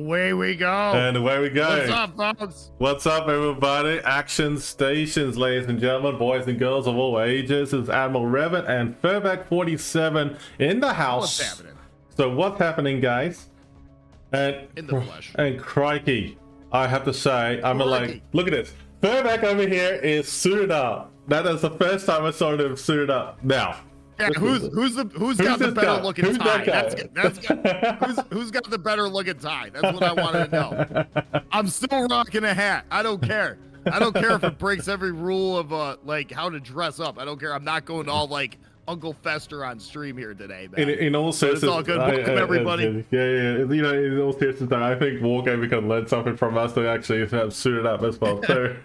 away we go. And away we go. What's up, folks? What's up, everybody? Action stations, ladies and gentlemen, boys and girls of all ages. This is Admiral Revan and Furback 47 in the house. What's happening? So what's happening, guys? And in the flesh. And crikey, I have to say, I'm like, look at this. Furback over here is suited up. That is the first time I saw him suited up. Now. Yeah, who's got the better looking tie? Who's got the better looking tie? That's what I wanted to know. I'm still rocking a hat. I don't care. I don't care if it breaks every rule of like how to dress up. I don't care. I'm not going all like Uncle Fester on stream here today, man. In all seriousness, it's all good. Welcome, everybody. Yeah. You know, in all seriousness, I think Wargaming can learn something from us to actually have suited up as well. So,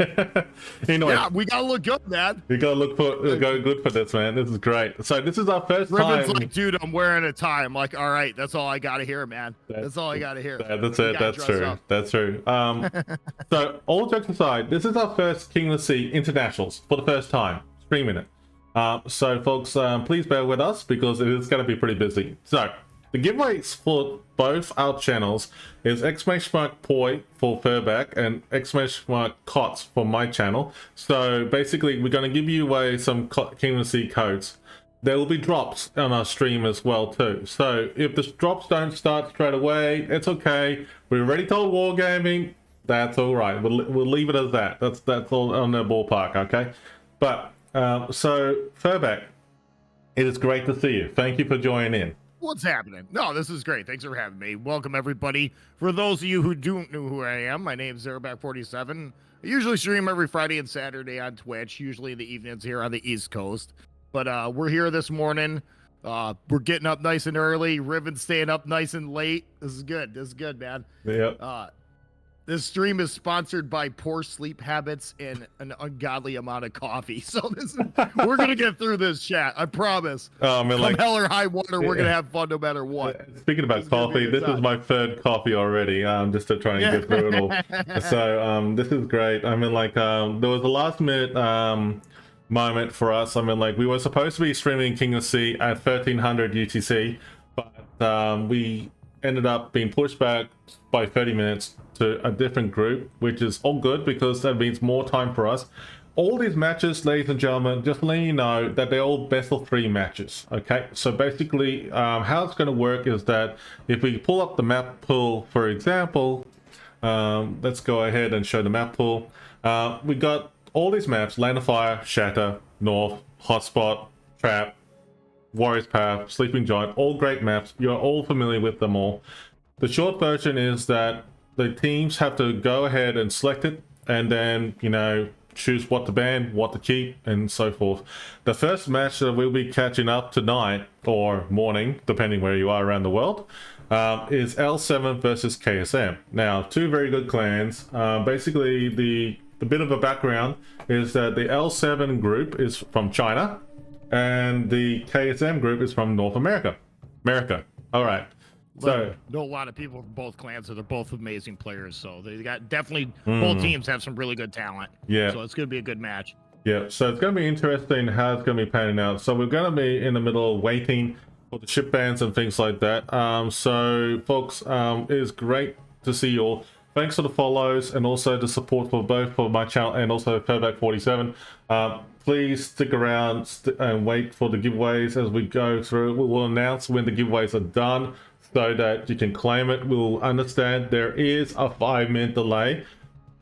anyway, yeah, we gotta look good, man. We gotta look good for this, man. This is great. So this is our first Revan's time. like, dude, I'm wearing a tie. I'm like, all right, that's all I gotta hear, man. That's all I gotta hear. That's it. That's true. Up. That's true. So all jokes aside, this is our first King of the Sea internationals for the first time streaming it. So folks, please bear with us because it is going to be pretty busy. So the giveaways for both our channels is !poi for Furback and !KOTS for my channel. So basically we're going to give you away some King of the Sea codes. There will be drops on our stream as well too. So if the drops don't start straight away, it's okay. We already told Wargaming, that's all right. We'll leave it as that. That's all on the ballpark, okay? But so Furback, it is great to see you. Thank you for joining in. What's happening? No, this is great. Thanks for having me. Welcome, everybody. For those of you who don't know who I am, my name is Furback47. I usually stream every Friday and Saturday on Twitch, usually in the evenings here on the East Coast. But we're here this morning. We're getting up nice and early. Revan staying up nice and late. This is good. This is good, man. Yep. This stream is sponsored by poor sleep habits and an ungodly amount of coffee. So we're gonna get through this chat. I promise. Come hell or high water, we're gonna have fun no matter what. Speaking about coffee, this is my third coffee already. Just to try and get through it all. So this is great. I mean, like there was a last minute moment for us. I mean, like we were supposed to be streaming King of the Sea at 1300 UTC, but we ended up being pushed back by 30 minutes to a different group, which is all good because that means more time for us. All these matches, ladies and gentlemen, just letting you know that they're all best of 3 matches. Okay, so basically how it's going to work is that if we pull up the map pool, for example, let's go ahead and show the map pool. We got all these maps: Land of Fire, Shatter, North, Hotspot, Trap, Warrior's Path, Sleeping Giant, all great maps. You're all familiar with them all. The short version is that the teams have to go ahead and select it and then, you know, choose what to ban, what to keep, and so forth. The first match that we'll be catching up tonight or morning, depending where you are around the world, is L7 versus KSM. Now, 2 very good clans. Basically, the bit of a background is that the L7 group is from China and the KSM group is from North America. All right. So know a lot of people from both clans, so they're both amazing players. So they got definitely both teams have some really good talent. Yeah. So it's gonna be a good match. Yeah. So it's gonna be interesting how it's gonna be panning out. So we're gonna be in the middle of waiting for the ship bans and things like that. So folks, it is great to see you all. Thanks for the follows and also the support for both for my channel and also Furback47. Please stick around and wait for the giveaways as we go through. We will announce when the giveaways are done so that you can claim it. We'll understand there is a 5-minute delay.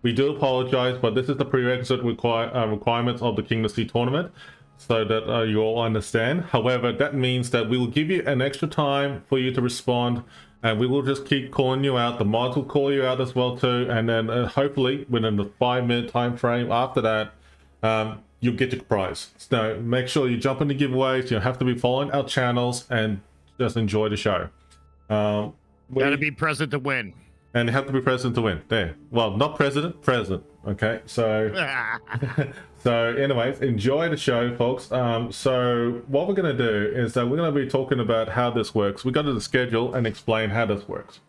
We do apologize, but this is the prerequisite requirements of the King of the Sea tournament, so that you all understand. However, that means that we will give you an extra time for you to respond, and we will just keep calling you out. The mods will call you out as well too, and then hopefully within the 5-minute time frame after that, you'll get your prize. So make sure you jump in the giveaways. You have to be following our channels and just enjoy the show. Gotta be present to win. And you have to be present to win. There. Well, not president. Okay. So so anyways, enjoy the show, folks. So what we're gonna do is that we're gonna be talking about how this works. We go to the schedule and explain how this works.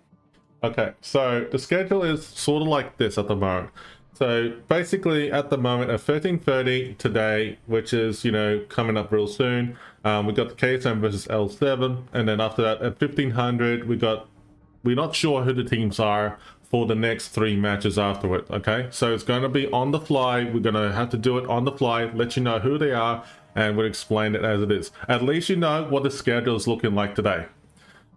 Okay, so the schedule is sort of like this at the moment. So basically at the moment at 13:30 today, which is, you know, coming up real soon, we got the KSM versus L7, and then after that at 1500 we got we're not sure who the teams are for the next 3 matches afterward. Okay, so it's going to be on the fly. We're going to have to do it on the fly, let you know who they are, and we'll explain it as it is. At least you know what the schedule is looking like today.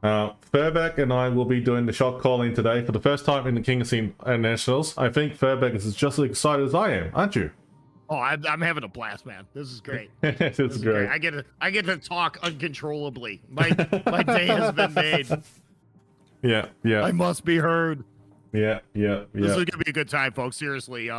Furbeck and I will be doing the shot calling today for the first time in the KSM Nationals. I think Furbeck is just as excited as I am, aren't you? Oh, I'm having a blast, man. This is great. This is great. I get to talk uncontrollably. My day has been made. Yeah. I must be heard. Yeah. This is gonna be a good time, folks. Seriously.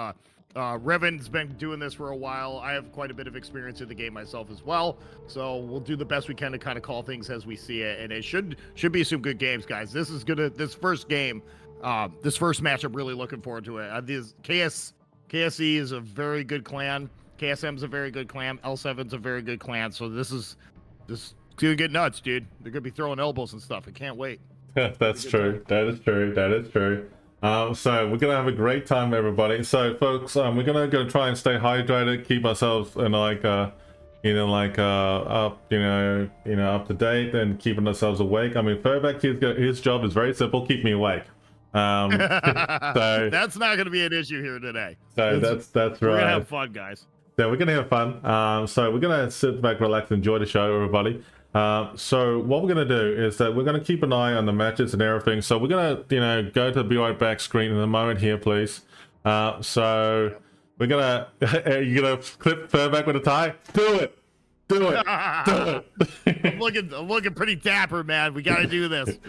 Revan's been doing this for a while. I have quite a bit of experience in the game myself as well, so we'll do the best we can to kind of call things as we see it, and it should be some good games, guys. This first game, this first match, I'm really looking forward to it. KSE is a very good clan. KSM's a very good clan. L7's a very good clan. So this gonna get nuts, dude. They're gonna be throwing elbows and stuff. I can't wait. That's true. That is true. So we're gonna have a great time, everybody. So folks, we're gonna try and stay hydrated, keep ourselves in up to date, and keeping ourselves awake. I mean, Furbeck, his job is very simple: keep me awake. So that's not gonna be an issue here today. So that's right. We're gonna have fun, guys. Yeah, we're gonna have fun. So we're gonna sit back, relax, enjoy the show, everybody. So what we're gonna do is that we're gonna keep an eye on the matches and everything. So we're gonna, go to the Be Right Back screen in a moment here, please. So we're gonna, you gonna clip Furbeck with a tie? Do it. I'm looking pretty dapper, man. We gotta do this.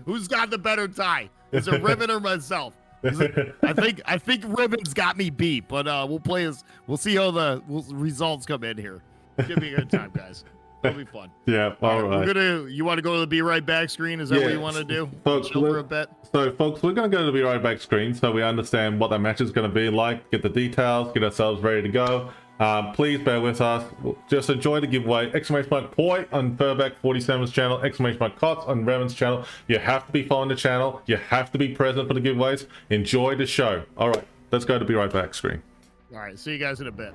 Who's got the better tie? Is it Revan or myself? I think Revan's got me beat, but we'll see how the results come in here. Should be a good time, guys. It'll be fun. Yeah, all right. You want to go to the Be Right Back screen? Is that what you want to do? Folks, for a bit? So, folks, we're going to go to the Be Right Back screen so we understand what that match is going to be like, get the details, get ourselves ready to go. Please bear with us. Just enjoy the giveaway. !Poi on Furbeck 47's channel. !KOTS on Revan's channel. You have to be following the channel. You have to be present for the giveaways. Enjoy the show. All right, let's go to Be Right Back screen. All right, see you guys in a bit.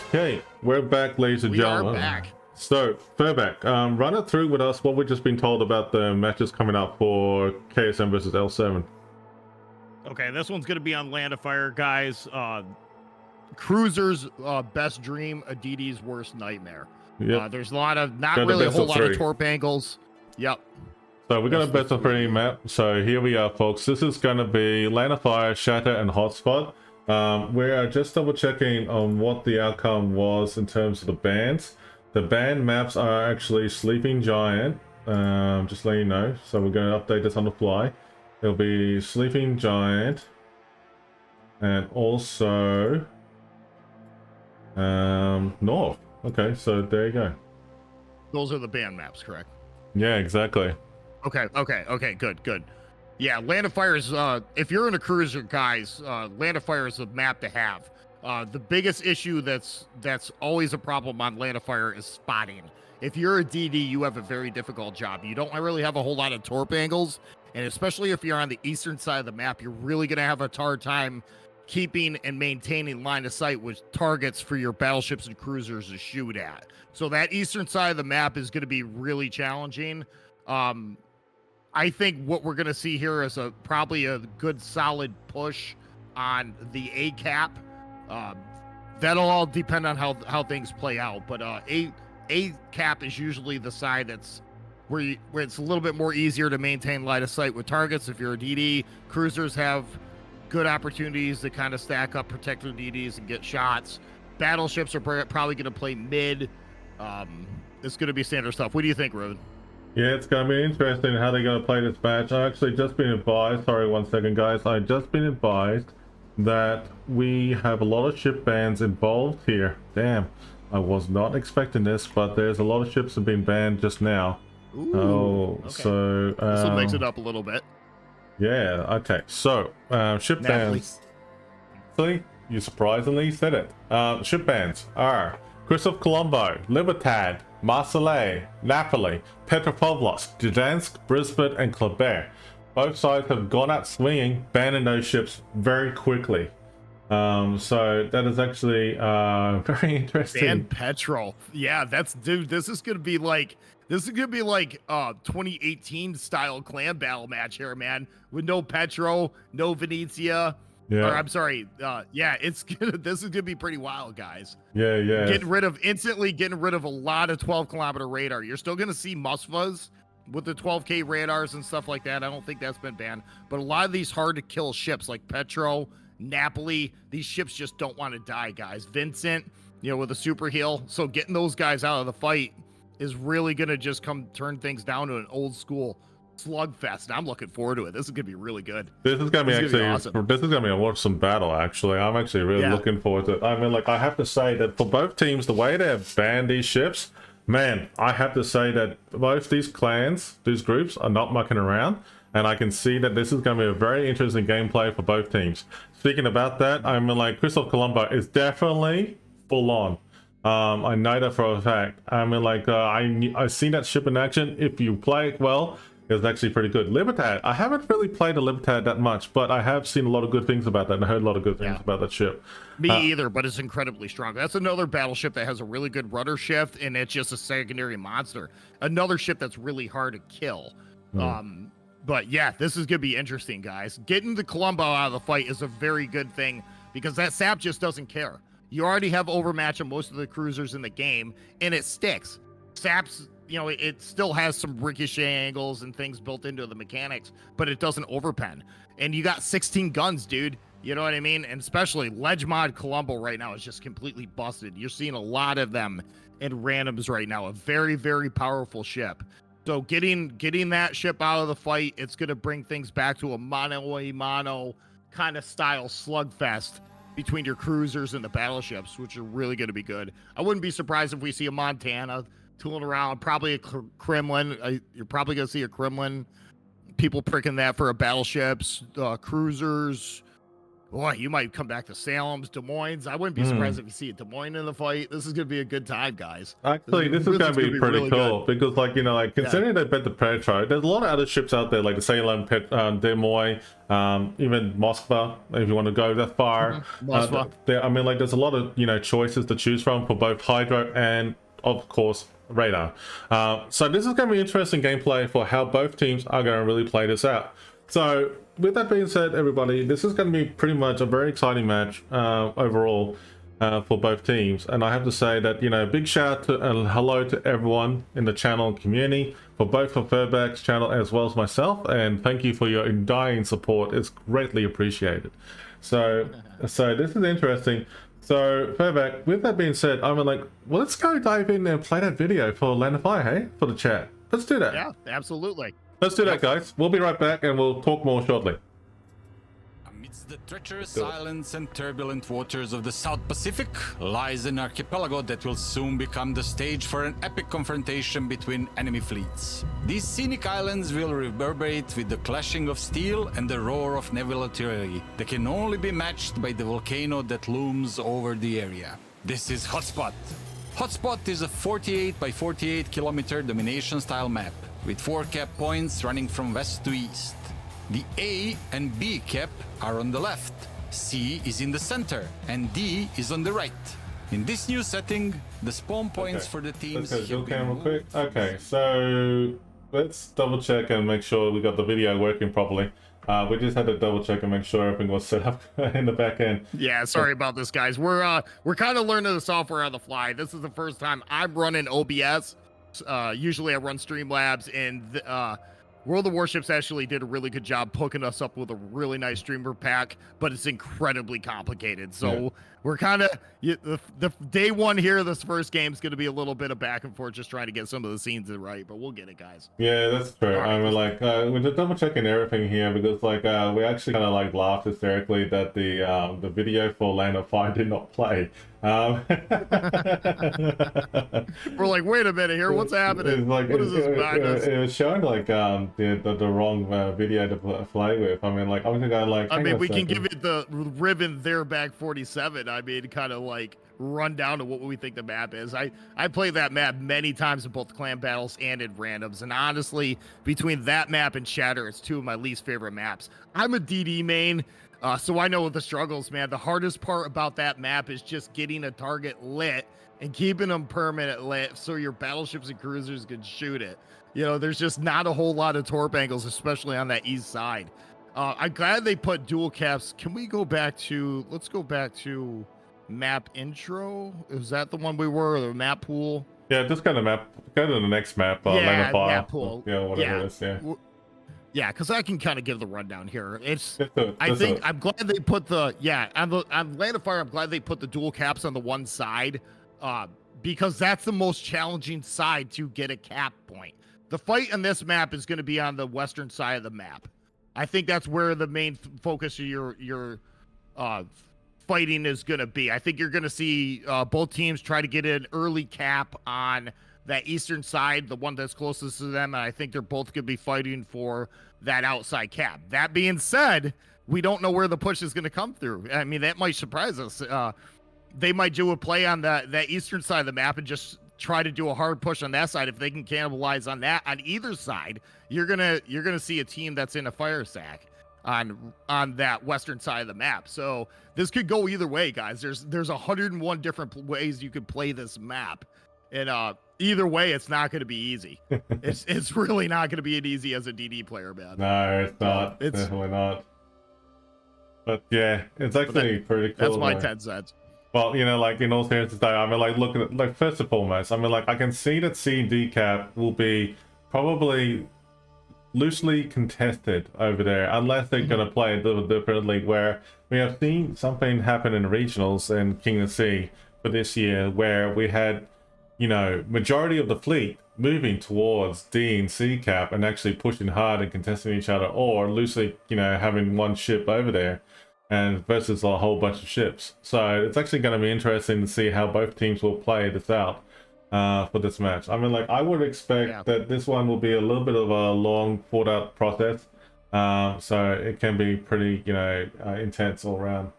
Okay, we're back, ladies and gentlemen. We are back. So, Furbeck, run it through with us what we've just been told about the matches coming up for KSM versus L7. Okay, this one's gonna be on Land of Fire, guys. Cruiser's best dream, Aditi's worst nightmare. Yep. There's a lot of not really a whole lot of torp angles. Yep. So we're going to best of 3 map. So here we are, folks. This is going to be Land of Fire, Shatter, and Hotspot. We are just double checking on what the outcome was in terms of the bands. The band maps are actually Sleeping Giant. Just letting you know. So we're going to update this on the fly. It'll be Sleeping Giant, and also North. Okay, so there you go. Those are the band maps, correct? Yeah, exactly. Okay, good. Yeah, Land of Fire is, if you're in a cruiser, guys, Land of Fire is a map to have. The biggest issue that's always a problem on Land of Fire is spotting. If you're a DD, you have a very difficult job. You don't really have a whole lot of torp angles, and especially if you're on the eastern side of the map, you're really going to have a hard time keeping and maintaining line of sight with targets for your battleships and cruisers to shoot at. So that eastern side of the map is going to be really challenging. I think what we're going to see here is probably a good solid push on the A cap. That'll all depend on how things play out, but A cap is usually the side that's where it's a little bit more easier to maintain line of sight with targets. If you're a DD, cruisers have good opportunities to kind of stack up, protect their DDs and get shots. Battleships are probably going to play mid. It's going to be standard stuff. What do you think, Revan? Yeah, it's going to be interesting how they're going to play this match. I actually just been advised, sorry 1 second guys, I just been advised that we have a lot of ship bans involved here. Damn, I was not expecting this, but there's a lot of ships that have been banned just now. Ooh, okay. So this will mix it up a little bit. Yeah, okay, so ship bans. See, you surprisingly said it. Ship bans are Christoph Colombo, Libertad, Marseille, Napoli, Petropavlovsk, Gdansk, Brisbane, and Quebec. Both sides have gone out swinging, banning those ships very quickly. So that is actually very interesting. And Petro, yeah, dude. This is gonna be like 2018 style clan battle match here, man. With no Petro, no Venezia. Yeah. Or I'm sorry. Yeah, this is gonna be pretty wild, guys. Yeah. Instantly getting rid of a lot of 12-kilometer radar. You're still gonna see Musvas with the 12K radars and stuff like that. I don't think that's been banned, but a lot of these hard to kill ships like Petro, Napoli, these ships just don't want to die, guys. Vincent, with a super heal. So getting those guys out of the fight is really gonna just turn things down to an old school slugfest. I'm looking forward to it. This is gonna be really good. This is gonna be awesome. This is gonna be a awesome battle. Actually, I'm actually really looking forward to it. I mean, like, I have to say that for both teams, the way they have banned these ships, man, I have to say that both these clans, these groups, are not mucking around, and I can see that this is going to be a very interesting gameplay for both teams. Speaking about that, I mean, like, Christoph Colombo is definitely full on. I know that for a fact. I mean, like, I've seen that ship in action. If you play it well, it's actually pretty good. Libertad, I haven't really played a Libertad that much, but I have seen a lot of good things about that, and I heard a lot of good things about that ship. Me either, but it's incredibly strong. That's another battleship that has a really good rudder shift, and it's just a secondary monster. Another ship that's really hard to kill. But yeah, this is going to be interesting, guys. Getting the Colombo out of the fight is a very good thing, because that SAP just doesn't care. You already have overmatch on most of the cruisers in the game, and it sticks. SAP's, it still has some ricochet angles and things built into the mechanics, but it doesn't overpen. And you got 16 guns, dude. You know what I mean? And especially Ledge Mod Colombo right now is just completely busted. You're seeing a lot of them in randoms right now. A very, very powerful ship. So getting that ship out of the fight, it's going to bring things back to a mano-a-mano kind of style slugfest between your cruisers and the battleships, which are really going to be good. I wouldn't be surprised if we see a Montana tooling around, probably a Kremlin. You're probably going to see a Kremlin. People pricking that for a battleships, cruisers. Boy, you might come back to Salem's, Des Moines. I wouldn't be surprised if you see a Des Moines in the fight. This is going to be a good time, guys. Actually, this is going to be pretty cool because, like, considering they bet the Petro, there's a lot of other ships out there, like the Salem, Des Moines, even Moskva, if you want to go that far. I mean, like, there's a lot of, choices to choose from for both Hydro and, of course, radar. So this is going to be interesting gameplay for how both teams are going to really play this out. So with that being said, everybody, this is going to be pretty much a very exciting match overall for both teams. And I have to say that, you know, big shout out to and hello to everyone in the channel and community for both for Furback's channel as well as myself. And thank you for your undying support. It's greatly appreciated. So this is interesting. So Furback, with that being said, I'm like, well, let's go dive in and play that video for Land of Fire, hey, for the chat. Let's do that. Yeah, absolutely. Let's do that, guys. We'll be right back and we'll talk more shortly. Amidst the treacherous islands and turbulent waters of the South Pacific lies an archipelago that will soon become the stage for an epic confrontation between enemy fleets. These scenic islands will reverberate with the clashing of steel and the roar of naval artillery that can only be matched by the volcano that looms over the area. This is Hotspot. Hotspot is a 48 by 48 kilometer domination style map with 4 cap points running from west to east. The A and B cap are on the left, C is in the center, and D is on the right. In this new setting, the spawn points for the teams Let's go have been moved. quick. Okay, so let's double check and make sure we got the video working properly. We just had to double check and make sure everything was set up in the back end. Yeah, sorry about this, guys. We're kind of learning the software on the fly. This is the first time I'm running OBS. Usually I run Streamlabs, and World of Warships actually did a really good job hooking us up with a really nice streamer pack, but it's incredibly complicated. So we're kind of the day one here. This first game is going to be a little bit of back and forth, just trying to get some of the scenes right. But we'll get it, guys. Yeah, that's true. Right. I mean, like, we're just double checking everything here because, like, we actually kind of like laughed hysterically that the video for Land of Fire did not play. We're like, wait a minute here, what's happening? It's like, what is this madness? It was showing like the wrong video to play with. I mean, like, I was going like. I mean, we can give it the Revan there back 47. I mean, kind of like run down to what we think the map is. I played that map many times in both clan battles and in randoms, and honestly, between that map and Shatter, it's two of my least favorite maps. I'm a DD main. So I know the struggles, man. The hardest part about that map is just getting a target lit and keeping them permanent lit so your battleships and cruisers can shoot it. You know, there's just not a whole lot of torp angles, especially on that east side. I'm glad they put dual caps. Can we go back to, let's go back to map intro. Is that the one we were, or the map pool? Yeah, just go to map. Go to the next map. Land of Fire. Map pool. Yeah, whatever it is. Yeah. Yeah, because I can kind of give the rundown here. It's I'm glad they put the on Land of Fire. I'm glad they put the dual caps on the one side, because that's the most challenging side to get a cap point. The fight on this map is going to be on the western side of the map. I think that's where the main focus of your fighting is going to be. I think you're going to see both teams try to get an early cap on that eastern side, the one that's closest to them, and I think they're both going to be fighting for that outside cap. That being said, we don't know where the push is going to come through. I mean, that might surprise us. They might do a play on that eastern side of the map and just try to do a hard push on that side. If they can cannibalize on that on either side, you're gonna see a team that's in a fire sack on that western side of the map. So this could go either way, guys. There's 101 different ways you could play this map, and either way, it's not going to be easy. It's really not going to be as easy as a DD player, man. No, it's not. It's definitely not. But yeah, it's actually pretty cool. That's my 10 cents. Well, you know, like in all seriousness, I mean, like looking at, like, first and foremost, I mean, like, I can see that C and D cap will be probably loosely contested over there, unless they're going to play a little differently, where we have seen something happen in regionals in King of the Sea for this year, where we had, you know, majority of the fleet moving towards D and C cap and actually pushing hard and contesting each other, or loosely, you know, having one ship over there and versus a whole bunch of ships. So it's actually going to be interesting to see how both teams will play this out for this match. I mean, like, I would expect that this one will be a little bit of a long thought out process, so it can be pretty, you know, intense all around.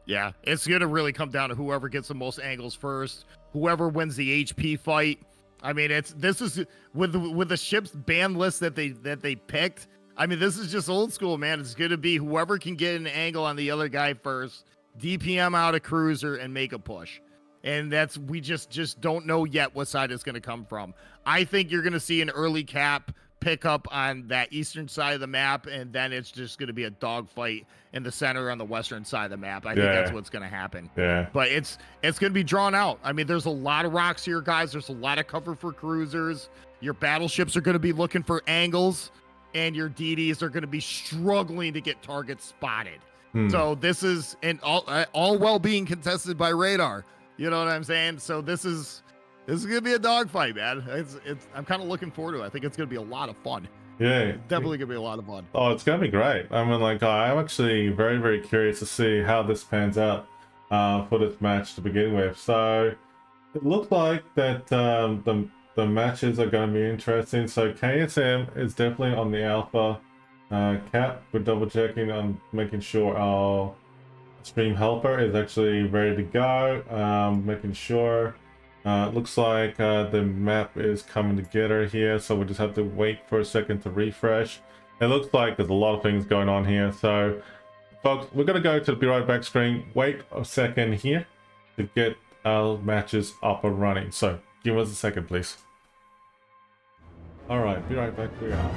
Yeah, it's gonna really come down to whoever gets the most angles first, whoever wins the HP fight. I mean, this is with the ship's ban list that they picked. I mean, this is just old school, man. It's gonna be whoever can get an angle on the other guy first, DPM out a cruiser and make a push. And we just don't know yet what side it's gonna come from. I think you're gonna see an early cap pick up on that eastern side of the map, and then it's just going to be a dogfight in the center on the western side of the map. I think that's what's going to happen. Yeah. But it's going to be drawn out. I mean, there's a lot of rocks here, guys. There's a lot of cover for cruisers. Your battleships are going to be looking for angles, and your DDs are going to be struggling to get targets spotted. So this is all well being contested by radar. You know what I'm saying? So this is gonna be a dogfight, man. I'm kind of looking forward to it. I think it's gonna be a lot of fun. Yeah, Definitely gonna be a lot of fun. Oh, it's gonna be great. I mean, like, I'm actually very, very curious to see how this pans out for this match to begin with. So it looks like that the matches are going to be interesting. So KSM is definitely on the alpha. Cap, we're double checking on making sure our stream helper is actually ready to go. Making sure. Looks like the map is coming together here, so we just have to wait for a second to refresh. It looks like there's a lot of things going on here. So folks, we're going to go to the Be Right Back screen. Wait a second here to get our matches up and running. So give us a second, please. All right, be right back. We are.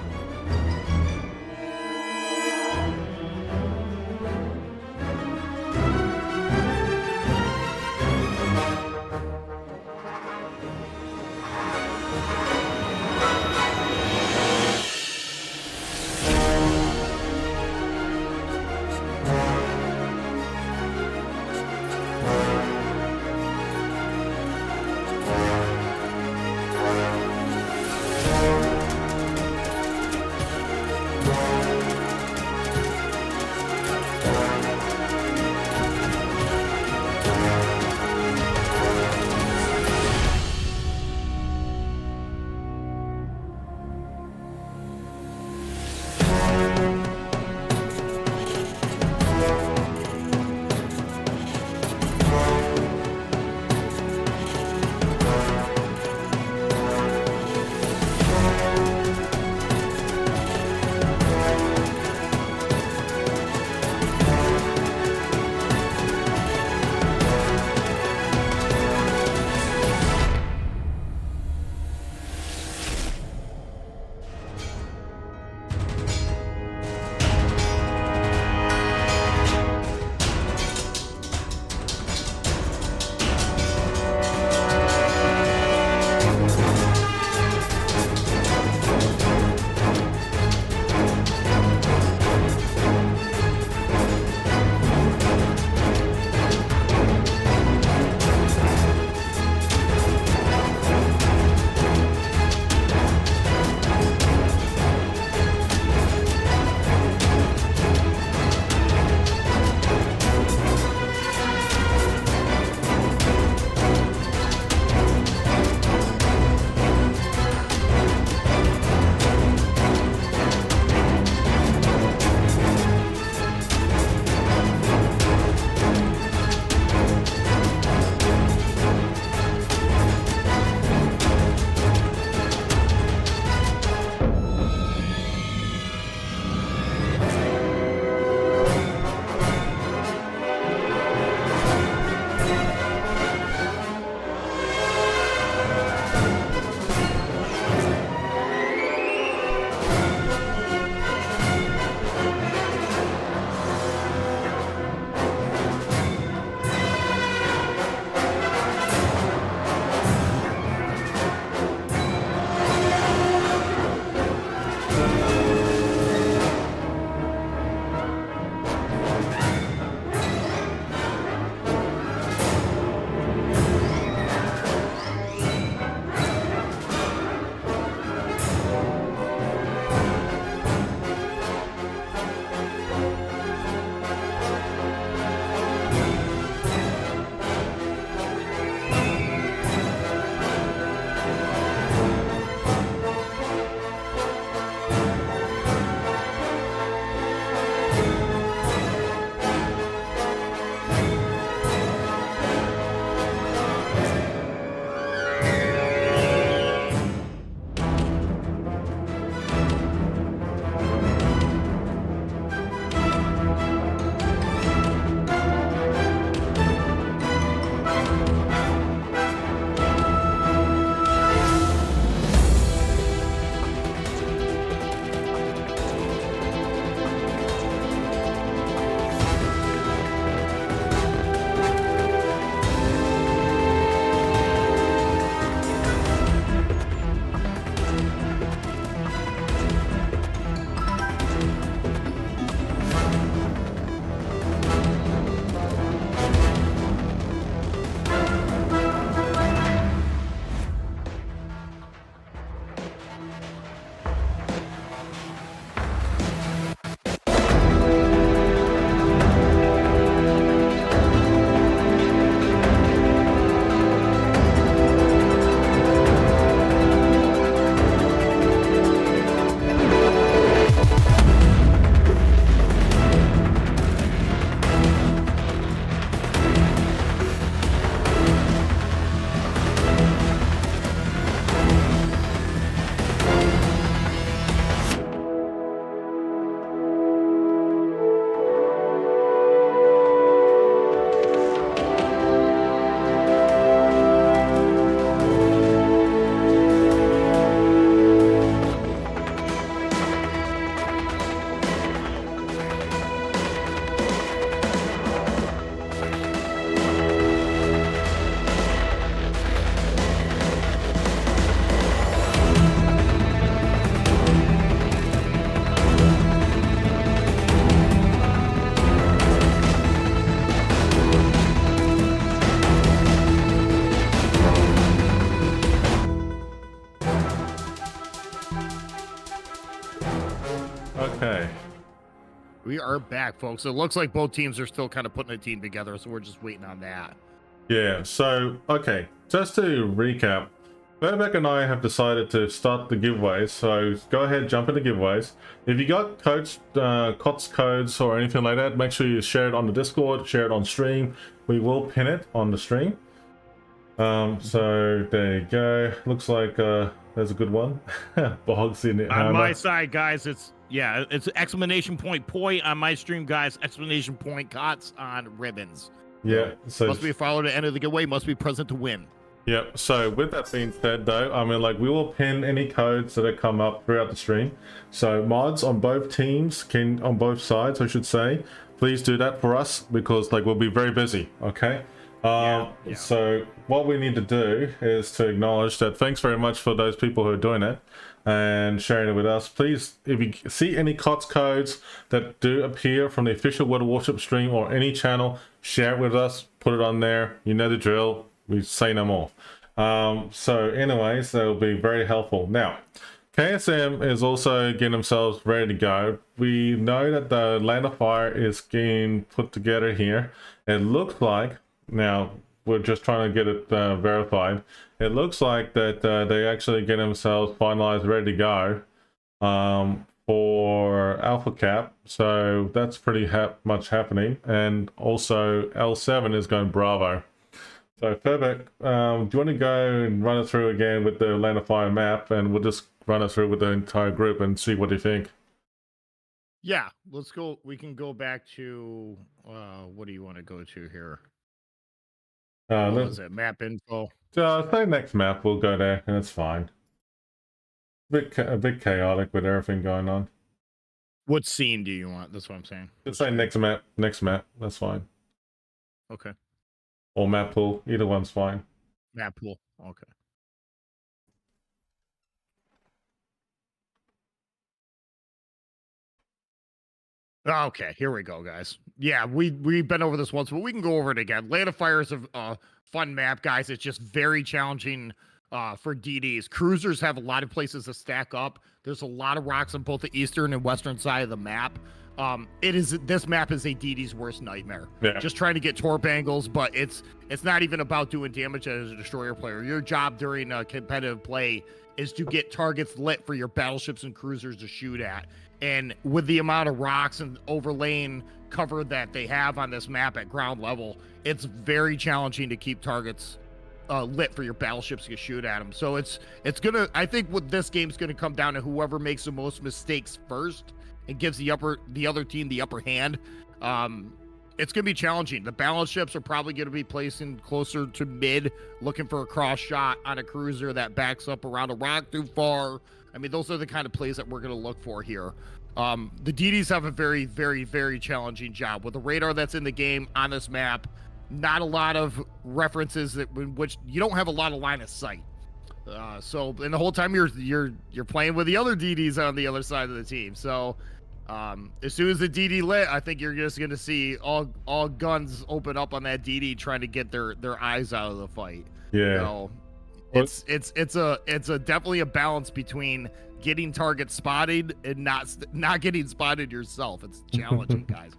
We are back, folks. It looks like both teams are still kind of putting a team together, so we're just waiting on that. Yeah, so, okay, just to recap, Burbeck and I have decided to start the giveaways, so go ahead, jump into giveaways. If you got codes, KOTS codes or anything like that, make sure you share it on the Discord, share it on stream. We will pin it on the stream. So there you go. Looks like there's a good one. Bogs in it. On my side, guys, it's exclamation point poi on my stream, guys. Exclamation point KOTS on ribbons. Yeah, so must be followed to enter the giveaway, must be present to win. Yep, so with that being said though, I mean, like, we will pin any codes that come up throughout the stream. So mods on both teams, on both sides, I should say, please do that for us, because like we'll be very busy, okay? So what we need to do is to acknowledge that thanks very much for those people who are doing it and sharing it with us. Please, if you see any KOTS codes that do appear from the official World of Warship stream or any channel, share it with us, put it on there. You know the drill. We say no more. So anyways, that'll be very helpful. Now, KSM is also getting themselves ready to go. We know that the Land of Fire is getting put together here. It looks like, now we're just trying to get it verified. It looks like that they actually get themselves finalized, ready to go for Alpha Cap. So that's pretty much happening. And also L7 is going Bravo. So Furbeck, do you want to go and run it through again with the Land of Fire map, and we'll just run it through with the entire group and see what you think? Yeah, let's go. We can go back to, what do you want to go to here? What was it? Map info? Say next map, we'll go there, and it's fine. A bit chaotic with everything going on. What scene do you want? That's what I'm saying. Just say next map, that's fine. Okay. Or map pool, either one's fine. Map pool, okay. Okay, here we go, guys. Yeah, we've been over this once, but we can go over it again. Land of Fire is a fun map, guys. It's just very challenging for DDs. Cruisers have a lot of places to stack up. There's a lot of rocks on both the eastern and western side of the map. This map is a DD's worst nightmare. Yeah. Just trying to get torp angles, but it's not even about doing damage as a destroyer player. Your job during competitive play is to get targets lit for your battleships and cruisers to shoot at. And with the amount of rocks and overlaying cover that they have on this map at ground level, it's very challenging to keep targets lit for your battleships to shoot at them. So I think what this game's gonna come down to whoever makes the most mistakes first and gives the other team the upper hand. It's going to be challenging. The balance ships are probably going to be placing closer to mid, looking for a cross shot on a cruiser that backs up around a rock too far. I mean, those are the kind of plays that we're going to look for here. The DDs have a very, very, very challenging job. With the radar that's in the game on this map, not a lot of references in which you don't have a lot of line of sight. So, and the whole time you're playing with the other DDs on the other side of the team. So, as soon as the DD lit, I think you're just going to see all guns open up on that DD trying to get their eyes out of the fight. Yeah. So it's a definitely a balance between getting targets spotted and not getting spotted yourself. It's challenging, guys.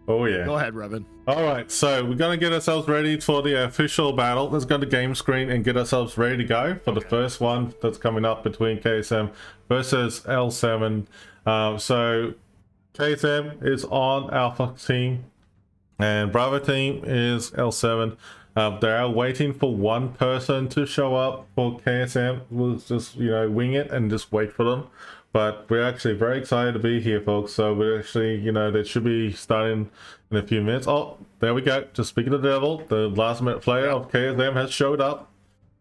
Oh yeah. Go ahead, Revan. All right, so we're gonna get ourselves ready for the official battle. Let's go to game screen and get ourselves ready to go for the first one that's coming up between KSM versus L7. So KSM is on Alpha team and Bravo team is L7. They are waiting for one person to show up for KSM. We'll just, wing it and just wait for them. But we're actually very excited to be here, folks. So we're actually, they should be starting in a few minutes. Oh, there we go. Just speaking of the devil, the last minute player of KSM has showed up.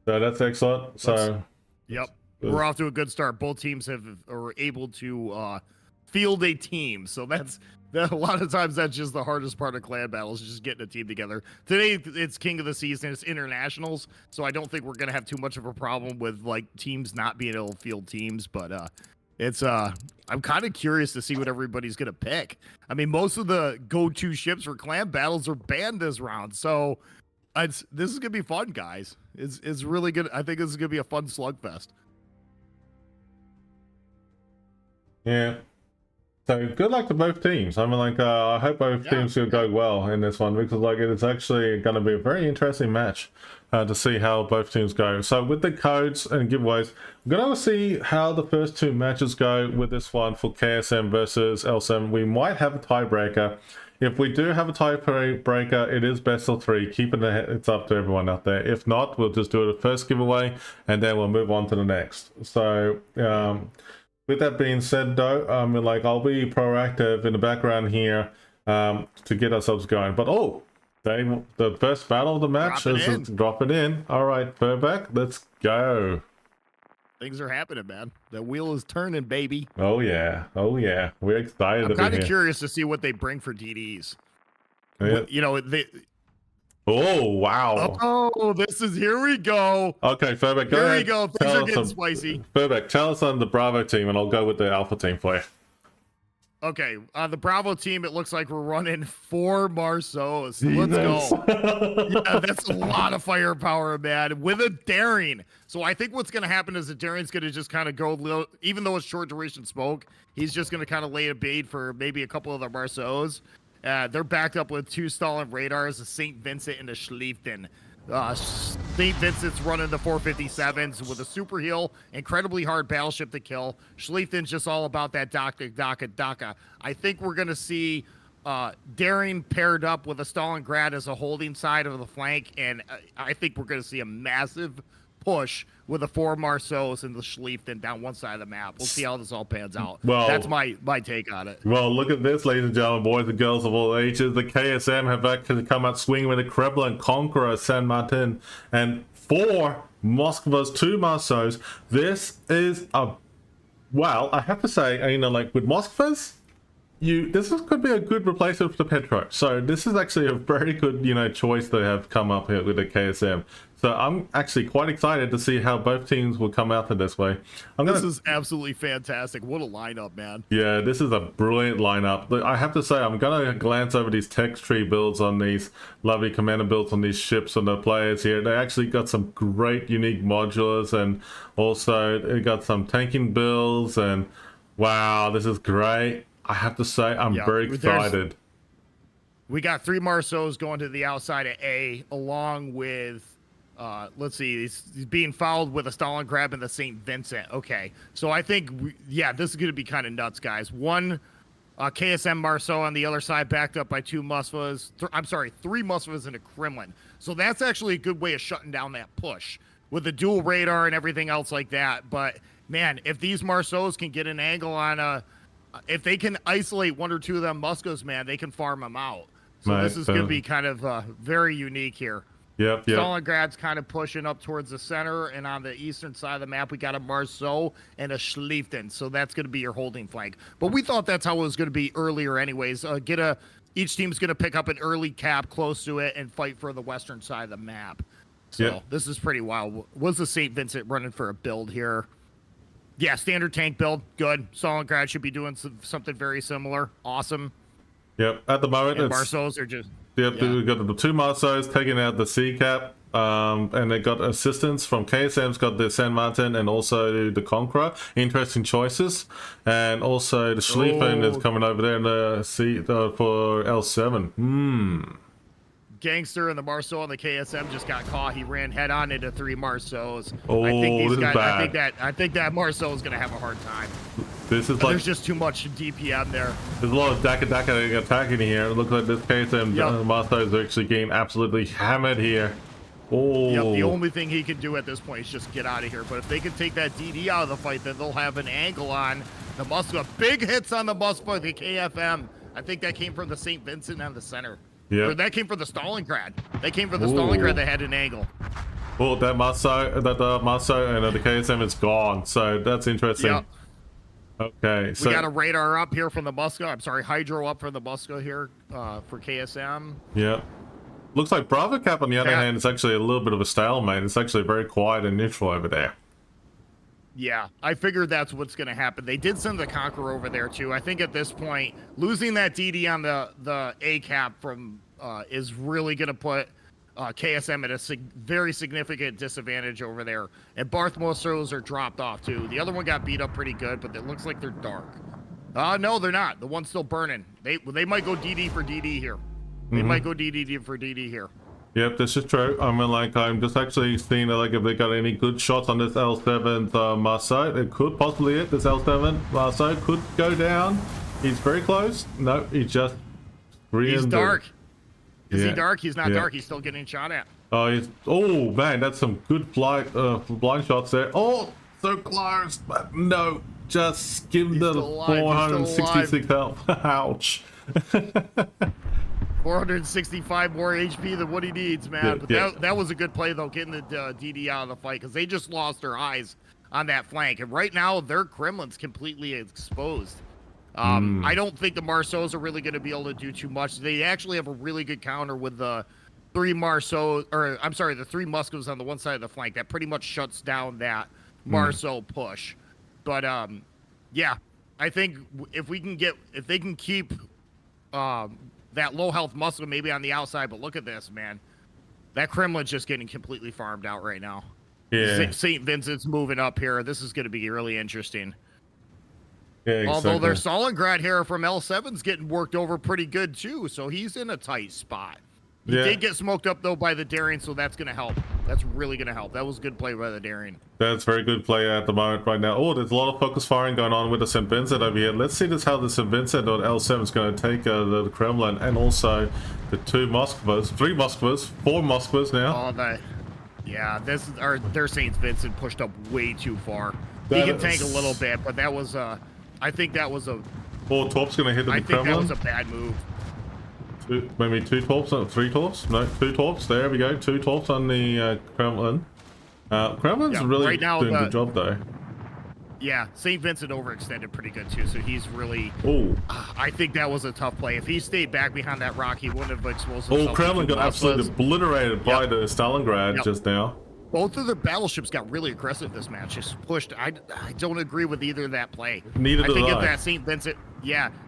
So that's excellent. So, yep, we're off to a good start. Both teams are able to field a team. So that a lot of times that's just the hardest part of clan battles, is just getting a team together. Today it's King of the Season, it's internationals, so I don't think we're gonna have too much of a problem with like teams not being able to field teams. But I'm kind of curious to see what everybody's gonna pick. I mean, most of the go-to ships for clan battles are banned this round, so this is gonna be fun, guys. It's really good. I think this is gonna be a fun slugfest. Yeah. So good luck to both teams. I mean, like, I hope both teams will go well in this one, because like it is actually going to be a very interesting match to see how both teams go. So with the codes and giveaways, we're going to see how the first two matches go with this one for KSM versus L7. We might have a tiebreaker. If we do have a tiebreaker, it is best of 3. Keeping it's up to everyone out there. If not, we'll just do the first giveaway and then we'll move on to the next. So with that being said, though, like I'll be proactive in the background here to get ourselves going. But the first battle of the match is dropping in. All right, Furback, let's go. Things are happening, man. The wheel is turning, baby. Oh yeah, we're excited. I'm kind of curious to see what they bring for DDs. Yeah. You know, they. Oh wow! Oh, here we go. Okay, Furback, here we go. Things are getting spicy. Furback, tell us on the Bravo team, and I'll go with the Alpha team for you. Okay, on the Bravo team, it looks like we're running 4 Marceaus. Let's go. Yeah, that's a lot of firepower, man, with a daring. So I think what's going to happen is the daring's going to just kind of go, even though it's short duration smoke, he's just going to kind of lay a bait for maybe a couple of the Marceaus. They're backed up with 2 Stalin radars, a St. Vincent and a Schlieften. St. Vincent's running the 457s with a super heal, incredibly hard battleship to kill. Schlieften's just all about that DACA. I think we're going to see Daring paired up with a Stalingrad as a holding side of the flank, and I think we're going to see a massive push with the 4 Marceaus and the Schlieften down one side of the map. We'll see how this all pans out. Well, that's my take on it. Well, look at this, ladies and gentlemen, boys and girls of all ages. The KSM have actually come out swinging with a Krebla and Conqueror, San Martin, and 4 Moskvas, 2 Marceaus. This is well, I have to say, you know, like with Moskvas, could be a good replacement for the Petro. So this is actually a very good, you know, choice they have come up here with the KSM. So I'm actually quite excited to see how both teams will come out in this way. This is absolutely fantastic. What a lineup, man. Yeah, this is a brilliant lineup. I have to say, I'm going to glance over these text tree builds on these lovely commander builds on these ships and the players here. They actually got some great unique modulars, and also they got some tanking builds, and wow, this is great. I have to say, I'm very excited. We got 3 Marceaus going to the outside of A, along with, let's see, he's being fouled with a Stalingrad and the St. Vincent. Okay, so I think, this is going to be kind of nuts, guys. 1 KSM Marceau on the other side, backed up by 2 Moskvas. 3 Moskvas and a Kremlin. So that's actually a good way of shutting down that push with the dual radar and everything else like that. But, man, if these Marceaus can get an angle on if they can isolate 1 or 2 of them Moskvas, man, they can farm them out. So this is going to be kind of very unique here. Yep. Stalingrad's kind of pushing up towards the center, and on the eastern side of the map, we got a Marceau and a Schlieften. So that's going to be your holding flank. But we thought that's how it was going to be earlier anyways. Each team's going to pick up an early cap close to it and fight for the western side of the map. So this is pretty wild. Was the St. Vincent running for a build here? Yeah, standard tank build. Good. Stalingrad should be doing something very similar. Awesome. Yep. At the moment, and Marceaus are just... Yep, we got the 2 Marceaus taking out the C cap, and they got assistance from KSM's got the San Martin and also the Conqueror. Interesting choices. And also the Schlieften is coming over there in the C for L7. Gangster and the Marceau and the KSM just got caught. He ran head on into 3 Marceaus. I think that Marceau is going to have a hard time. There's just too much DPM there. There's a lot of DACA attacking here. It looks like this KSM Marceau is actually getting absolutely hammered here. The only thing he can do at this point is just get out of here. But if they can take that DD out of the fight, then they'll have an angle on the Moskva. Big hits on the Moskva, the KFM. I think that came from the St. Vincent on the center. Yeah, that came from the Stalingrad. Stalingrad that had an angle. Well, that Marceau and the KSM is gone. So that's interesting. Yep. Okay, so we got a radar up here from the Moskva. I'm sorry, Hydro up from the Moskva here for KSM. Yeah. Looks like Bravo Cap, on the other hand, is actually a little bit of a stalemate. It's actually very quiet and neutral over there. Yeah, I figured that's what's going to happen. They did send the Conqueror over there, too. I think at this point, losing that DD on the A cap from is really going to put KSM at a very significant disadvantage over there. And Barth Marceaus are dropped off, too. The other one got beat up pretty good, but it looks like they're dark. No, they're not. The one's still burning. They might go DD for DD here. They might go DD for DD here. Yep, this is true. I mean, like, I'm just actually seeing, like, if they got any good shots on this L7's Marceau. It could possibly hit. This L7 Marceau could go down. He's very close. No, he just... He's dark. Is he dark? He's not dark. He's still getting shot at. Oh, man, that's some good blind shots there. Oh, so close, but no. Just skimmed the 466 health. Ouch. 465 more HP than what he needs, man. But that was a good play, though, getting the DD out of the fight, because they just lost their eyes on that flank. And right now, their Kremlin's completely exposed. I don't think the Marceaus are really going to be able to do too much. They actually have a really good counter with the the 3 Muscos on the one side of the flank. That pretty much shuts down that Marceau push. But, yeah, I think if they can keep that low health muscle maybe on the outside, but look at this, man. That Kremlin's just getting completely farmed out right now. Yeah. St. Vincent's moving up here. This is going to be really interesting. Yeah, exactly. Although their Stalingrad here from L7's getting worked over pretty good too, so he's in a tight spot. He did get smoked up though by the Daring, so that's going to help. That's really going to help. That was a good play by the Daring. That's very good play at the moment right now. Oh, there's a lot of focus firing going on with the St. Vincent over here. Let's see how the St. Vincent on L7 is going to take the Kremlin, and also the 2 Moskvas, 3 Moskvas, 4 Moskvas now. Yeah, their St. Vincent pushed up way too far. He can tank a little bit, but that was I think that was a... 4 Torps going to hit the Kremlin. I think that was a bad move. Maybe 2 Torps, 3 Torps? No, 2 Torps. There we go. 2 Torps on the Kremlin. Kremlin's really doing a good job, though. Yeah, St. Vincent overextended pretty good, too, so he's really... Oh. I think that was a tough play. If he stayed back behind that rock, he wouldn't have exposed himself. Oh, Kremlin got absolutely obliterated by the Stalingrad just now. Both of the battleships got really aggressive this match. Just pushed. I don't agree with either of that play. Neither did I. I think if that St. Vincent,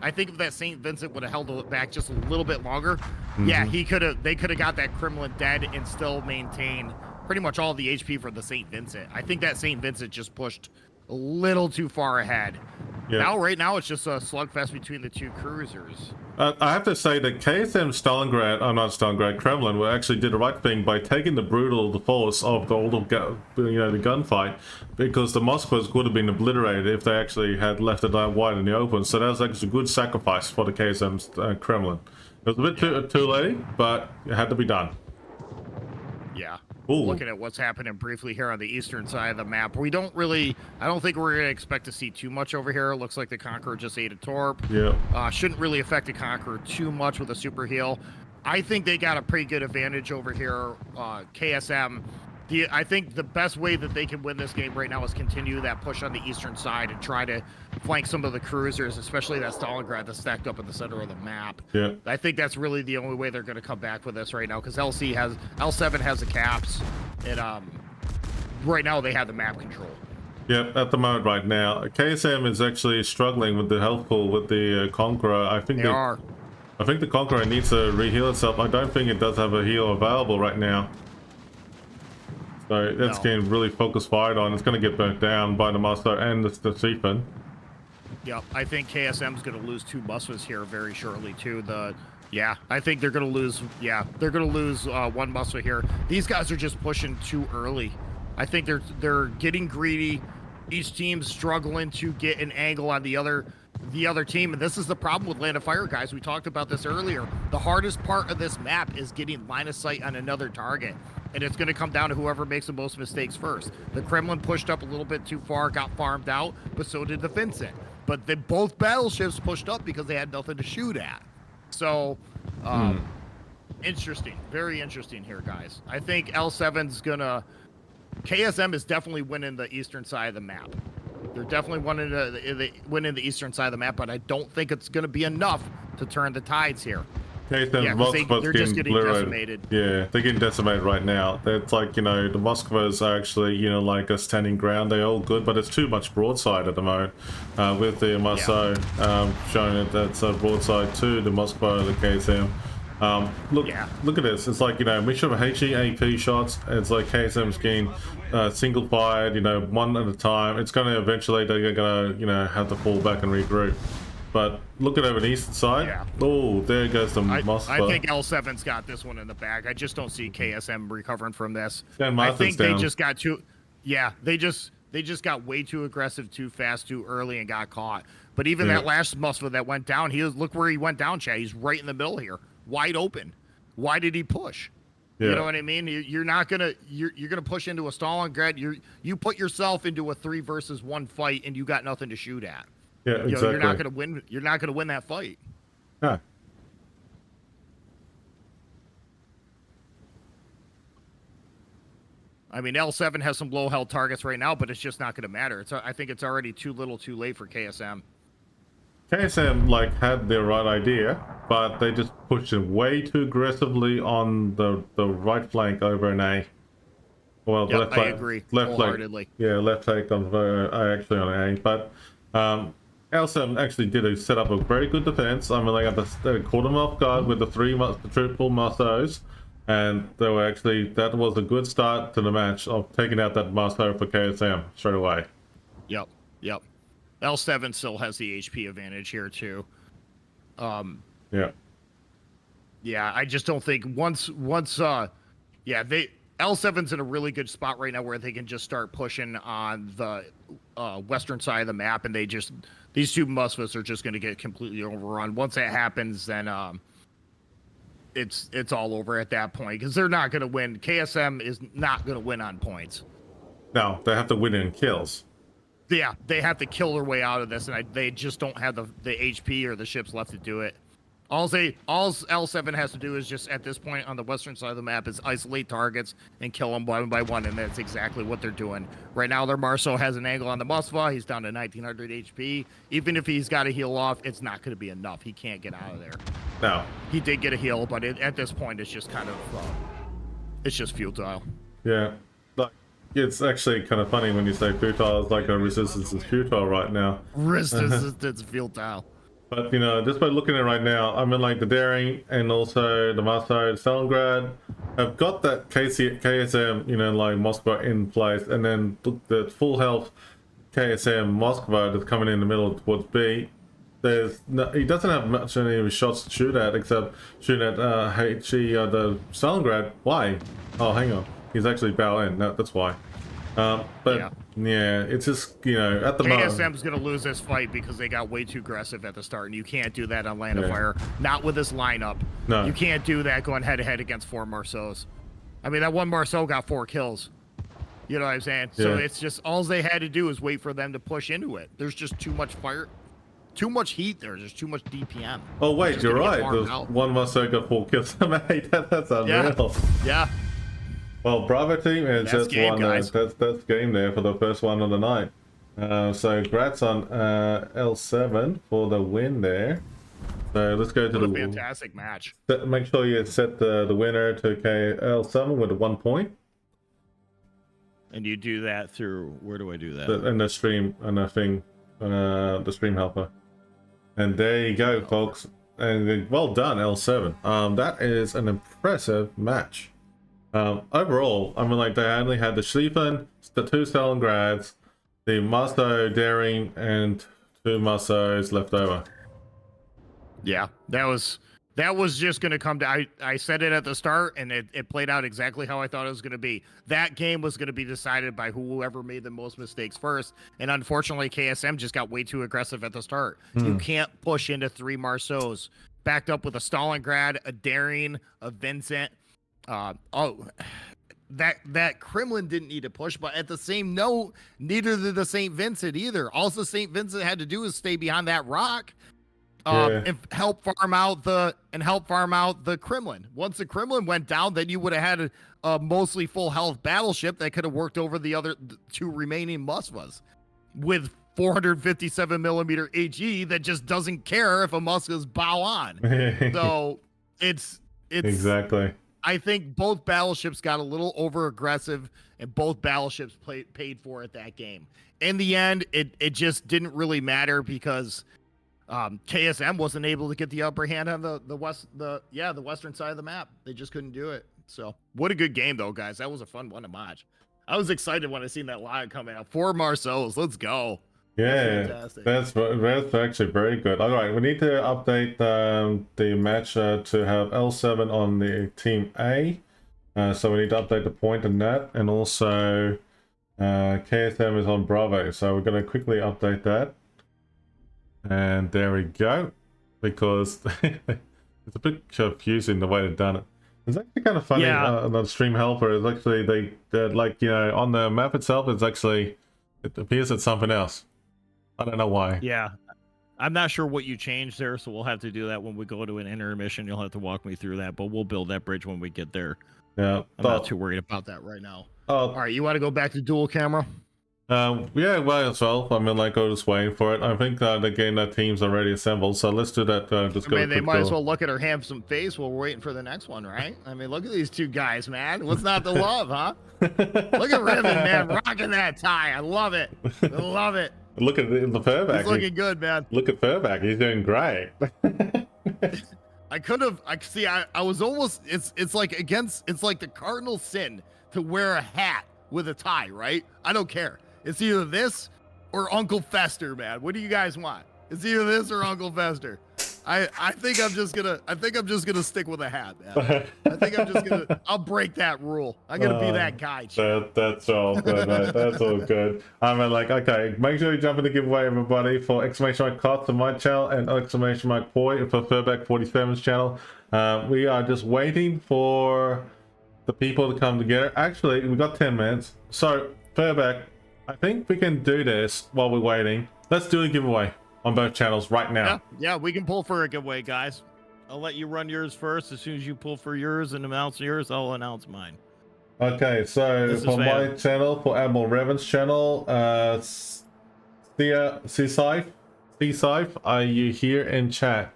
I think if that St. Vincent would have held it back just a little bit longer, they could have got that Kremlin dead and still maintain pretty much all the HP for the St. Vincent. I think that St. Vincent just pushed a little too far ahead. Yeah. Right now, it's just a slugfest between the 2 cruisers. I have to say that Kremlin actually did the right thing by taking the brutal force of the gunfight, because the Moskvas would have been obliterated if they actually had left it wide in the open. So that was actually a good sacrifice for the KSM's Kremlin. It was a bit too late, but it had to be done. Yeah. Looking at what's happening briefly here on the eastern side of the map, I don't think we're going to expect to see too much over here. It looks like the Conqueror just ate a Torp. Yeah. Shouldn't really affect the Conqueror too much with a super heal. I think they got a pretty good advantage over here. KSM, I think the best way that they can win this game right now is continue that push on the eastern side and try to flank some of the cruisers, especially that Stalingrad that's stacked up in the center of the map. Yeah. I think that's really the only way they're going to come back with this right now, because L7 has the caps, and right now they have the map control. Yeah, at the moment right now, KSM is actually struggling with the health pool with the Conqueror. I think the Conqueror needs to re-heal itself. I don't think it does have a heal available right now. So that's getting really focus fired on. It's going to get burnt down by the Master and the Seafin. Yep, I think KSM's going to lose 2 Muscas here very shortly too. I think they're going to lose. Yeah, they're going to lose 1 Musca here. These guys are just pushing too early. I think they're getting greedy. Each team's struggling to get an angle on the other team, and this is the problem with Land of Fire, guys. We talked about this earlier. The hardest part of this map is getting line of sight on another target, and it's going to come down to whoever makes the most mistakes first. The Kremlin pushed up a little bit too far, got farmed out, but so did the Vincent. But both battleships pushed up because they had nothing to shoot at. So, interesting, very interesting here, guys. I think L7's gonna... KSM is definitely winning the eastern side of the map. They're definitely winning the eastern side of the map, but I don't think it's going to be enough to turn the tides here. They're just getting decimated. Yeah, they're getting decimated right now. It's like, the Moskvas are actually, like a standing ground. They're all good, but it's too much broadside at the moment. With the Marceau showing it that's a broadside to the Moskva, the KSM. Look at this. It's like, mixture of HE, AP shots. It's like KSM's getting single fired, one at a time. It's going to eventually, they're going to, have to fall back and regroup. But look at over the eastern side. Yeah. Oh, there goes the Moskva. I think L7's got this one in the bag. I just don't see KSM recovering from this. Yeah, I think down. they just got too. Yeah, they just got way too aggressive, too fast, too early, and got caught. But even that last Moskva that went down, look where he went down, Chad. He's right in the middle here, wide open. Why did he push? Yeah. You know what I mean? You're not gonna push into a Stalingrad. You put yourself into a 3 versus 1 fight, and you got nothing to shoot at. Yeah, exactly. You're not gonna win. You're not gonna win that fight. Yeah. I mean, L7 has some low health targets right now, but it's just not going to matter. I think it's already too little, too late for KSM. KSM like had the right idea, but they just pushed it way too aggressively on the right flank over an A. Well, yep, left flank, I agree. left wholeheartedly. flank, yeah, left flank on actually on an A, but L7 actually did set up a very good defense. I mean, like they caught them off guard with the triple Marceaus. And they were actually, that was a good start to the match of taking out that Marceau for KSM straight away. Yep. L7 still has the HP advantage here too. Yeah, I just don't think L7's in a really good spot right now where they can just start pushing on the western side of the map, and these two Moskvas are just going to get completely overrun. Once that happens, then it's all over at that point because they're not going to win. KSM is not going to win on points. No, they have to win in kills. Yeah, they have to kill their way out of this, and they just don't have the HP or the ships left to do it. All L7 has to do is just, at this point on the western side of the map, is isolate targets and kill them one by one, and that's exactly what they're doing. Right now, their Marceau has an angle on the Moskva. He's down to 1900 HP. Even if he's got to heal off, it's not going to be enough. He can't get out of there. No. He did get a heal, but at this point, it's just kind of, it's just futile. Yeah. Like, it's actually kind of funny when you say futile. It's like a resistance is futile right now. Resistance is futile. But, you know, just by looking at it right now, I mean, like, the Daring and also the Marseille, Stalingrad have got that KSM, you know, like, Moskva in place, and then the full health KSM Moskva that's coming in the middle towards B. He doesn't have much any of his shots to shoot at, except shooting at the Stalingrad. Why? Oh, hang on. He's actually bow in. No, that's why. But yeah, it's just, you know, at the moment KSM's gonna lose this fight because they got way too aggressive at the start, and you can't do that on Land of Fire. Not with this lineup. No, you can't do that going head to head against 4 Marceaus. I mean, that one Marceau got 4 kills. You know what I'm saying? So it's just all they had to do is wait for them to push into it. There's just too much fire, too much heat there. There's too much DPM. Oh wait, you're right. There's one Marceau got 4 kills. That's unreal. Yeah. Well, Bravo team has just won. That's game there for the first one of the night. So congrats on L7 for the win there. So let's go to the fantastic match. Make sure you set the winner to L7 with a 1 point. And you do that through, where do I do that? And the stream and the thing, the stream helper. And there you go, folks. And well done, L7. That is an impressive match. Overall, I mean, like, they only had the Schlieffen, the 2 Stalingrads, the Marceau Daring, and 2 Marceaus left over. Yeah, that was just going to come to, I said it at the start, and it played out exactly how I thought it was going to be. That game was going to be decided by whoever made the most mistakes first, and unfortunately, KSM just got way too aggressive at the start. You can't push into 3 Marceaus, backed up with a Stalingrad, a Daring, a Vincent. That Kremlin didn't need to push, but at the same note, neither did the St. Vincent either. All the St. Vincent had to do is stay behind that rock, and help farm out the Kremlin. Once the Kremlin went down, then you would have had a mostly full health battleship that could have worked over the other 2 remaining Moskvas with 457 millimeter HE that just doesn't care if a Moskva's bow on. So it's exactly. I think both battleships got a little over aggressive, and both battleships paid for it that game. In the end, it just didn't really matter because KSM wasn't able to get the upper hand on the western side of the map. They just couldn't do it. So what a good game though, guys. That was a fun one to watch. I was excited when I seen that line coming out. 4 Marceaus, let's go. Yeah, fantastic. that's actually very good. All right, we need to update the match to have L7 on the team A. So we need to update the point in that, and also KSM is on Bravo. So we're going to quickly update that. And there we go. Because it's a bit confusing the way they've done it. It's actually kind of funny. Yeah. The stream helper is actually they're like, you know, on the map itself, it's actually, it appears it's something else. I don't know why. Yeah. I'm not sure what you changed there, so we'll have to do that when we go to an intermission. You'll have to walk me through that, but we'll build that bridge when we get there. Yeah. I'm not too worried about that right now. Oh. All right, you want to go back to dual camera? Yeah, well, as well. I mean, like, I'm just waiting for it. I think again, that team's already assembled, so let's do that. Just I mean, they might as well look at her handsome face while we're waiting for the next one, right? I mean, look at these two guys, man. What's not to love, huh? Look at Revan, man, rocking that tie. I love it. I love it. Look at the Furback. He's looking good, man. Look at Furback. He's doing great. I was almost, it's like the cardinal sin to wear a hat with a tie, right? I don't care. It's either this or Uncle Fester, man. What do you guys want? It's either this or Uncle Fester. I think I'm just gonna stick with a hat, man. I'll break that rule. I'm gonna be that guy. That's all good, mate. That's all good. I mean, like, okay, make sure you jump in the giveaway, everybody, for exclamation mark KOTS on my channel and exclamation mark boy for Furback 47's channel. We are just waiting for the people to come together. Actually, we got 10 minutes. So, Furback, I think we can do this while we're waiting. Let's do a giveaway on both channels right now. Yeah, we can pull for a giveaway, guys. I'll let you run yours first. As soon as you pull for yours and announce yours, I'll announce mine. Okay, so for my channel, for Admiral Revan's channel, C-Scythe, are you here in chat?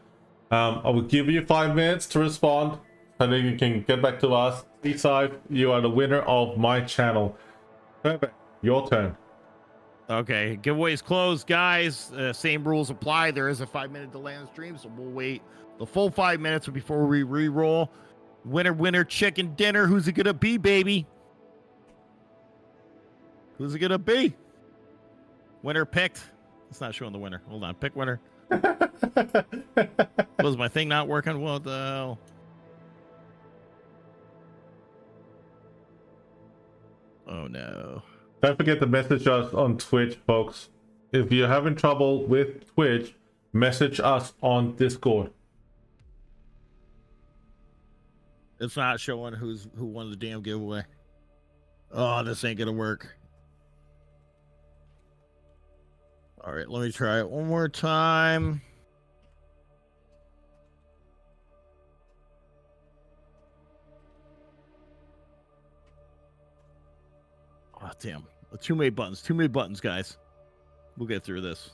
I will give you 5 minutes to respond, and then you can get back to us. C-Scythe, you are the winner of my channel. Perfect. Your turn. Okay, giveaway's closed, guys. Same rules apply. There is a 5-minute delay on the stream, so we'll wait the full 5 minutes before we re-roll. Winner, chicken dinner. Who's it gonna be, baby? Who's it gonna be? Winner picked. It's not showing the winner. Hold on, pick winner. Was my thing not working? What the hell? Oh no. Don't forget to message us on Twitch, folks. If you're having trouble with Twitch, message us on Discord. It's not showing who won the damn giveaway. Oh, this ain't gonna work. All right, let me try it one more time. Oh, damn. Too many buttons, guys. We'll get through this.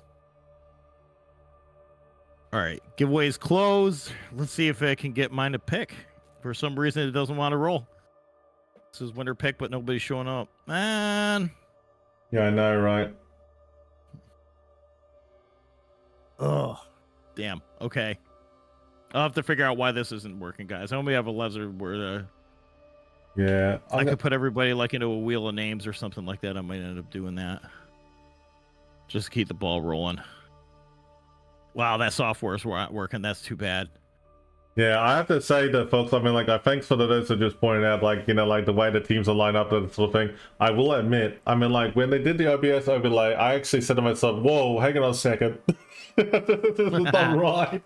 All right, giveaway's closed. Let's see if I can get mine to pick. For some reason, it doesn't want to roll. This is winner pick, but nobody's showing up. Man. Yeah, I know, right? Oh, damn. Okay. I'll have to figure out why this isn't working, guys. I only have a lizard where yeah, I could put everybody like into a wheel of names or something like that. I might end up doing that. Just to keep the ball rolling. Wow, that software's not working. That's too bad. Yeah, I have to say that, folks, I mean, like, thanks for those who just pointed out, like, you know, like, the way the teams are lined up and that sort of thing. I will admit, I mean, like, when they did the OBS overlay, I actually said to myself, whoa, hang on a second. This is not right.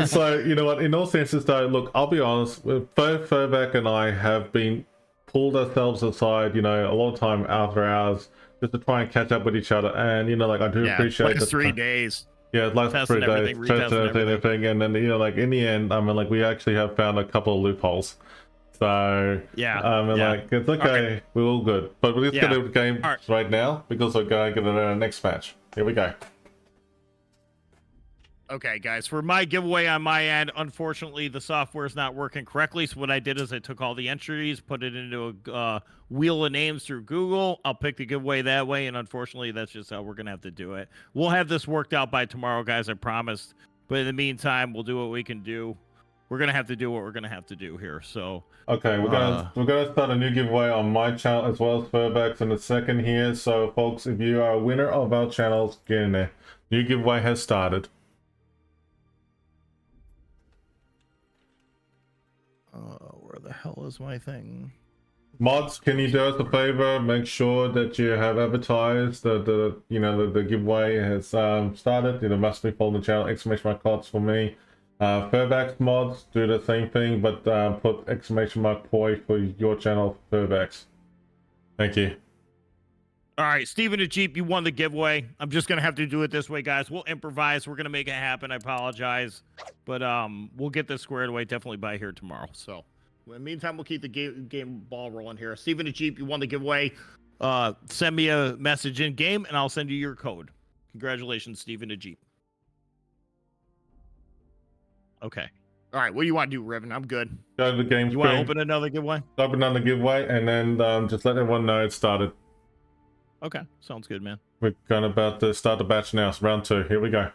So, you know what, in all senses, though, look, I'll be honest, both Furback and I have been pulled ourselves aside, you know, a lot of time after hours, just to try and catch up with each other. And, you know, like, I do appreciate it. 3 days. Yeah, last 3 days, testing everything, and then, you know, like, in the end, I mean, like, we actually have found a couple of loopholes. So, yeah, I mean, like, it's okay, we're all good. But let's get into the game right now, because we're going to get our next match. Here we go. Okay, guys, for my giveaway on my end, unfortunately, the software is not working correctly. So what I did is I took all the entries, put it into a wheel of names through Google. I'll pick the giveaway that way, and unfortunately, that's just how we're going to have to do it. We'll have this worked out by tomorrow, guys, I promised. But in the meantime, we'll do what we can do. we're gonna have to do what we're gonna have to do here. So okay, we're gonna start a new giveaway on my channel as well as Furback's in a second here. So folks, if you are a winner of our channels, get in there. New giveaway has started. Where the hell is my thing? Mods, can you do us a favor? Make sure that you have advertised the giveaway has started. Must be following the channel, !KOTS for me. Furback's mods, do the same thing, but put !POY for your channel, Furback's. Thank you. All right, Steven the Jeep, you won the giveaway. I'm just gonna have to do it this way, guys. We'll improvise. We're gonna make it happen. I apologize, but we'll get this squared away definitely by here tomorrow. So, in the meantime, we'll keep the game ball rolling here. Steven the Jeep, you won the giveaway. Send me a message in game, and I'll send you your code. Congratulations, Steven the Jeep. Okay. All right. What do you want to do, Revan? I'm good. Go to the game. You want to open another giveaway? Open another giveaway, and then just let everyone know it started. Okay, sounds good, man. We're going about to start the batch now. It's round 2. Here we go.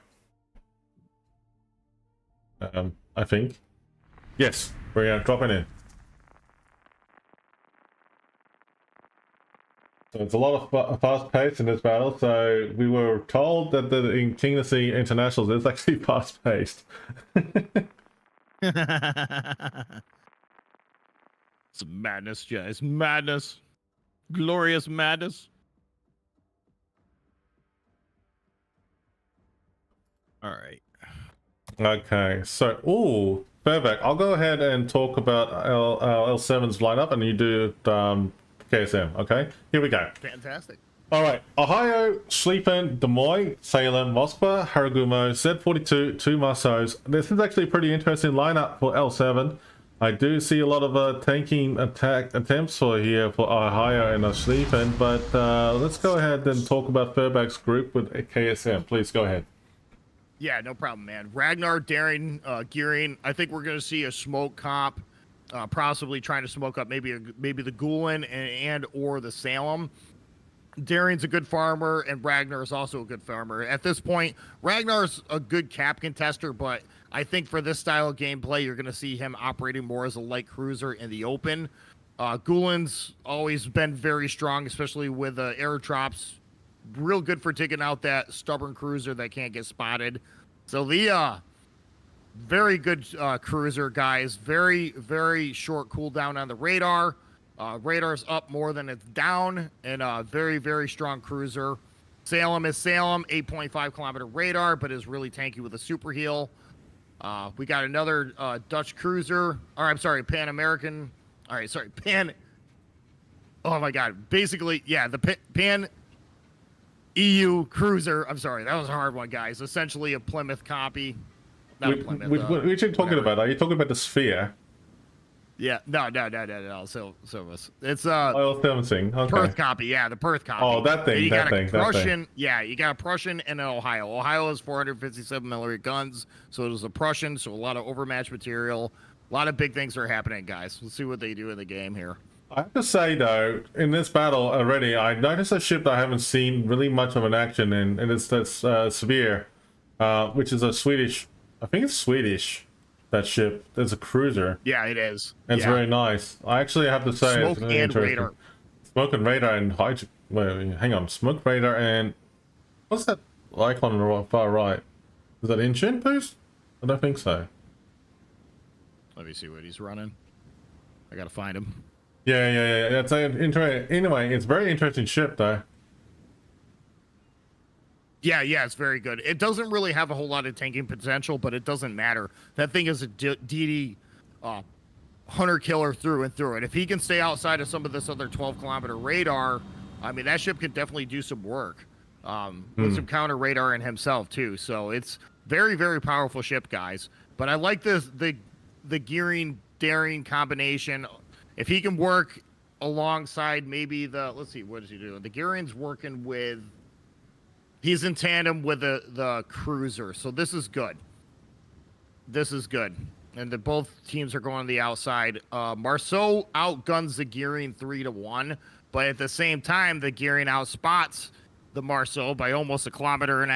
I think. Yes, we're dropping in. So it's a lot of fast pace in this battle. So we were told that in King of the Sea Internationals, it's actually fast paced. It's madness, guys. Madness. Glorious madness. All right. Okay, so, ooh, Furback, I'll go ahead and talk about L7's lineup, and you do KSM, okay? Here we go. Fantastic. All right, Ohio, Schlieffen, Des Moines, Salem, Moskva, Haragumo, Z42, 2 Marceaus. This is actually a pretty interesting lineup for L7. I do see a lot of tanking attack attempts for Ohio and Schlieffen, but let's go ahead and talk about Furback's group with KSM. Please go ahead. Yeah, no problem, man. Ragnar, Daring, Gearing. I think we're going to see a smoke comp, possibly trying to smoke up maybe the Gulen and or the Salem. Daring's a good farmer, and Ragnar is also a good farmer. At this point, Ragnar's a good cap contester, but I think for this style of gameplay, you're going to see him operating more as a light cruiser in the open. Gulen's always been very strong, especially with airdrops. Real good for taking out that stubborn cruiser that can't get spotted. So the very good cruiser, guys. Very, very short cooldown on the radar. Radar's up more than it's down, and a very, very strong cruiser. Salem is Salem, 8.5 kilometer radar, but is really tanky with a super heal. We got another Dutch cruiser, or I'm sorry, Pan American. All right, sorry, Pan. Oh my God, basically, yeah, the Pan EU cruiser. I'm sorry, that was a hard one, guys. Essentially a Plymouth copy. Not a Plymouth. What are you talking about? Are you talking about the Sphere? Yeah, no. So it's oil thermosing. Okay. Perth copy. Yeah, the Perth copy. Oh, that thing. You that got a thing. Prussian. Yeah, you got a Prussian and an Ohio. Ohio has 457 millimeter guns, so it was a Prussian. So a lot of overmatched material. A lot of big things are happening, guys. We'll see what they do in the game here. I have to say though, in this battle already, I noticed a ship that I haven't seen really much of an action in, and it's that Sphere, which is a Swedish. I think it's Swedish. That ship. There's a cruiser. Yeah, it is. It's very nice. I actually have to say, smoke it's really and radar. Smoke and radar and wait, hang on. Smoke radar and what's that icon on the far right? Is that Inchin boost? I don't think so. Let me see what he's running. I gotta find him. Yeah. That's interesting. Anyway, it's a very interesting ship though. Yeah, it's very good. It doesn't really have a whole lot of tanking potential, but it doesn't matter. That thing is a DD hunter killer through and through. And if he can stay outside of some of this other 12-kilometer radar, I mean, that ship can definitely do some work with some counter radar in himself too. So it's very, very powerful ship, guys. But I like the gearing daring combination. If he can work alongside maybe let's see, what is he doing? The gearing's working with. He's in tandem with the cruiser, so this is good. This is good. And both teams are going on the outside. Marceau outguns the Gearing 3-1, but at the same time, the Gearing outspots the Marceau by almost 1.5 kilometers.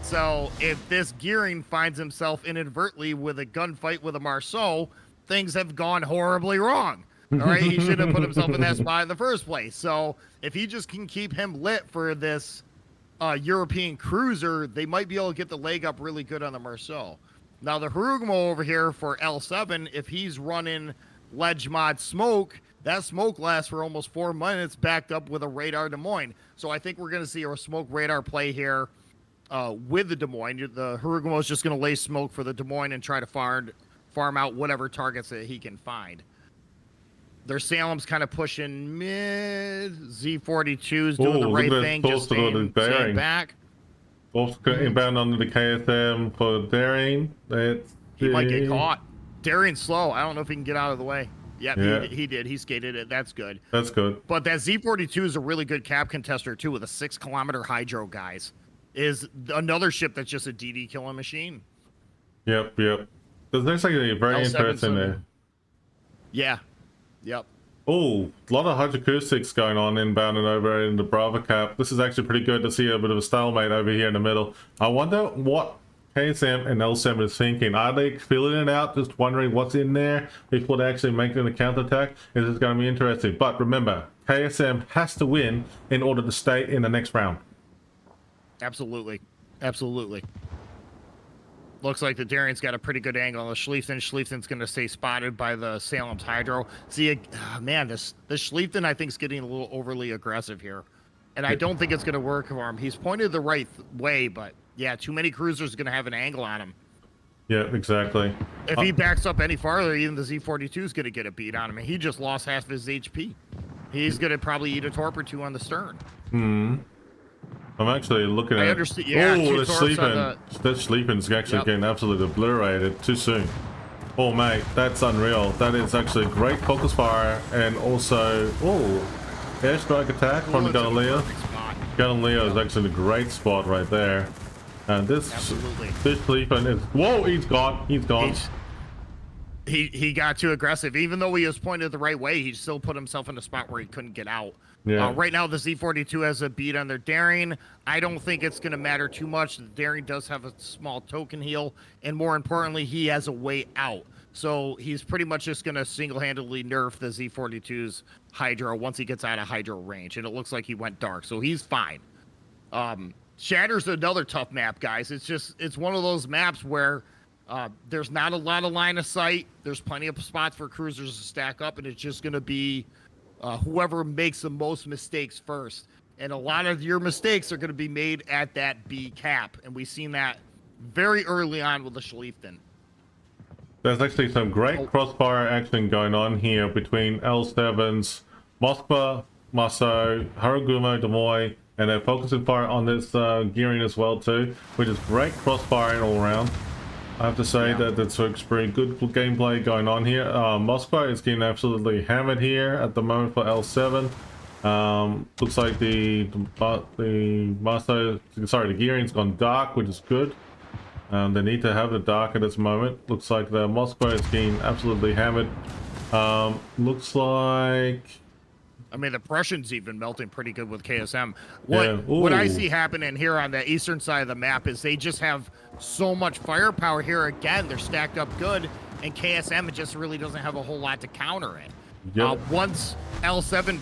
So if this gearing finds himself inadvertently with a gunfight with a Marceau, things have gone horribly wrong. All right, he should have put himself in that spot in the first place. So if he just can keep him lit for this European cruiser, they might be able to get the leg up really good on the Marceau. Now the Harugumo over here for L7, if he's running ledge mod smoke, that smoke lasts for almost 4 minutes backed up with a radar Des Moines. So I think we're going to see a smoke radar play here with the Des Moines. The Harugumo is just going to lay smoke for the Des Moines and try to farm out whatever targets that he can find. Their Salem's kind of pushing mid. Z42's doing the right thing, just staying back. Also inbound onto the KSM for daring. He might get caught. Daring's slow. I don't know if he can get out of the way. Yep, yeah, he did. He skated it. That's good. That's good. But that Z42 is a really good cap contester, too, with a 6-kilometer hydro, guys. Is another ship that's just a DD killing machine. Yep. There's actually very interesting there. Yeah. Yep. Oh, a lot of hydroacoustics going on inbound and over in the Bravo cap. This is actually pretty good to see a bit of a stalemate over here in the middle. I wonder what KSM and L7 is thinking. Are they filling it out, just wondering what's in there before they actually make a counterattack? This is going to be interesting. But remember, KSM has to win in order to stay in the next round. Absolutely. Looks like the Daring's got a pretty good angle on the Schlieffen. Schlieffen's going to stay spotted by the Salem's Hydro. See, man, this Schlieffen, I think, is getting a little overly aggressive here. And I don't think it's going to work for him. He's pointed the right way, but, yeah, too many cruisers are going to have an angle on him. Yeah, exactly. If he backs up any farther, even the Z42 is going to get a beat on him. And he just lost half his HP. He's going to probably eat a torp or two on the stern. I'm actually looking at... I understand. Yeah, oh, that Schlieffen's actually getting absolutely obliterated too soon. Oh, mate, that's unreal. That is actually great focus fire and also... Oh, airstrike attack from the Galileo. Galileo is actually a great spot right there. And this Schlieffen is... Whoa, he's gone. He got too aggressive. Even though he was pointed the right way, he still put himself in a spot where he couldn't get out. Yeah. Right now, the Z42 has a beat on their Daring. I don't think it's going to matter too much. The Daring does have a small token heal, and more importantly, he has a way out. So he's pretty much just going to single-handedly nerf the Z42's Hydro once he gets out of Hydro range, and it looks like he went dark, so he's fine. Shatter's another tough map, guys. It's one of those maps where there's not a lot of line of sight. There's plenty of spots for cruisers to stack up, and it's just going to be whoever makes the most mistakes first. And a lot of your mistakes are going to be made at that B cap. And we've seen that very early on with the Schlieffen. There's actually some great crossfire action going on here between L7's Moskva, Marceau, Harugumo, Des Moines, and they're focusing fire on this gearing as well too, which is great crossfiring all around. I have to say that that's pretty good gameplay going on here. Moskva is getting absolutely hammered here at the moment for L7. Looks like the gearing's gone dark, which is good. They need to have the dark at this moment. Looks like the Moskva is getting absolutely hammered. Looks like... I mean, the Prussians even melting pretty good with KSM. What I see happening here on the eastern side of the map is they just have so much firepower here. Again, they're stacked up good, and KSM just really doesn't have a whole lot to counter it. Yep. Once L7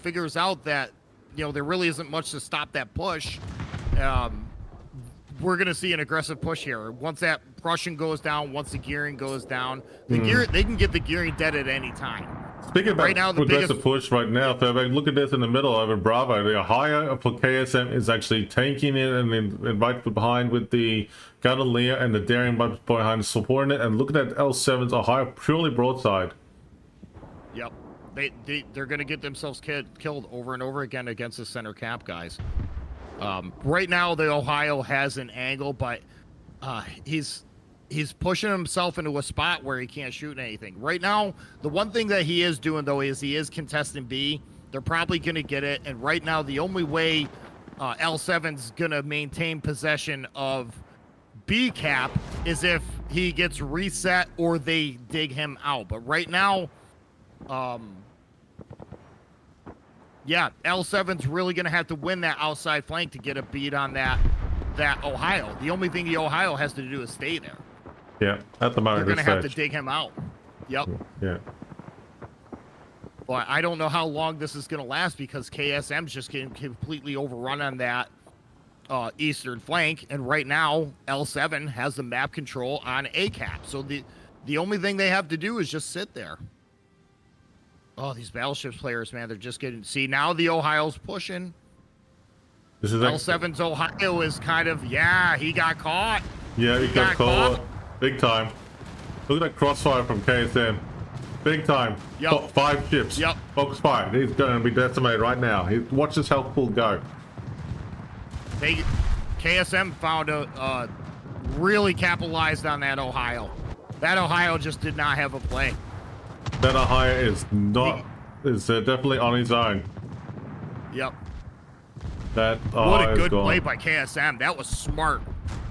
figures out that there really isn't much to stop that push, we're going to see an aggressive push here. Once that Prussian goes down, once the gearing goes down, they can get the gearing dead at any time. Speaking about the aggressive push right now, Fairbank, look at this in the middle over Bravo. The higher for KSM is actually taking it and then right behind with the Galileo and the Daring right behind supporting it. And look at that L7's Ohio purely broadside. Yep. They're going to get themselves killed over and over again against the center cap, guys. Right now, the Ohio has an angle, but he's pushing himself into a spot where he can't shoot anything. Right now, the one thing that he is doing, though, is he is contesting B. They're probably going to get it, and right now, the only way L7's going to maintain possession of B cap is if he gets reset or they dig him out. But right now, Yeah, L7's really going to have to win that outside flank to get a beat on that Ohio. The only thing the Ohio has to do is stay there. Yeah, at the moment, they're going to have to dig him out. Yep. Yeah. But I don't know how long this is going to last because KSM's just getting completely overrun on that eastern flank, and right now L7 has the map control on ACAP. So the only thing they have to do is just sit there. Oh, these battleships players, man, they're just getting... See, now the Ohio's pushing. This is L7's Ohio is kind of... Yeah, he got caught. Yeah, he got caught. Big time. Look at that crossfire from KSM. Big time. Yep. 5 ships. Yep. Focus fire. He's going to be decimated right now. Watch this health pool go. KSM found really capitalized on that Ohio. That Ohio just did not have a play. That Ohio is not... is definitely on his own. Yep. That what a good play by KSM. That was smart.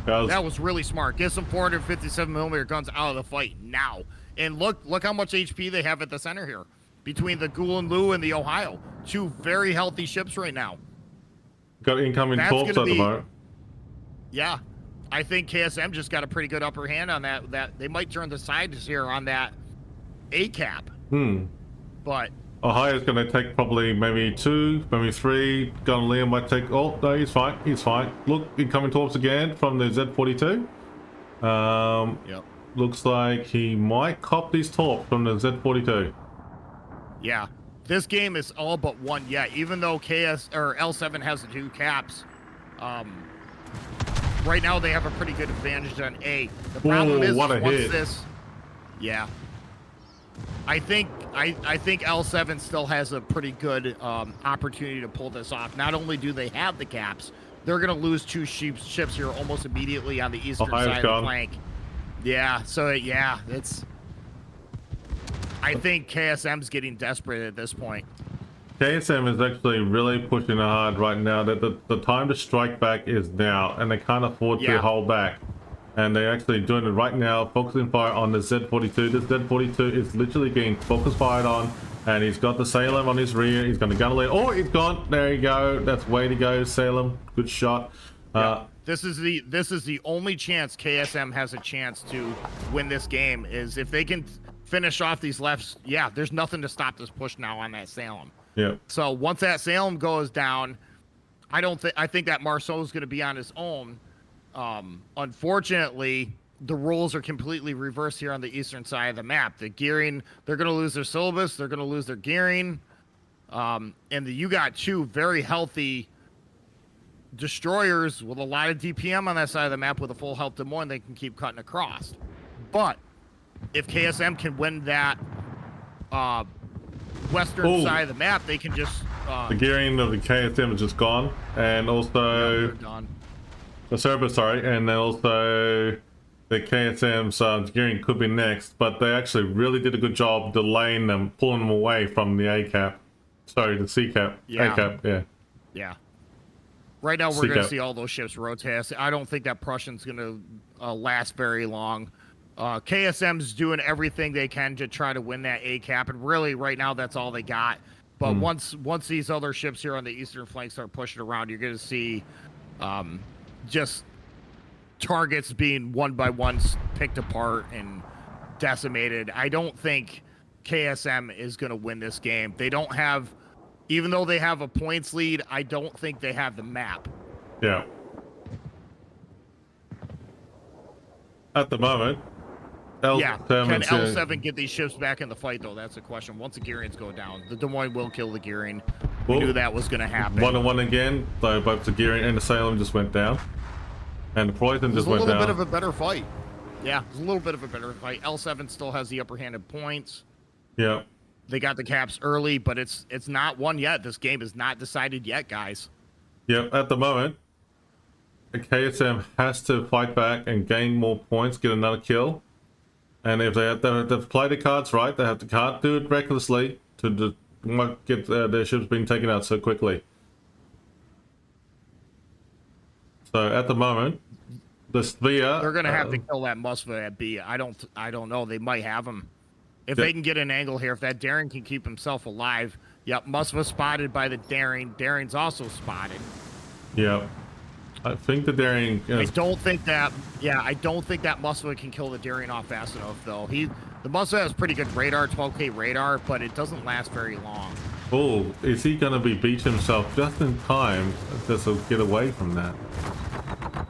That was really smart. Get some 457mm guns out of the fight now. And look how much HP they have at the center here. Between the Gulen Lu and the Ohio. 2 very healthy ships right now. Got incoming torps at the moment. Yeah. I think KSM just got a pretty good upper hand on that. They might turn the sides here on that ACAP. But Ohio's going to take probably maybe 2, maybe 3. Liam might take... Oh, no, he's fine. He's fine. Look, incoming torps again from the Z42. Yep. Looks like he might cop these torps from the Z42. Yeah. This game is all but won yet. Even though L7 has the 2 caps, right now they have a pretty good advantage on A. The problem is once this... Yeah. I think L7 still has a pretty good opportunity to pull this off. Not only do they have the caps, they're going to lose 2 ships here almost immediately on the eastern side of the flank. Yeah, so yeah, it's... I think KSM's getting desperate at this point. KSM is actually really pushing hard right now. That the time to strike back is now, and they can't afford to hold back. And they're actually doing it right now, focusing fire on the Z42. This Z42 is literally getting focus fired on, and he's got the Salem on his rear. He's going to gun it. Oh, he's gone. There you go. That's way to go, Salem. Good shot. This is the only chance KSM has a chance to win this game is if they can finish off these lefts. Yeah, there's nothing to stop this push now on that Salem. Yeah. So once that Salem goes down, I think that Marceau is going to be on his own. Unfortunately, the rules are completely reversed here on the eastern side of the map. The gearing, they're going to lose their syllabus. They're going to lose their gearing. You got 2 very healthy destroyers with a lot of DPM on that side of the map with a full health Des Moines. They can keep cutting across. But if KSM can win that western side of the map, they can just... the gearing of the KSM is just gone. And also... the Cerberus, sorry. And then also the KSM's gearing could be next. But they actually really did a good job delaying them, pulling them away from the ACAP. Sorry, the CCAP. Yeah. ACAP, yeah. Yeah. Right now, we're going to see all those ships rotate. I don't think that Prussian's going to last very long. KSM's doing everything they can to try to win that ACAP, and really, right now, that's all they got. But once these other ships here on the eastern flank start pushing around, you're going to see just targets being one by one picked apart and decimated. I don't think KSM is going to win this game. They don't have... Even though they have a points lead, I don't think they have the map. Yeah. At the moment, can L7 get these ships back in the fight, though? That's the question. Once the Gearings go down, the Des Moines will kill the Gearing. We knew that was going to happen. 1-1 again, though both the Gearing and the Salem just went down. And the Poison just went down. It was a little bit of a better fight. Yeah, it was a little bit of a better fight. L7 still has the upper hand in points. Yeah. They got the caps early, but it's not won yet. This game is not decided yet, guys. Yeah, at the moment, the KSM has to fight back and gain more points, get another kill. And if they have to play the cards right, can't do it recklessly to get their ships being taken out so quickly. So at the moment, the Sphere... They're going to have to kill that Musva at B. I don't know. They might have him. If they can get an angle here, if that Daring can keep himself alive. Yep, Musva spotted by the Daring. Daring's also spotted. Yep. I think the Daring... I don't think that... Yeah, I don't think that Musva can kill the Daring off fast enough, though. The Musva has pretty good radar, 12K radar, but it doesn't last very long. Oh, is he going to be beating himself just in time just to get away from that?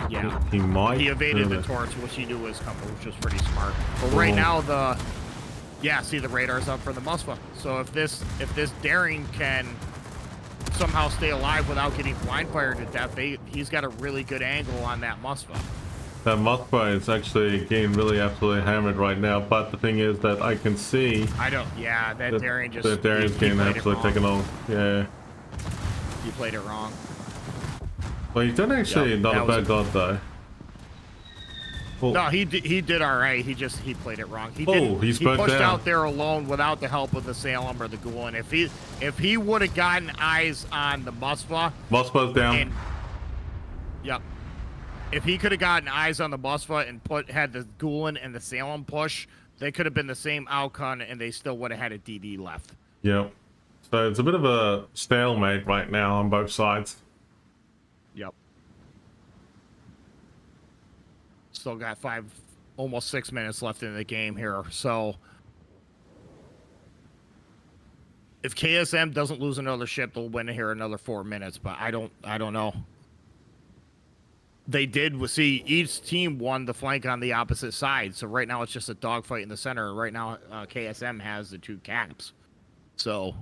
Yeah. He might. He evaded the torch, which he knew was coming, which was pretty smart. But right now, yeah, see, the radar's up for the Musva. So if this Daring can somehow stay alive without getting blind fired to death, he's got a really good angle on that Musva. That Musva is actually getting really absolutely hammered right now. But the thing is that I can see. Yeah, that Daring just. The Daring's getting absolutely taken on. Yeah. He played it wrong. Well, he's done actually not a bad god though. Oh. No, he did all right. He played it wrong. He pushed out there alone without the help of the Salem or the Ghoul. And if he would have gotten eyes on the Musva, Musva's down. Yep. If he could have gotten eyes on the Musva and had the Ghoulin and the Salem push, they could have been the same outcome, and they still would have had a DD left. Yep. So it's a bit of a stalemate right now on both sides. Yep. Still got almost 6 minutes left in the game here. So if KSM doesn't lose another ship, they'll win here another 4 minutes. But I don't know. They did see each team won the flank on the opposite side. So right now it's just a dogfight in the center. Right now KSM has the 2 caps. So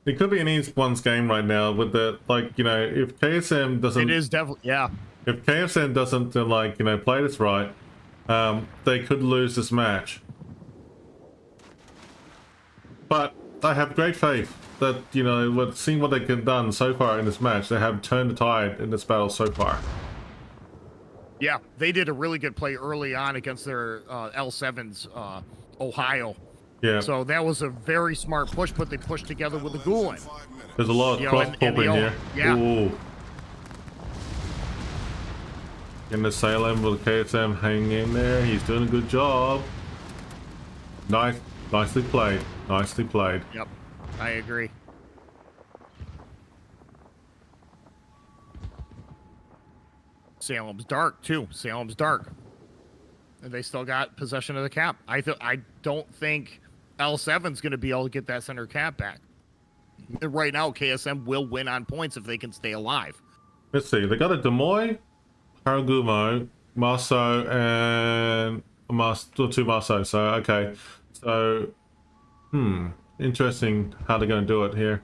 it could be an East-One's game right now with the, like, you know, if KSM doesn't... It is definitely, yeah. If KSM doesn't, like, you know, play this right, they could lose this match. But I have great faith that, you know, seeing what they've done so far in this match, they have turned the tide in this battle so far. Yeah, they did a really good play early on against their L7's Ohio. Yeah. So that was a very smart push, but they pushed together with the Ghoulin. There's a lot of cross-popping here. Yeah. Ooh. In the Salem with KSM hanging in there. He's doing a good job. Nicely played. Nicely played. Yep, I agree. Salem's dark too. Salem's dark. And they still got possession of the cap. I don't think L7's going to be able to get that center cap back. Right now, KSM will win on points if they can stay alive. Let's see. They got a Demoy, Haragumo, Marceau, and two Marceau. So, okay. So, interesting how they're going to do it here.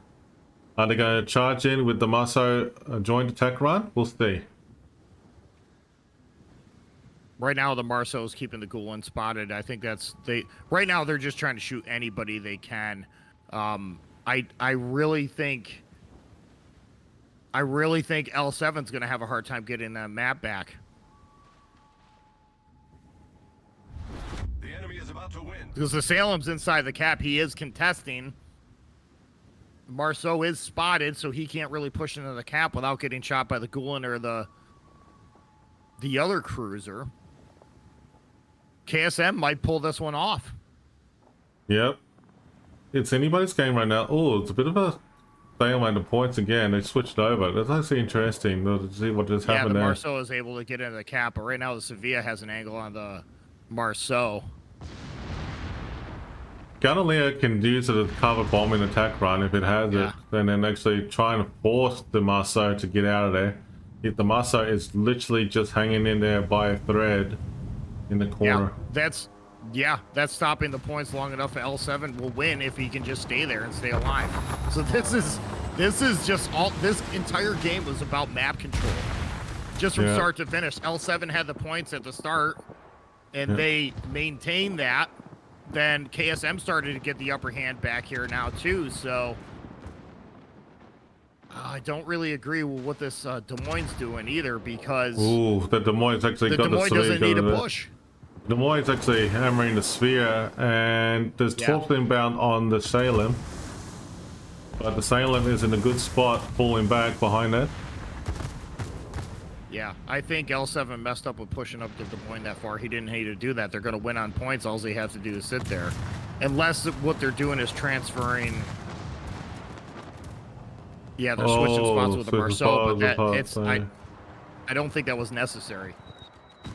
Are they going to charge in with the Marceau joint attack run? We'll see. Right now, the Marceau is keeping the Ghoulin spotted. I think right now they're just trying to shoot anybody they can. I really think L7's going to have a hard time getting that map back. The enemy is about to win. Because the Salem's inside the cap, he is contesting. Marceau is spotted, so he can't really push into the cap without getting shot by the Ghoulin or the other cruiser. KSM might pull this one off. Yep. It's anybody's game right now. Oh, it's a bit of a stalemate of points again. They switched over. That's actually interesting to see what just happened there. Yeah, the Marceau is able to get into the cap, but right now the Sevilla has an angle on the Marceau. Galileo can use it as cover bomb in attack run if it has it, and then actually try and force the Marceau to get out of there. If the Marceau is literally just hanging in there by a thread in the corner. Yeah, that's stopping the points long enough. L7 will win if he can just stay there and stay alive. So this is just all. This entire game was about map control, just from start to finish. L7 had the points at the start, and they maintained that. Then KSM started to get the upper hand back here now too. So I don't really agree with what this Des Moines doing either, because the Des Moines actually got the Des Moines doesn't need a push. Des Moines actually hammering the sphere, and there's 12 inbound on the Salem, but the Salem is in a good spot, pulling back behind it. Yeah, I think L7 messed up with pushing up to Des Moines that far. He didn't need to do that. They're going to win on points. All they have to do is sit there. Unless what they're doing is transferring. Yeah, they're switching spots with the Marceau, but I don't think that was necessary.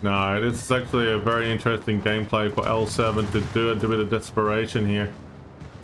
No, this is actually a very interesting gameplay for L7 to do a bit of desperation here.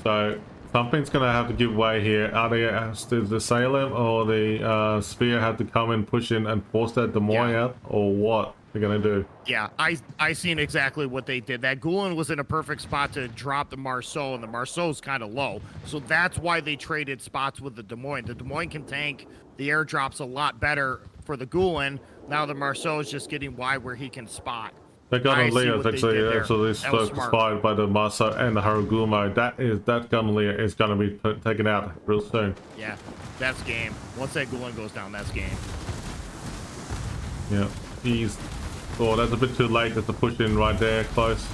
So something's going to have to give way here. Either the Salem or the Sphere have to come and push in and force that Demoy out, or what they're going to do. Yeah, I seen exactly what they did. That Gulen was in a perfect spot to drop the Marceau, and the Marceau's kind of low. So that's why they traded spots with the Des Moines. The Des Moines can tank the airdrops a lot better for the Gulen. Now the Marceau is just getting wide where he can spot. That Gunnelia is actually spotted by the Marceau and the Harugumo. That Gunnelia is going to be taken out real soon. Yeah, that's game. Once that Gulen goes down, that's game. Yeah, oh, that's a bit too late. That's a push in right there, close.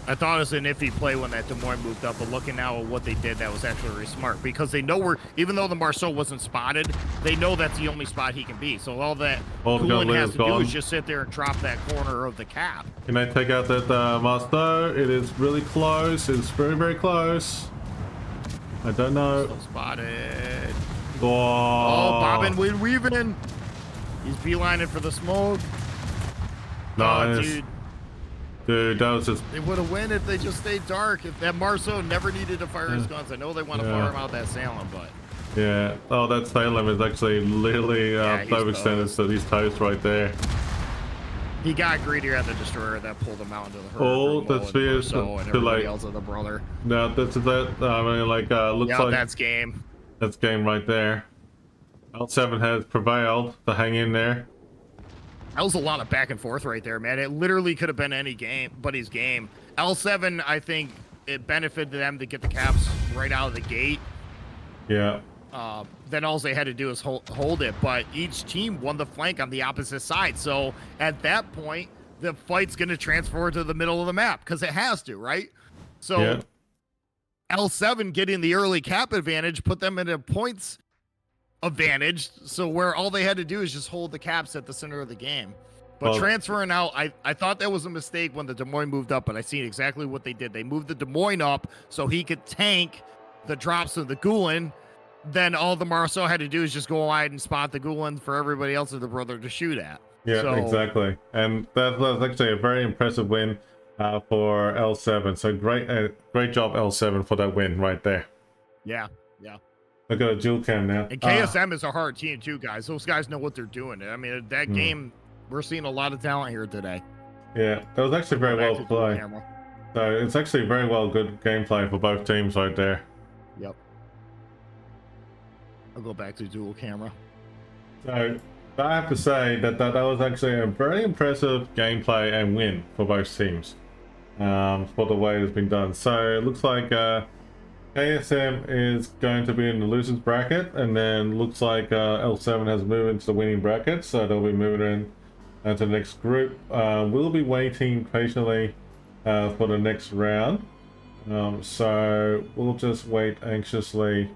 I thought it was an iffy play when that Des Moines moved up, but looking now at what they did, that was actually really smart, because they know even though the Marceau wasn't spotted, they know that's the only spot he can be. So all that Gulen has to do is just sit there and drop that corner of the cap. Can I take out that Marceau? It is really close. It's very, very close. I don't know. Still spotted. Oh, bobbing, weaving. He's beelining for the smoke. Nice. Oh, dude. Dude, that was just... They would have won if they just stayed dark. If that Marceau never needed to fire his guns. I know they want to farm out that Salem, but... Yeah. Oh, that Salem is actually literally overextended, so he's toast right there. He got greedier at the Destroyer that pulled him out into the herd. Oh, the Sphere is too late. Else of the brother. No, that's that. I mean, like, looks like... that's game. That's game right there. L7 has prevailed to hang in there. That was a lot of back and forth right there, man. It literally could have been any game, but his game. L7, I think it benefited them to get the caps right out of the gate. Yeah. Then all they had to do is hold it, but each team won the flank on the opposite side. So at that point, the fight's going to transfer to the middle of the map because it has to, right? So L7 getting the early cap advantage put them in a points advantage, so where all they had to do is just hold the caps at the center of the game. But transferring out, I thought that was a mistake when the Des Moines moved up, but I seen exactly what they did. They moved the Des Moines up so he could tank the drops of the Gulen. Then all the Marceau had to do is just go wide and spot the Gulen for everybody else of the brother to shoot at. Yeah, exactly. And that was actually a very impressive win for L7. So great job, L7, for that win right there. Yeah. I got a dual cam now. And KSM is a hard team too, guys. Those guys know what they're doing. I mean, that game, we're seeing a lot of talent here today. Yeah, that was actually very well played. So it's actually very good gameplay for both teams right there. Yep. I'll go back to dual camera. So I have to say that was actually a very impressive gameplay and win for both teams for the way it's been done. So it looks like KSM is going to be in the losers bracket, and then looks like L7 has moved into the winning bracket, so they'll be moving in to the next group. We'll be waiting patiently for the next round, so we'll just wait anxiously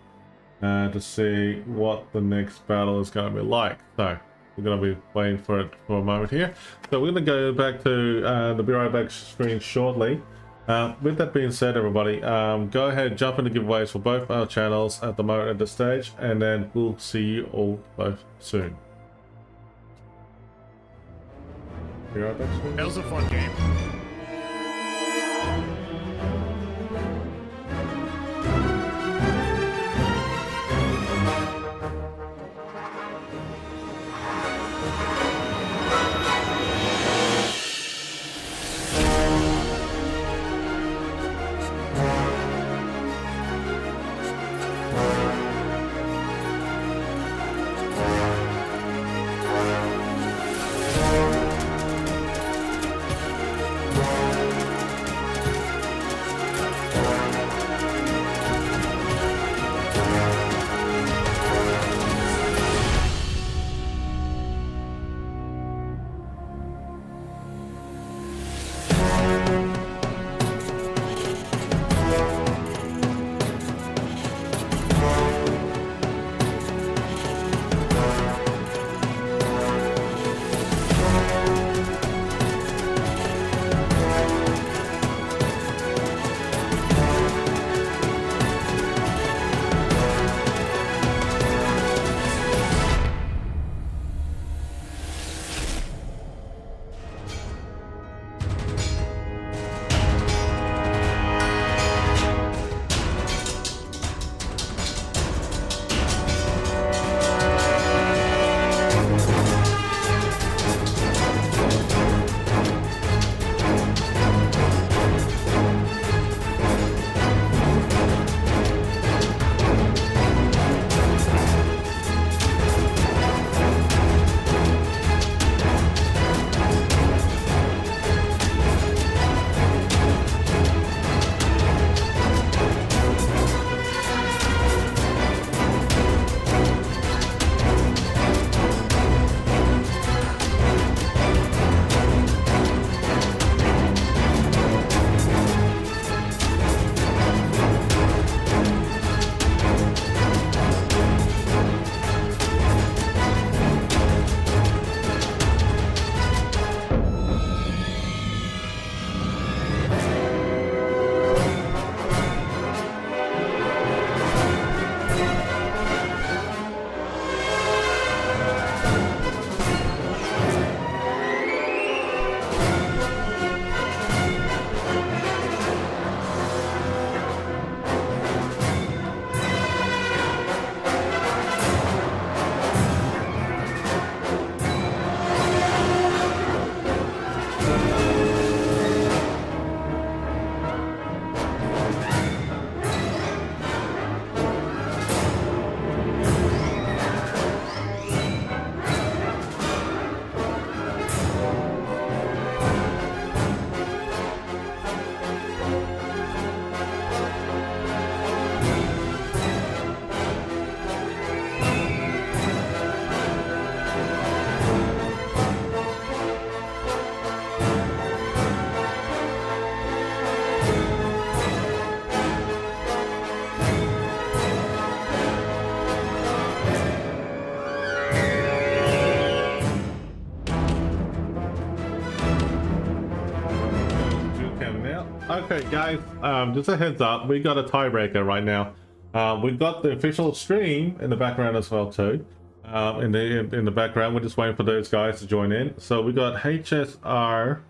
to see what the next battle is going to be like. So we're going to be waiting for it for a moment here. So we're going to go back to the Be Right Back screen shortly. With that being said, everybody, go ahead, jump into giveaways for both our channels at the moment at this stage, and then we'll see you all both soon. Be right back soon. That was a fun game. Okay, guys, just a heads up, we got a tiebreaker right now. We've got the official stream in the background as well too. In the background, we're just waiting for those guys to join in. So we got HSR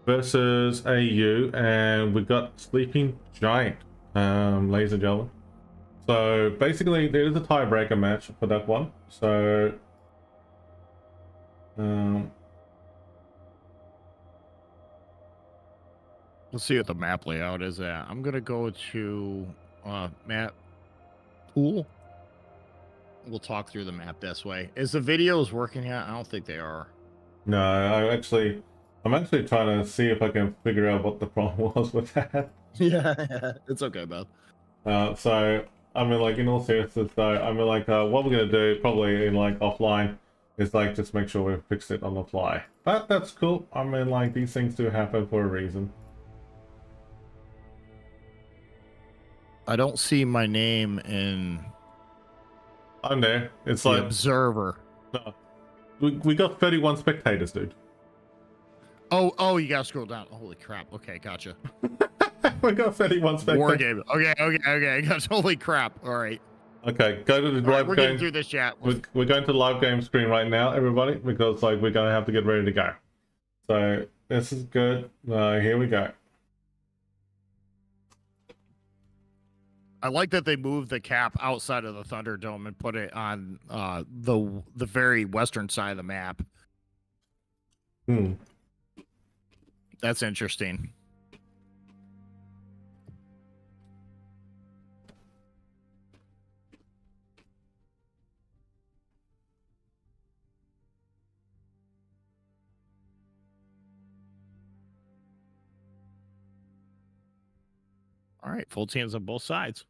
versus AU, and we got Sleeping Giant, ladies and gentlemen. So basically, there is a tiebreaker match for that one. So let's see what the map layout is at. I'm gonna go to map pool. We'll talk through the map this way. Is the videos working yet? I don't think they are. no, I'm actually trying to see if I can figure out what the problem was with that. Yeah, it's okay, Beth. So I mean, like, in all seriousness though, I mean, like, what we're gonna do probably in like offline is like just make sure we fix it on the fly. But that's cool. I mean, like, these things do happen for a reason. I don't see my name in I'm there. It's the like observer. no, we got 31 spectators, dude. Oh, you gotta scroll down. Holy crap. Okay, gotcha. We got 31 spectators. War game. Okay. Gotcha. Holy crap. All right. Okay, go to the All right, live we're getting game. through this chat. We're going to the live game screen right now, everybody, because like we're gonna have to get ready to go. So this is good. Here we go. I like that they moved the cap outside of the Thunderdome and put it on the very western side of the map. That's interesting. All right, full teams on both sides.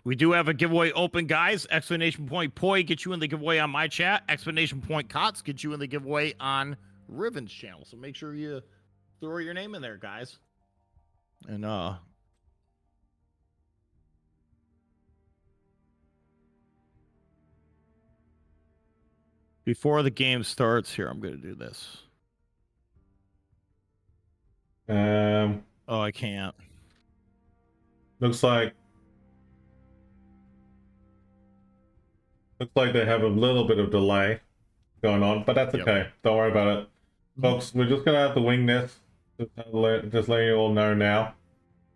We do have a giveaway open, guys. Explanation point Poi get you in the giveaway on my chat. Explanation point Kots get you in the giveaway on Revan's channel. So make sure you throw your name in there, guys. And before the game starts, here, I'm gonna do this. Oh, I can't. Looks like they have a little bit of delay going on, but that's okay. Don't worry about it. Folks, we're just gonna have to wing this. Just letting you all know now.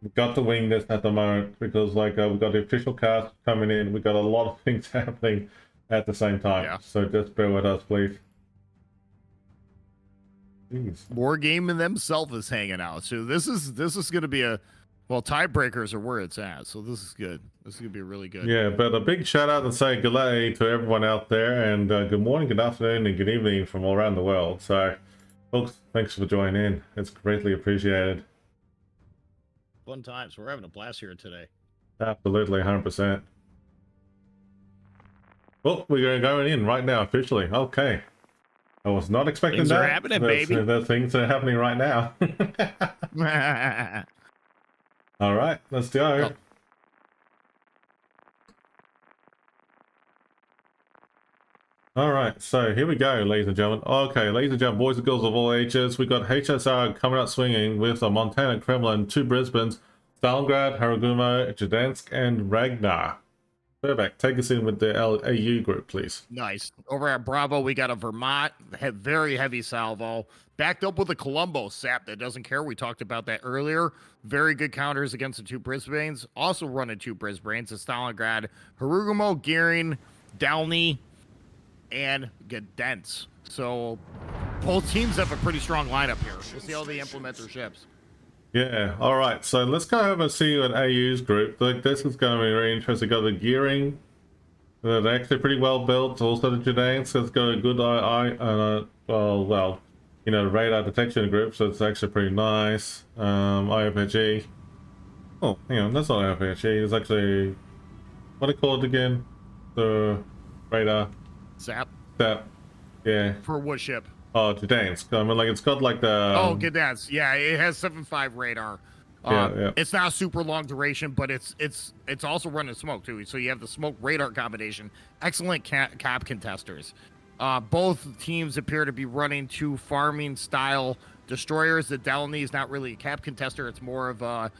We've got to wing this at the moment because like we've got the official cast coming in. We've got a lot of things happening at the same time. Yeah. So just bear with us, please. Jeez. Wargaming themselves is hanging out. So this is gonna be a tiebreakers are where it's at. So this is good. This is gonna be really good. Yeah, but a big shout out and say good day to everyone out there, and good morning, good afternoon, and good evening from all around the world. So, folks, thanks for joining in. It's greatly appreciated. Fun times. We're having a blast here today. Absolutely, 100%. Well, we're going in right now officially. Okay. I was not expecting Things that. are happening, baby. The things are happening right now. All right, let's go. All right, so here we go, ladies and gentlemen. Okay, ladies and gentlemen, boys and girls of all ages, we got HSR coming out swinging with a Montana Kremlin, 2 Brisbanes, Stalingrad, Haragumo, Gdansk, and Ragnar. Perfect. Take us in with the AU group, please. Nice. Over at Bravo, we got a Vermont, very heavy salvo, backed up with a Colombo sap that doesn't care. We talked about that earlier. Very good counters against the 2 Brisbanes. Also running 2 Brisbanes, a Stalingrad, Haragumo, Gearing, Downey, and Gdansk. So both teams have a pretty strong lineup here. We'll see how they implement their ships. Yeah, all right. So let's go over and see an AU's group. Like, this is going to be very interesting. Got the Gearing. They're actually pretty well built. Also the Gdansk has got a good radar detection group, so it's actually pretty nice. IFG. Oh, hang on, that's not IFG. It's actually, what do you call it again? The radar. Zap. Yeah. For what ship? Oh, Gdansk. I mean, like, it's got like the... Gdansk. Yeah, it has 7.5 radar. Yeah. It's not super long duration, but it's also running smoke too. So you have the smoke radar combination. Excellent cap contesters. Both teams appear to be running 2 farming style destroyers. The Delny is not really a cap contester. It's more of a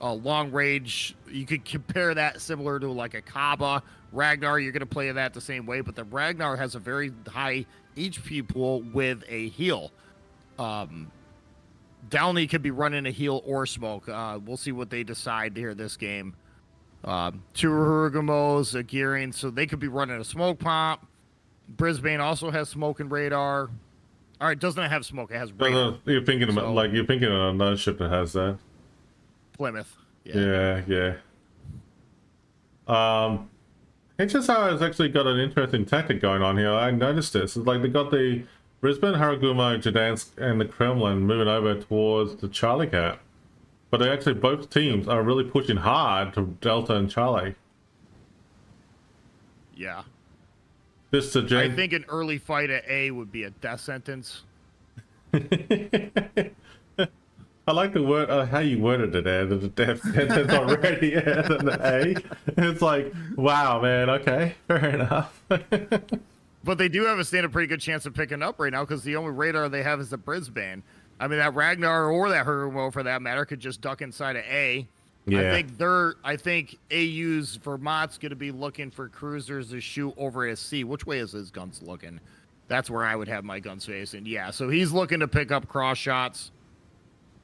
long range. You could compare that similar to like a Kaba. Ragnar, you're going to play that the same way, but the Ragnar has a very high HP pool with a heal. Downey could be running a heal or smoke. We'll see what they decide here this game. Two Hurugamos, a Gearing, so they could be running a smoke pump. Brisbane also has smoke and radar. All right, doesn't have smoke. It has radar. You're thinking about you're thinking of another ship that has that. Plymouth. Yeah. HSR has actually got an interesting tactic going on here. I noticed this. It's like they got the Brisbane, Haragumo, Gdansk, and the Kremlin moving over towards the Charlie Cap. But they actually, both teams are really pushing hard to Delta and Charlie. Yeah. I think an early fight at A would be a death sentence. I like the word, how you worded it there, the death sentence already at an A. It's like, wow, man, okay, fair enough. But they do have a pretty good chance of picking up right now because the only radar they have is the Brisbane. I mean, that Ragnar or that Hurmo, for that matter, could just duck inside of A. Yeah. I think AU's Vermont's going to be looking for cruisers to shoot over at C. Which way is his guns looking? That's where I would have my guns facing. Yeah, so he's looking to pick up cross shots.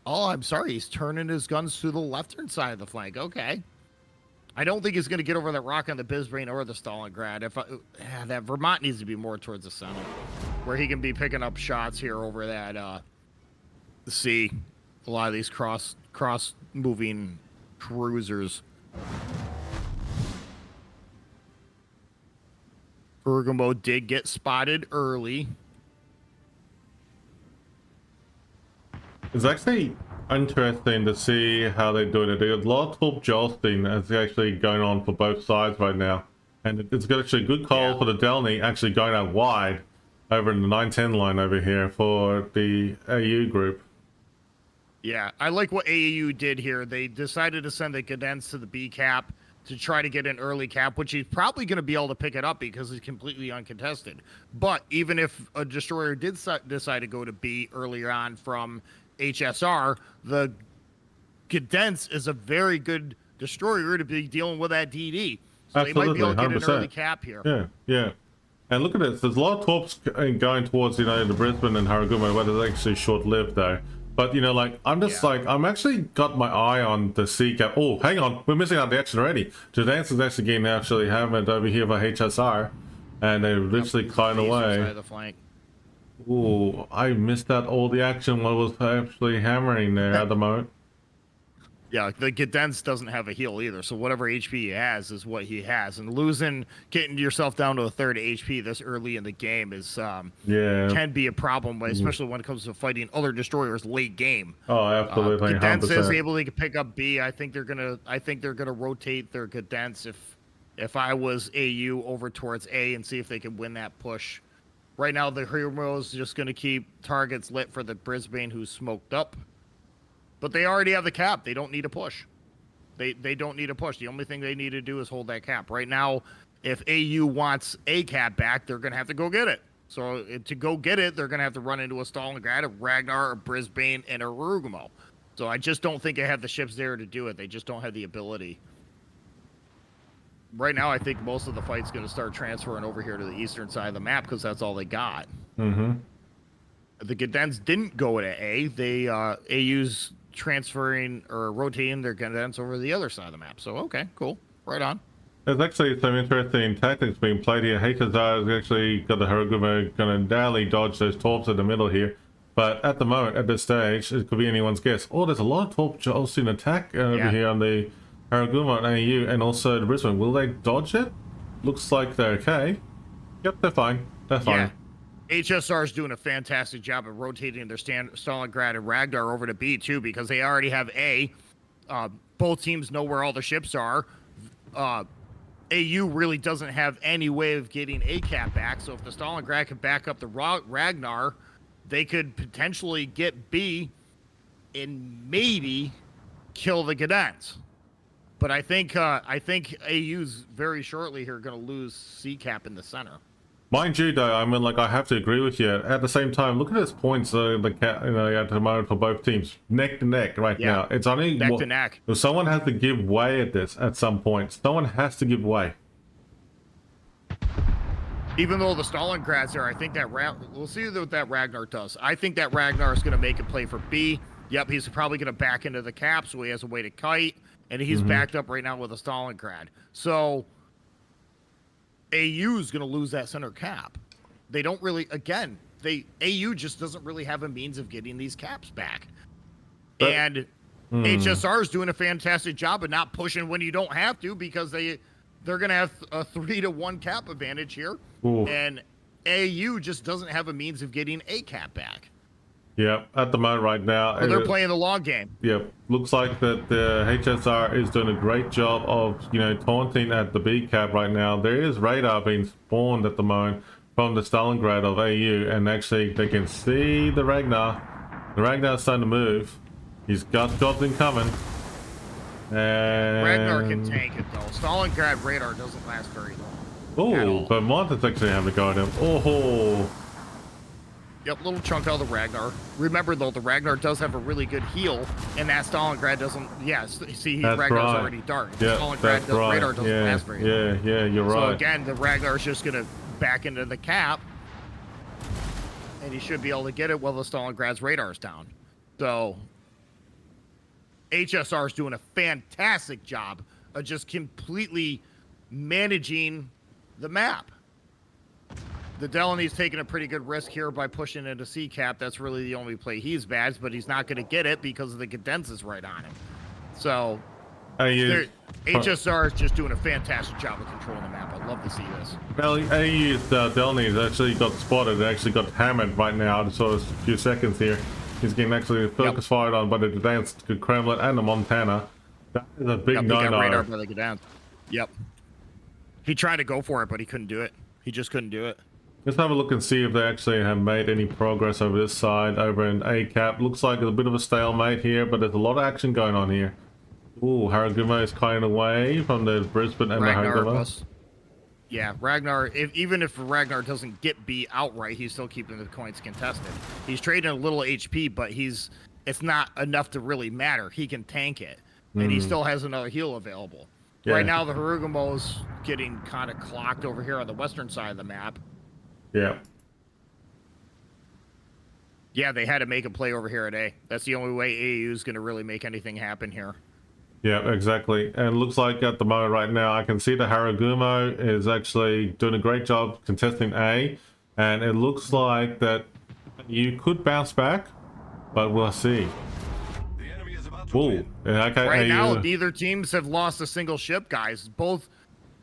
Oh, I'm sorry. He's turning his guns to the left-hand side of the flank. Okay. I don't think he's going to get over that rock on the Brisbane or the Stalingrad. That Vermont needs to be more towards the center, where he can be picking up shots here over that C. A lot of these cross-moving cruisers. Bergamo did get spotted early. It's actually interesting to see how they're doing it. There's a lot of top jostling that's actually going on for both sides right now. And it's got actually a good call for the Delny actually going out wide over in the 910 line over here for the AU group. Yeah, I like what AAU did here. They decided to send the Gdansk to the B cap to try to get an early cap, which he's probably going to be able to pick it up because he's completely uncontested. But even if a destroyer did decide to go to B earlier on from HSR, the Gdansk is a very good destroyer to be dealing with that DD. So Absolutely, they might be able to get 100%. an early cap here. Yeah. And look at this. There's a lot of torps going towards, the Brisbane and Haragumo, but it's actually short-lived, though. But, I'm actually got my eye on the C cap. Oh, hang on. We're missing out the action already. Gdansk is actually getting actually hammered over here by HSR. And they're literally cutting away. Ooh, I missed out all the action while I was actually hammering there at the moment. Yeah, the Gdansk doesn't have a heal either, so whatever HP he has is what he has. And getting yourself down to a third HP this early in the game is can be a problem, especially when it comes to fighting other destroyers late game. Oh, absolutely. Gdansk is able to pick up B. I think they're gonna rotate their Gdansk if I was AU over towards A and see if they can win that push. Right now, the Heroes just gonna keep targets lit for the Brisbane who's smoked up. But they already have the cap. They don't need a push. They don't need a push. The only thing they need to do is hold that cap. Right now, if AU wants a cap back, they're going to have to go get it. So to go get it, they're going to have to run into a Stalingrad, a Ragnar, a Brisbane, and a Rugamo. So I just don't think they have the ships there to do it. They just don't have the ability. Right now, I think most of the fight's going to start transferring over here to the eastern side of the map because that's all they got. Mm-hmm. The Gdansk didn't go to A. They AU's transferring or rotating their Gdansk over the other side of the map. So, okay, cool. Right on. There's actually some interesting tactics being played here. HSR has actually got the Haragumo going to narrowly dodge those torps in the middle here. But at the moment, at this stage, it could be anyone's guess. Oh, there's a lot of torp jostling attack over here on the Haragumo and AU and also the Brisbane. Will they dodge it? Looks like they're okay. Yep, they're fine. They're fine. Yeah. HSR is doing a fantastic job of rotating their Stalingrad and Ragnar over to B too because they already have A. Both teams know where all the ships are. AU really doesn't have any way of getting A cap back, so if the Stalingrad could back up the Ragnar, they could potentially get B and maybe kill the Gdansk. But I think AU's very shortly here going to lose C cap in the center. Mind you, though, I mean, like, I have to agree with you. At the same time, look at his points, at the moment for both teams, neck to neck right now. It's only neck to neck. Someone has to give way at this at some point. Someone has to give way. Even though the Stalingrad's there, I think that we'll see what that Ragnar does. I think that Ragnar is going to make a play for B. Yep, he's probably going to back into the cap, so he has a way to kite, and he's backed up right now with a Stalingrad. So AU is going to lose that center cap. They don't really, again, AU just doesn't really have a means of getting these caps back. And HSR is doing a fantastic job of not pushing when you don't have to, because they're going to have a 3-to-1 cap advantage here. Ooh. And AU just doesn't have a means of getting a cap back. Yep, at the moment right now. Well, they're playing the long game. Yep, looks like that the HSR is doing a great job of, taunting at the B cap right now. There is radar being spawned at the moment from the Stalingrad of AU, and actually they can see the Ragnar. The Ragnar's starting to move. He's got Goblin coming. And Ragnar can tank it, though. Stalingrad radar doesn't last very long. Oh, but Monta's actually having a go at him. Oh. Yep, little chunk out of the Ragnar. Remember, though, the Ragnar does have a really good heal, and that Stalingrad doesn't... Yeah, see, Ragnar's already dark. Yeah, Stalingrad radar doesn't last very long. Yeah, you're right. So, again, the Ragnar's just going to back into the cap, and he should be able to get it while the Stalingrad's radar's down. So, HSR is doing a fantastic job of just completely managing the map. The Delaney's taking a pretty good risk here by pushing into C cap. That's really the only play he's bad, but he's not going to get it because of the condenses right on him. So HSR is just doing a fantastic job of controlling the map. I'd love to see this. Well, AU's Delaney's actually got spotted, actually got hammered right now. So a few seconds here. He's getting actually focus fired on by the Gdansk, Kremlin, and the Montana. That is a big no-no. He got radar by the Gdansk. Yep. He tried to go for it, but he couldn't do it. He just couldn't do it. Let's have a look and see if they actually have made any progress over this side, over in A cap. Looks like there's a bit of a stalemate here, but there's a lot of action going on here. Ooh, Haraguma is kind of away from the Brisbane and Ragnar the Haraguma. Yeah, Ragnar, even if Ragnar doesn't get B outright, he's still keeping the coins contested. He's trading a little HP, but it's not enough to really matter. He can tank it, and he still has another heal available. Yeah. Right now, the Harugumo's getting kind of clocked over here on the western side of the map. Yeah. Yeah, they had to make a play over here at A. That's the only way AU is going to really make anything happen here. Yeah, exactly. And it looks like at the moment right now, I can see the Haragumo is actually doing a great job contesting A. And it looks like that you could bounce back, but we'll see. The enemy is about to Whoa. win. Yeah, okay, right now, neither teams have lost a single ship, guys. Both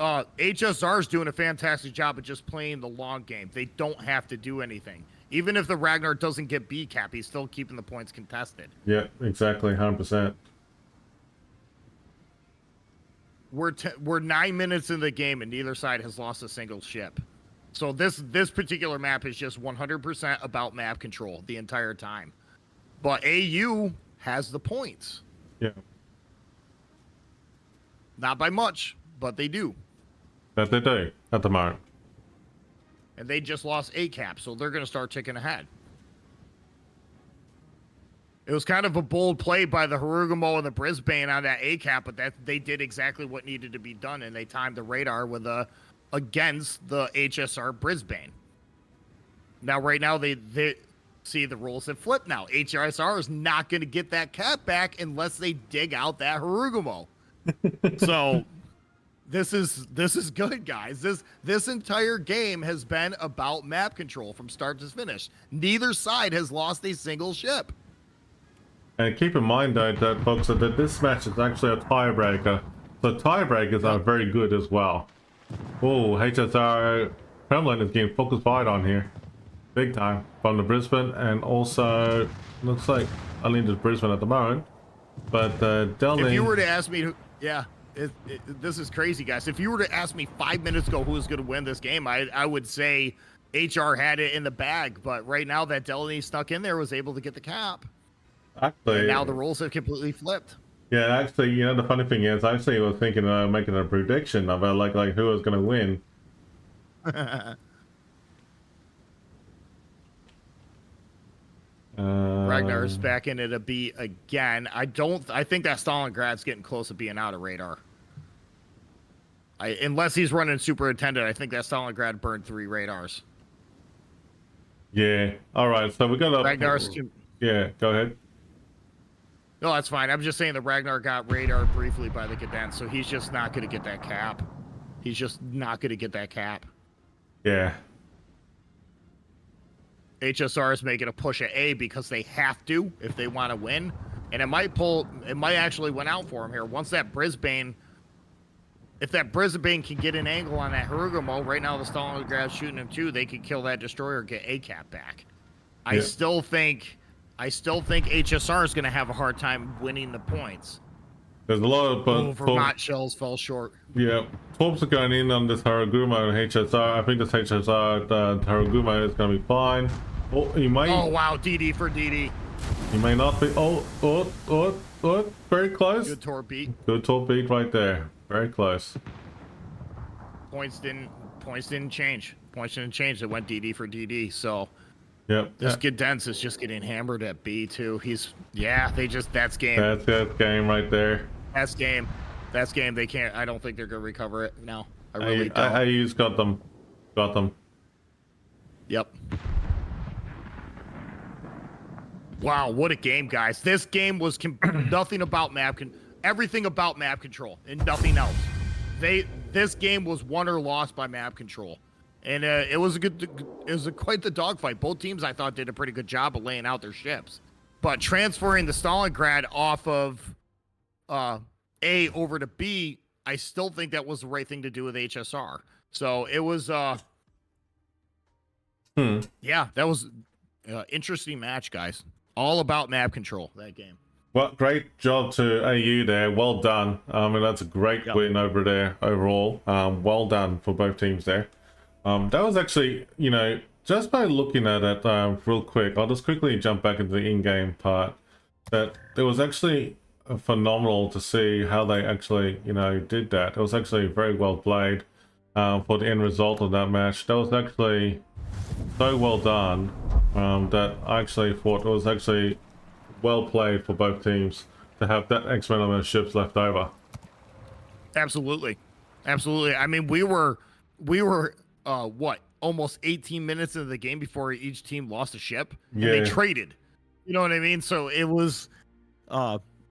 HSR is doing a fantastic job of just playing the long game. They don't have to do anything. Even if the Ragnar doesn't get B cap, he's still keeping the points contested. Yeah, exactly, 100%. We're 9 minutes in the game, and neither side has lost a single ship. So this particular map is just 100% about map control the entire time. But AU has the points. Yeah. Not by much, but they do. That they do at the moment. And they just lost A cap, so they're going to start ticking ahead. It was kind of a bold play by the Harugumo and the Brisbane on that A cap, but they did exactly what needed to be done, and they timed the radar with against the HSR Brisbane. Now, right now, they see the rules have flipped now. HSR is not going to get that cap back unless they dig out that Harugumo. So this is good, guys. This entire game has been about map control from start to finish. Neither side has lost a single ship. And keep in mind, though, that folks, that this match is actually a tiebreaker. So tiebreakers are very good as well. Oh, HSR Kremlin is getting focus fired on here. Big time. From the Brisbane, and also looks like only the Brisbane at the moment. But Delney... If you were to ask me, this is crazy, guys. If you were to ask me 5 minutes ago who was going to win this game, I would say HR had it in the bag. But right now that Delaney stuck in there was able to get the cap. Actually, and now the rules have completely flipped. Yeah, actually, the funny thing is, I actually was thinking of making a prediction about like who was going to win. Ragnar's back into the B again. I think that Stalingrad's getting close to being out of radar. Unless he's running superintendent, I think that Stalingrad burned 3 radars. Yeah. All right. So we got a Ragnar's. Yeah. Go ahead. No, that's fine. I'm just saying the Ragnar got radar briefly by the Cadet, so he's just not going to get that cap. He's just not going to get that cap. Yeah. HSR is making a push at A because they have to if they want to win, and it might actually win out for him here once that Brisbane. If that Brisbane can get an angle on that Harugumo, right now the Stalingrad's shooting him too, they could kill that destroyer, get A cap back. Yeah. I still think HSR is going to have a hard time winning the points. There's a lot of Vermont shells fell short. Yeah, torps are going in on this Harugumo and HSR. I think this HSR Harugumo is going to be fine. Oh, you might. Oh wow, DD for DD. You may not be. Oh, very close. Good torp beat. Good torp beat right there. Very close. Points didn't change. Points didn't change. It went DD for DD. So. Yep. This Gedens is just getting hammered at B too. That's game. That's game right there. That's game. They can't. I don't think they're gonna recover it now. I really don't. IU's got them. Yep. Wow, what a game, guys! This game was nothing about everything about map control and nothing else. This game was won or lost by map control. And it was quite the dogfight. Both teams, I thought, did a pretty good job of laying out their ships. But transferring the Stalingrad off of A over to B, I still think that was the right thing to do with HSR. So it was, yeah, that was an interesting match, guys. All about map control, that game. Well, great job to AU there. Well done. I mean, that's a great win over there overall. Well done for both teams there. That was actually, just by looking at it real quick, I'll just quickly jump back into the in-game part, that it was actually phenomenal to see how they actually, did that. It was actually very well played for the end result of that match. That was actually so well done that I actually thought it was actually well played for both teams to have that X amount of ships left over. Absolutely. I mean, we were almost 18 minutes into the game before each team lost a ship, and they traded. You know what I mean? So it was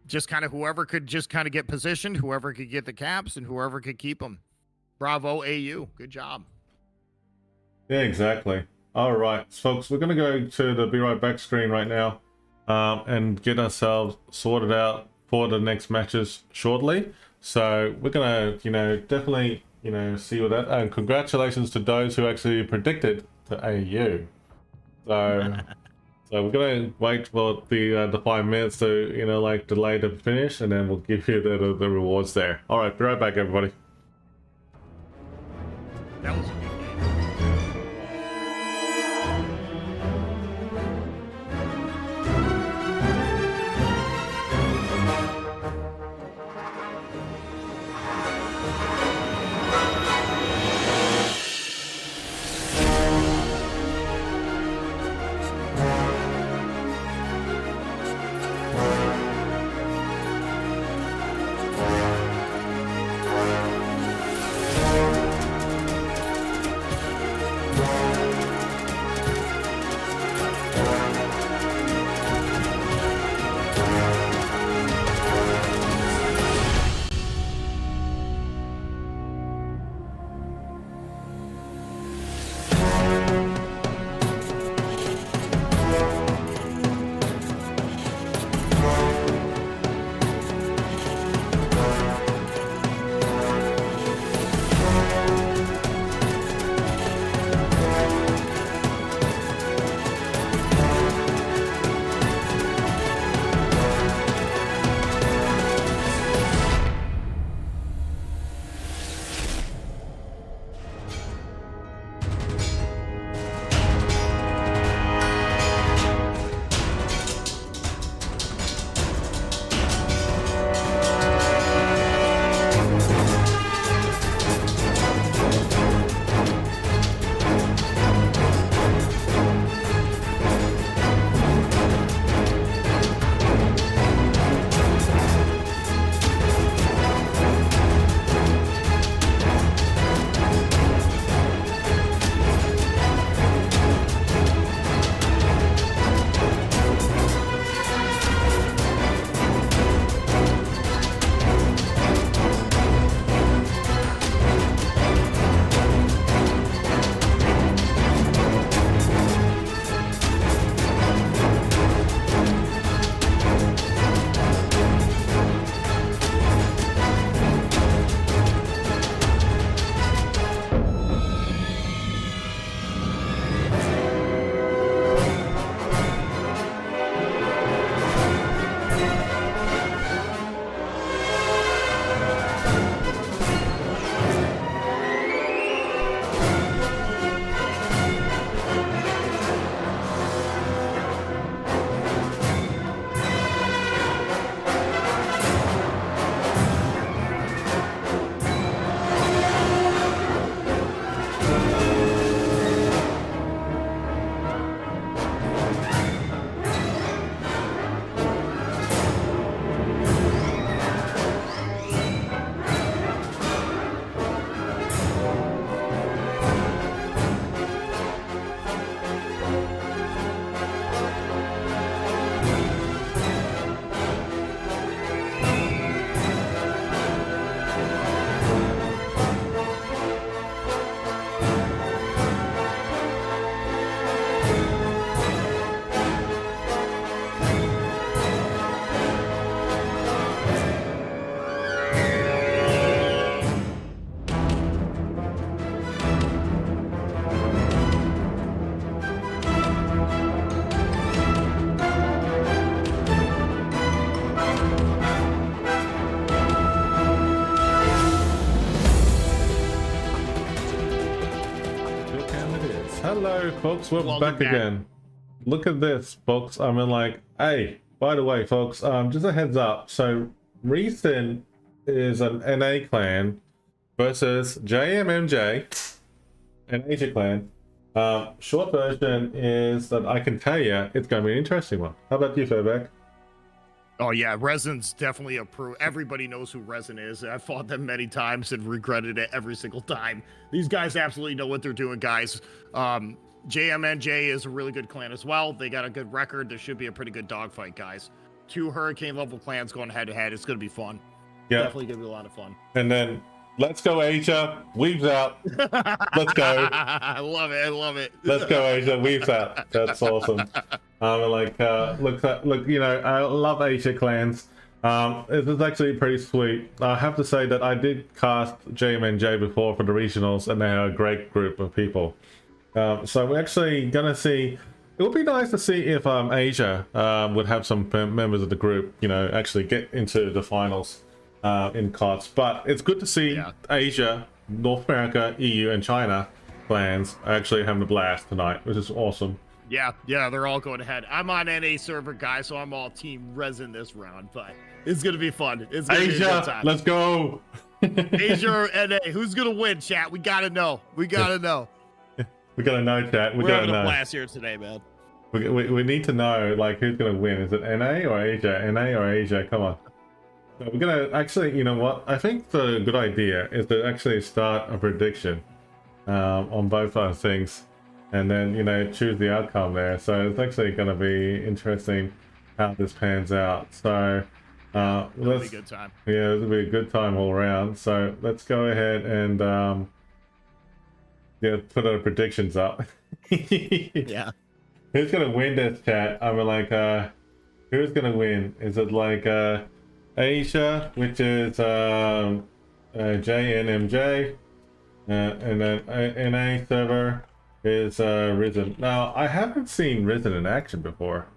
just kind of whoever could just kind of get positioned, whoever could get the caps, and whoever could keep them. Bravo, AU. Good job. Yeah, exactly. All right, folks, we're going to go to the Be Right Back screen right now and get ourselves sorted out for the next matches shortly. So we're going to, definitely... see what that, and congratulations to those who actually predicted the AU. So we're gonna wait for the 5 minutes to delay the finish, and then we'll give you the rewards there. All right, be right back, everybody. That was a good game. Hello, folks. We're Welcome back back. again. Look at this, folks. I mean, like, hey, by the way, folks, just a heads up. So, RESIN is an NA clan versus JMMJ, an Asia clan. Short version is that I can tell you it's going to be an interesting one. How about you, Fairback? Oh yeah, Resin's definitely a pro. Everybody knows who Resin is. I've fought them many times and regretted it every single time. These guys absolutely know what they're doing, guys. JMMJ is a really good clan as well. They got a good record. There should be a pretty good dogfight, guys. 2 hurricane level clans going head to head. It's going to be fun. Yeah. Definitely going to be a lot of fun. And then, let's go Asia. Weaves out. Let's go. I love it. I love it. Let's go Asia. Weaves out. That's awesome. Look, you know, I love Asia clans. This is actually pretty sweet. I have to say that I did cast JMNJ before for the regionals, and they're a great group of people. So we're actually gonna see. It would be nice to see if Asia would have some members of the group, you know, actually get into the finals in KOTS. But it's good to see Asia, North America, EU, and China clans actually having a blast tonight, which is awesome. Yeah, they're all going ahead. I'm on NA server, guys, so I'm all team Resin this round, but it's gonna be fun. It's gonna be a good time. Let's go. Asia or NA, who's gonna win, chat? We gotta know. We gotta know. We gotta know, chat. We're having a blast here today, man. We need to know, like, who's gonna win. Is it NA or Asia? NA or Asia? Come on. So we're gonna actually, you know what? I think the good idea is to actually start a prediction on both those things, and then, you know, choose the outcome there. So it's actually gonna be interesting how this pans out. So It'll be a good time. Yeah, it'll be a good time all around. So let's go ahead and put our predictions up. Yeah. Who's gonna win this, chat? I mean, like, who's gonna win? Is it like Asia, which is JNMJ, and then NA server is RESIN. Now, I haven't seen RESIN in action before.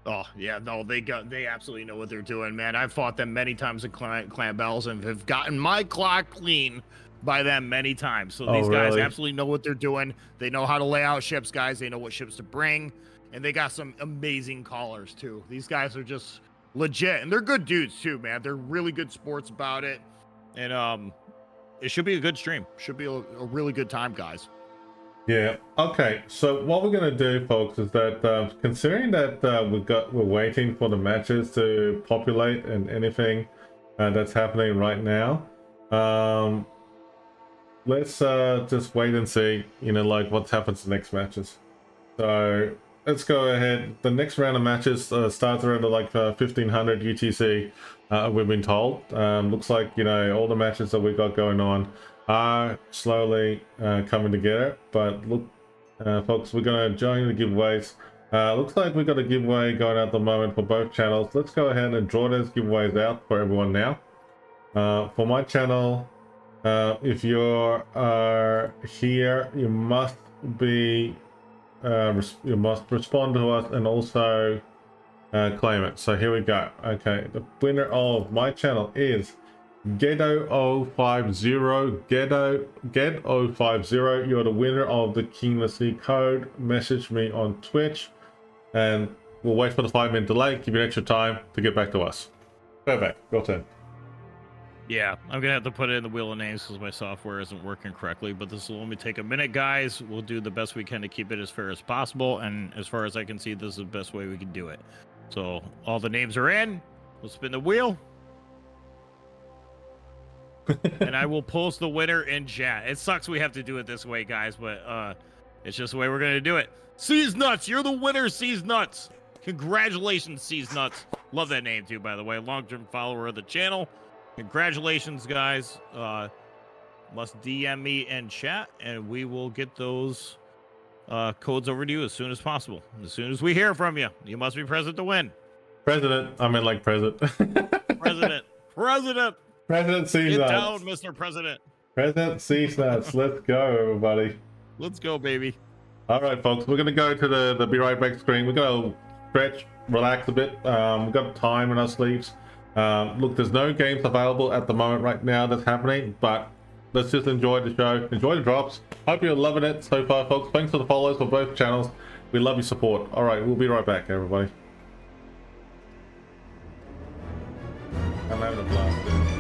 Oh yeah, no, they absolutely know what they're doing, man. I've fought them many times in clan battles and have gotten my clock clean by them many times. So these guys absolutely know what they're doing. They know how to lay out ships, guys. They know what ships to bring, and they got some amazing callers too. These guys are just legit, and they're good dudes too, man. They're really good sports about it, and it should be a good stream. Should be a really good time, guys. Yeah. Okay. So what we're gonna do, folks, is that considering that we're waiting for the matches to populate and anything that's happening right now, let's just wait and see, you know, like what happens to the next matches. So let's go ahead. The next round of matches starts around like 1500 UTC. We've been told. Looks like, you know, all the matches that we've got going on are slowly coming together. But look, folks, we're gonna join the giveaways. Looks like we've got a giveaway going out at the moment for both channels. Let's go ahead and draw those giveaways out for everyone now. For my channel, if you're here, you must be you must respond to us and also claim it. So here we go. Okay, the winner of my channel is Gedo050. Gedo050. You're the winner of the Kinglessly code. Message me on Twitch, and we'll wait for the 5-minute delay. Give you extra time to get back to us. Perfect. Your turn. Yeah, I'm gonna have to put it in the wheel of names because my software isn't working correctly, but this will only take a minute, guys. We'll do the best we can to keep it as fair as possible, and as far as I can see, this is the best way we can do it. So all the names are in. We'll spin the wheel. And I will post the winner in chat. It sucks we have to do it this way, guys, but it's just the way we're gonna do it. Seas Nuts, you're the winner, Seas Nuts. Congratulations, Seas Nuts. Love that name too, by the way. Long-term follower of the channel. Congratulations, guys. Must DM me in chat, and we will get those codes over to you as soon as possible. As soon as we hear from you. You must be present to win. President. I mean, like president. President. President. President Seas Get Nuts. down, Mr. President. President Seas Nuts. Let's go, everybody. Let's go, baby. All right, folks. We're gonna go to the be right back screen. We're gonna stretch, relax a bit. We've got time in our sleeves. Look, there's no games available at the moment right now that's happening, but let's just enjoy the show, enjoy the drops. Hope you're loving it so far, folks. Thanks for the follows for both channels. We love your support. All right, we'll be right back, everybody. I'm having a blast, dude.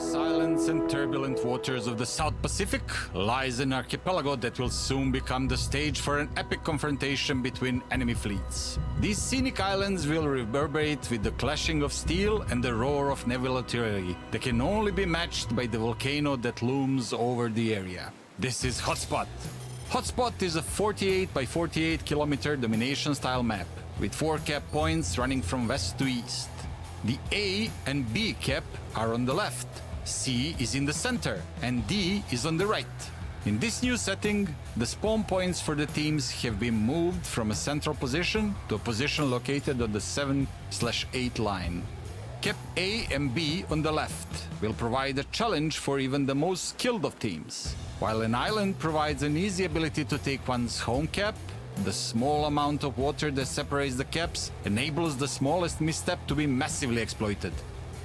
treacherous islands and turbulent waters of the South Pacific lies an archipelago that will soon become the stage for an epic confrontation between enemy fleets. These scenic islands will reverberate with the clashing of steel and the roar of naval artillery that can only be matched by the volcano that looms over the area. This is Hotspot. Hotspot is a 48 by 48 kilometer domination-style map with 4 cap points running from west to east. The A and B cap are on the left, C is in the center, and D is on the right. In this new setting, the spawn points for the teams have been moved from a central position to a position located on the 7/8 line. Cap A and B on the left will provide a challenge for even the most skilled of teams. While an island provides an easy ability to take one's home cap, the small amount of water that separates the caps enables the smallest misstep to be massively exploited.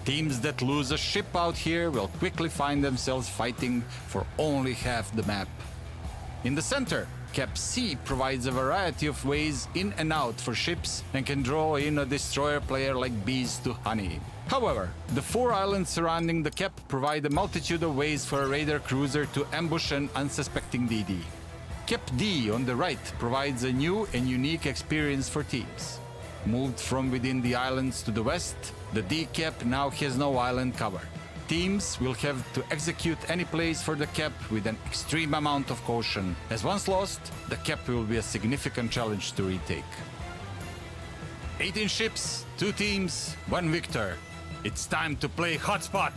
Teams that lose a ship out here will quickly find themselves fighting for only half the map. In the center, Cap C provides a variety of ways in and out for ships and can draw in a destroyer player like bees to honey. However, the 4 islands surrounding the cap provide a multitude of ways for a raider cruiser to ambush an unsuspecting DD. Cap D on the right provides a new and unique experience for teams. Moved from within the islands to the west, the D cap now has no island cover. Teams will have to execute any plays for the cap with an extreme amount of caution, as once lost, the cap will be a significant challenge to retake. 18 ships, 2 teams, 1 victor. It's time to play Hotspot!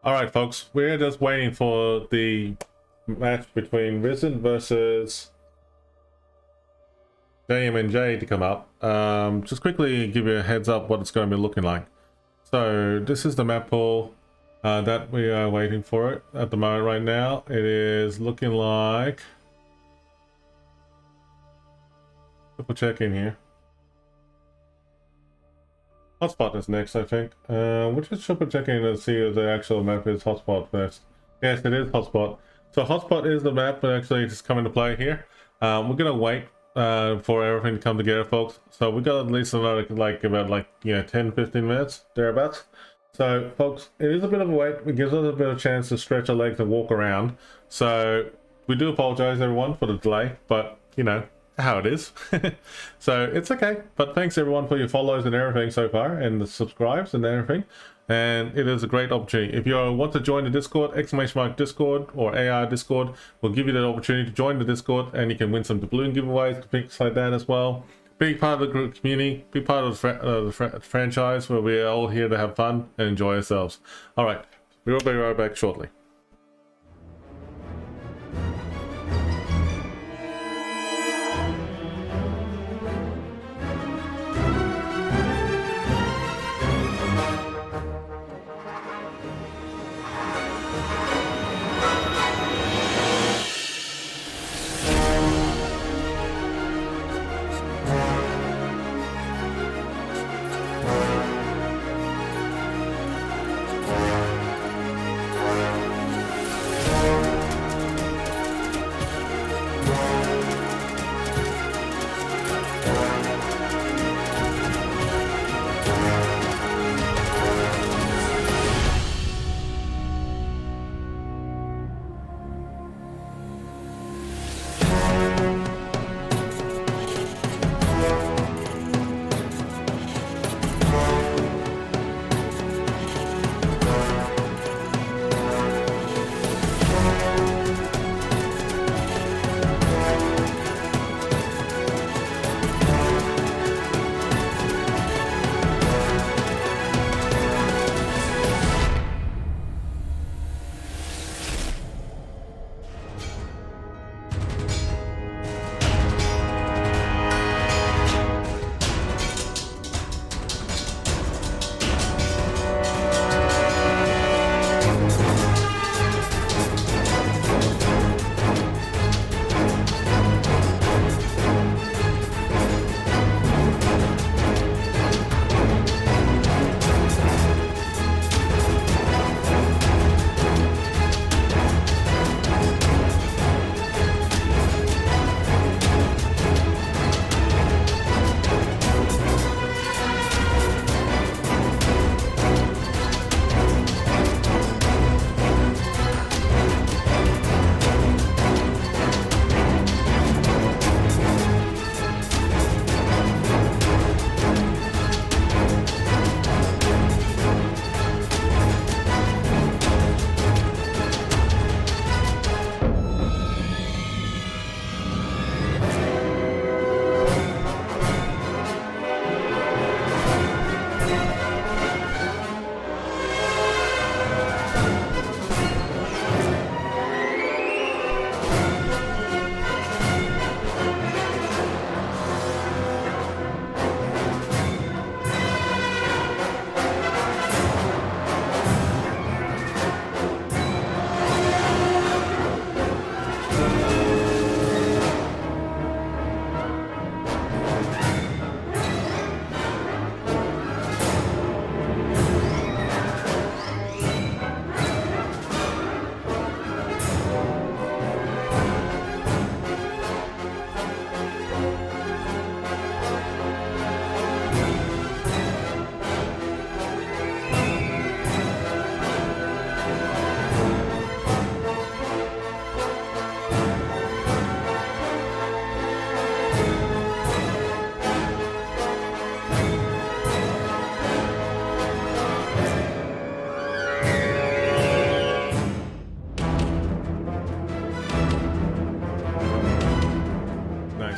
All right, folks, we're just waiting for the match between RESIN versus JMMJ to come up. Just quickly give you a heads up what it's going to be looking like. So this is the map pool that we are waiting for it at the moment right now. It is looking like... Triple check in here. Hotspot is next, I think. We're just triple checking to see if the actual map is Hotspot first. Yes, it is Hotspot. So Hotspot is the map that actually is coming to play here. We're gonna wait for everything to come together, folks. So we got at least another about 10-15 minutes thereabouts. So folks, it is a bit of a wait. It gives us a bit of a chance to stretch our legs and walk around. So we do apologize everyone for the delay, but you know how it is. So it's okay, but thanks everyone for your follows and everything so far, and the subscribes and everything, and it is a great opportunity. If you want to join the Discord, !Discord or AR Discord will give you that opportunity to join the Discord, and you can win some doubloon giveaways, things like that as well. Be part of the group community, be part of the franchise where we're all here to have fun and enjoy ourselves. All right, we will be right back shortly.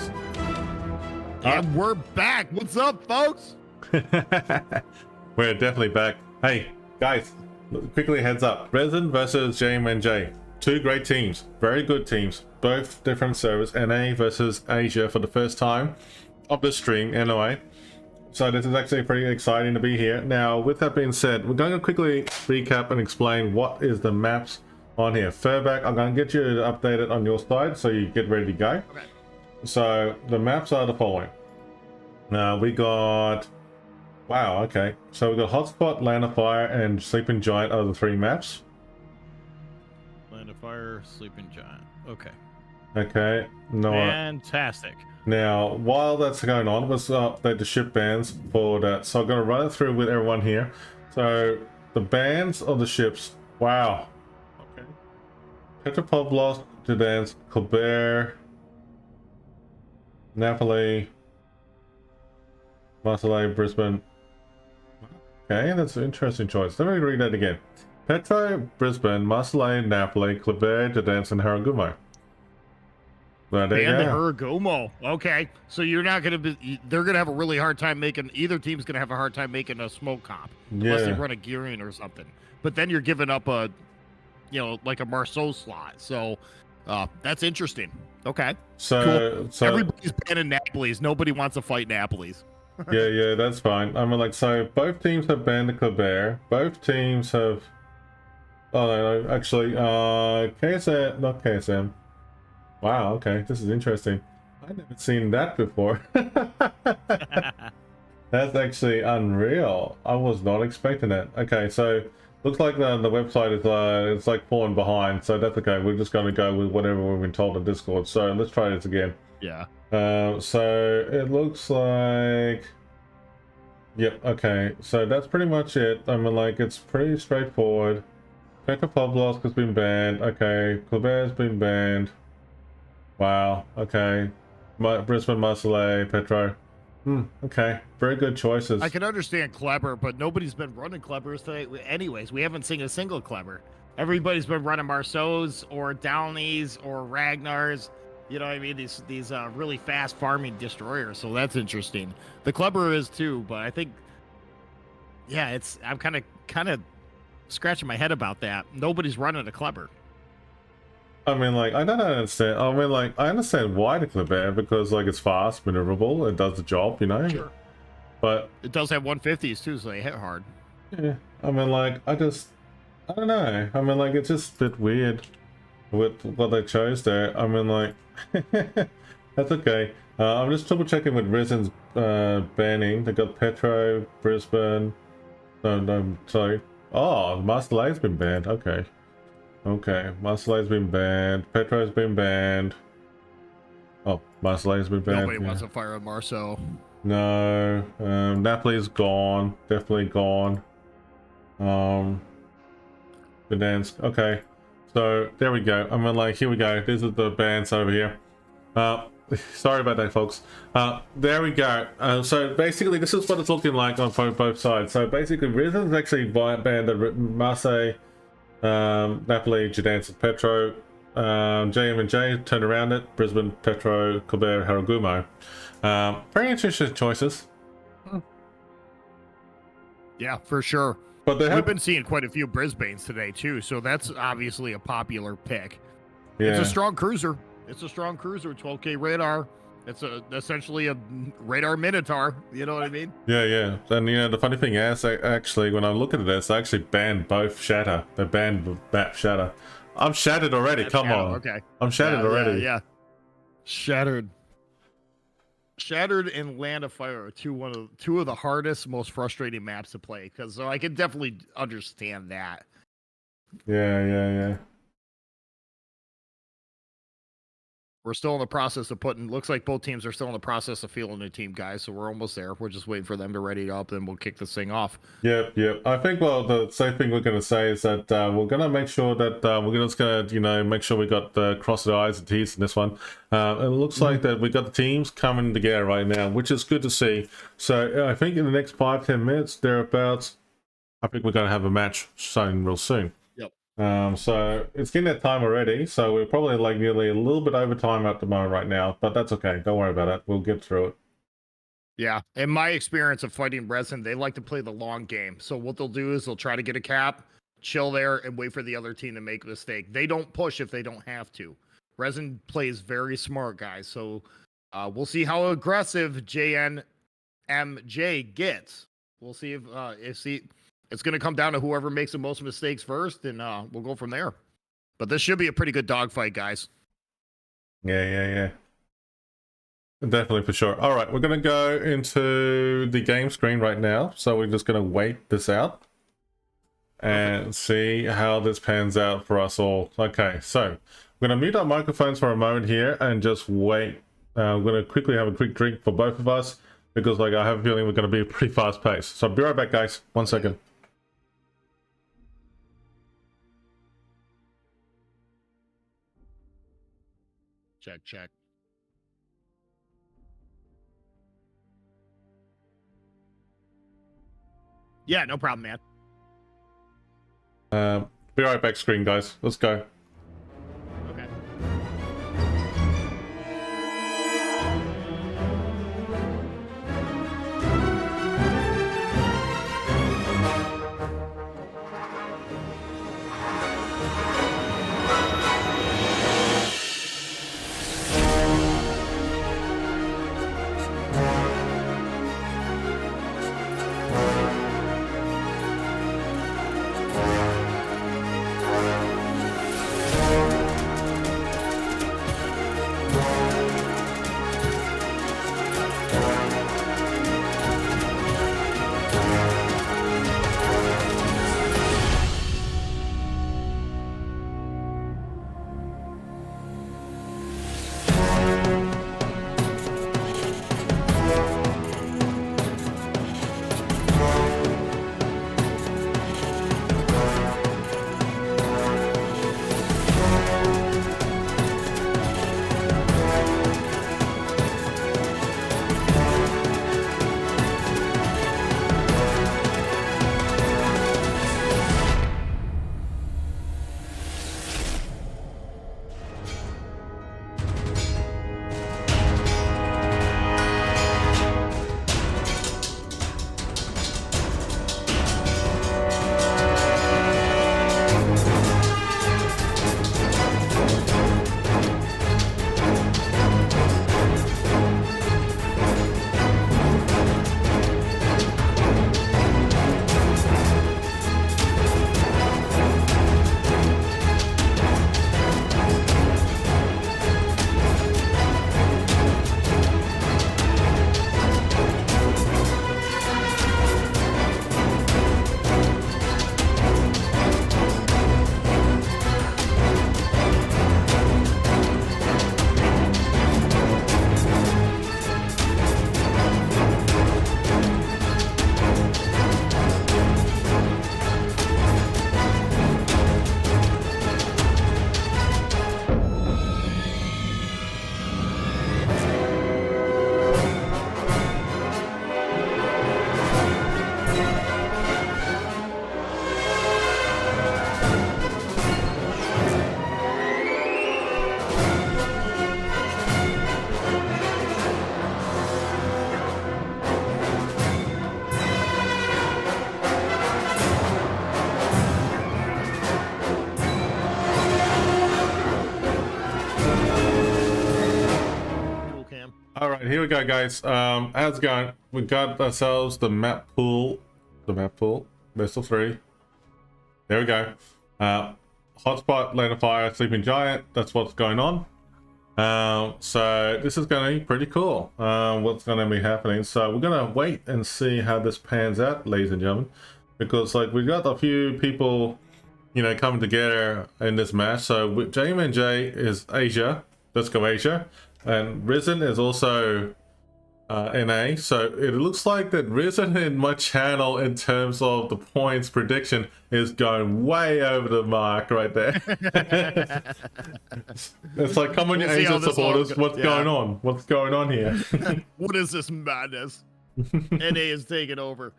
games. And we're back. What's up, folks? We're definitely back. Hey, guys, quickly heads up. RESIN versus JMMJ. Two great teams. Very good teams. Both different servers. NA versus Asia for the first time of the stream, anyway. So this is actually pretty exciting to be here. Now, with that being said, we're going to quickly recap and explain what is the maps on here. Furback, I'm going to get you to update it on your side so you get ready to go. Okay. So the maps are the following. Now we got, wow, okay. So we got Hotspot, Land of Fire, and Sleeping Giant are the three maps. Land of Fire, Sleeping Giant. Okay. Okay. No. Fantastic. Now, while that's going on, let's update the ship bans for that. So I'm going to run it through with everyone here. So the bans of the ships. Wow. Okay. Petropavlovsk, Gdansk, Colbert, Napoli, Marseille, Brisbane. Okay, that's an interesting choice. Let me read that again. Petro, Brisbane, Marseille, Napoli, Colbert, Gdansk, and Haragumo. Well, there you And the go. Haragumo. Okay, so you're not going to be. They're going to have a really hard time making. Either team's going to have a hard time making a smoke comp unless they Yeah. run a gearing or something. But then you're giving up a, like a Marceau slot. So that's interesting. Okay. So Everybody's banning Napoli's. Nobody wants to fight Napoli's. yeah, that's fine. I mean, like, so both teams have banned the Colbert. Both teams have. Oh no, actually, KSM, not KSM. Wow, okay, this is interesting. I've never seen that before. That's actually unreal. I was not expecting that. Okay, so looks like the website is it's like falling behind, so that's okay. We're just going to go with whatever we've been told in Discord. So let's try this again. Yeah. So it looks like, yep, okay, so that's pretty much it. I mean, like, it's pretty straightforward. Petropavlovsk has been banned. Okay, Colbert has been banned. Wow, okay. Brisbane, Marseille, Petro. Okay, very good choices. I can understand Clever, but nobody's been running Clevers today. Anyways, we haven't seen a single Clever. Everybody's been running Marceaus or Downies or Ragnars. You know what I mean? These really fast farming destroyers. So that's interesting. The Clever is too, but I think, yeah, I'm kind of scratching my head about that. Nobody's running a Clever. I mean, like, I don't understand. I mean, like, I understand why the Colbert, because, like, it's fast, maneuverable, it does the job, you know? Sure. But It does have 150s too, so they hit hard. yeah, I mean, like, I don't know. I mean, like, it's just a bit weird with what they chose there. I mean, like, that's okay. I'm just double checking with RESIN's banning. They got Petro, Brisbane. No, sorry. Oh, Marseille's been banned. Okay. Okay, Marseille's been banned. Petro's been banned. Oh, Marseille's been banned. Nobody wants to fire a Marceau. No, Napoli's gone. Definitely gone. Gdansk. Okay, so there we go. I mean, like, here we go. These are the bans over here. Sorry about that, folks. There we go. So basically, this is what it's looking like on both sides. So basically, RESIN's actually banned the Marseille, Napoli, Gdansk, Petro, JMMJ turned around it, Brisbane, Petro, Colbert, Haragumo. Very interesting choices. Yeah, for sure. But they We've have, been seeing quite a few Brisbanes today too, so that's obviously a popular pick. yeah, It's a strong cruiser. It's a strong cruiser, 12K radar. It's essentially a radar Minotaur. You know what I mean? yeah. And you know, the funny thing is, actually, when I look at this, they actually banned both Shatter. They banned map Shatter. I'm shattered already. That's Come Shadow, on. Okay. I'm shattered already. Yeah. Shattered. Shattered and Land of Fire are two of the hardest, most frustrating maps to play. So I can definitely understand that. Yeah. We're still in the process of looks like both teams are still in the process of fielding a team, guys. So we're almost there. We're just waiting for them to ready up, and we'll kick this thing off. Yep. I think, well, the same thing we're going to say is that we're going to make sure that we're just going to, you know, make sure we got the cross the I's and T's in this one. It looks like that we got the teams coming together right now, which is good to see. So I think in the next 5-10 minutes, thereabouts, I think we're going to have a match starting real soon. Yep. So it's getting that time already, so we're probably like nearly a little bit over time at the moment right now, but that's okay. Don't worry about it. We'll get through it. Yeah, in my experience of fighting RESIN, they like to play the long game. So what they'll do is they'll try to get a cap, chill there, and wait for the other team to make a mistake. They don't push if they don't have to. RESIN plays very smart, guys. So we'll see how aggressive JNMJ gets. We'll see if it's going to come down to whoever makes the most mistakes first, and we'll go from there. But this should be a pretty good dogfight, guys. Yeah. Definitely, for sure. All right, we're going to go into the game screen right now. So we're just going to wait this out and see how this pans out for us all. Okay, so we're going to mute our microphones for a moment here and just wait. We're going to quickly have a quick drink for both of us because like I have a feeling we're going to be pretty fast paced. So I'll be right back, guys. 1 second. Check. Yeah, no problem, man. Be right back, screen guys. Let's go. Okay. All right, here we go, guys. How's it going? We got ourselves the map pool. Best of 3. There we go. Hotspot, Lane of Fire, Sleeping Giant. That's what's going on. So this is going to be pretty cool. What's going to be happening? So we're going to wait and see how this pans out, ladies and gentlemen, because like we got a few people, you know, coming together in this match. So JMMJ is Asia. Let's go Asia. And RESIN is also NA. So it looks like that RESIN in my channel in terms of the points prediction is going way over the mark right there. It's like, come on, you Asian supporters, what's going on? What's going on here? What is this madness? NA is taking over.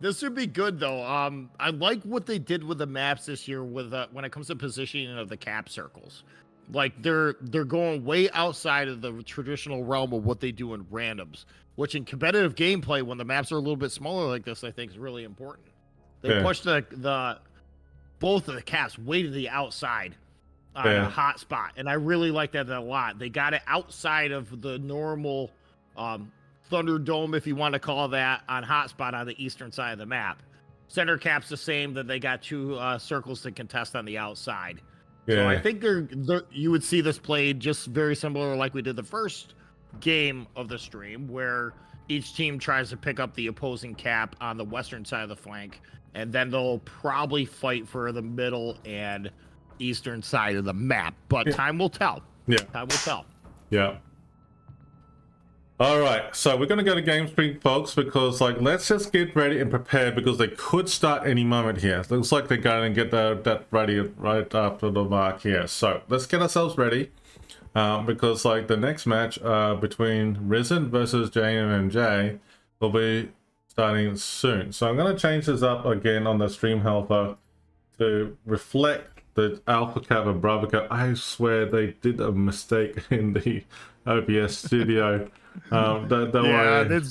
This would be good though. I like what they did with the maps this year with when it comes to positioning of the cap circles. Like they're going way outside of the traditional realm of what they do in randoms, which in competitive gameplay, when the maps are a little bit smaller like this, I think is really important. They push the both of the caps way to the outside on a hot spot, and I really like that a lot. They got it outside of the normal Thunderdome, if you want to call that, on hotspot on the eastern side of the map. Center cap's the same, that they got two circles to contest on the outside. So I think you would see this played just very similar like we did the first game of the stream, where each team tries to pick up the opposing cap on the western side of the flank, and then they'll probably fight for the middle and eastern side of the map. But time will tell. Yeah. Time will tell. Yeah. All right, so we're gonna go to game stream, folks, because like let's just get ready and prepared because they could start any moment here. It looks like they're going to get that ready right after the mark here. So let's get ourselves ready because like the next match between RESIN versus JMMJ will be starting soon. So I'm gonna change this up again on the stream helper to reflect the Alpha Cap and Bravo Cap. I swear they did a mistake in the OBS studio. Don't worry.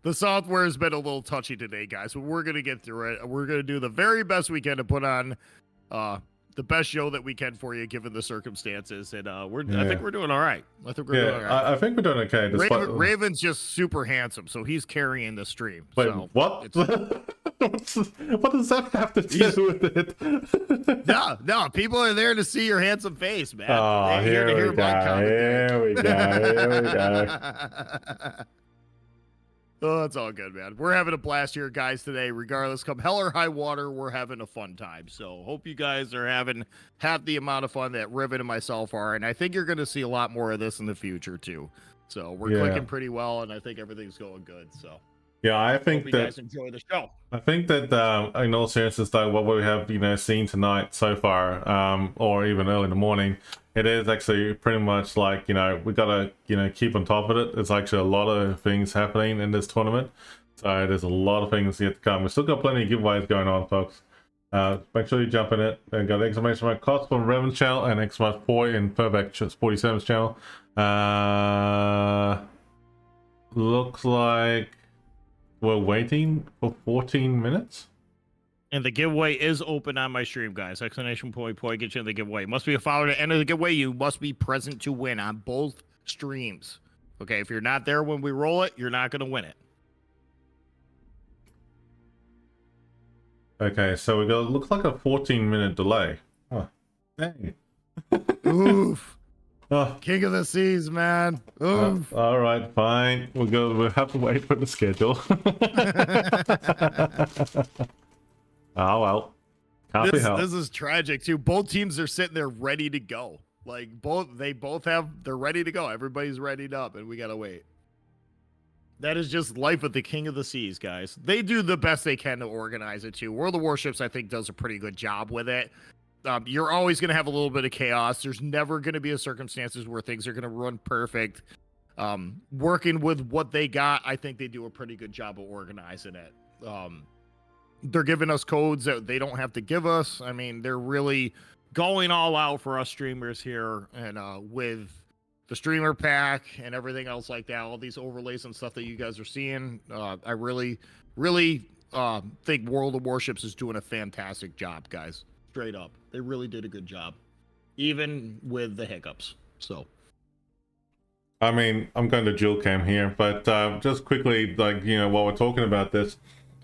The software has been a little touchy today, guys, but we're gonna get through it. We're gonna do the very best we can to put on the best show that we can for you, given the circumstances. And I think we're doing all right. I think we're doing all right. I think we're doing okay. Raven's just super handsome, so he's carrying the stream. Wait, so what? What does that have to do with it? No, people are there to see your handsome face, man. Oh, here we go. Oh, it's all good, man. We're having a blast here, guys, today. Regardless, come hell or high water, we're having a fun time. So hope you guys are having half the amount of fun that Revan and myself are. And I think you're going to see a lot more of this in the future, too. So we're clicking pretty well, and I think everything's going good. So yeah, I think hope you guys enjoy the show. I think that in all seriousness, though, what we have seen tonight so far, or even early in the morning, it is actually pretty much like we gotta keep on top of it. There's actually a lot of things happening in this tournament, so there's a lot of things yet to come. We've still got plenty of giveaways going on, folks. Make sure you jump in it and go to exclamation mark KOTS from Revan's channel and exclamation mark boy in Furback 47's channel. Looks like we're waiting for 14 minutes. And the giveaway is open on my stream, guys. Exclamation point, get you in the giveaway. Must be a follower to enter the giveaway. You must be present to win on both streams. Okay, if you're not there when we roll it, you're not going to win it. Okay, so we got looks like a 14-minute delay. Oh, dang. Oof. Oh. King of the Seas, man. Oof. All right, fine. We'll have to wait for the schedule. Oh well. Can't be helped. This is tragic too. Both teams are sitting there ready to go. Like they're ready to go. Everybody's readied up, and we gotta wait. That is just life with the King of the Seas, guys. They do the best they can to organize it too. World of Warships, I think, does a pretty good job with it. You're always gonna have a little bit of chaos. There's never gonna be a circumstances where things are gonna run perfect. Working with what they got, I think they do a pretty good job of organizing it. They're giving us codes that they don't have to give us. I mean, they're really going all out for us streamers here, and with the streamer pack and everything else like that, all these overlays and stuff that you guys are seeing, I really think World of Warships is doing a fantastic job, guys. Straight up, they really did a good job, even with the hiccups. So, I mean, I'm going to dual cam here, but just quickly, like while we're talking about this.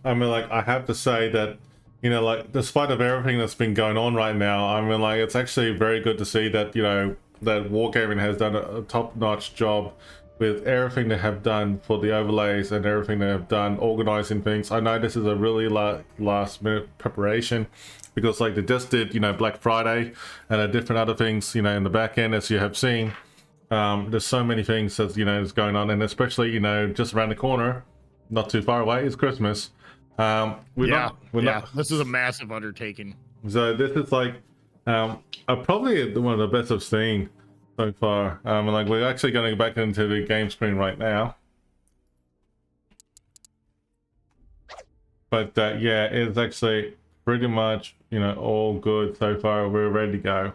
I mean, like, I have to say that, like, despite of everything that's been going on right now, I mean, like, it's actually very good to see that, that Wargaming has done a top-notch job with everything they have done for the overlays and everything they have done organizing things. I know this is a really last-minute preparation because, like, they just did, Black Friday and different other things, in the back end, as you have seen. There's so many things that's, that's going on, and especially, just around the corner, not too far away, is Christmas. This is a massive undertaking. So this is like probably one of the best I've seen so far. Like we're actually going to go back into the game screen right now. But yeah, it's actually pretty much, you know, all good so far. We're ready to go.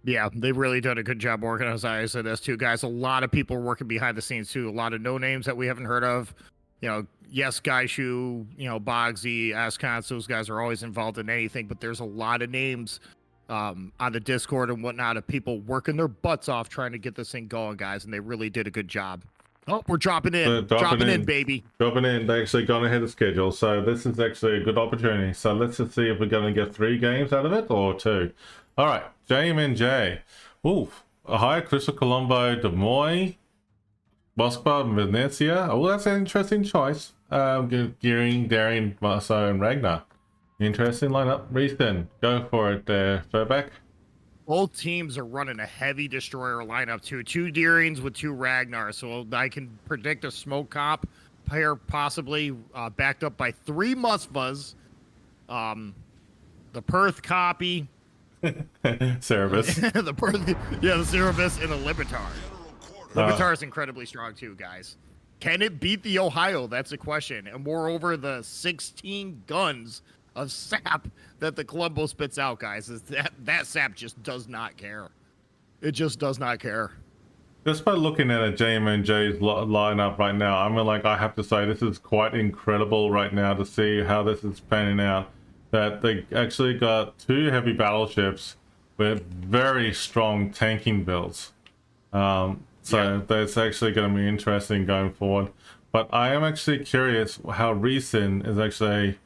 Yeah, they've really done a good job organizing this too, guys. A lot of people are working behind the scenes too. A lot of no names that we haven't heard of. You know, yes, Gaishu, you know, Bogsy, Ascons, those guys are always involved in anything, but there's a lot of names on the Discord and whatnot of people working their butts off trying to get this thing going, guys, and they really did a good job. Oh, we're dropping in. Dropping in, baby. Dropping in. They actually gone ahead of schedule, so this is actually a good opportunity. So let's just see if we're going to get 3 games out of it or 2. All right, JMMJ. Ooh, Ohio, Crystal Colombo, Des Moines, Moskva, Venetia. Oh, that's an interesting choice. Gearing, Darien, Marceau, and Ragnar. Interesting lineup. RESIN, go for it there, Furback. Both teams are running a heavy destroyer lineup too. 2 Deerings with 2 Ragnars, so I can predict a smoke comp pair possibly backed up by 3 Musvas. The Perth copy. Cerebus. The Cerebus and the Libertar. Libertar is incredibly strong too, guys. Can it beat the Ohio? That's a question. And moreover, the 16 guns of sap that the Colombo spits out, guys, is that sap just does not care. It just does not care. Just by looking at a JMMJ's lineup right now, I mean, like, I have to say this is quite incredible right now to see how this is panning out. That they actually got 2 heavy battleships with very strong tanking builds. So that's actually going to be interesting going forward. But I am actually curious how RESIN is actually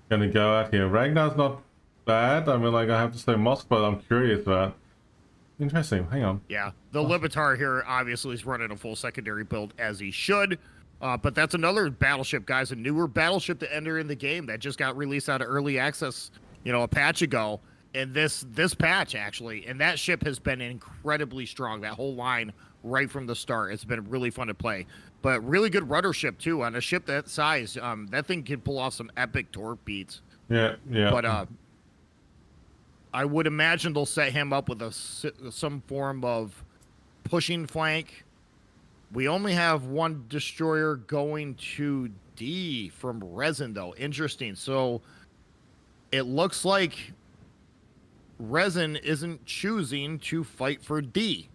going to go out here. Ragnar's not bad. I mean, like, I have to say Moskva, I'm curious about. Interesting. Hang on. Yeah, the Libertar here obviously is running a full secondary build as he should. But that's another battleship, guys, a newer battleship to enter in the game that just got released out of early access, you know, a patch ago. And this patch, actually, and that ship has been incredibly strong. That whole line right from the start. It's been really fun to play. But really good rudder ship, too. On a ship that size, that thing can pull off some epic torque beats. Yeah. But I would imagine they'll set him up with some form of pushing flank. We only have 1 destroyer going to D from RESIN, though. Interesting. So it looks like RESIN isn't choosing to fight for D.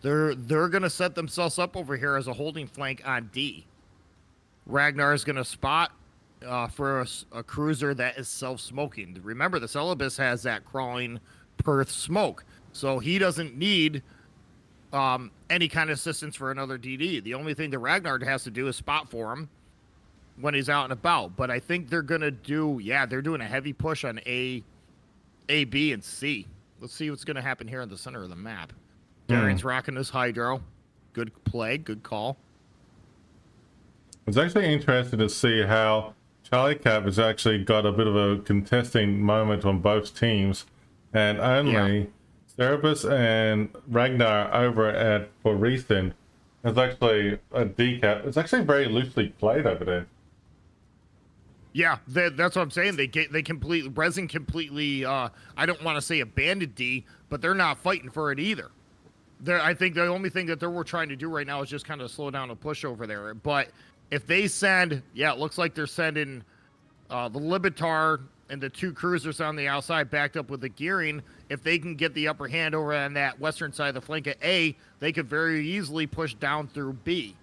They're going to set themselves up over here as a holding flank on D. Ragnar is going to spot for a cruiser that is self-smoking. Remember, the Celibus has that crawling Perth smoke, so he doesn't need any kind of assistance for another DD. The only thing the Ragnar has to do is spot for him when he's out and about. But I think they're going to do, they're doing a heavy push on A, B, and C. Let's see what's going to happen here in the center of the map. Darian's rocking his Hydro. Good play, good call. It's actually interesting to see how Charlie Cap has actually got a bit of a contesting moment on both teams. And only Cerebus and Ragnar over for RESIN is actually a decap. It's actually very loosely played over there. Yeah, that's what I'm saying. They completely, RESIN completely, I don't want to say abandoned D, but they're not fighting for it either. I think the only thing that we're trying to do right now is just kind of slow down a push over there. But if they send, it looks like they're sending the Libertar and the 2 cruisers on the outside backed up with the gearing. If they can get the upper hand over on that western side of the flank at A, they could very easily push down through B.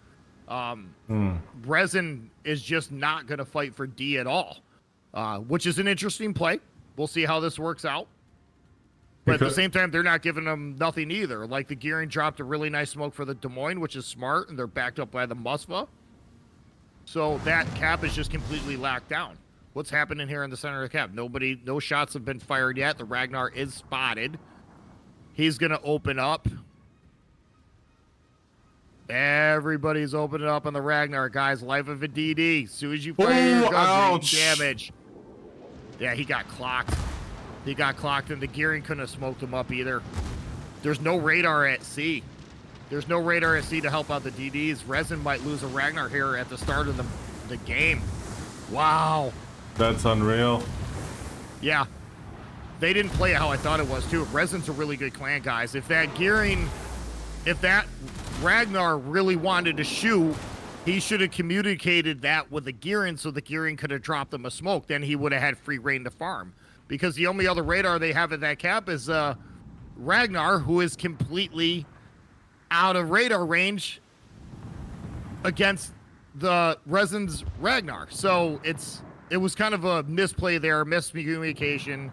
RESIN is just not going to fight for D at all, which is an interesting play. We'll see how this works out. But at the same time, they're not giving them nothing either. Like the gearing dropped a really nice smoke for the Des Moines, which is smart, and they're backed up by the Musva. So that cap is just completely locked down. What's happening here in the center of the cap? No shots have been fired yet. The Ragnar is spotted. He's going to open up. Everybody's opening up on the Ragnar, guys. Life of a DD. As soon as you fire your gun, damage. Yeah, he got clocked. And the gearing couldn't have smoked him up either. There's no radar at C. There's no radar at C to help out the DDs. RESIN might lose a Ragnar here at the start of the game. Wow. That's unreal. Yeah. They didn't play it how I thought it was, too. RESIN's a really good clan, guys. If that Ragnar really wanted to shoot, he should have communicated that with the Gearing so the Gearing could have dropped them a smoke. Then he would have had free reign to farm. Because the only other radar they have at that cap is Ragnar, who is completely out of radar range against the Resin's Ragnar. So it was kind of a misplay there, miscommunication.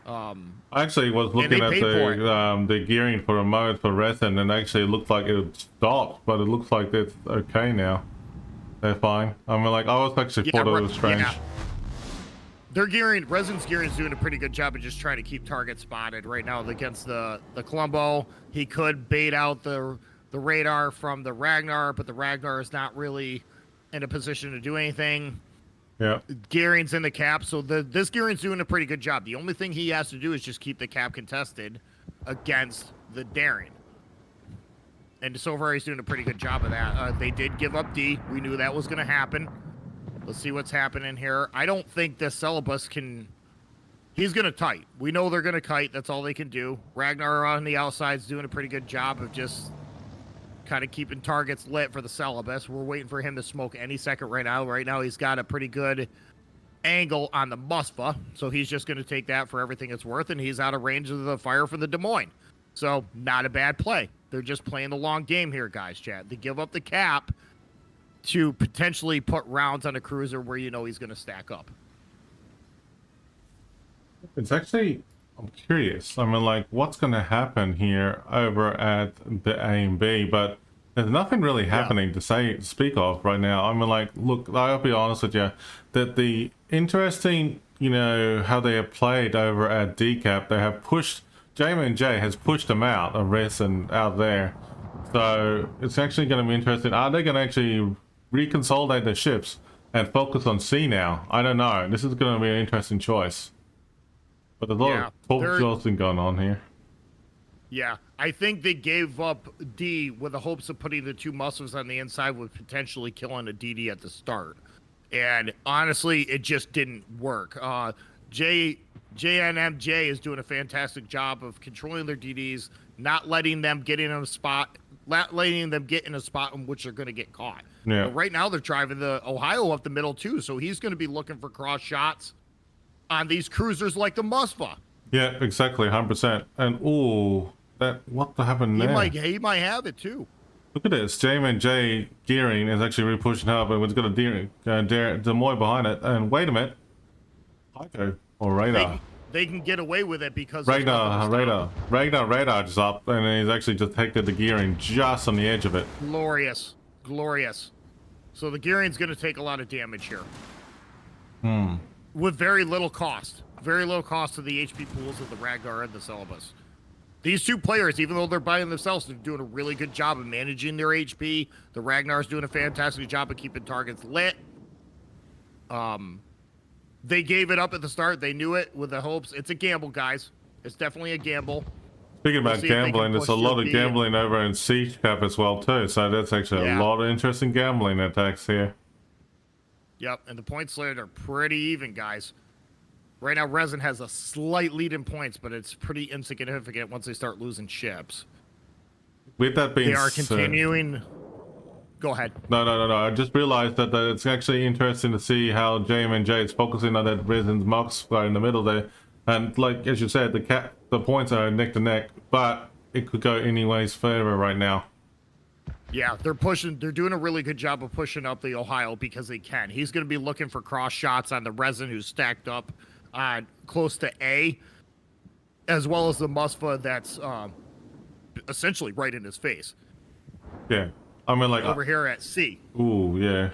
I actually was looking at the gearing for a moment for Resin, and actually it looked like it stopped, but it looks like it's okay now. They're fine. I mean, like, I was actually thought it was strange. Yeah. Their gearing, Resin's gearing is doing a pretty good job of just trying to keep target spotted right now against the Columbo. He could bait out the radar from the Ragnar, but the Ragnar is not really in a position to do anything. Yeah. Gearing's in the cap, so this Gearing's doing a pretty good job. The only thing he has to do is just keep the cap contested against the Daring. And so far, he's doing a pretty good job of that. They did give up D. We knew that was going to happen. Let's see what's happening here. I don't think this Celebus can... He's going to kite. We know they're going to kite. That's all they can do. Ragnar on the outside's doing a pretty good job of just kind of keeping targets lit for the Celebus. We're waiting for him to smoke any second right now. Right now, he's got a pretty good angle on the Musfa, so he's just going to take that for everything it's worth, and he's out of range of the fire for the Des Moines. So, not a bad play. They're just playing the long game here, guys, chat. They give up the cap to potentially put rounds on a cruiser where you know he's going to stack up. It's actually, I'm curious. I mean, like, what's going to happen here over at the A and B? But there's nothing really happening to speak of right now. I mean, like, look, I'll be honest with you, that the interesting, you know, how they have played over at DCAP, they have pushed, JMMJ has pushed them out of RESIN out there. So it's actually going to be interesting. Are they going to actually reconsolidate their ships and focus on C now? I don't know. This is going to be an interesting choice. But there's a lot of talk jostling going on here. Yeah, I think they gave up D with the hopes of putting the two muscles on the inside with potentially killing a DD at the start. And honestly, it just didn't work. JNMJ is doing a fantastic job of controlling their DDs, not letting them get in a spot, not letting them get in a spot in which they're going to get caught. Yeah. But right now, they're driving the Ohio up the middle too, so he's going to be looking for cross shots on these cruisers like the Musfa. Yeah, exactly, 100%. And ooh, what happened there? He might have it too. Look at this. JMMJ gearing is actually really pushing up, and it's got a Des Moines behind it. And wait a minute, Tycho or radar. They can get away with it because radar just up, and he's actually just taken the gearing just on the edge of it. Glorious. So the gearing's going to take a lot of damage here. With very little cost. Very low cost to the HP pools of the Ragnar and the Celebus. These two players, even though they're by themselves, they're doing a really good job of managing their HP. The Ragnar's doing a fantastic job of keeping targets lit. They gave it up at the start. They knew it with the hopes. It's a gamble, guys. It's definitely a gamble. Speaking about gambling, there's a lot of gambling over in C-Cap as well, too. So that's actually a lot of interesting gambling attacks here. Yep, and the points slate are pretty even, guys. Right now, Resin has a slight lead in points, but it's pretty insignificant once they start losing ships. With that being said... They are continuing... Go ahead. No. I just realized that it's actually interesting to see how JMMJ is focusing on that Resin's Mox in the middle there. And like, as you said, the points are neck to neck, but it could go anyways further right now. Yeah, they're doing a really good job of pushing up the Ohio because they can. He's going to be looking for cross shots on the Resin who's stacked up close to A, as well as the Musfa that's essentially right in his face. Yeah, I mean, like over here at C. Ooh, yeah.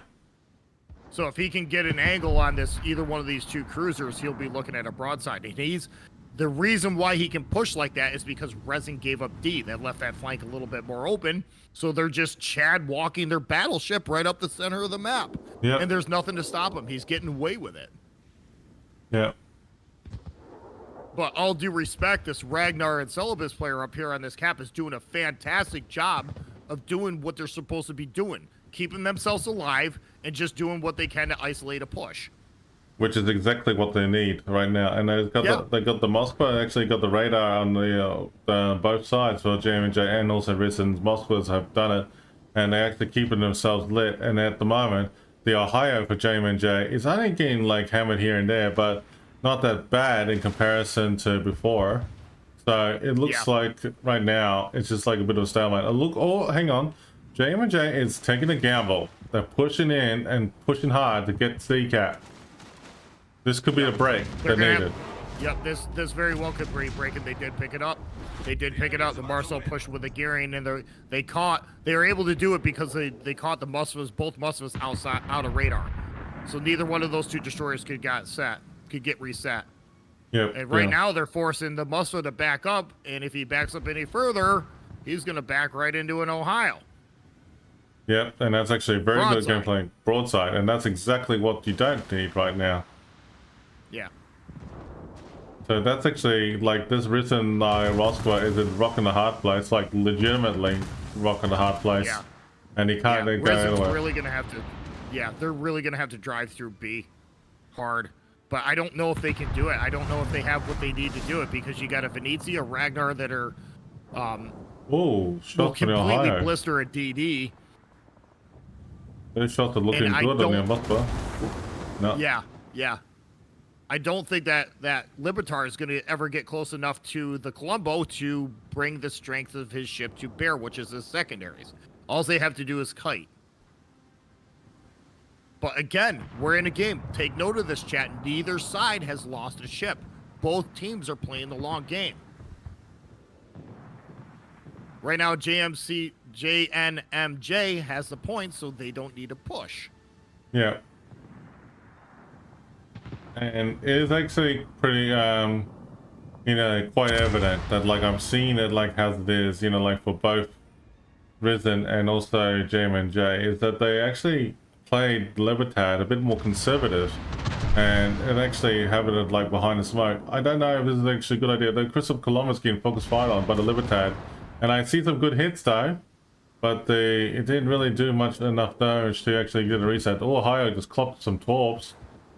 So if he can get an angle on this, either one of these two cruisers, he'll be looking at a broadside. And the reason why he can push like that is because Resin gave up D. That left that flank a little bit more open. So they're just Chad walking their battleship right up the center of the map. Yeah. And there's nothing to stop him. He's getting away with it. Yeah. But all due respect, this Ragnar and Celebus player up here on this cap is doing a fantastic job of doing what they're supposed to be doing. Keeping themselves alive and just doing what they can to isolate a push. Which is exactly what they need right now. And they got the Moskva, actually got the radar on the both sides for JMMJ and also Resin's Moskvas have done it. and they're actually keeping themselves lit. And at the moment, the Ohio for JMMJ is only getting like hammered here and there, but not that bad in comparison to before. So it looks like right now it's just like a bit of a stalemate. Oh, hang on. JMMJ is taking a gamble. They're pushing in and pushing hard to get CCAP. This could be a break they needed. Yep, this very well could be a break, and they did pick it up. They did pick it up. The Marcel pushed with the gearing, and they were able to do it because they caught the Musvas, both Musvas out of radar. So neither one of those two destroyers could get reset. Yep. And right now they're forcing the Musva to back up, and if he backs up any further, he's gonna back right into an Ohio. Yep, and that's actually very good gameplay. Broadside, and that's exactly what you don't need right now. Yeah. So that's actually like this RESIN Roscoe is rocking the hard place, like legitimately rocking the hard place. Yeah. And he can't go anywhere. Really gonna have to, they're really gonna have to drive through B hard. But I don't know if they can do it. I don't know if they have what they need to do it, because you got a Venezia, Ragnar that are will completely blister a DD. Those shots are looking good on the Muspa. No. Yeah. I don't think that Libertar is going to ever get close enough to the Colombo to bring the strength of his ship to bear, which is his secondaries. All they have to do is kite. But again, we're in a game. Take note of this, chat. Neither side has lost a ship. Both teams are playing the long game. Right now, JNMJ has the points, so they don't need a push. Yeah. And it is actually pretty, quite evident that, like, I'm seeing it, like, as it is, like, for both RESIN and also JMMJ, is that they actually played Libertad a bit more conservative and actually have it, like, behind the smoke. I don't know if this is actually a good idea. The Crystal Columbus getting focused fire on by the Libertad, and I see some good hits, though, but it didn't really do much enough damage to actually get a reset. Oh, Ohio just clocked some torps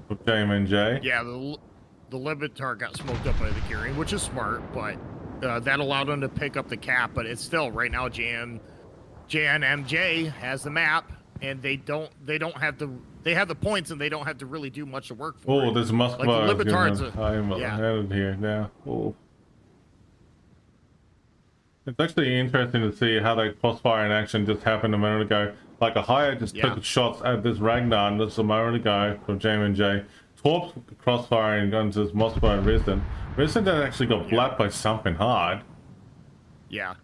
with JMMJ. Yeah, the Libertar got smoked up by the gearing, which is smart, but that allowed them to pick up the cap. But it's still right now JNMJ has the map, and they have the points, and they don't have to really do much of work for. Oh, there's Moskva. Like the Libertar's I'm headed here now. Oh. It's actually interesting to see how that crossfire in action just happened a minute ago. Like Ohio just took shots at this Ragnar just a moment ago from JMMJ. Torps crossfiring guns this Moskva and RESIN. RESIN that actually got blapped by something hard. Yeah.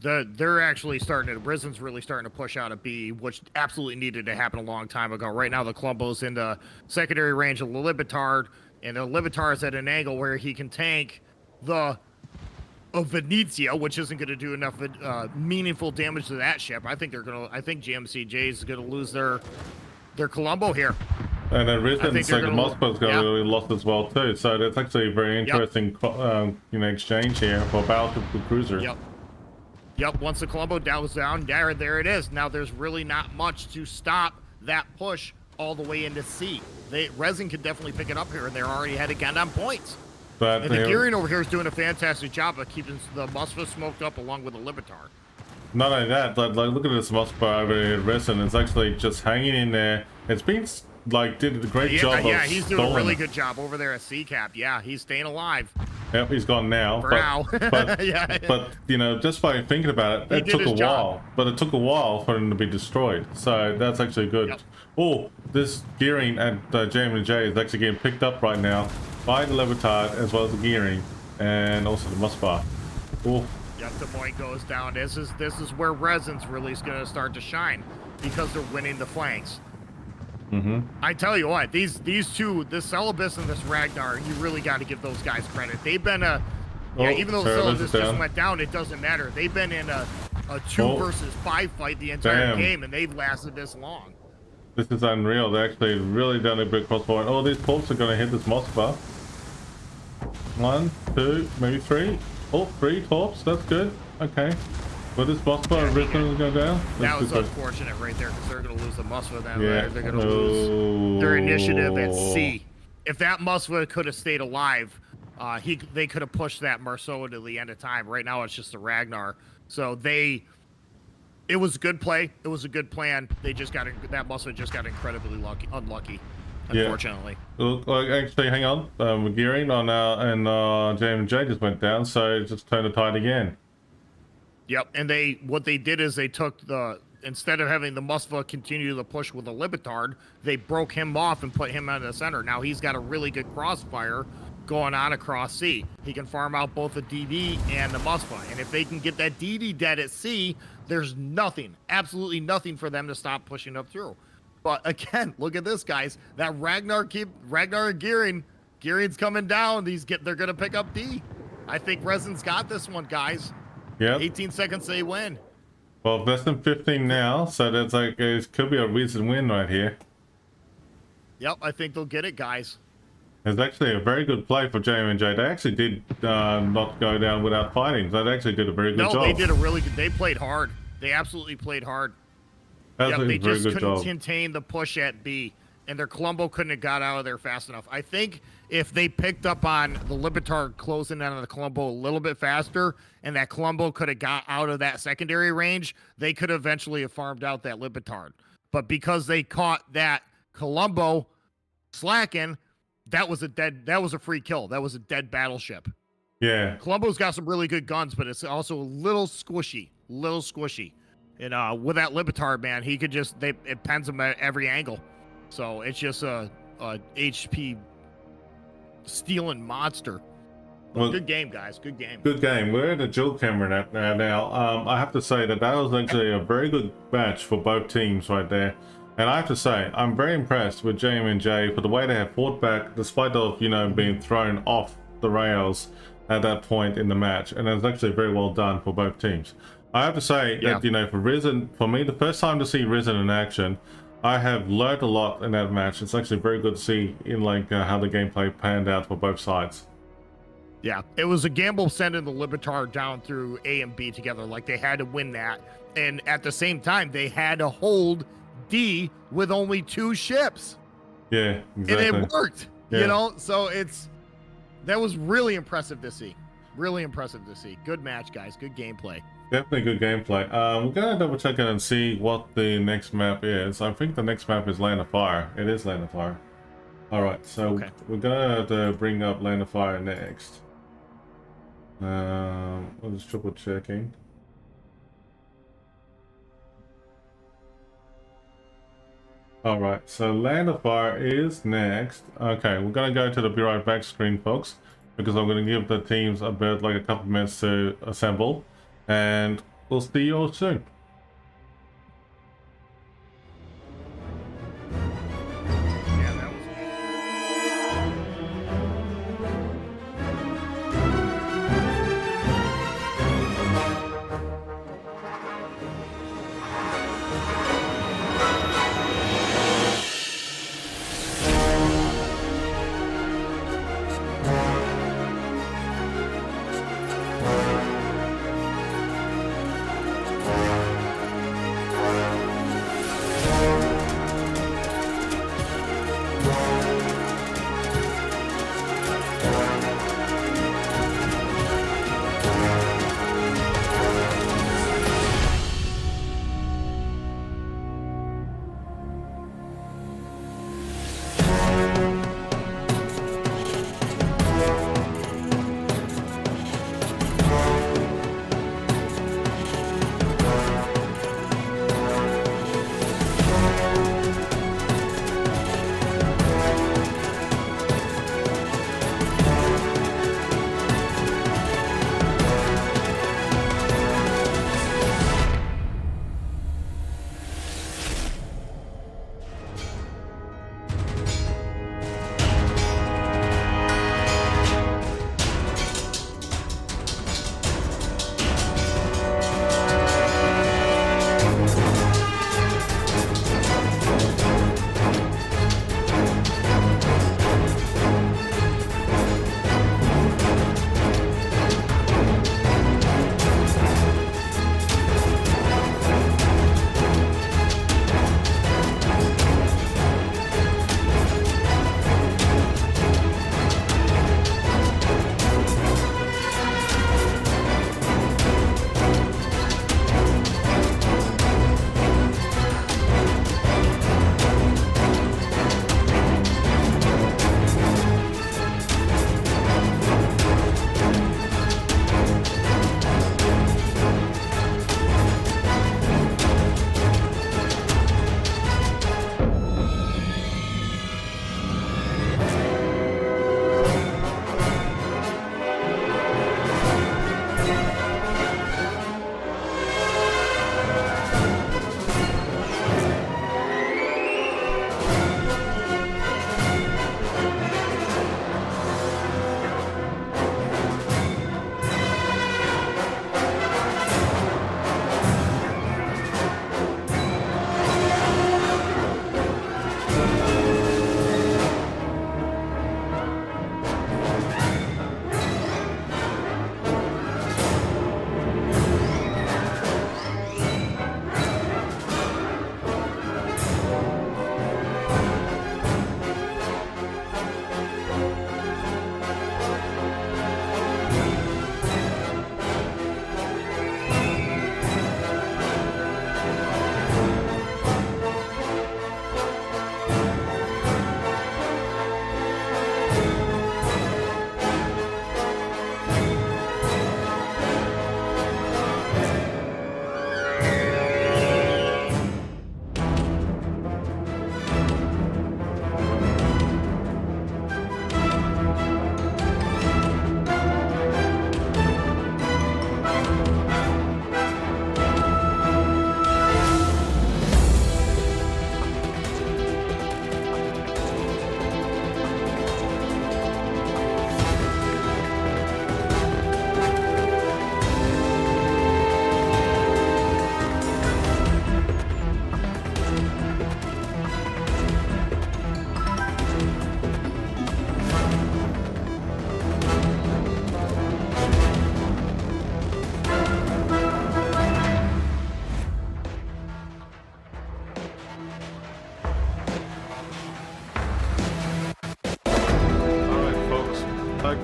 They're actually RESIN's really starting to push out a B, which absolutely needed to happen a long time ago. Right now the Colombo's in the secondary range of the Libertard, and the Libertar is at an angle where he can tank the Venezia, which isn't going to do enough meaningful damage to that ship. I think JMCJ is going to lose their Colombo here. And then RESIN's second Moskva's going to be lost as well too. So that's actually a very interesting exchange here for battleship with cruisers. Yep. Once the Colombo goes down, there it is. Now there's really not much to stop that push all the way into C. RESIN can definitely pick it up here, and they're already ahead again on points. And the gearing over here is doing a fantastic job of keeping the Moskva smoked up along with the Libertar. Not only that, like look at this Moskva over here at RESIN. It's actually just hanging in there. It's been did a great job. Yeah, he's doing a really good job over there at CCAP. Yeah, he's staying alive. Yep, he's gone now. For now. but just by thinking about it, it took a while. But it took a while for him to be destroyed. So that's actually good. Yep. Oh, this gearing at JMMJ is actually getting picked up right now by the Libertad as well as the gearing and also the Moskva. Oh. Yep, the point goes down. This is where RESIN's really going to start to shine, because they're winning the flanks. I tell you what, these two, this Celibus and this Ragnar, you really got to give those guys credit. They've been even though the Celibus just went down, it doesn't matter. They've been in a 2 versus 5 fight the entire game, and they've lasted this long. This is unreal. They actually really done a big crossfire. Oh, these torps are going to hit this Moskva. 1, 2, maybe 3. Oh, 3 torps. That's good. Okay. But this Moskva RESIN go down. That was unfortunate right there, because they're going to lose the Moskva. They're going to lose their initiative at C. If that Moskva could have stayed alive, they could have pushed that Marceau to the end of time. Right now, it's just the Ragnar. So they It was a good play. It was a good plan. They just got that Musva just got incredibly unlucky, unfortunately. Yeah. Well, actually, hang on. Gearing on and JMMJ just went down, so it just turned the tide again. Yep, and what they did is they took instead of having the Musva continue the push with a Libitard, they broke him off and put him on the center. Now he's got a really good crossfire going on across C. He can farm out both the DD and the Musva, and if they can get that DD dead at C, there's nothing, absolutely nothing for them to stop pushing up through. But again, look at this, guys. That Ragnar and Gearing. Gearing's coming down. They're gonna pick up D. I think RESIN's got this one, guys. Yeah. 18 seconds, they win. Well, less than 15 now, so that's like it could be a recent win right here. Yep, I think they'll get it, guys. It's actually a very good play for JMMJ. They actually did not go down without fighting. They actually did a very good job. No, they did a really good. They played hard. They absolutely played hard. Yep, they just couldn't contain the push at B, and their Columbo couldn't have got out of there fast enough. I think if they picked up on the Libitard closing in on the Columbo a little bit faster, and that Columbo could have got out of that secondary range, they could eventually have farmed out that Libitard. But because they caught that Columbo slacking, that was a free kill. That was a dead battleship. Yeah. Columbo's got some really good guns, but it's also a little squishy. And with that Libitard, man, he could it pens him at every angle. So it's just a HP stealing monster. Well, good game, guys. Good game. Good game. We're in a dual camera now. I have to say that was actually a very good match for both teams right there. And I have to say, I'm very impressed with JMMJ for the way they have fought back, despite of being thrown off the rails at that point in the match. And it's actually very well done for both teams. I have to say that for RESIN, for me, the first time to see RESIN in action, I have learned a lot in that match. It's actually very good to see in how the gameplay panned out for both sides. Yeah, it was a gamble sending the Libitard down through A and B together. Like, they had to win that. And at the same time, they had to hold D with only 2 ships. Yeah, exactly. And it worked, So that was really impressive to see. Really impressive to see. Good match, guys. Good gameplay. Definitely good gameplay. We're going to double check it and see what the next map is. I think the next map is Land of Fire. It is Land of Fire. Alright, so we're going to bring up Land of Fire next. I'm just triple checking. Alright, so Land of Fire is next. Okay, we're going to go to the Be Right Back screen, folks, because I'm going to give the teams a couple minutes to assemble, and we'll see you all soon.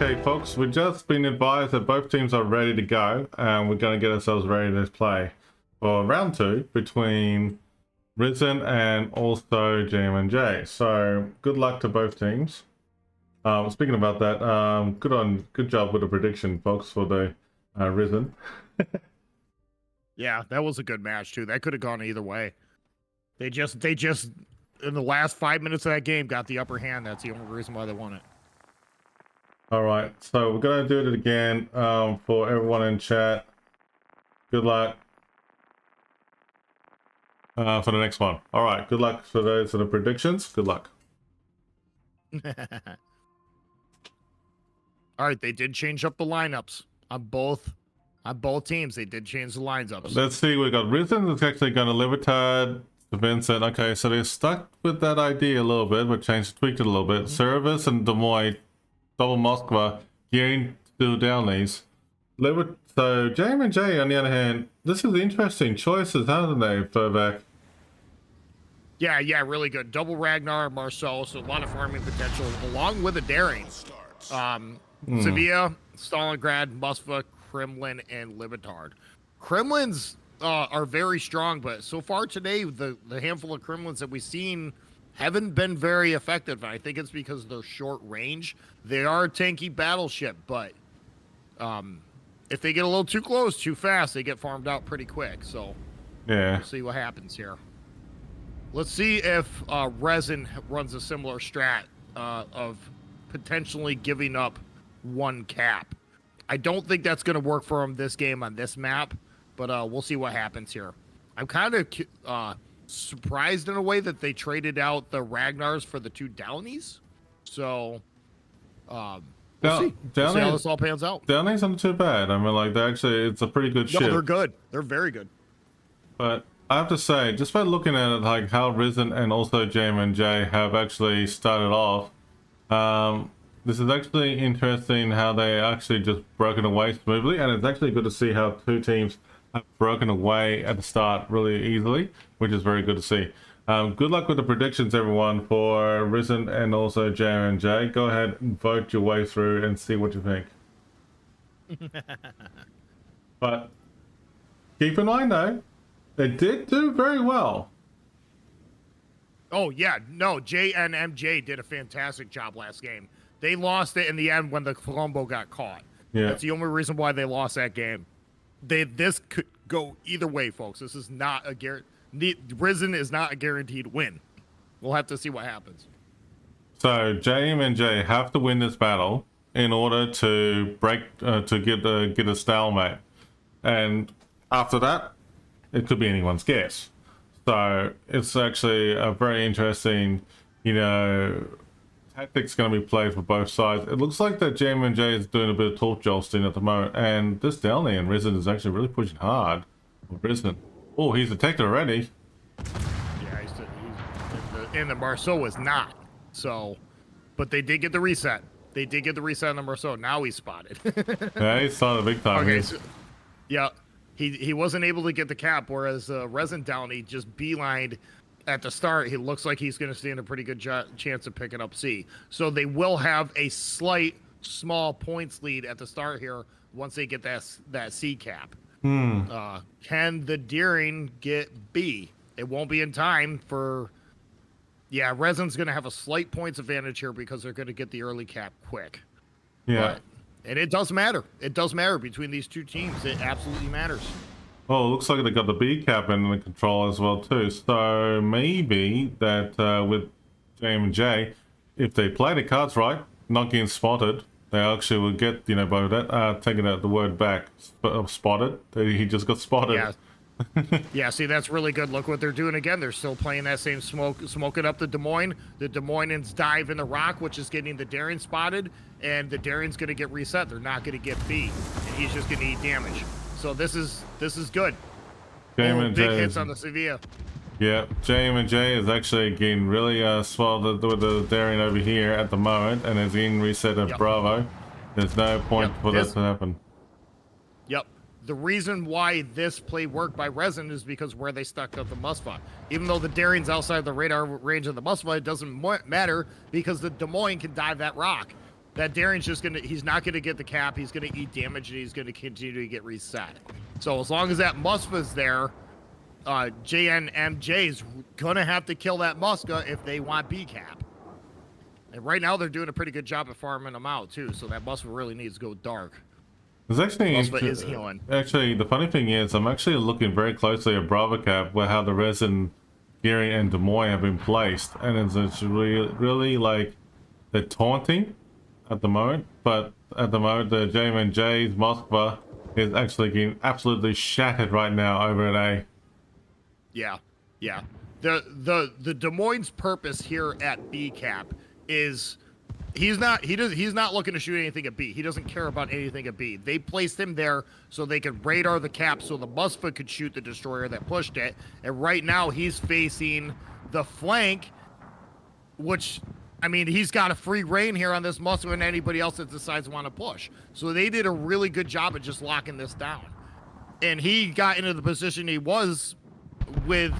Okay, folks, we've just been advised that both teams are ready to go, and we're going to get ourselves ready to play for round 2 between RESIN and also JMMJ. So good luck to both teams. Speaking about that, good job with the prediction, folks, for the RESIN. Yeah, that was a good match too. That could have gone either way. They just in the last 5 minutes of that game got the upper hand. That's the only reason why they won it. All right, so we're gonna do it again for everyone in chat. Good luck for the next one. All right, good luck for those for the predictions. Good luck. All right, they did change up the lineups on both teams. They did change the lineups. Let's see. We got RESIN that's actually going to Libertad to Vincent. Okay, so they stuck with that idea a little bit, but tweaked it a little bit. Service and Des Moines, double Moskva, gearing to Downleys. So JMMJ, on the other hand, this is interesting choices, haven't they, Furback? Yeah, really good. Double Ragnar, Marceau, so a lot of farming potential, along with a daring. Sevilla, Stalingrad, Moskva, Kremlin, and Libertard. Kremlins are very strong, but so far today, the handful of Kremlins that we've seen haven't been very effective. I think it's because they're short range. They are a tanky battleship, but if they get a little too close, too fast, they get farmed out pretty quick. So yeah, we'll see what happens here. Let's see if RESIN runs a similar strat of potentially giving up one cap. I don't think that's going to work for them this game on this map, but we'll see what happens here. I'm kind of surprised in a way that they traded out the Ragnars for the 2 Downies. So we'll see. We'll see how this all pans out. Downies aren't too bad. I mean, like, it's a pretty good ship. No, they're good. They're very good. But I have to say, just by looking at it, like how RESIN and also JMMJ have actually started off, this is actually interesting how they actually just broken away smoothly, and it's actually good to see how 2 teams have broken away at the start really easily, which is very good to see. Good luck with the predictions, everyone, for RESIN and also JMMJ. Go ahead and vote your way through and see what you think. But keep in mind, though, they did do very well. Oh, yeah. No, JNMJ did a fantastic job last game. They lost it in the end when the Colombo got caught. Yeah. That's the only reason why they lost that game. This could go either way, folks. This is not a guarantee. RESIN is not a guaranteed win. We'll have to see what happens. So JMMJ have to win this battle in order to get a stalemate, and after that, it could be anyone's guess. So it's actually a very interesting, tactics going to be played for both sides. It looks like that JMMJ is doing a bit of torch jolting at the moment, and this Downey and RESIN is actually really pushing hard for RESIN. Oh, he's detected already. Yeah, and the Marceau was not. So, but they did get the reset. They did get the reset on the Marceau. Now he's spotted. Yeah, he's spotted big time. Okay, so, yeah, he wasn't able to get the cap, whereas RESIN Downey just beelined at the start. He looks like he's going to stand a pretty good chance of picking up C. So they will have a small points lead at the start here once they get that C cap. Can the Deering get B? It won't be in time for... Yeah, RESIN's going to have a slight points advantage here because they're going to get the early cap quick. Yeah. And it does matter. It does matter between these 2 teams. It absolutely matters. Oh, it looks like they got the B cap in the control as well too. So maybe that with JMMJ, if they play the cards right, not getting spotted, they actually will get, by that, taking out the word back, spotted. He just got spotted. Yeah. Yeah, see, that's really good. Look what they're doing again. They're still playing that same smoking up the Des Moines. The Des Moines dive in the rock, which is getting the Daring spotted, and the Daring's going to get reset. They're not going to get B, and he's just going to eat damage. So this is good. Big hits on the Sevilla. Yeah, JMMJ is actually getting really swelled with the Daring over here at the moment, and is getting reset at Bravo. There's no point for that to happen. Yep. The reason why this play worked by RESIN is because where they stuck up the Musva. Even though the Daring's outside the radar range of the Musva, it doesn't matter because the Des Moines can dive that rock. that Darion's just he's not gonna get the cap. He's gonna eat damage, and he's gonna continue to get reset. So as long as that Musfa's there, JNMJ's gonna have to kill that Muska if they want B cap. And right now they're doing a pretty good job at farming them out too. So that Musfa really needs to go dark. There's actually Musfa is healing. Actually, the funny thing is, I'm actually looking very closely at Bravo Cap, where how the resin, Gearing, and Des Moines have been placed, and it's really like they're taunting at the moment. But at the moment, the JMMJ's Moskva is actually getting absolutely shattered right now over at A. Yeah, yeah. The Des Moines' purpose here at B cap is he's not looking to shoot anything at B. He doesn't care about anything at B. They placed him there so they could radar the cap so the Musfa could shoot the destroyer that pushed it. And right now he's facing the flank, which, I mean, he's got a free reign here on this Musfa and anybody else that decides to want to push. So they did a really good job of just locking this down. And he got into the position he was with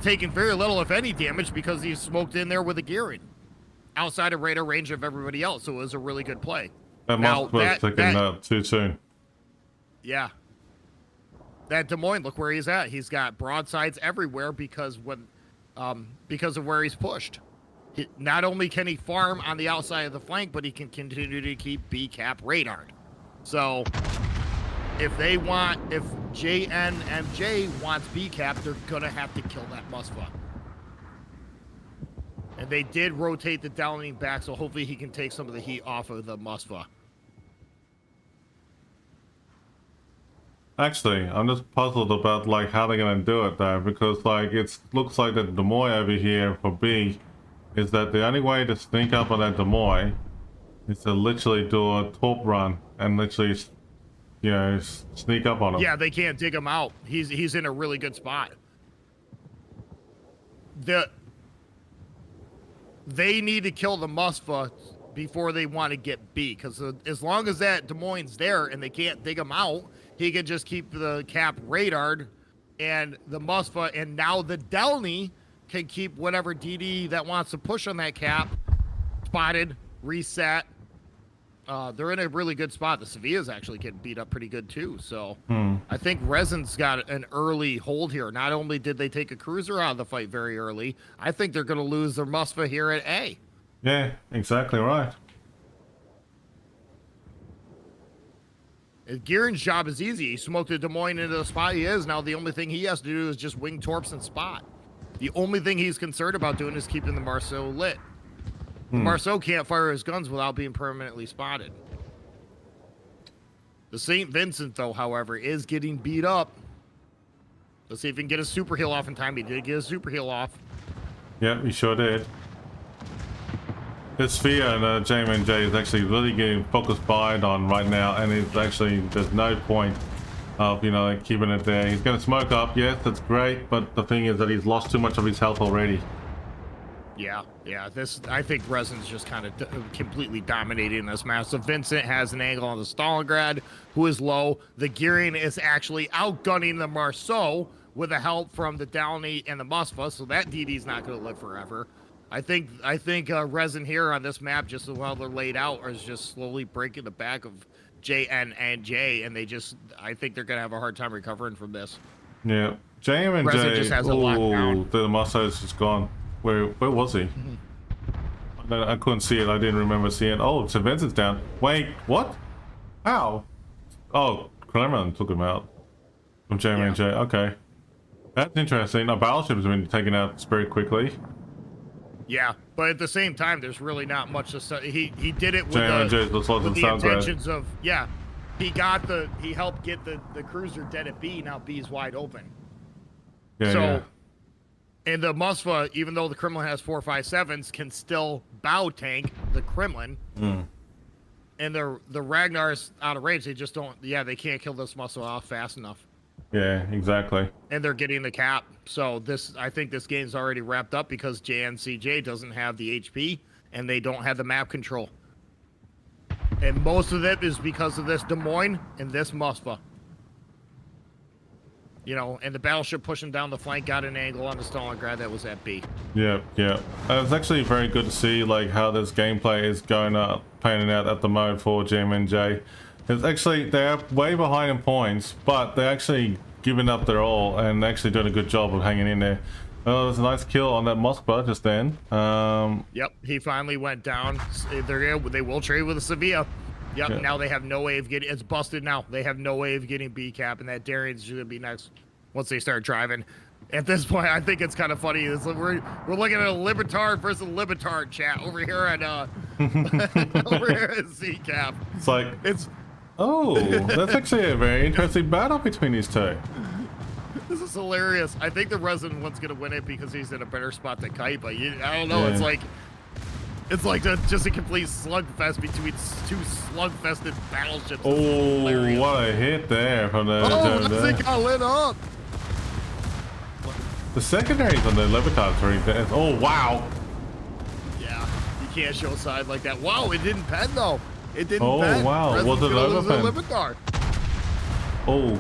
taking very little, if any, damage because he smoked in there with a Gearing outside of radar range of everybody else. So it was a really good play. That Moskva was taken out too soon. Yeah. That Des Moines, look where he's at. He's got broadsides everywhere because of where he's pushed. Not only can he farm on the outside of the flank, but he can continue to keep B cap radared. So if JNMJ wants B cap, they're gonna have to kill that Musfa. And they did rotate the Downing back, so hopefully he can take some of the heat off of the Musfa. Actually, I'm just puzzled about like how they're gonna do it though, because like it looks like that Des Moines over here for B is that the only way to sneak up on that Des Moines is to literally do a torp run and literally, you know, sneak up on him. Yeah, they can't dig him out. He's in a really good spot. They need to kill the Musfa before they want to get B, because as long as that Des Moines there and they can't dig him out, he can just keep the cap radared and the Musfa, and now the Delny can keep whatever DD that wants to push on that cap spotted, reset. They're in a really good spot. The Sevilla's actually getting beat up pretty good too. So I think RESIN's got an early hold here. Not only did they take a cruiser out of the fight very early, I think they're going to lose their Musfa here at A. Yeah, exactly right. Gearing's job is easy. He smoked the Des Moines into the spot he is. Now the only thing he has to do is just wing torps and spot. The only thing he's concerned about doing is keeping the Marceau lit. Marceau can't fire his guns without being permanently spotted. The St. Vincent, though, however, is getting beat up. Let's see if he can get a super heal off in time. He did get a super heal off. Yeah, he sure did. This Sphere and JMMJ is actually really getting focused bind on right now, and it's actually, there's no point of, you know, keeping it there. He's going to smoke up, yes, that's great, but the thing is that he's lost too much of his health already. Yeah. I think RESIN's just kind of completely dominating this match. So Vincent has an angle on the Stalingrad, who is low. The Gearing is actually outgunning the Marceau with the help from the Downey and the Musfa, so that DD's not going to live forever. I think RESIN here on this map, just while they're laid out, is just slowly breaking the back of JNMJ, and I think they're going to have a hard time recovering from this. Yeah, JMMJ, RESIN just has a lockdown. The Marceau's just gone. Where was he? I couldn't see it. I didn't remember seeing. Oh, so Vincent's down. Wait, what? How? Oh, Kremlin took him out from JMMJ. Yeah. Okay, that's interesting. A battleship has been taken out very quickly. Yeah, but at the same time, there's really not much to say. He did it with the intentions of he helped get the cruiser dead at B. Now B's wide open. Yeah. So. Yeah. And the Musfa, even though the Kremlin has 4.57s, can still bow tank the Kremlin. And the Ragnar's out of range. They just don't. Yeah, they can't kill this Musfa off fast enough. Yeah, exactly. And they're getting the cap. So I think this game's already wrapped up because JNCJ doesn't have the HP and they don't have the map control. And most of it is because of this Des Moines and this Musfa. you know, and the battleship pushing down the flank got an angle on the Stalingrad that was at B. Yeah. It's actually very good to see like how this gameplay is going up, panning out at the moment for JMMJ. It's actually, they're way behind in points, but they're actually giving up their all and actually doing a good job of hanging in there. Oh, there's a nice kill on that Moskva just then. Yep, he finally went down. They will trade with a Sevilla. Yep, Yeah. now they have no way of getting, it's busted now. They have no way of getting B cap, and that Darian's gonna be next once they start driving. At this point, I think it's kind of funny. It's like we're looking at a Libetard versus Libetard chat over here at over here at Z cap. It's like, It's oh, that's actually a very interesting battle between these two. This is hilarious. I think the Resin one's gonna win it because he's in a better spot than Kite, but I don't know. Yeah. It's like just a complete slugfest between two slug-fested battleships. Oh, hilarious. what a hit there from the Resin got lit up. The secondaries on the Levitards are intense. Oh, wow. Yeah, you can't show side like that. Wow, it didn't pen though. It didn't Oh, pen. wow. Resin's Was it gonna lose overpen? the Libetard. Oh,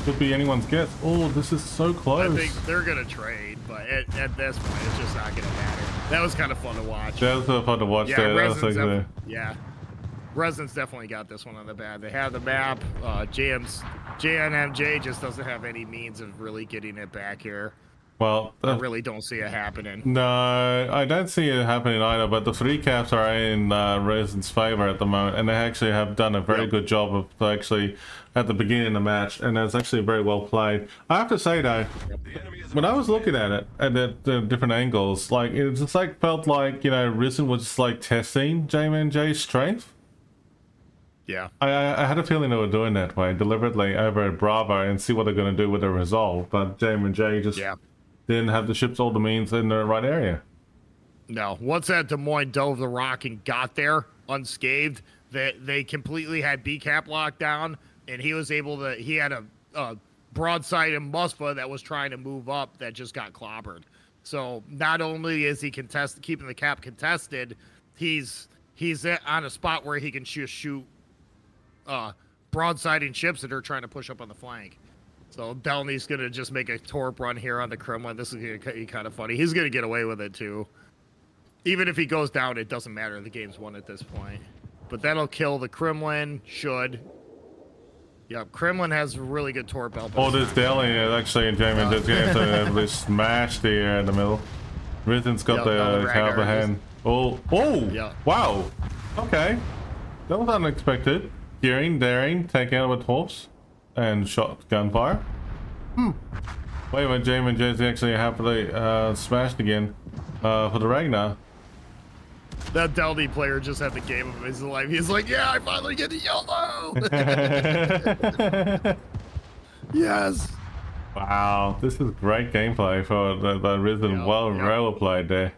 could be anyone's guess. Oh, this is so close. I think they're gonna trade, but at this point, it's just not gonna matter. That was kind of fun to watch. That was fun to watch. Yeah, That was Resin's like yeah. Resin's definitely got this one on the bad. They have the map. JNMJ just doesn't have any means of really getting it back here. well, I really don't see it happening. no, I don't see it happening either, but the 3 caps are in Resin's favor at the moment, and they actually have done a very good job of actually at the beginning of the match, and that's actually very well played. I have to say though, when I was looking at it at the different angles, like it just like felt like, you know, RESIN was just like testing JMMJ's strength. Yeah. I had a feeling they were doing that way deliberately over at Bravo and see what they're going to do with the resolve, but JMMJ just didn't have the ships all the means in the right area. No. Once that Des Moines dove the rock and got there unscathed, they completely had B cap locked down, and he was able to. He had a broadside in Musfa that was trying to move up that just got clobbered. So not only is he keeping the cap contested, he's on a spot where he can just shoot broadsiding ships that are trying to push up on the flank. So Delny's gonna just make a torp run here on the Kremlin. This is gonna be kind of funny. He's gonna get away with it too. Even if he goes down, it doesn't matter. The game's won at this point. But that'll kill the Kremlin. Should. Yep, Kremlin has a really good torp belt. Oh, this Delhi is actually in JMMJ's game, so they smashed the air in the middle. RESIN's got the caliber hand. Oh, wow. Okay, that was unexpected. Gearing, daring, taking out with torps and shot gunfire. Wait, when JMMJ's actually happily smashed again for the Ragnar. That Delny player just had the game of his life. He's like, yeah, I finally get the yellow. Yes. Wow, this is great gameplay for the RESIN. Well played there.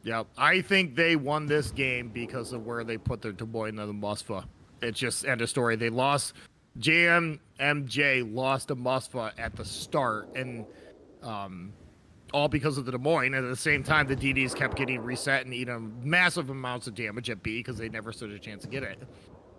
Yep, I think they won this game because of where they put their Des Moines and the Musfa. It's just end of story. They lost. JMMJ lost to Musfa at the start, and all because of the Des Moines. And at the same time, the DDs kept getting reset and eating massive amounts of damage at B because they never stood a chance to get it.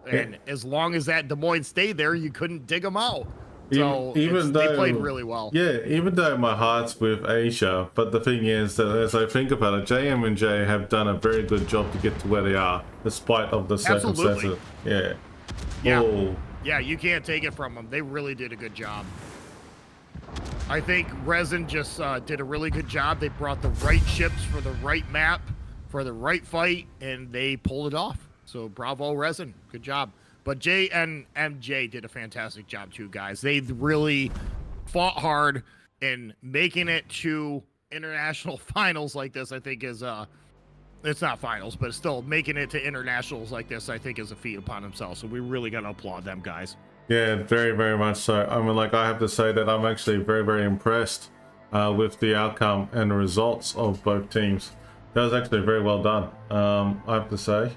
And as long as that Des Moines stayed there, you couldn't dig them out. So even though they played really well. Yeah, even though my heart's with Asia, but the thing is that as I think about it, JMMJ have done a very good job to get to where they are, despite of the circumstances. Yeah. Yeah. Oh. Yeah, you can't take it from them. They really did a good job. I think RESIN just did a really good job. They brought the right ships for the right map, for the right fight, and they pulled it off. So bravo, RESIN. Good job. But JNMJ did a fantastic job too, guys. They really fought hard, and making it to international finals like this, I think is it's not finals, but still making it to internationals like this, I think is a feat upon themselves. So we really got to applaud them, guys. Yeah, very, very much so. I mean, like, I have to say that I'm actually very, very impressed with the outcome and the results of both teams. That was actually very well done, I have to say.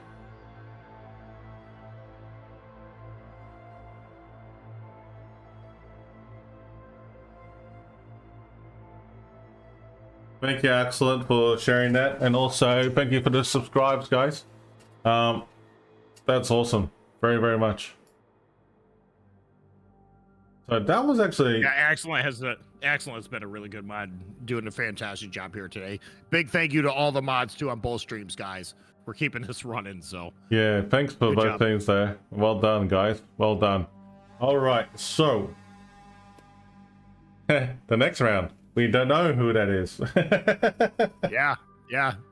Thank you, Excellent, for sharing that, and also thank you for the subscribes, guys. That's awesome, very, very much. So that was actually Yeah, Excellent has been a really good mod, doing a fantastic job here today. Big thank you to all the mods too on both streams, guys. We're keeping this running, so yeah. Thanks for Good both job. things there. Well done, guys. Well done. All right, so the next round, we don't know who that is. yeah.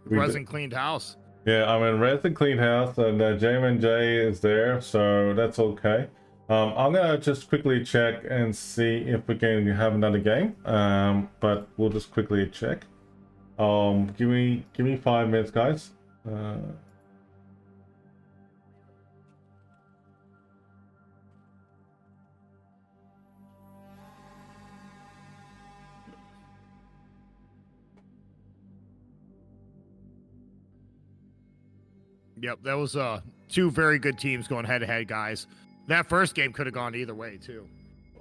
We Resin cleaned house. Yeah, I mean, RESIN clean house, and JMMJ is there, so that's okay. I'm gonna just quickly check and see if we can have another game. But we'll just quickly check. Give me 5 minutes, guys. Yep, that was two very good teams going head to head, guys. That first game could have gone either way too.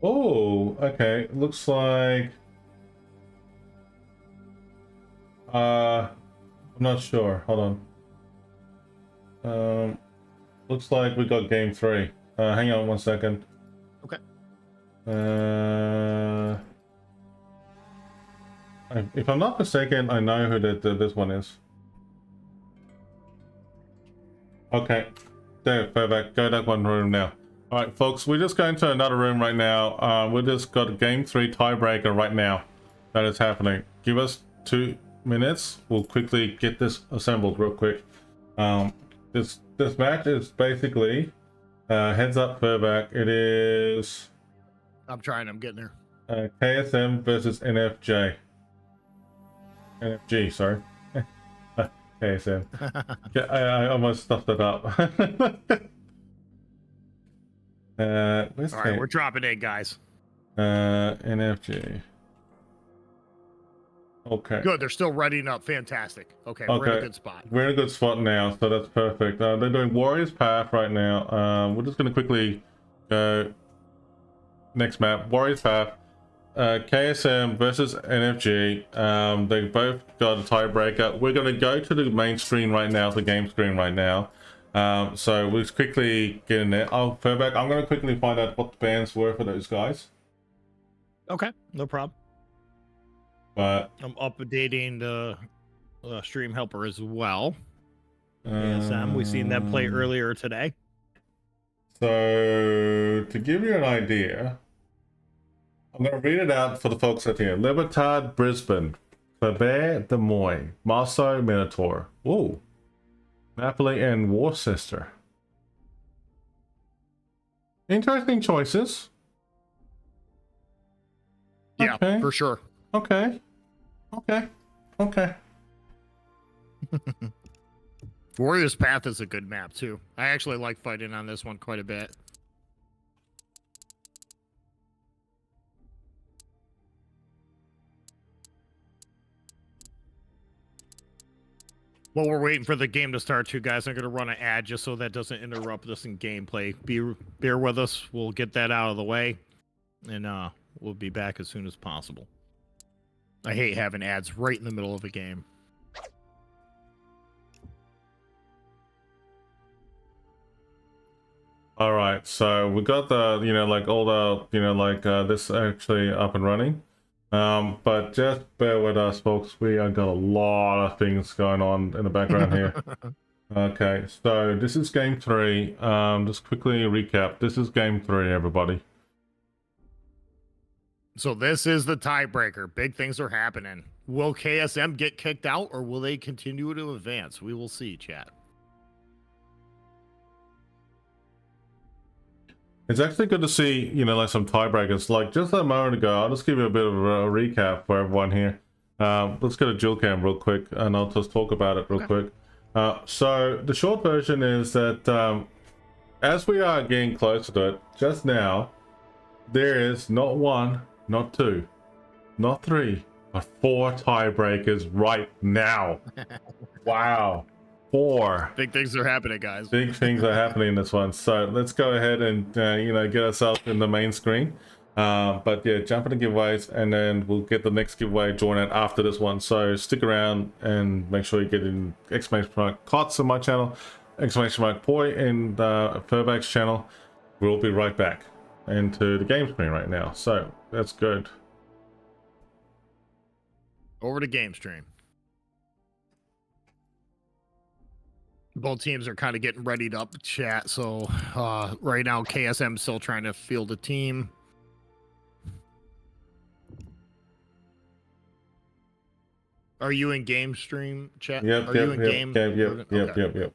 Oh, okay. Looks like I'm not sure. Hold on. Looks like we got game 3. Hang on 1 second. Okay. If I'm not mistaken, I know who this one is. Okay, there, perfect. Go that one room now. All right, folks, we're just going to another room right now. We just got a game 3 tiebreaker right now. That is happening. Give us 2 minutes. We'll quickly get this assembled real quick. This match is basically heads up, Furback. It is I'm trying. I'm getting there. KSM versus NFJ. NFG, sorry. KSM. Yeah, I almost stuffed it up. Let's All right, we're dropping in, guys. NFG. Okay. Good. They're still readying up. Fantastic. Okay, we're in a good spot. We're in a good spot now, so that's perfect. They're doing Warriors Path right now. We're just going to quickly go next map. Warriors Path. KSM versus NFG. They both got a tiebreaker. We're going to go to the main screen right now, the game screen right now. So we'll just quickly get in there. Oh, Furback, I'm going to quickly find out what the bans were for those guys. Okay, no problem. But I'm updating the stream helper as well. KSM, we seen them play earlier today. So to give you an idea, I'm going to read it out for the folks out here. Libertad, Brisbane. Quebec, Des Moines. Marceau, Minotaur. Ooh. Napoli and Worcester. Interesting choices. Yeah, Okay. for sure. Okay. Warriors Path is a good map too. I actually like fighting on this one quite a bit. While we're waiting for the game to start too, guys, I'm going to run an ad just so that doesn't interrupt us in gameplay. Bear with us. We'll get that out of the way, and we'll be back as soon as possible. I hate having ads right in the middle of a game. All right, so we got the, like all the, this actually up and running. But just bear with us, folks. We have got a lot of things going on in the background here. Okay, so this is game 3. Just quickly recap. This is game 3, everybody. So this is the tiebreaker. Big things are happening. Will KSM get kicked out or will they continue to advance? We will see, chat. It's actually good to see, like some tiebreakers. Like just a moment ago, I'll just give you a bit of a recap for everyone here. Let's go to dual cam real quick, and I'll just talk about it real quick. So the short version is that as we are getting closer to it, just now, there is not 1, not 2, not 3, but 4 tiebreakers right now. Wow. 4. Big things are happening, guys. Big things are happening in this one. So let's go ahead and, get ourselves in the main screen. But yeah, jump into giveaways, and then we'll get the next giveaway join out after this one. So stick around and make sure you get in exclamation mark KOTS on my channel, exclamation mark Boy in Furback's channel. We'll be right back. into the game screen right now. So that's good. Over to game stream. Both teams are kind of getting ready to up the chat. So right now, KSM still trying to field a team. Are you in game stream chat? Yep, Are you in game? Yep. Okay.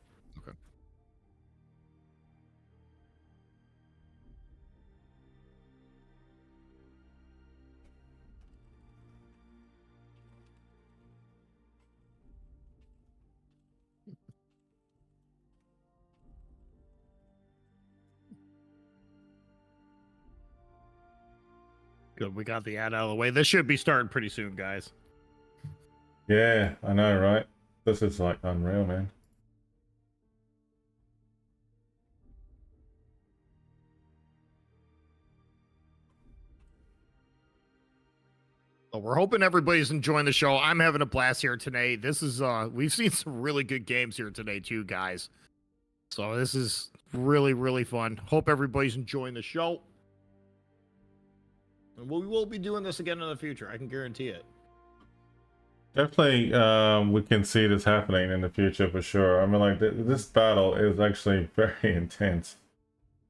Good, we got the ad out of the way. This should be starting pretty soon, guys. Yeah, I know, right? This is like unreal, man. Well, we're hoping everybody's enjoying the show. I'm having a blast here today. This is we've seen some really good games here today too, guys. So this is really, really fun. Hope everybody's enjoying the show. And we will be doing this again in the future. I can guarantee it. Definitely, we can see this happening in the future for sure. I mean, like, this battle is actually very intense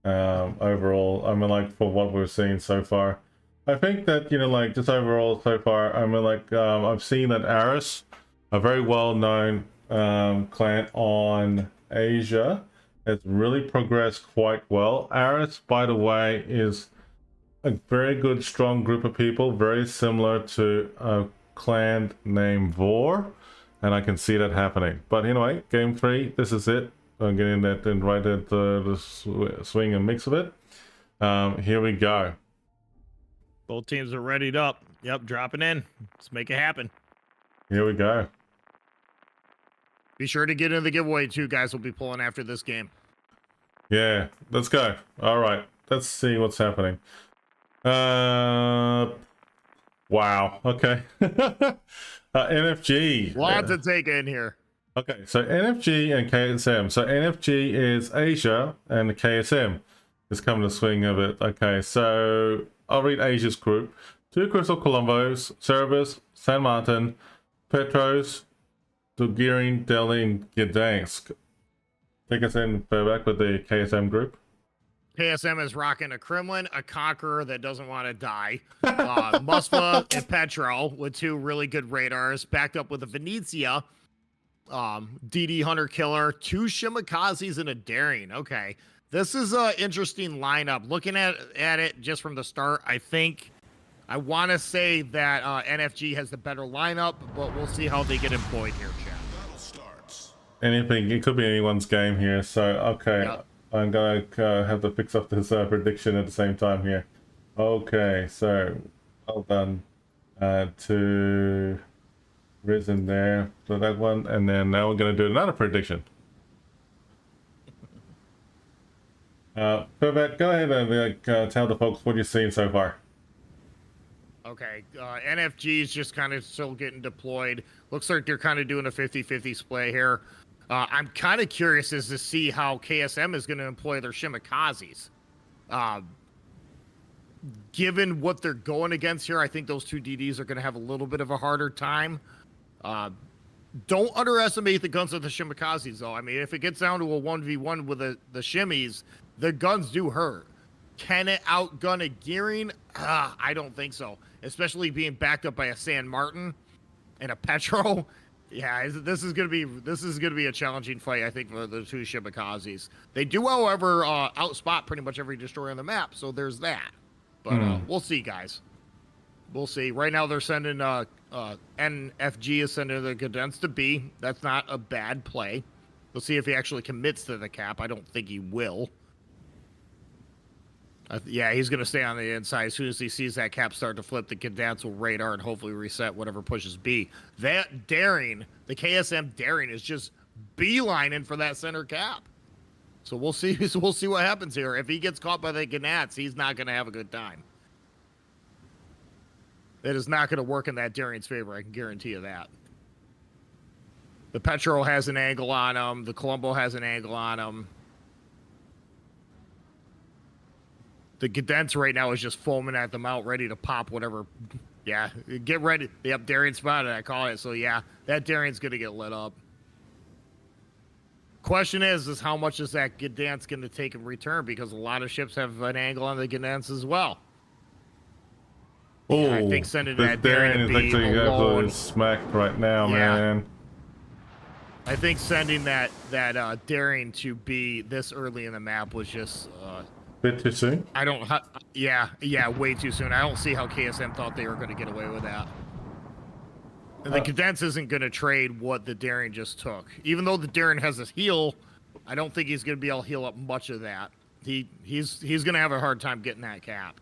overall. I mean, like, for what we've seen so far. I think that, you know, like, just overall so far, I mean, like, I've seen that Aris, a very well-known clan on Asia, has really progressed quite well. Aris, by the way, is a very good, strong group of people, very similar to a clan named Vor, and I can see that happening. But anyway, game 3, this is it. I'm getting that in right at the swing and mix of it. Here we go. Both teams are readied up. Yep, dropping in. Let's make it happen. Here we go. Be sure to get in the giveaway too, guys. We'll be pulling after this game. Yeah, let's go. All right, let's see what's happening. Wow. Okay. NFG. Lots to take in here. Okay, so NFG and KSM. So NFG is Asia, and the KSM is coming to swing of it. Okay, so I'll read Asia's group. 2 Crystal Columbos, Cerebus, San Martin, Petros, Dugirin, Delhi, and Gdansk. Take us in back with the KSM group. KSM is rocking a Kremlin, a Conqueror that doesn't want to die, Musfa and Petro with 2 really good radars, backed up with a Venezia, DD Hunter Killer, 2 Shimikazes, and a Daring. Okay, this is an interesting lineup. Looking at it just from the start, I want to say that NFG has the better lineup, but we'll see how they get employed here, Chad. Battle starts. Anything, it could be anyone's game here. So, okay. Yep. I'm gonna have to fix up this prediction at the same time here. Okay, so well done to RESIN there for that one, and then now we're gonna do another prediction. Perfect. Go ahead and tell the folks what you've seen so far. Okay, NFG is just kind of still getting deployed. Looks like they're kind of doing a 50-50 split here. I'm kind of curious as to see how KSM is going to employ their Shimikazes. Given what they're going against here, I think those 2 DDs are going to have a little bit of a harder time. Don't underestimate the guns of the Shimikazes, though. I mean, if it gets down to a 1v1 with the shimmies, the guns do hurt. Can it outgun a Gearing? I don't think so. Especially being backed up by a San Martin and a Petro. Yeah, this is gonna be a challenging fight, I think, for the 2 Shimikazes. They do, however, outspot pretty much every destroyer on the map, so there's that. But we'll see, guys. We'll see. Right now, they're sending NFG is sending the Gdansk to B. That's not a bad play. We'll see if he actually commits to the cap. I don't think he will. Yeah, he's going to stay on the inside. As soon as he sees that cap start to flip, the Gdansk will radar and hopefully reset whatever pushes B. That Daring, the KSM Daring, is just beelining for that center cap. So we'll see. We'll see what happens here. If he gets caught by the Gdansk, he's not going to have a good time. It is not going to work in that Daring's favor. I can guarantee you that. The Petro has an angle on him. The Colombo has an angle on him. The Gedence right now is just foaming at the mouth, ready to pop whatever. Yeah, get ready. Yep, Darien spotted. I call it. So yeah, that Darien's gonna get lit up. Question is how much is that Gedence gonna take in return? Because a lot of ships have an angle on the Gedence as well. Oh, I think sending this that Darien is to be actually alone. absolutely smacked right now, Yeah. man. I think sending that Darien to be this early in the map was just. Bit too soon. I don't. Yeah, way too soon. I don't see how KSM thought they were going to get away with that. And the Gedence isn't going to trade what the Darien just took. Even though the Darien has his heal, I don't think he's going to be able to heal up much of that. He's going to have a hard time getting that cap.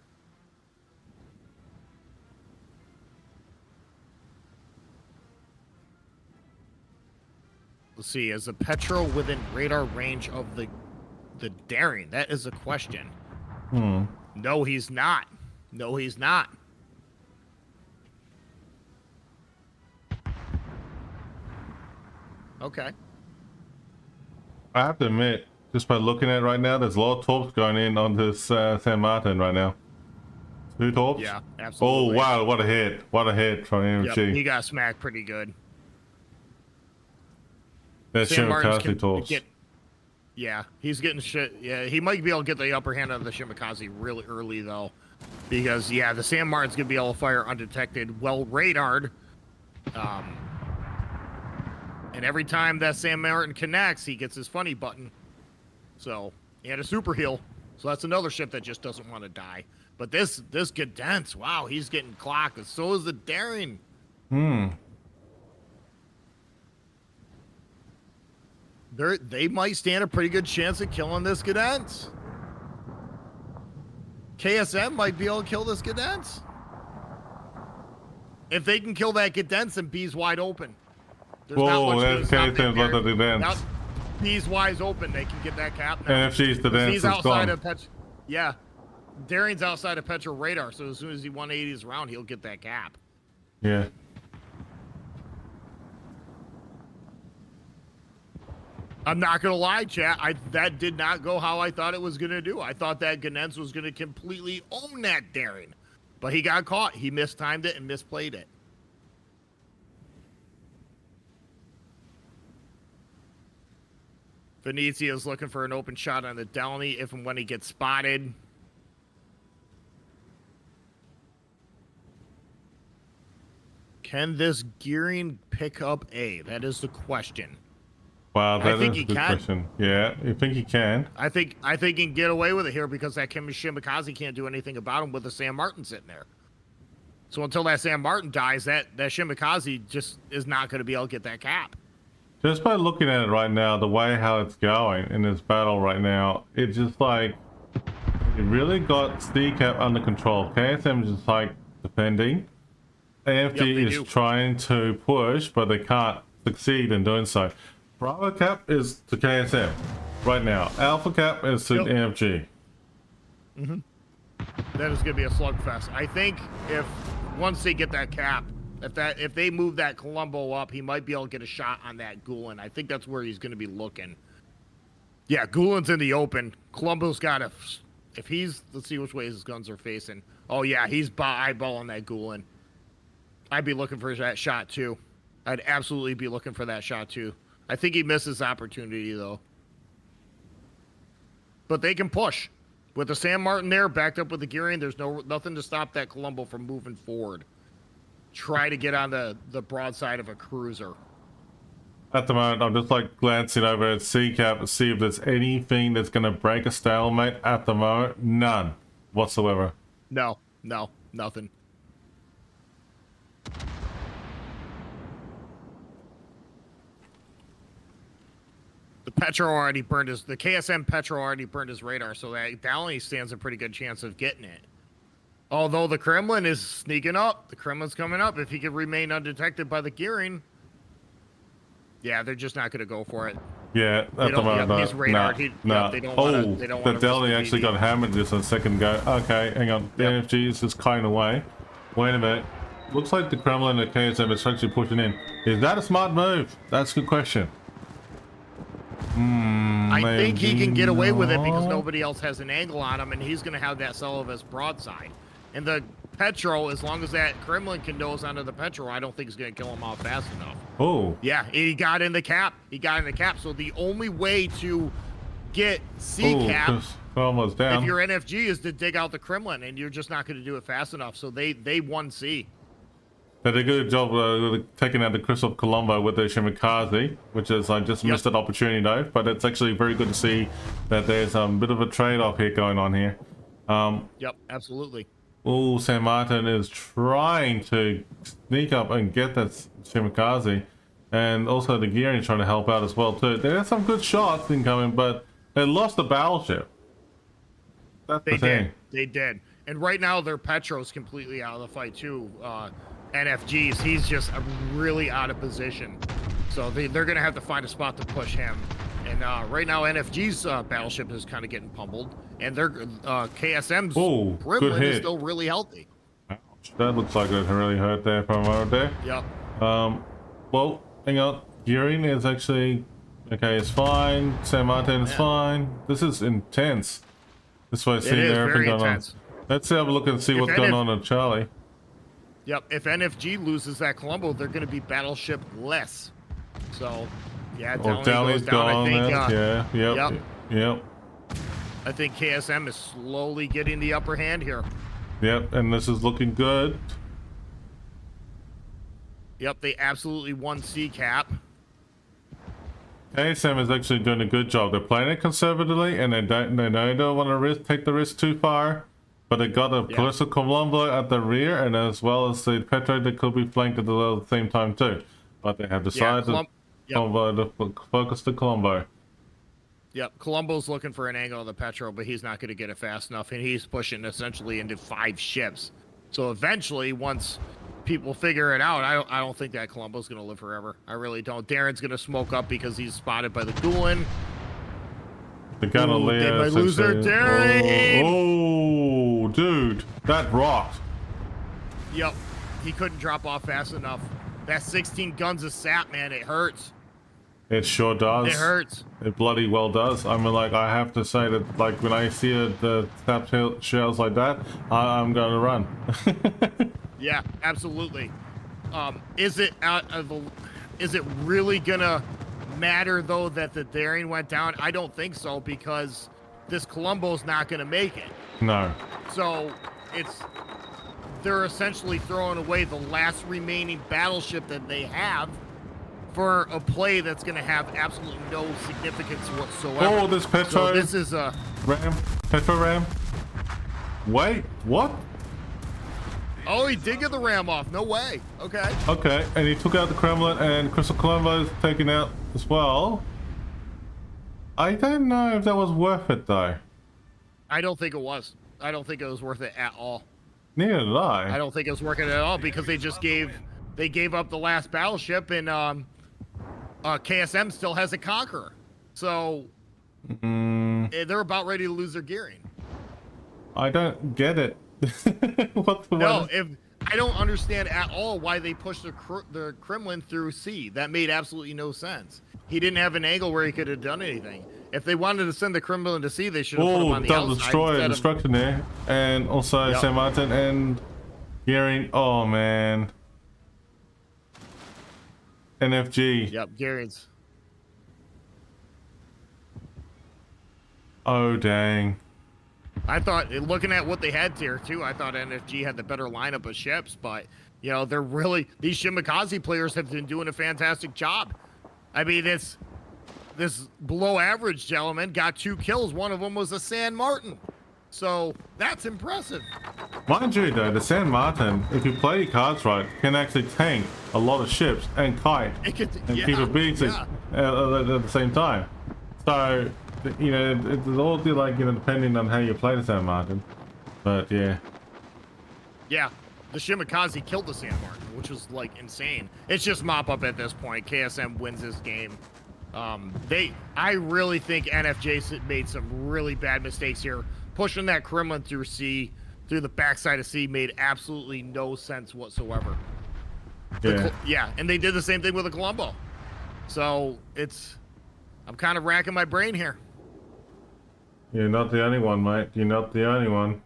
Let's see. Is the Petro within radar range of the Darien? That is a question. No, he's not. No, he's not. Okay. I have to admit, just by looking at it right now, there's a lot of torps going in on this San Martin right now. 2 torps? Yeah, Oh, absolutely. wow, what a hit. What a hit from Yep, NFG. he got smacked pretty good. That's Sam Martin's Shimakaze torps. Yeah, he's getting shit. Yeah, he might be able to get the upper hand on the Shimakaze really early, though. Because, yeah, the San Martin's going to be able to fire undetected, well radared. And every time that San Martin connects, he gets his funny button. So, and a super heal. So that's another ship that just doesn't want to die. But this Gedence, wow, he's getting clocked. And so is the Darien. They might stand a pretty good chance of killing this Gedence. KSM might be able to kill this Gedence. If they can kill that Gedence, then B's wide open. There's Whoa, that's KSM's like the Gedence. B's wide open. They can get that cap now. NFG's the dance He's is outside gone. of Yeah. Darien's outside of Petro radar, so as soon as he 180s around, he'll get that cap. Yeah. I'm not gonna lie, chat. That did not go how I thought it was gonna do. I thought that Gedence was gonna completely own that Darien, but he got caught. He mistimed it and misplayed it. Venezia is looking for an open shot on the Delany if and when he gets spotted. Can this gearing pick up A? That is the question. Wow, I that think is he a good can. question. Yeah, you think he can? I think he can get away with it here because that Shimakaze can't do anything about him with the San Martin sitting there. So until that San Martin dies, that Shimakaze just is not going to be able to get that cap. Just by looking at it right now, the way how it's going in this battle right now, it's just like it really got CCAP under control. KSM is just like defending. AFG is trying to push, but they can't succeed in doing so. Bravo cap is to KSM right now. Alpha cap is to NFG. That is going to be a slugfest. I think once they get that cap, if they move that Colombo up, he might be able to get a shot on that Gulen. I think that's where he's going to be looking. Yeah, Gulen's in the open. Colombo's got to, let's see which way his guns are facing. Oh yeah, he's eyeballing that Gulen. I'd be looking for that shot too. I'd absolutely be looking for that shot too. I think he misses opportunity though. But they can push. With the San Martin there, backed up with the gearing, there's nothing to stop that Colombo from moving forward. Try to get on the broadside of a cruiser. At the moment, I'm just like glancing over at CCAP to see if there's anything that's going to break a stalemate. At the moment, none whatsoever. No, nothing. The KSM Petro already burned his radar, so that Delany stands a pretty good chance of getting it. Although the Kremlin is sneaking up. The Kremlin's coming up. If he can remain undetected by the gearing, yeah, they're just not going to go for it. Yeah, at the moment, his radar, no. they don't Oh, wanna, the Delany actually got hammered just on second go. Okay, hang on. The NFG is just cutting away. Wait a minute. Looks like the Kremlin and KSM is actually pushing in. Is that a smart move? That's a good question. I think he can get away with it because no. nobody else has an angle on him, and he's going to have that Celovus broadside. And the Petro, as long as that Kremlin can nose onto the Petro, I don't think he's going to kill him off fast enough. Oh. Yeah, he got in the cap. He got in the cap. So the only way to get C cap, almost down. if you're NFG, is to dig out the Kremlin, and you're just not going to do it fast enough. So they won C. They did a good job taking out the Crystal Colombo with the Shimikaze, which is I just missed that opportunity though. But it's actually very good to see that there's a bit of a trade-off here going on here. Yep, absolutely. Oh, San Martin is trying to sneak up and get that Shimikaze, and also the Gearing is trying to help out as well too. There's some good shots incoming, but they lost the battleship. That's the thing. They did. And right now their Petro's completely out of the fight too. NFG's, he's just really out of position. So they're going to have to find a spot to push him. And right now NFG's battleship is kind of getting pummeled. And their KSM's Gremlin is still really healthy. Ouch, that looks like it really hurt there for a moment there. Yep. Well, hang on. Gearing is actually... Okay, it's fine. San Martin is fine. This is intense. This way, see everything going on. Let's have a look and see what's going on at Charlie. Yep, if NFG loses that Colombo, they're going to be battleship less. So, yeah, Downey's gone. I think, yep. I think KSM is slowly getting the upper hand here. Yep, and this is looking good. Yep, they absolutely won C cap. KSM is actually doing a good job. They're playing it conservatively, and they don't want to take the risk too far. But they got a Callisto Colombo at the rear, and as well as the Petro that could be flanked at the same time too. But they have decided to focus the Colombo. Yep, Colombo's looking for an angle on the Petro, but he's not going to get it fast enough, and he's pushing essentially into 5 ships. So eventually, once people figure it out, I don't think that Colombo's going to live forever. I really don't. Darren's going to smoke up because he's spotted by the Gulen. The Ganaleer. They might lose their Darren. Oh, dude, that rocked. Yep, he couldn't drop off fast enough. That 16 guns of sap, man, it hurts. It sure does. It hurts. It bloody well does. I mean, like, I have to say that, like, when I see the sap shells like that, I'm gonna run. Yeah, absolutely. Is it really gonna matter though that the Daring went down? I don't think so, because this Colombo's not gonna make it. No. So they're essentially throwing away the last remaining battleship that they have for a play that's gonna have absolutely no significance whatsoever. Oh, this Petro. So this is a ram. Petro ram. Wait, what? Oh, he did get the ram off. No way. Okay. Okay, and he took out the Kremlin, and Crystal Colombo's taken out as well. I don't know if that was worth it, though. I don't think it was. I don't think it was worth it at all. Neither did I. I don't think it was working at all, because they just gave up the last battleship, and KSM still has a Conqueror. So they're about ready to lose their gearing. I don't get it. What's the I don't understand at all why they pushed the Kremlin through C. That made absolutely no sense. He didn't have an angle where he could have done anything. If they wanted to send the Kremlin to C, they should have put him on the outside. Destroyer destruction there, and also San Martin and Gearing. Oh man, NFG. Yep, Gearing's. Oh dang. I thought, looking at what they had here too, I thought NFG had the better lineup of ships, but you know, these Shimikaze players have been doing a fantastic job. I mean, this below average gentleman got 2 kills. One of them was a San Martin. So that's impressive. Mind you though, the San Martin, if you play your cards right, can actually tank a lot of ships and kite and keep it busy at the same time. So, you know, it's all like, you know, depending on how you play the San Martin. But yeah. Yeah, the Shimikaze killed the San Martin, which was like insane. It's just mop up at this point. KSM wins this game. I really think NFJ made some really bad mistakes here. Pushing that Kremlin through C, through the backside of C, made absolutely no sense whatsoever. And they did the same thing with the Colombo. So I'm kind of racking my brain here. You're not the only one, mate. You're not the only one.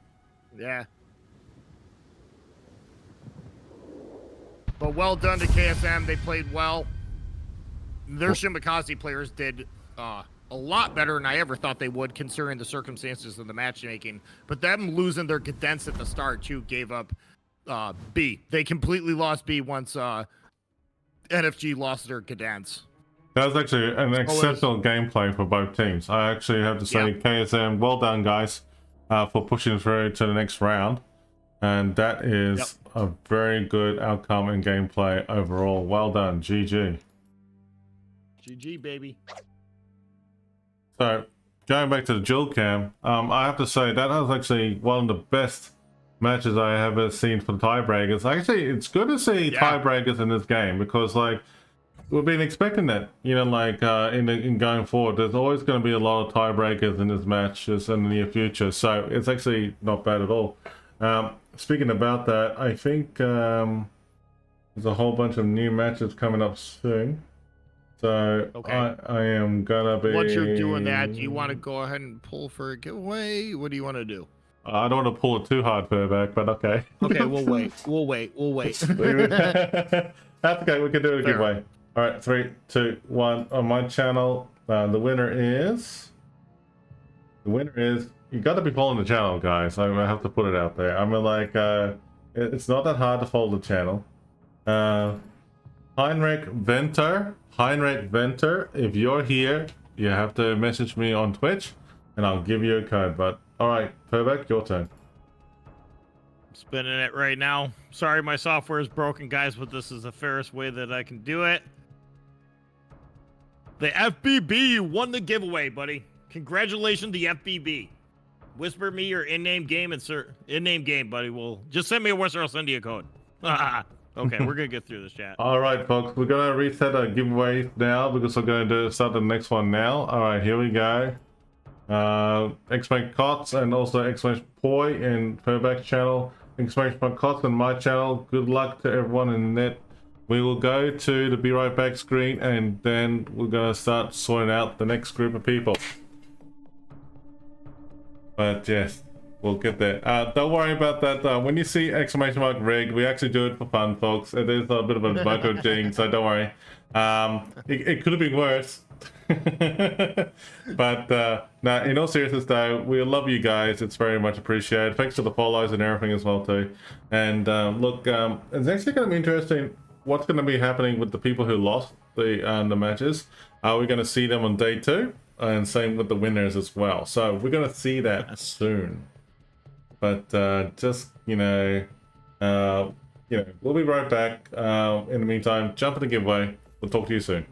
Yeah. But well done to KSM. They played well. Their Shimakaze players did a lot better than I ever thought they would, considering the circumstances of the matchmaking. But them losing their cadence at the start, too, gave up B. They completely lost B once NFG lost their cadence. That was actually an exceptional gameplay for both teams. I actually have to say, KSM, well done, guys, for pushing through to the next round. And that is a very good outcome in gameplay overall. Well done, GG. GG, baby. So, going back to the dual cam, I have to say that was actually one of the best matches I have ever seen for the tiebreakers. Actually, it's good to see tiebreakers in this game because, like, we've been expecting that, you know, like in going forward. There's always going to be a lot of tiebreakers in this match just in the near future, so it's actually not bad at all. Speaking about that, I think there's a whole bunch of new matches coming up soon. So I am gonna be. Once you're doing that, do you want to go ahead and pull for a giveaway? What do you want to do? I don't want to pull it too hard for back, but okay. Okay, we'll wait. We'll wait. That's okay. We can do a giveaway. All right, 3, 2, 1. On my channel, the winner is. You got to be following the channel, guys. I have to put it out there. I mean, like, it's not that hard to follow the channel. Heinrich Venter. If you're here, you have to message me on Twitch, and I'll give you a code. But all right, Purback, your turn. Spinning it right now. Sorry, my software is broken, guys, but this is the fairest way that I can do it. The FBB, you won the giveaway, buddy. Congratulations, the FBB. Whisper me your in-name game and in-name game, buddy. Well, just send me a voice or I'll send you a code. Okay, we're gonna get through this chat. All right, folks, we're gonna reset our giveaway now because we're gonna start the next one now. All right, here we go. Exclamation KOTS and also exclamation Poi and Purback channel. Exclamation KOTS and my channel. Good luck to everyone in the net. We will go to the Be Right Back screen and then we're gonna start sorting out the next group of people. But yes, we'll get there. Don't worry about that. When you see exclamation mark rigged, we actually do it for fun, folks. It is a bit of a BONKO thing, so don't worry. It could have been worse. But now, in all seriousness though, we love you guys. It's very much appreciated. Thanks for the follows and everything as well too. And look, it's actually going to be interesting what's going to be happening with the people who lost the matches. Are we going to see them on day 2? And same with the winners as well. So we're going to see that soon. But just, you know, we'll be right back. In the meantime, jump in the giveaway. We'll talk to you soon.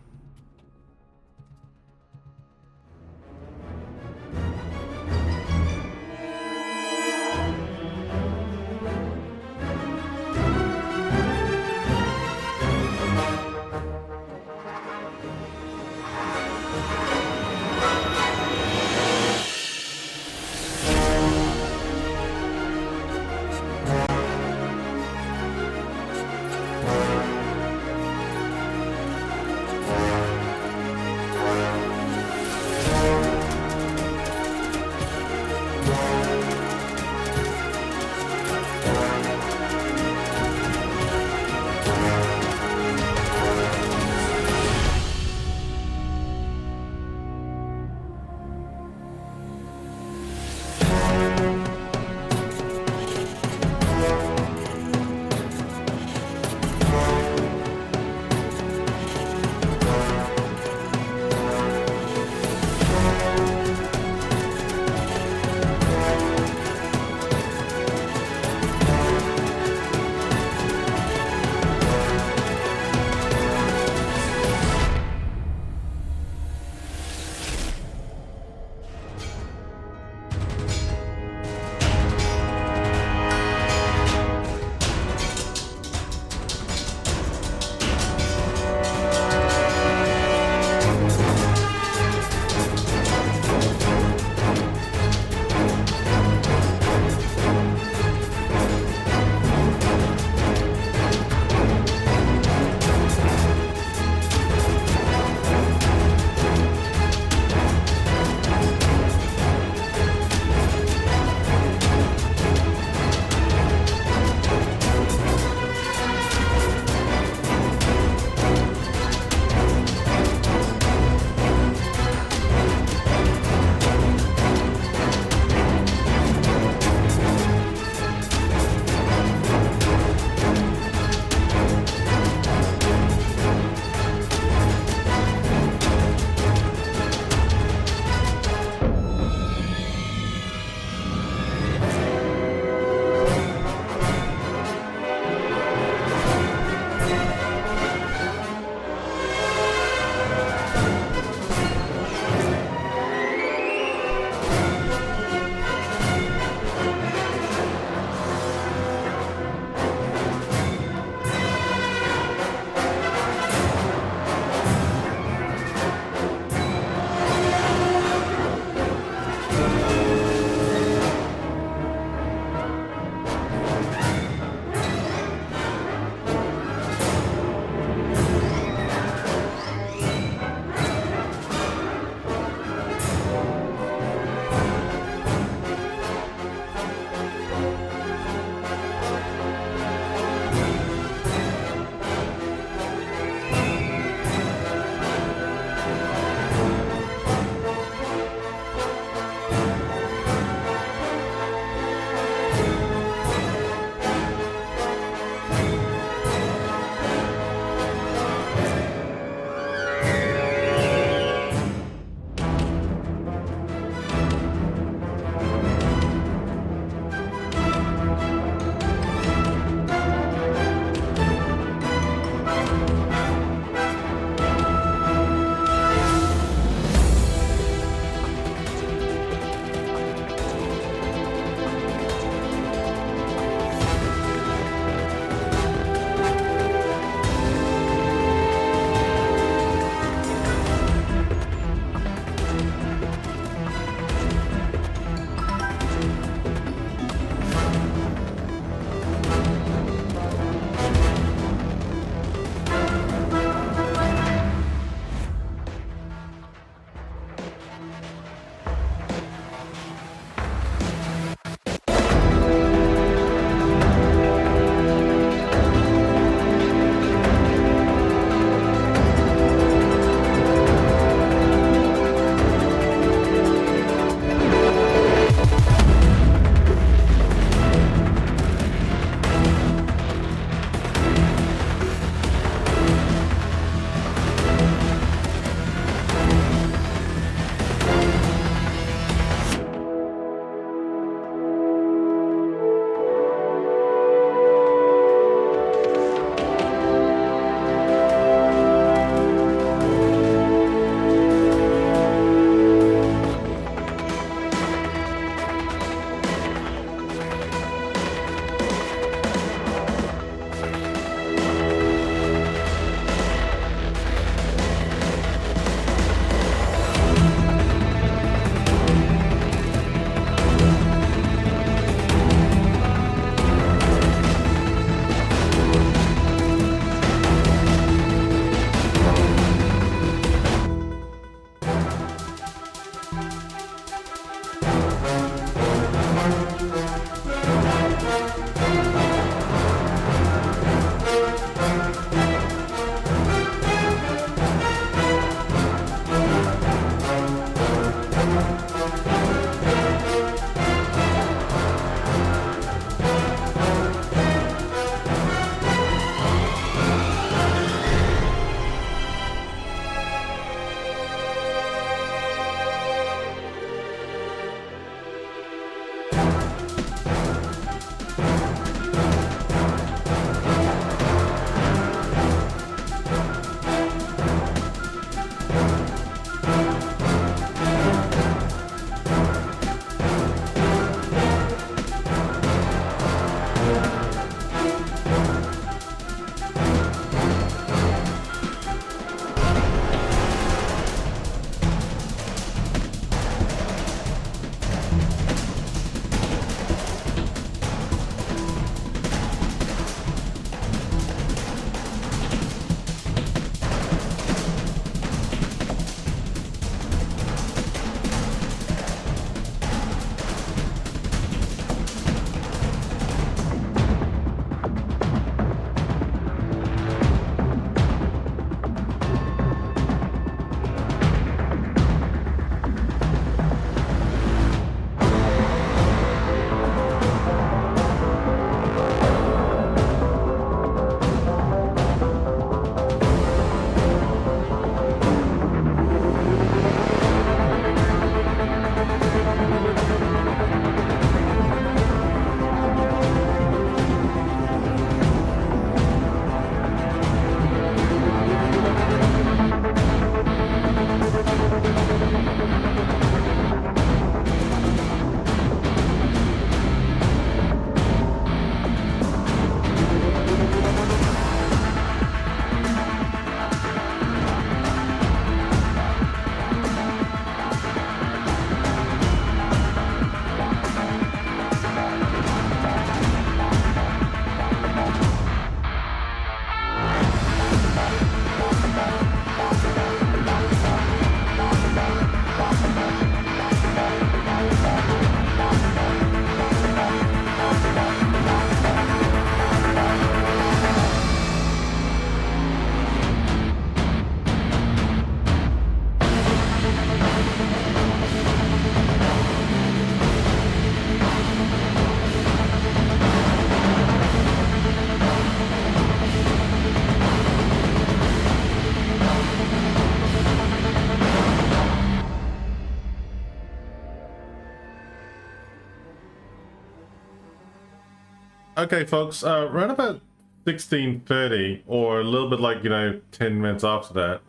okay, folks. Around about 16:30, or a little bit like 10 minutes after that.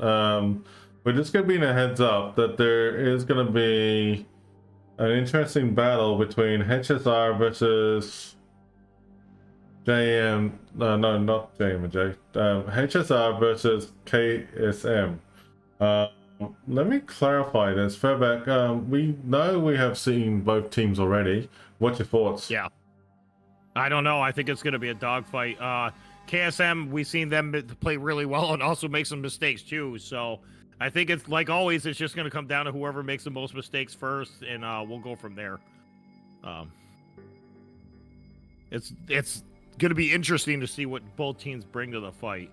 We're just gonna be in a heads up that there is gonna be an interesting battle between HSR versus no, not JMMJ. HSR versus KSM. Let me clarify this. Fairback, we know we have seen both teams already. What's your thoughts? Yeah. I don't know. I think it's going to be a dogfight. KSM, we've seen them play really well and also make some mistakes too. So I think it's like always, it's just going to come down to whoever makes the most mistakes first, and we'll go from there. It's going to be interesting to see what both teams bring to the fight.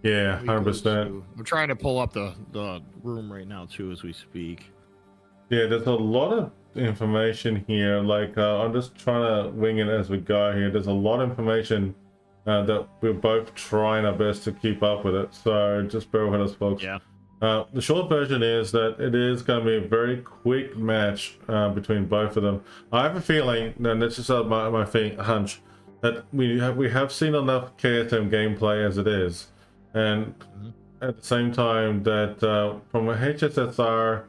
Yeah, 100%. I'm trying to pull up the room right now too as we speak. Yeah, there's a lot of information here. Like, I'm just trying to wing it as we go here. There's a lot of information that we're both trying our best to keep up with it. So just bear with us, folks. Yeah. The short version is that it is going to be a very quick match between both of them. I have a feeling, and that's just my hunch, that we have seen enough KSM gameplay as it is. And at the same time that from a HSR,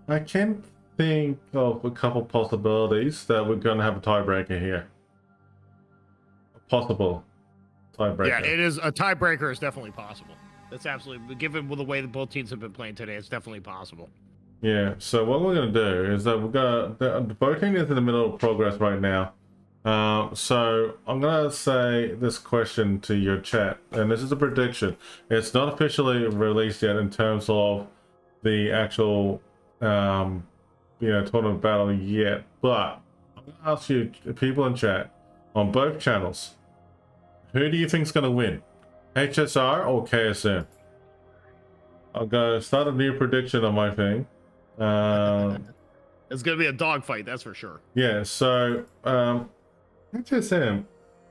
I can think of a couple possibilities that we're going to have a tiebreaker here. A possible tiebreaker. Yeah, it is a tiebreaker is definitely possible. That's absolutely, given the way that both teams have been playing today, it's definitely possible. Yeah, so what we're going to do is that the voting is in the middle of progress right now. So I'm going to say this question to your chat, and this is a prediction. It's not officially released yet in terms of the actual tournament battle yet, but I'm going to ask you, people in chat, on both channels, who do you think is going to win? HSR or KSM? I'll go start a new prediction on my thing. It's going to be a dogfight, that's for sure. Yeah, so HSM,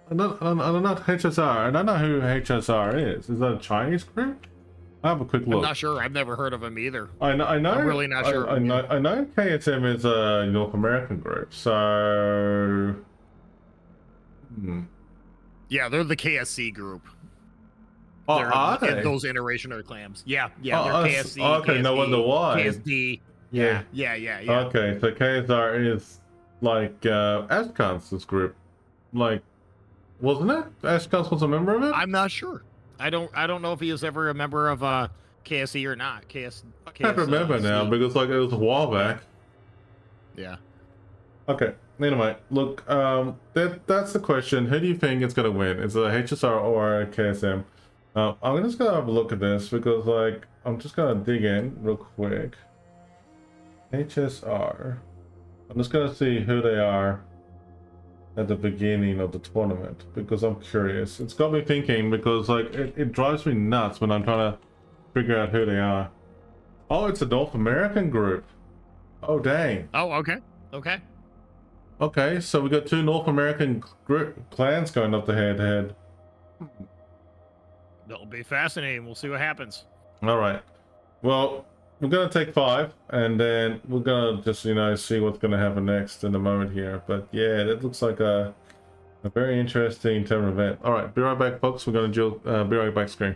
I'm not HSR. I don't know who HSR is. Is that a Chinese group? I have a quick look. I'm not sure. I've never heard of him either. I know. I'm really not sure. I know KSM is a North American group. So, yeah, they're the KSC group. Oh, are they? Those interracial clams. Yeah, they're KSC. Okay, KSD, no wonder why. KSD. Yeah. Okay, so KSR is like Ashkan's group. Like, wasn't it? Ashkan was a member of it? I'm not sure. I don't know if he was ever a member of KSE or not. I can't remember now because like it was a while back. Yeah. Okay. Anyway, look, that's the question. Who do you think is gonna win? Is it a HSR or a KSM? I'm just gonna have a look at this because like I'm just gonna dig in real quick. HSR. I'm just gonna see who they are at the beginning of the tournament because I'm curious. It's got me thinking because like it drives me nuts when I'm trying to figure out who they are. Oh, it's a North American group. Oh dang. Oh, okay. Okay, so we got two North American clans going up the head-to-head. That'll be fascinating. We'll see what happens. All right. Well, we're gonna take 5, and then we're gonna just see what's gonna happen next in a moment here. But yeah, that looks like a very interesting tournament event. All right, be right back, folks. We're gonna be right back, screen.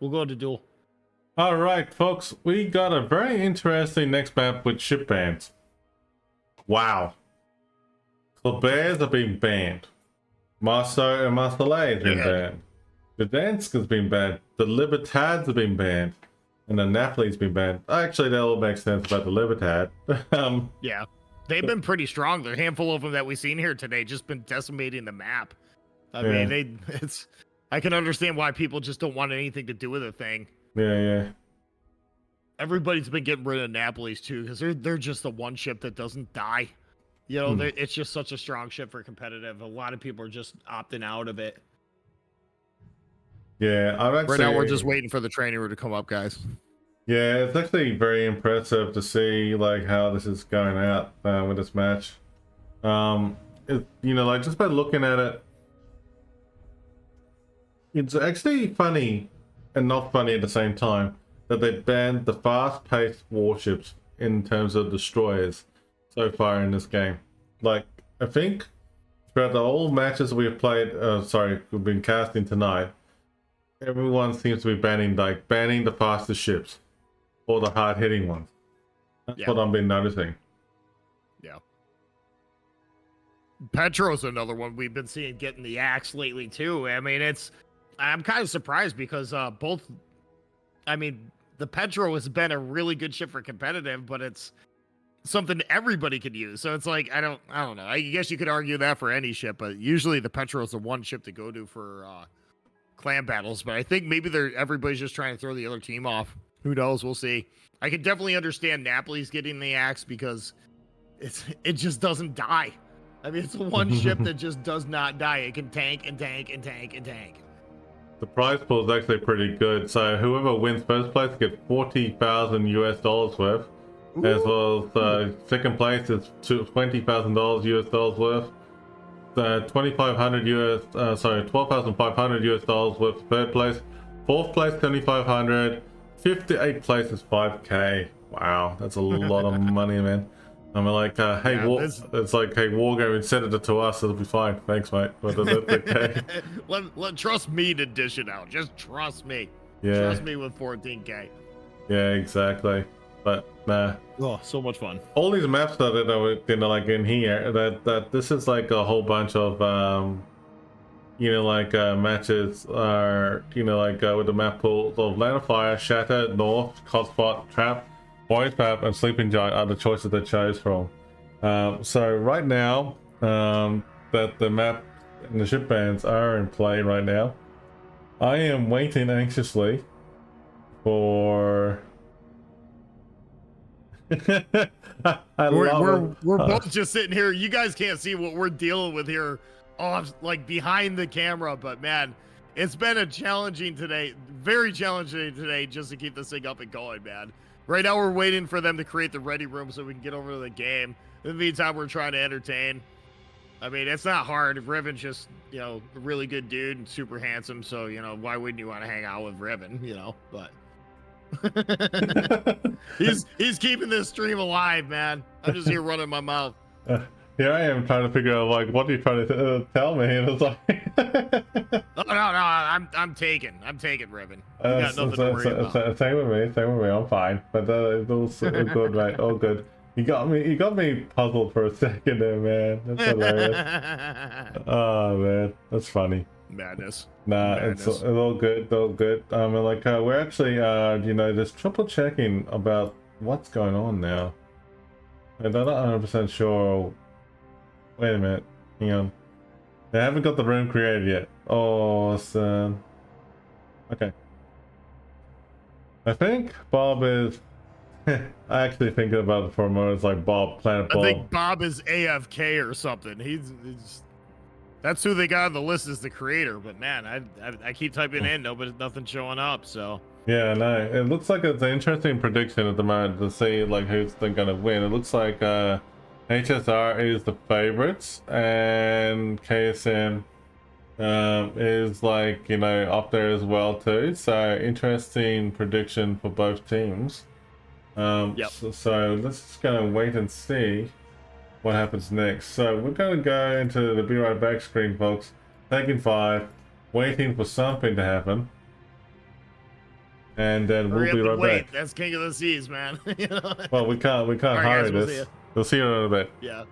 We'll go to duel. All right, folks, we got a very interesting next map with ship bans. Wow. The Bears have been banned. Marceau and Marseille has been banned. The Dansk has been banned. The Libertads have been banned. And the Napoli's been banned. Actually, that all makes sense about the Libertad. Yeah. They've been pretty strong. There are a handful of them that we've seen here today just been decimating the map. I mean, I can understand why people just don't want anything to do with the thing. Yeah. Everybody's been getting rid of Napoli's too, because they're just the one ship that doesn't die. You know, it's just such a strong ship for competitive. A lot of people are just opting out of it. Yeah, right now we're just waiting for the training room to come up, guys. Yeah, it's actually very impressive to see like how this is going out with this match. You know, like just by looking at it, it's actually funny and not funny at the same time that they banned the fast-paced warships in terms of destroyers so far in this game. Like, I think throughout the whole matches we've played, we've been casting tonight, everyone seems to be banning the fastest ships or the hard-hitting ones. That's what I've been noticing. Yeah. Petro's another one we've been seeing getting the axe lately too. I mean, I'm kind of surprised because the Petro has been a really good ship for competitive, but it's something everybody could use. So it's like, I don't know. I guess you could argue that for any ship, but usually the Petro is the one ship to go to for clan battles. But I think maybe everybody's just trying to throw the other team off. Who knows? We'll see. I can definitely understand Napoli's getting the axe because it just doesn't die. I mean, it's the one ship that just does not die. It can tank and tank and tank and tank. The prize pool is actually pretty good. So whoever wins first place gets $40,000 worth. Ooh. As well as second place is $20,000 worth. $12,500 worth third place. Fourth place $7,500. 58th place is $5K. Wow, that's a lot of money, man. I mean, like, hey, it's like, hey, Wargaming, send it to us, it'll be fine. Thanks, mate. But that's okay. Trust me to dish it out. Just trust me. Yeah. Trust me with 14K. Yeah, exactly. But nah. Oh, so much fun. All these maps that are like in here, that this is like a whole bunch of matches are with the map pool of Land of Fire, Shatter, North, Hotspot, Trap, Void Trap, and Sleeping Giant are the choices they chose from. So right now, that the map and the ship bans are in play right now, I am waiting anxiously for. We're both just sitting here. You guys can't see what we're dealing with here, behind the camera. But man, it's been a challenging today, very challenging today, just to keep this thing up and going, man. Right now, we're waiting for them to create the ready room so we can get over to the game. In the meantime, we're trying to entertain. I mean, it's not hard. Revan's just, a really good dude and super handsome. So, why wouldn't you want to hang out with Revan, But he's keeping this stream alive, man. I'm just here running my mouth. Here I am trying to figure out, like, what are you trying to tell me? And it's like, no, I'm taking Revan. You got nothing to worry about. Same with me. I'm fine. But it's all good, right? All good. You got me puzzled for a second there, man. That's hilarious. Oh man, that's funny. Madness. Nah, Madness. It's all good. We're actually just triple checking about what's going on now. I'm not 100% sure. Wait a minute. Hang on. They haven't got the room created yet. Awesome. Okay. I think Bob is. I actually thinking about it for a moment. It's like Planet Bob. I think Bob is AFK or something. He's that's who they got on the list as the creator. But man, I keep typing in, nothing's showing up. So yeah, no, it looks like it's an interesting prediction at the moment to see like who's gonna win. It looks like HSR is the favorites and KSM is like up there as well too. So interesting prediction for both teams. Yep. So let's just go and wait and see what happens next. So we're going to go into the Be Right Back screen, folks. Taking 5, waiting for something to happen. and then we'll be right back. That's King of the Seas, man. You know? Well, we can't right, hurry guys, we'll this. see ya. We'll see you in a little bit. Yeah.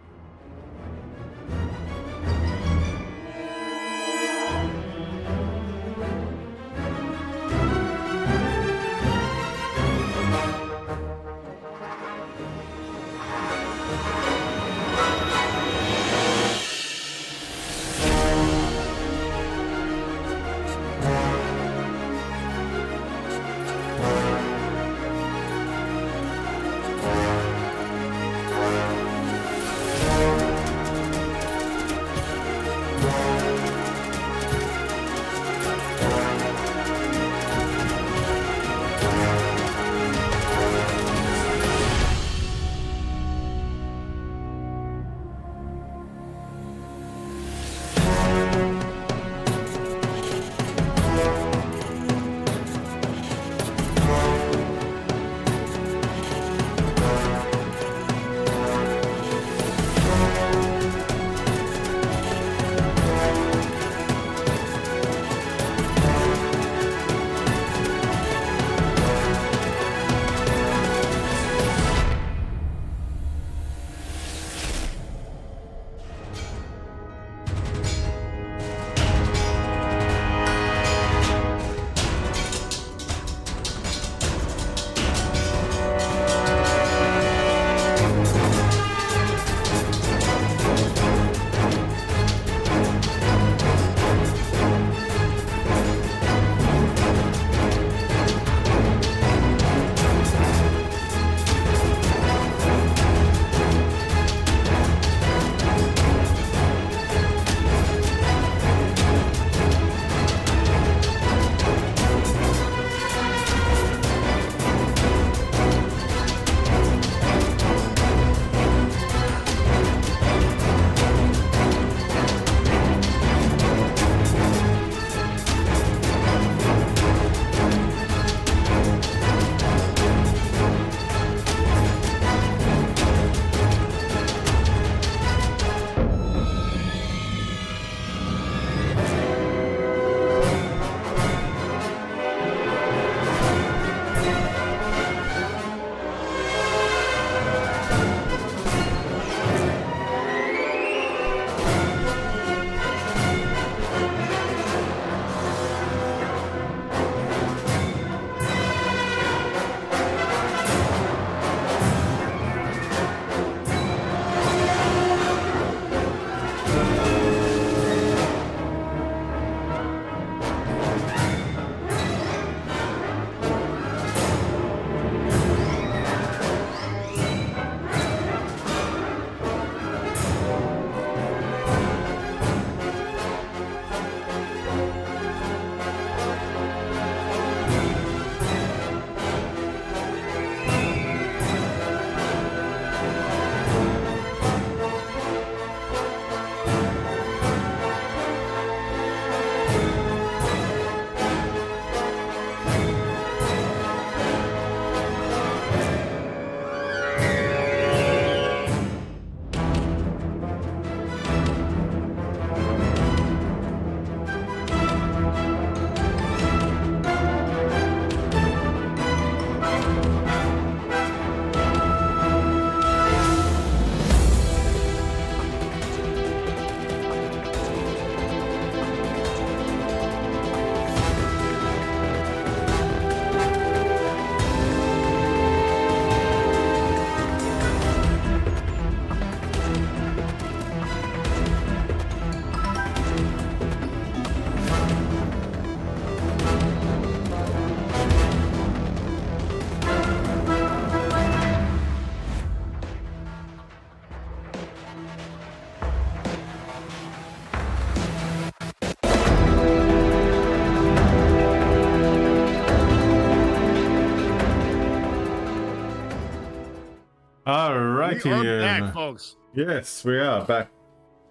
Alrighty, We are back, folks. Yes, we are back.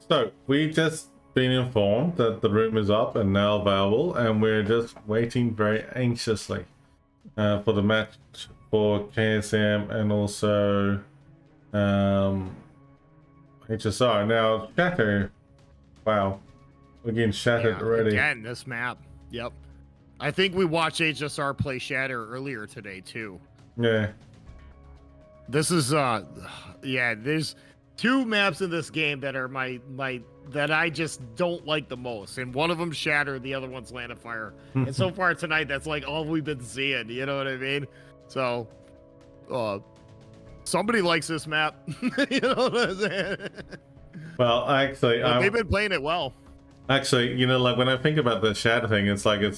So we just been informed that the room is up and now available, and we're just waiting very anxiously for the match for KSM and also HSR. Now, Shatter, wow, we're getting shattered already. Again, this map. Yep. I think we watched HSR play Shatter earlier today too. Yeah. This is yeah, there's 2 maps in this game that are my that I just don't like the most, and one of them Shatter, the other one's Land of Fire. And so far tonight, that's like all we've been seeing. You know what I mean? So, somebody likes this map. You know what I'm saying? Well, actually, they've been playing it well. Actually, you know, like when I think about the Shatter thing, it's like you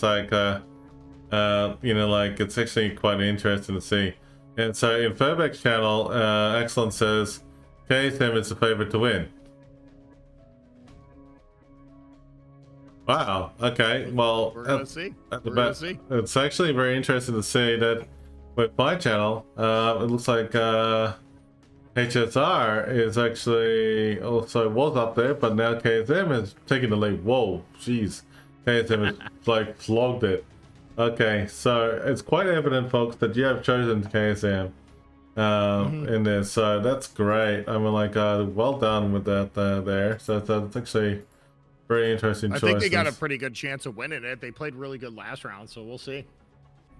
know, like it's actually quite interesting to see. And so in Furbeck's channel, Excellent says KSM is the favorite to win. Wow. Okay. Well, We're gonna see. We're gonna see. It's actually very interesting to see that with my channel, it looks like HSR is actually also was up there, but now KSM is taking the lead. Whoa, jeez. KSM is like flogged it. Okay, so it's quite evident, folks, that you have chosen KSM in this. So that's great. I mean, like, well done with that there. So that's actually very interesting choice. I think they got a pretty good chance of winning it. They played really good last round, so we'll see.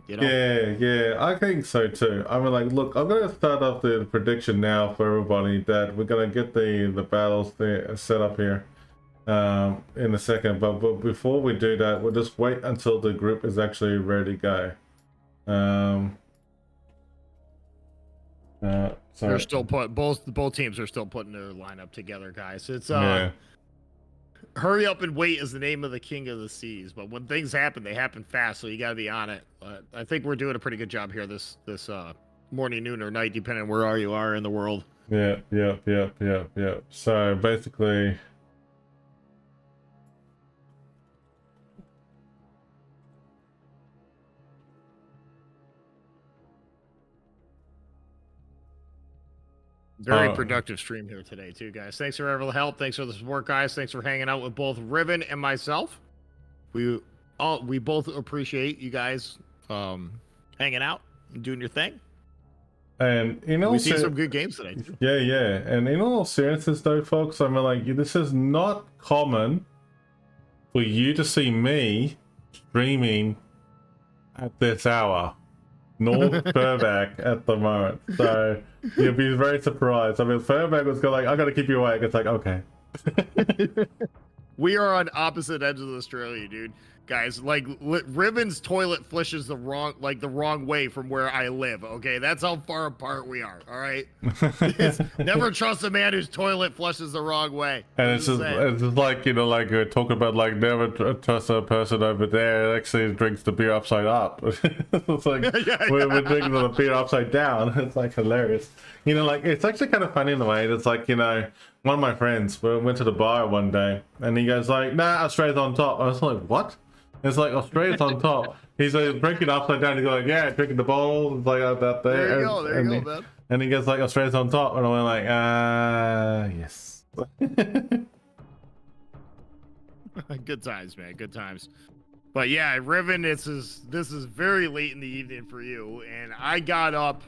You know? Yeah, I think so too. I mean, like, look, I'm gonna start off the prediction now for everybody that we're gonna get the battles set up here in a second. But before we do that, we'll just wait until the group is actually ready to go. So they're still both teams are still putting their lineup together, guys. It's yeah. Hurry up and wait is the name of the king of the seas, but when things happen, they happen fast, so you got to be on it. I think we're doing a pretty good job here this morning, noon, or night, depending on where you are in the world. Yeah. So basically, very productive stream here today, too, guys. Thanks for all the help. Thanks for the support, guys. Thanks for hanging out with both Revan and myself. We both appreciate you guys hanging out and doing your thing. And you know, we see some good games today. Too. Yeah. And in all seriousness, though, folks, I mean, like, this is not common for you to see me streaming at this hour, nor Furbeck at the moment. So you'll be very surprised. I mean, Furbeck was like, I got to keep you awake. It's like, okay. We are on opposite ends of Australia, dude. Guys, like Revan's toilet flushes the wrong way from where I live. Okay, that's how far apart we are. All right, never trust a man whose toilet flushes the wrong way. And it's just like, you know, like talking about like never trust a person over there. It actually drinks the beer upside up. It's like we're drinking the beer upside down. It's like hilarious. You know, like it's actually kind of funny in the way. It's like, you know, one of my friends went to the bar one day and he goes like, "Nah, Australia's on top." I was like, "What?" It's like Australia's on top. He's like drinking upside down. He's like, "Yeah, drinking the bottle." It's like out there. There you go, man. And he gets like, "Australia's on top," and I went like, yes. Good times, man. Good times. But yeah, Revan, this is very late in the evening for you, and I got up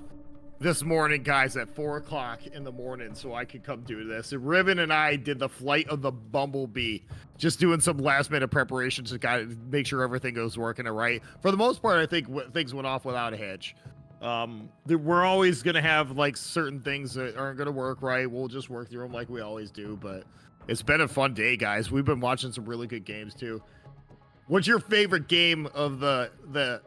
this morning, guys, at 4 o'clock in the morning so I could come do this. And Revan and I did the flight of the Bumblebee, just doing some last minute preparations to kind of make sure everything goes working all right. For the most part, I think things went off without a hitch. We're always going to have like certain things that aren't going to work right. We'll just work through them like we always do. But it's been a fun day, guys. We've been watching some really good games too. What's your favorite game of the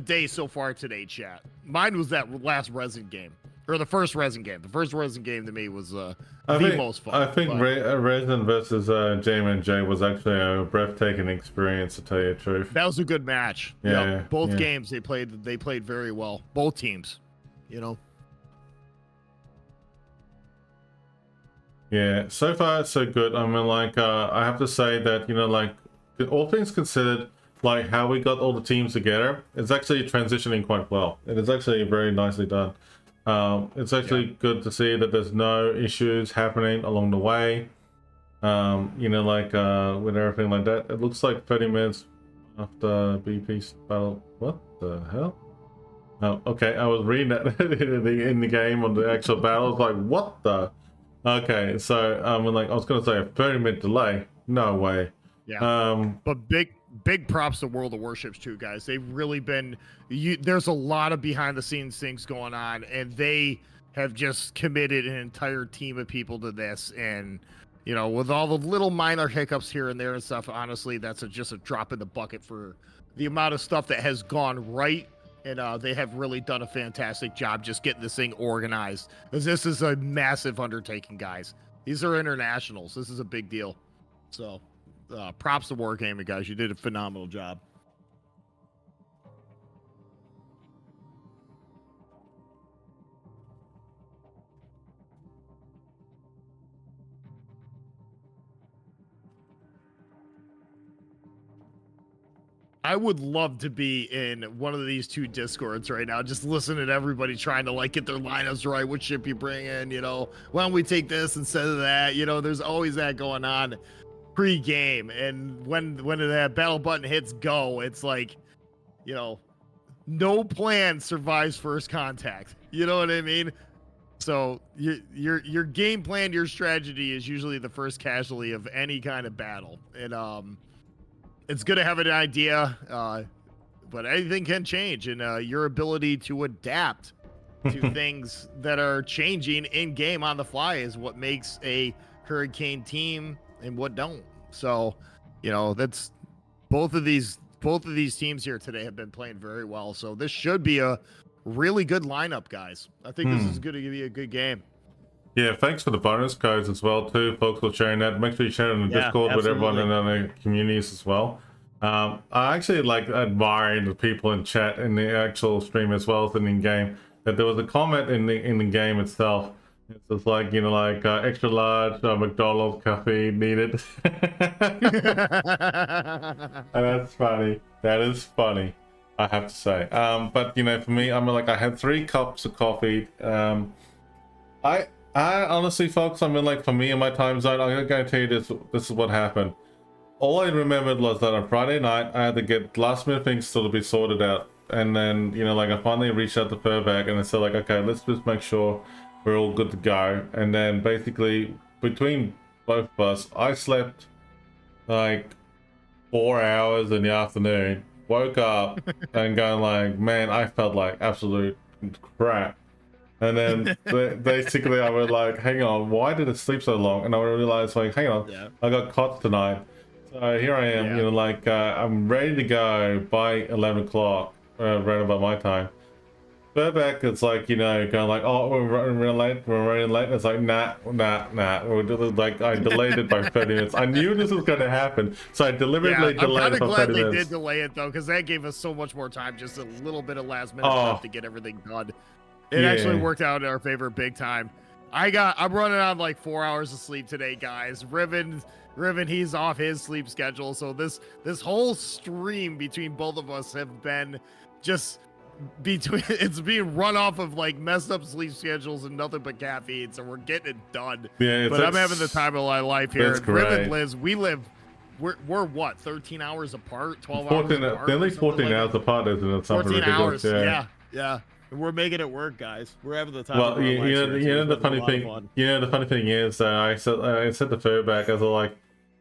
day so far today, chat? Mine was that last RESIN game, or the first RESIN game. The first RESIN game to me was the most fun. I think RESIN versus JMMJ was actually a breathtaking experience, to tell you the truth. That was a good match. Yeah, both games they played very well. Both teams, you know. Yeah, so far so good. I mean, like I have to say that, you know, like all things considered, like how we got all the teams together, it's actually transitioning quite well. It is actually very nicely done. It's actually good to see that there's no issues happening along the way. You know, like with everything like that. It looks like 30 minutes after BP's battle. What the hell? Oh, okay, I was reading that in the game on the actual battle. I was like, what the? Okay, so like I was gonna say a 30-minute delay. No way. Yeah. But big props to World of Warships too, guys. They've really been. There's a lot of behind the scenes things going on, and they have just committed an entire team of people to this. And you know, with all the little minor hiccups here and there and stuff, honestly, that's just a drop in the bucket for the amount of stuff that has gone right. And they have really done a fantastic job just getting this thing organized. Because this is a massive undertaking, guys. These are internationals. This is a big deal. So, props to Wargaming, guys. You did a phenomenal job. I would love to be in one of these two Discords right now, just listening to everybody trying to like get their lineups right. What ship you bring in, you know? Why don't we take this instead of that? You know, there's always that going on pre-game, and when that battle button hits go, it's like, you know, no plan survives first contact. You know what I mean? So your game plan, your strategy is usually the first casualty of any kind of battle, and it's good to have an idea, but anything can change, and your ability to adapt to things that are changing in game on the fly is what makes a Hurricane team and what don't. So, you know, that's both of these teams here today have been playing very well. So this should be a really good lineup, guys. I think this is going to be a good game. Yeah, thanks for the bonus codes as well too, folks, for sharing that. Make sure you share it in the Discord with everyone in the communities as well. I actually like admiring the people in chat in the actual stream as well as in game. That there was a comment in the game itself. It's just like, you know, like extra large McDonald's coffee needed. And that's funny. That is funny, I have to say. But you know, for me, I had 3 cups of coffee. I honestly, folks, like for me in my time zone, I'm gonna guarantee you this is what happened. All I remembered was that on Friday night, I had to get last minute things still to be sorted out. And then, you know, like I finally reached out to Furback and I said like, okay, let's just make sure we're all good to go. And then basically between both of us, I slept like 4 hours in the afternoon, woke up and going like, man, I felt like absolute crap. And then basically I was like, hang on, why did it sleep so long? And I realized like, hang on, I got KOTS tonight. So here I am, you know, like I'm ready to go by 11 o'clock, right about my time. Furback, it's like, you know, going like, oh, we're running late. And it's like, nah. Like, I delayed it by 30 minutes. I knew this was going to happen, so I deliberately delayed it for 30 minutes. I'm kind of glad they did delay it, though, because that gave us so much more time, just a little bit of last-minute stuff to get everything done. It actually worked out in our favor big time. I'm running on like 4 hours of sleep today, guys. Revan, he's off his sleep schedule, so this whole stream between both of us have been just it's being run off of like messed up sleep schedules and nothing but caffeine, so we're getting it done. Yeah, but I'm having the time of my life here. Revan lives, we're what, 13 hours apart, 12 hours apart? They're like 14 hours apart, isn't it? 14 hours, yeah. We're making it work, guys. We're having the time. Well, the funny thing is, I said to Furback, I was like,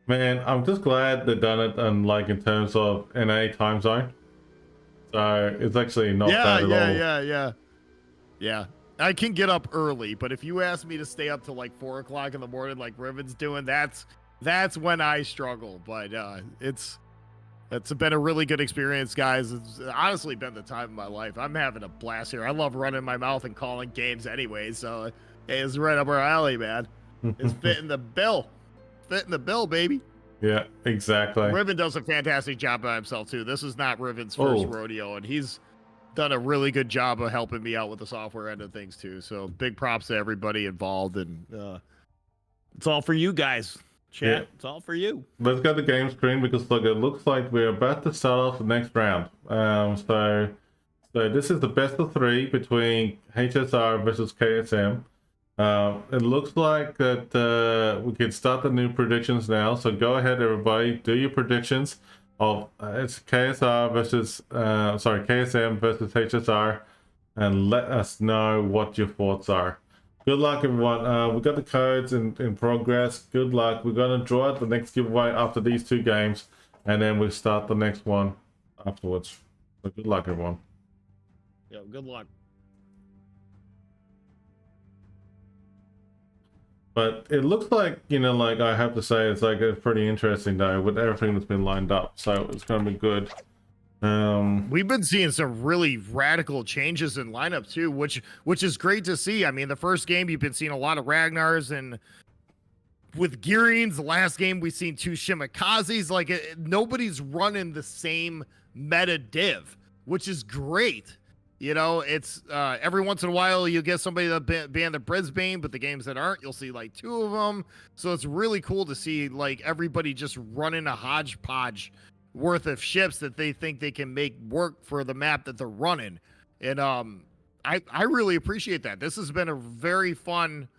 man, I'm just glad they done it, and like in terms of NA time zone. So it's actually not bad at all. Yeah. I can get up early, but if you ask me to stay up till like 4 o'clock in the morning, like Revan's doing, that's when I struggle. But it's been a really good experience, guys. It's honestly been the time of my life. I'm having a blast here. I love running my mouth and calling games anyway, so hey, it's right up our alley, man. It's fitting the bill. Fitting the bill, baby. Yeah, exactly. Revan does a fantastic job by himself, too. This is not Revan's first rodeo, and he's done a really good job of helping me out with the software end of things, too. So big props to everybody involved, and it's all for you guys. Chat, it's all for you. Let's go to the game screen because look, it looks like we're about to start off the next round. So this is the best of 3 between HSR versus KSM. It looks like that we can start the new predictions now. So go ahead, everybody, do your predictions of it's KSM versus HSR, and let us know what your thoughts are. Good luck, everyone. We got the codes in progress. Good luck. We're going to draw out the next giveaway after these 2 games. and then we start the next one afterwards. So good luck, everyone. Yeah, good luck. But it looks like, you know, like I have to say, it's like a pretty interesting day with everything that's been lined up. So it's going to be good. We've been seeing some really radical changes in lineup too, which is great to see. I mean, the first game you've been seeing a lot of Ragnars, and with Gearings, the last game we've seen 2 Shimikazes. Like nobody's running the same meta div, which is great. You know, it's every once in a while you get somebody that ban the Brisbane, but the games that aren't, you'll see like 2 of them. So it's really cool to see like everybody just running a hodgepodge worth of ships that they think they can make work for the map that they're running. And I really appreciate that. This has been a very fun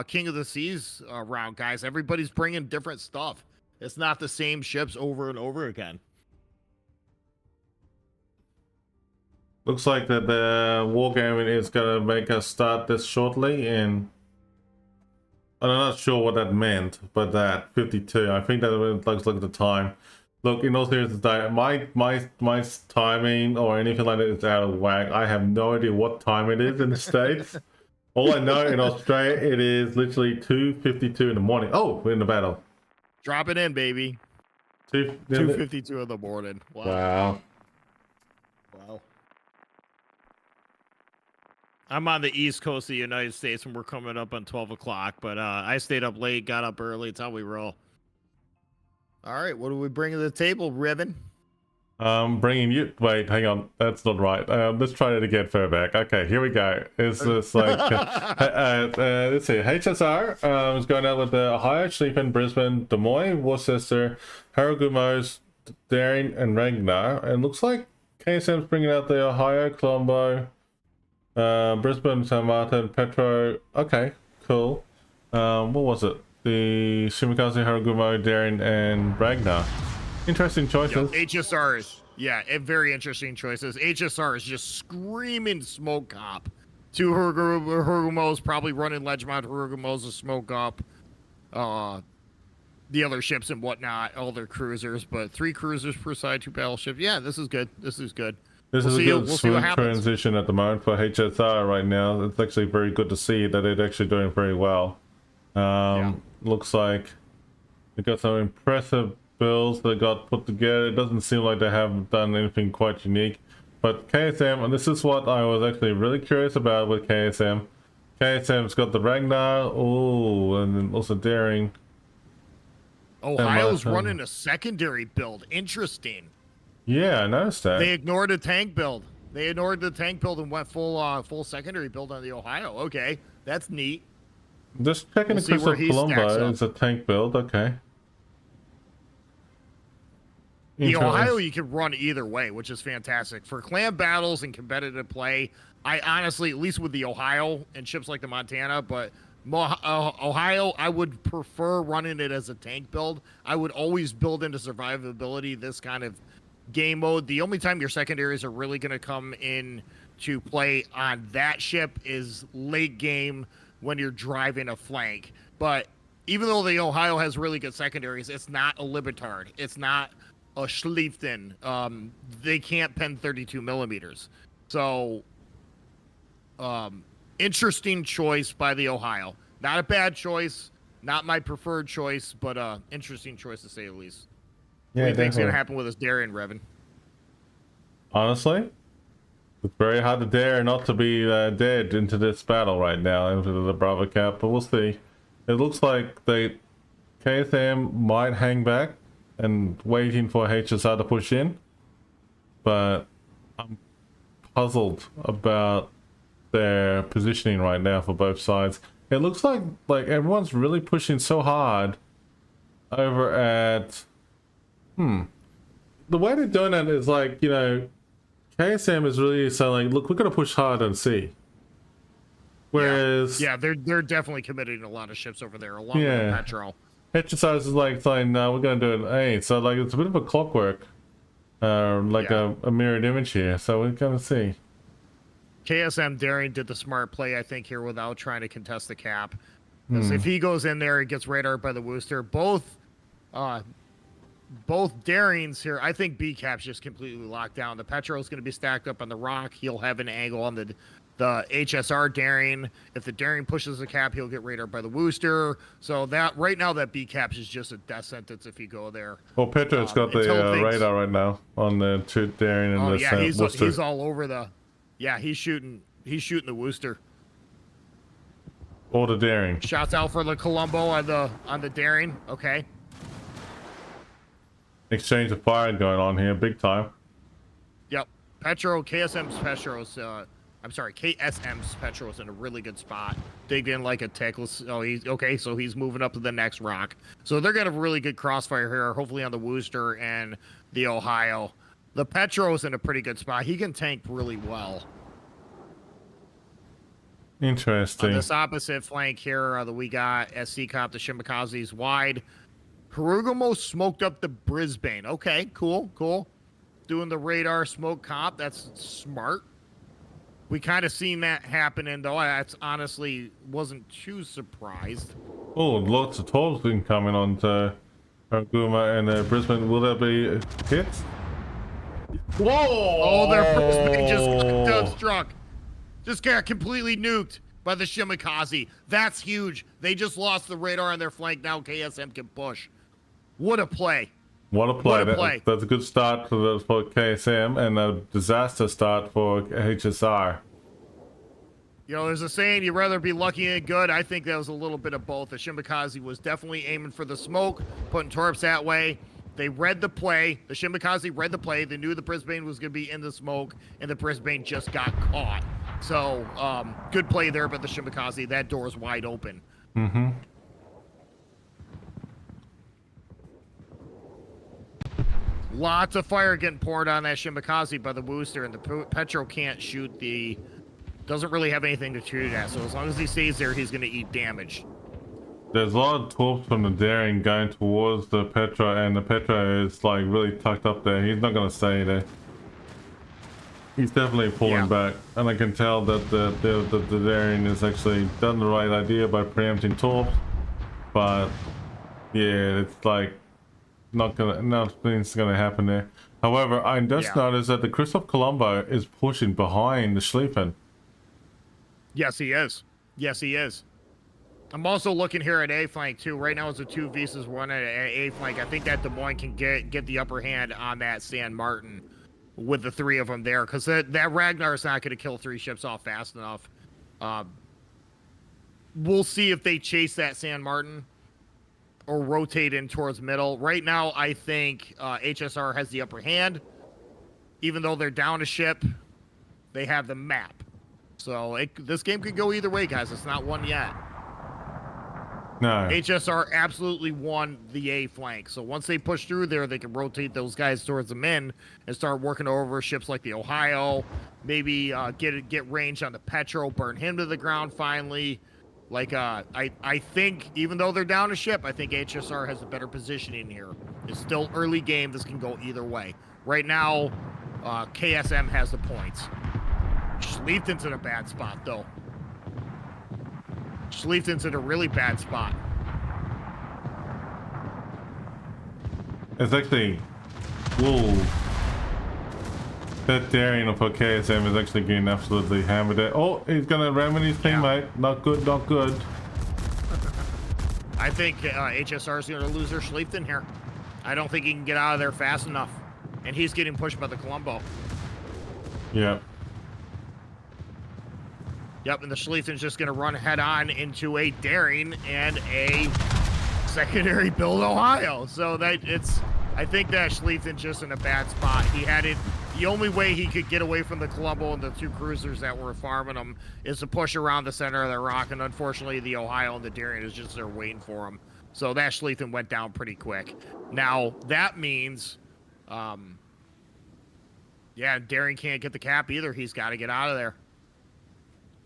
King of the Seas round, guys. Everybody's bringing different stuff. It's not the same ships over and over again. Looks like that the wargaming is gonna make us start this shortly, and I'm not sure what that meant, but that 52, I think that looks like the time. Look, in all seriousness, my timing or anything like that is out of whack. I have no idea what time it is in the States. All I know in Australia, it is literally 2:52 in the morning. Oh, we're in the battle. Drop it in, baby. 2:52 in the morning. Wow. Wow. Wow. I'm on the East Coast of the United States, and we're coming up on 12 o'clock. But I stayed up late, got up early. It's how we roll. All right, what do we bring to the table, Revan? Bringing you. Wait, hang on. That's not right. Let's try it again, Furback. Okay, here we go. It's just like let's see. HSR is going out with the Ohio, Schlieben, Brisbane, Des Moines, Worcester, Harugumos, Daring, and Ragnar. And looks like KSM's bringing out the Ohio, Colombo, Brisbane, San Martin, Petro. Okay, cool. What was it? The Shimikaze, Harugumo, Daring, and Ragnar. Interesting choices. HSRs, yeah, very interesting choices. HSR is just screaming smoke cop. 2 Hurugumos probably running Ledgemont Hurugumos to smoke up the other ships and whatnot, all their cruisers, but 3 cruisers per side, 2 battleships. Yeah, this is good. This is good. This is a good smooth transition at the moment for HSR right now. It's actually very good to see that it's actually doing very well. Looks like they got some impressive builds that got put together. It doesn't seem like they have done anything quite unique. But KSM, and this is what I was actually really curious about with KSM. KSM's got the Ragnar, and then also Daring. Ohio's running a secondary build. Interesting. Yeah, I noticed that. They ignored a tank build. They ignored the tank build and went full secondary build on the Ohio. Okay, that's neat. Just checking the Crystal Colombo is a tank build. Okay. The Ohio you can run either way, which is fantastic. For clan battles and competitive play, I honestly, at least with the Ohio and ships like the Montana, but Ohio, I would prefer running it as a tank build. I would always build into survivability this kind of game mode. The only time your secondaries are really going to come in to play on that ship is late game when you're driving a flank. But even though the Ohio has really good secondaries, it's not a Libetard. It's not a Schlieften. They can't pen 32 millimeters. So, interesting choice by the Ohio. Not a bad choice. Not my preferred choice, but interesting choice to say the least. Yeah, what do you think's going to happen with this Darien, Revan? Honestly, it's very hard to dare not to be dead into this battle right now, into the Bravo Cap, but we'll see. It looks like the KSM might hang back and waiting for HSR to push in, but I'm puzzled about their positioning right now for both sides. It looks like everyone's really pushing so hard over at the way they're doing it is like, you know, KSM is really saying, like, look, we're gonna push hard and see. Whereas they're definitely committing a lot of ships over there along with Petro. HSR is like saying, no, we're gonna do it at 8. So like it's a bit of a clockwork. A mirrored image here, so we're gonna see. KSM Daring did the smart play, I think, here without trying to contest the cap. Because if he goes in there and gets radared by the Wooster, both both Darings here. I think B Cap's just completely locked down. The Petro's going to be stacked up on the rock. He'll have an angle on the HSR Daring. If the Daring pushes the cap, he'll get radared by the Wooster. So that right now, that B Caps is just a death sentence if you go there. Well, Petro's got the radar right now on the two Daring and the Wooster. He's all over the. Yeah, he's shooting the Wooster. Or the Daring. Shots out for the Colombo on the Daring. Okay. Exchange of fire going on here, big time. Yep. KSM's Petro's in a really good spot. Digged in like a tickle. Oh, so he's moving up to the next rock. So they're gonna have a really good crossfire here, hopefully on the Wooster and the Ohio. The Petro's in a pretty good spot. He can tank really well. Interesting. On this opposite flank here, we got SC Cop, the Shimikaze's wide. Harugumo smoked up the Brisbane. Okay, cool. Doing the radar smoke comp. That's smart. We kind of seen that happening, though. I honestly wasn't too surprised. Oh, lots of tolls incoming on to Harugumo and Brisbane. Will there be hits? Whoa! Oh, their Brisbane just struck. Just got completely nuked by the Shimikaze. That's huge. They just lost the radar on their flank. Now KSM can push. What a play. What a play. That's a good start for KSM and a disaster start for HSR. You know, there's a saying, you'd rather be lucky and good. I think that was a little bit of both. The Shimikaze was definitely aiming for the smoke, putting torps that way. They read the play. The Shimikaze read the play. They knew the Brisbane was going to be in the smoke, and the Brisbane just got caught. So, good play there by the Shimikaze. That door is wide open. Mm-hmm. Lots of fire getting poured on that Shimikaze by the Wooster, and the Petro can't shoot doesn't really have anything to shoot at, so as long as he stays there, he's going to eat damage. There's a lot of torps from the Daring going towards the Petro, and the Petro is like really tucked up there. He's not going to stay there. He's definitely pulling back, and I can tell that the Daring has actually done the right idea by preempting torps, but yeah, it's like nothing's gonna happen there. However, I just noticed that the Christoph Colombo is pushing behind the Schlieffen. Yes, he is. I'm also looking here at A flank too. Right now it's a 2 versus 1 at A flank. I think that Des Moines can get the upper hand on that San Martin with the 3 of them there, because that Ragnar is not going to kill 3 ships off fast enough. We'll see if they chase that San Martin or rotate in towards middle. Right now, I think HSR has the upper hand. Even though they're down a ship, they have the map. So this game could go either way, guys. It's not won yet. No. HSR absolutely won the A flank. So once they push through there, they can rotate those guys towards the men and start working over ships like the Ohio. Maybe get range on the Petro, burn him to the ground finally. Like, I think, even though they're down a ship, I think HSR has a better positioning here. It's still early game. This can go either way. Right now, KSM has the points. Schlieften's in a bad spot, though. Schlieften's in a really bad spot. It's actually... Whoa. That Daring for KSM is actually getting absolutely hammered there. Oh, he's gonna ram in his teammate. Not good, not good. I think HSR is gonna lose their Schlieften here. I don't think he can get out of there fast enough. And he's getting pushed by the Colombo. Yeah. Yep, and the Schlieften's just gonna run head on into a Daring and a secondary build Ohio. So I think that Schlieften's just in a bad spot. He had it. The only way he could get away from the Colombo and the 2 cruisers that were farming him is to push around the center of the rock, and unfortunately the Ohio and the Daring is just there waiting for him. So that Schlieften went down pretty quick. Now, that means, Daring can't get the cap either. He's got to get out of there.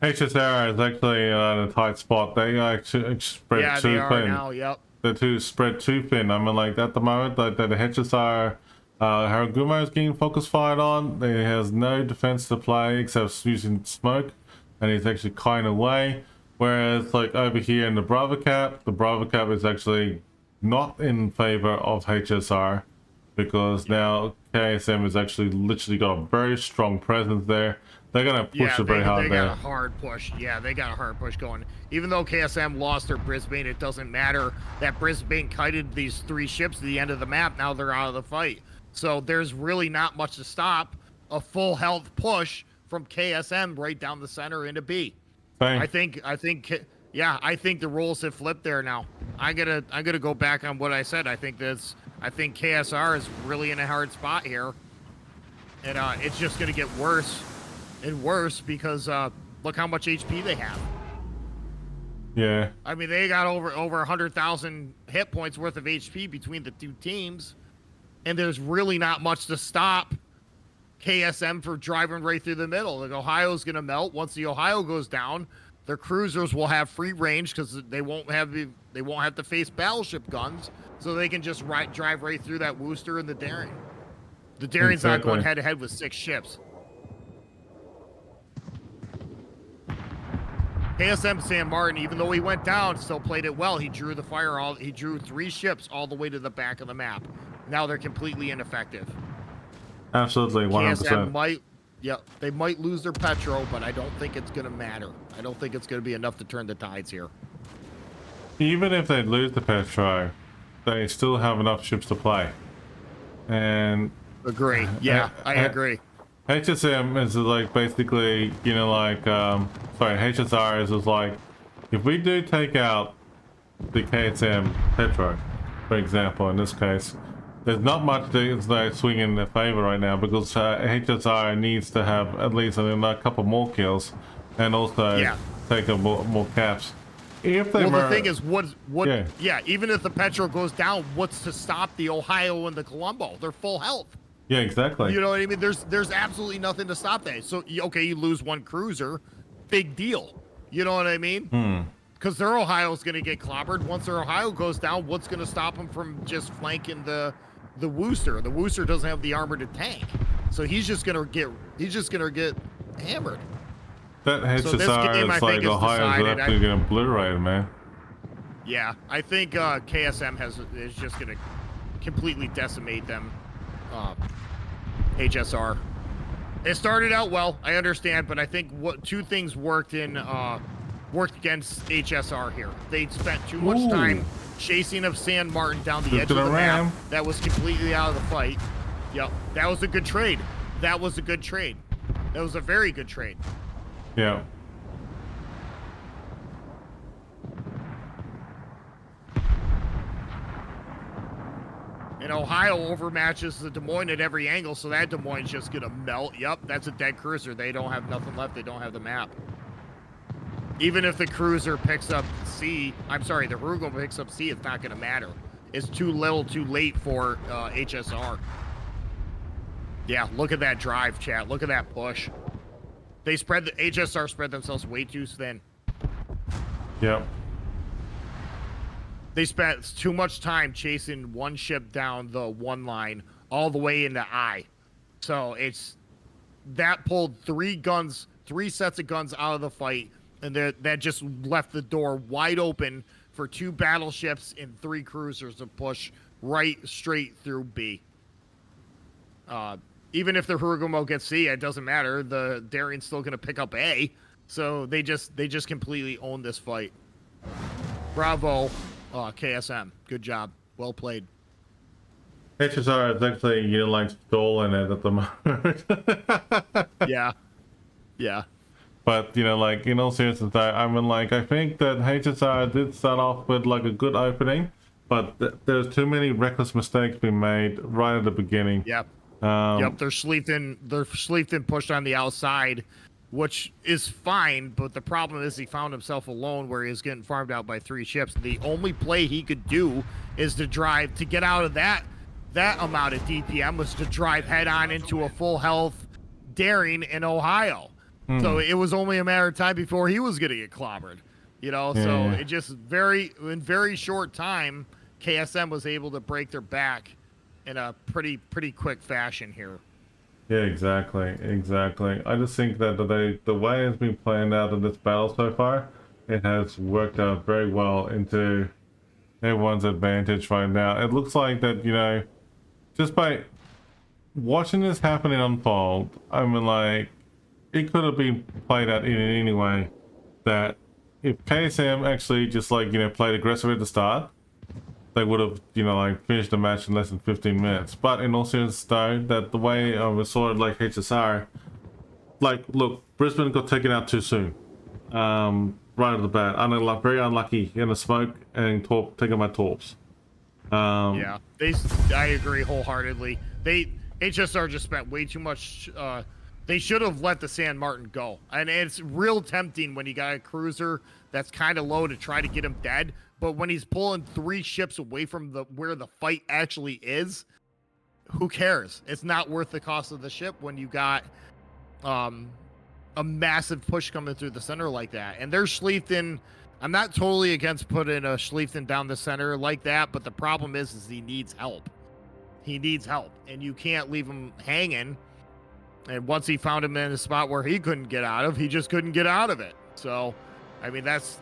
HSR is actually in a tight spot. They actually spread too thin. Now, yep. The 2 spread too thin. I mean, like, at the moment, like, the HSR... Harugumo is getting focus fired on. He has no defense to play except using smoke, and he's actually kind of away. Whereas, like, over here in the Bravo Cap is actually not in favor of HSR. because now KSM has actually literally got a very strong presence there. They're gonna push it very hard they there. got a hard push. Yeah, they got a hard push going. Even though KSM lost their Brisbane, it doesn't matter. That Brisbane kited these 3 ships to the end of the map. Now they're out of the fight. So there's really not much to stop a full health push from KSM right down the center into B. Same. I think the roles have flipped there now. I'm gonna go back on what I said. I think KSR is really in a hard spot here, and it's just gonna get worse and worse because look how much HP they have. Yeah. I mean, they got over 100,000 hit points worth of HP between the 2 teams, and there's really not much to stop KSM from driving right through the middle. Like, Ohio's gonna melt. Once the Ohio goes down, their cruisers will have free range because they won't have to face battleship guns, so they can just drive right through that Worcester and the Daring. The Daring's not going head to head with 6 ships. KSM San Martin, even though he went down, still played it well. He drew the fire he drew 3 ships all the way to the back of the map. Now they're completely ineffective. Absolutely, 100%. KSM they might lose their Petro, but I don't think it's going to matter. I don't think it's going to be enough to turn the tides here. Even if they lose the Petro, they still have enough ships to play. And agree. Yeah, I agree. HSM is like basically, you know, like, HSR is like, if we do take out the KSM Petro, for example, in this case, there's not much that's swing in their favor right now because HSR needs to have at least a couple more kills and also take a more caps. If they the thing is, even if the Petro goes down, what's to stop the Ohio and the Colombo? They're full health. Yeah, exactly. You know what I mean? There's absolutely nothing to stop that. So, okay, you lose 1 cruiser, big deal. You know what I mean? Because their Ohio's going to get clobbered. Once their Ohio goes down, what's going to stop them from just flanking the Worcester? The Worcester doesn't have the armor to tank, so he's just going to get hammered. That HSR is like Ohio's actually going to obliterate, man. Yeah, I think KSM is just going to completely decimate them. HSR. It started out well, I understand, but I think 2 things worked against HSR here. They spent too much time chasing of San Martin down the edge of the map. That was completely out of the fight. Yep, that was a good trade. That was a very good trade. Yeah. And Ohio overmatches the Des Moines at every angle, so that Des Moines just gonna melt. Yep, that's a dead cruiser. They don't have nothing left. They don't have the map. Even if the cruiser picks up the Hugo picks up C, it's not gonna matter. It's too little, too late for HSR. Yeah, look at that drive, chat. Look at that push. HSR spread themselves way too thin. Yep. They spent too much time chasing 1 ship down the 1 line all the way into I. So that pulled 3 sets of guns out of the fight, and that just left the door wide open for 2 battleships and 3 cruisers to push right straight through B. Even if the Hurugumo gets C, it doesn't matter. The Daring's still going to pick up A. So they just completely own this fight. Bravo. KSM, good job. Well played. HSR is actually, stalling it at the moment. Yeah. But, in all seriousness, I think that HSR did start off with, a good opening, but there's too many reckless mistakes being made right at the beginning. Yep. They're Schlieften pushed on the outside, which is fine, but the problem is he found himself alone where he was getting farmed out by 3 ships. The only play he could do is to get out of that amount of DPM was to drive head on into a full health Daring in Ohio. So it was only a matter of time before he was going to get clobbered, So it just in very short time, KSM was able to break their back in a pretty quick fashion here. Yeah, exactly. I just think that the way it's been playing out in this battle so far, it has worked out very well into everyone's advantage right now. It looks like that, just by watching this happening unfold, I mean, like, it could have been played out in any way that if KSM actually just, like, you know, played aggressive at the start, they would have, you know, like, finished the match in less than 15 minutes. But in all seriousness, though, that the way we saw it, like, HSR, like, look, Brisbane got taken out too soon. Right at the bat. Very unlucky in the smoke and taking my torps. Yeah, I agree wholeheartedly. HSR just spent way too much. They should have let the San Martin go, and it's real tempting when you got a cruiser that's kind of low to try to get him dead. But when he's pulling 3 ships away from where the fight actually is, who cares? It's not worth the cost of the ship when you got a massive push coming through the center like that. And there's Schliefton. I'm not totally against putting a Schliefton down the center like that, but the problem is he needs help. He needs help, and you can't leave him hanging. And once he found him in a spot where he couldn't get out of, he just couldn't get out of it. So, I mean, that's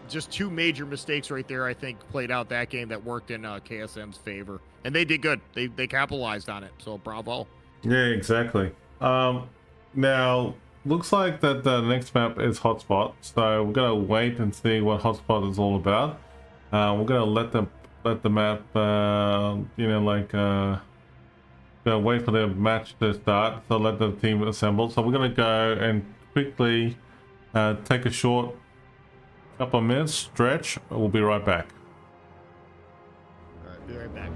just 2 major mistakes right there, I think, played out that game that worked in KSM's favor. And they did good. They capitalized on it, so bravo. Yeah, exactly. Now, looks like that the next map is Hotspot, so we're gonna wait and see what Hotspot is all about. We're gonna let the map, you know, like, gonna wait for the match to start, so let the team assemble. So we're gonna go and quickly take a short couple of minutes, stretch. We'll be right back. All right, be right back.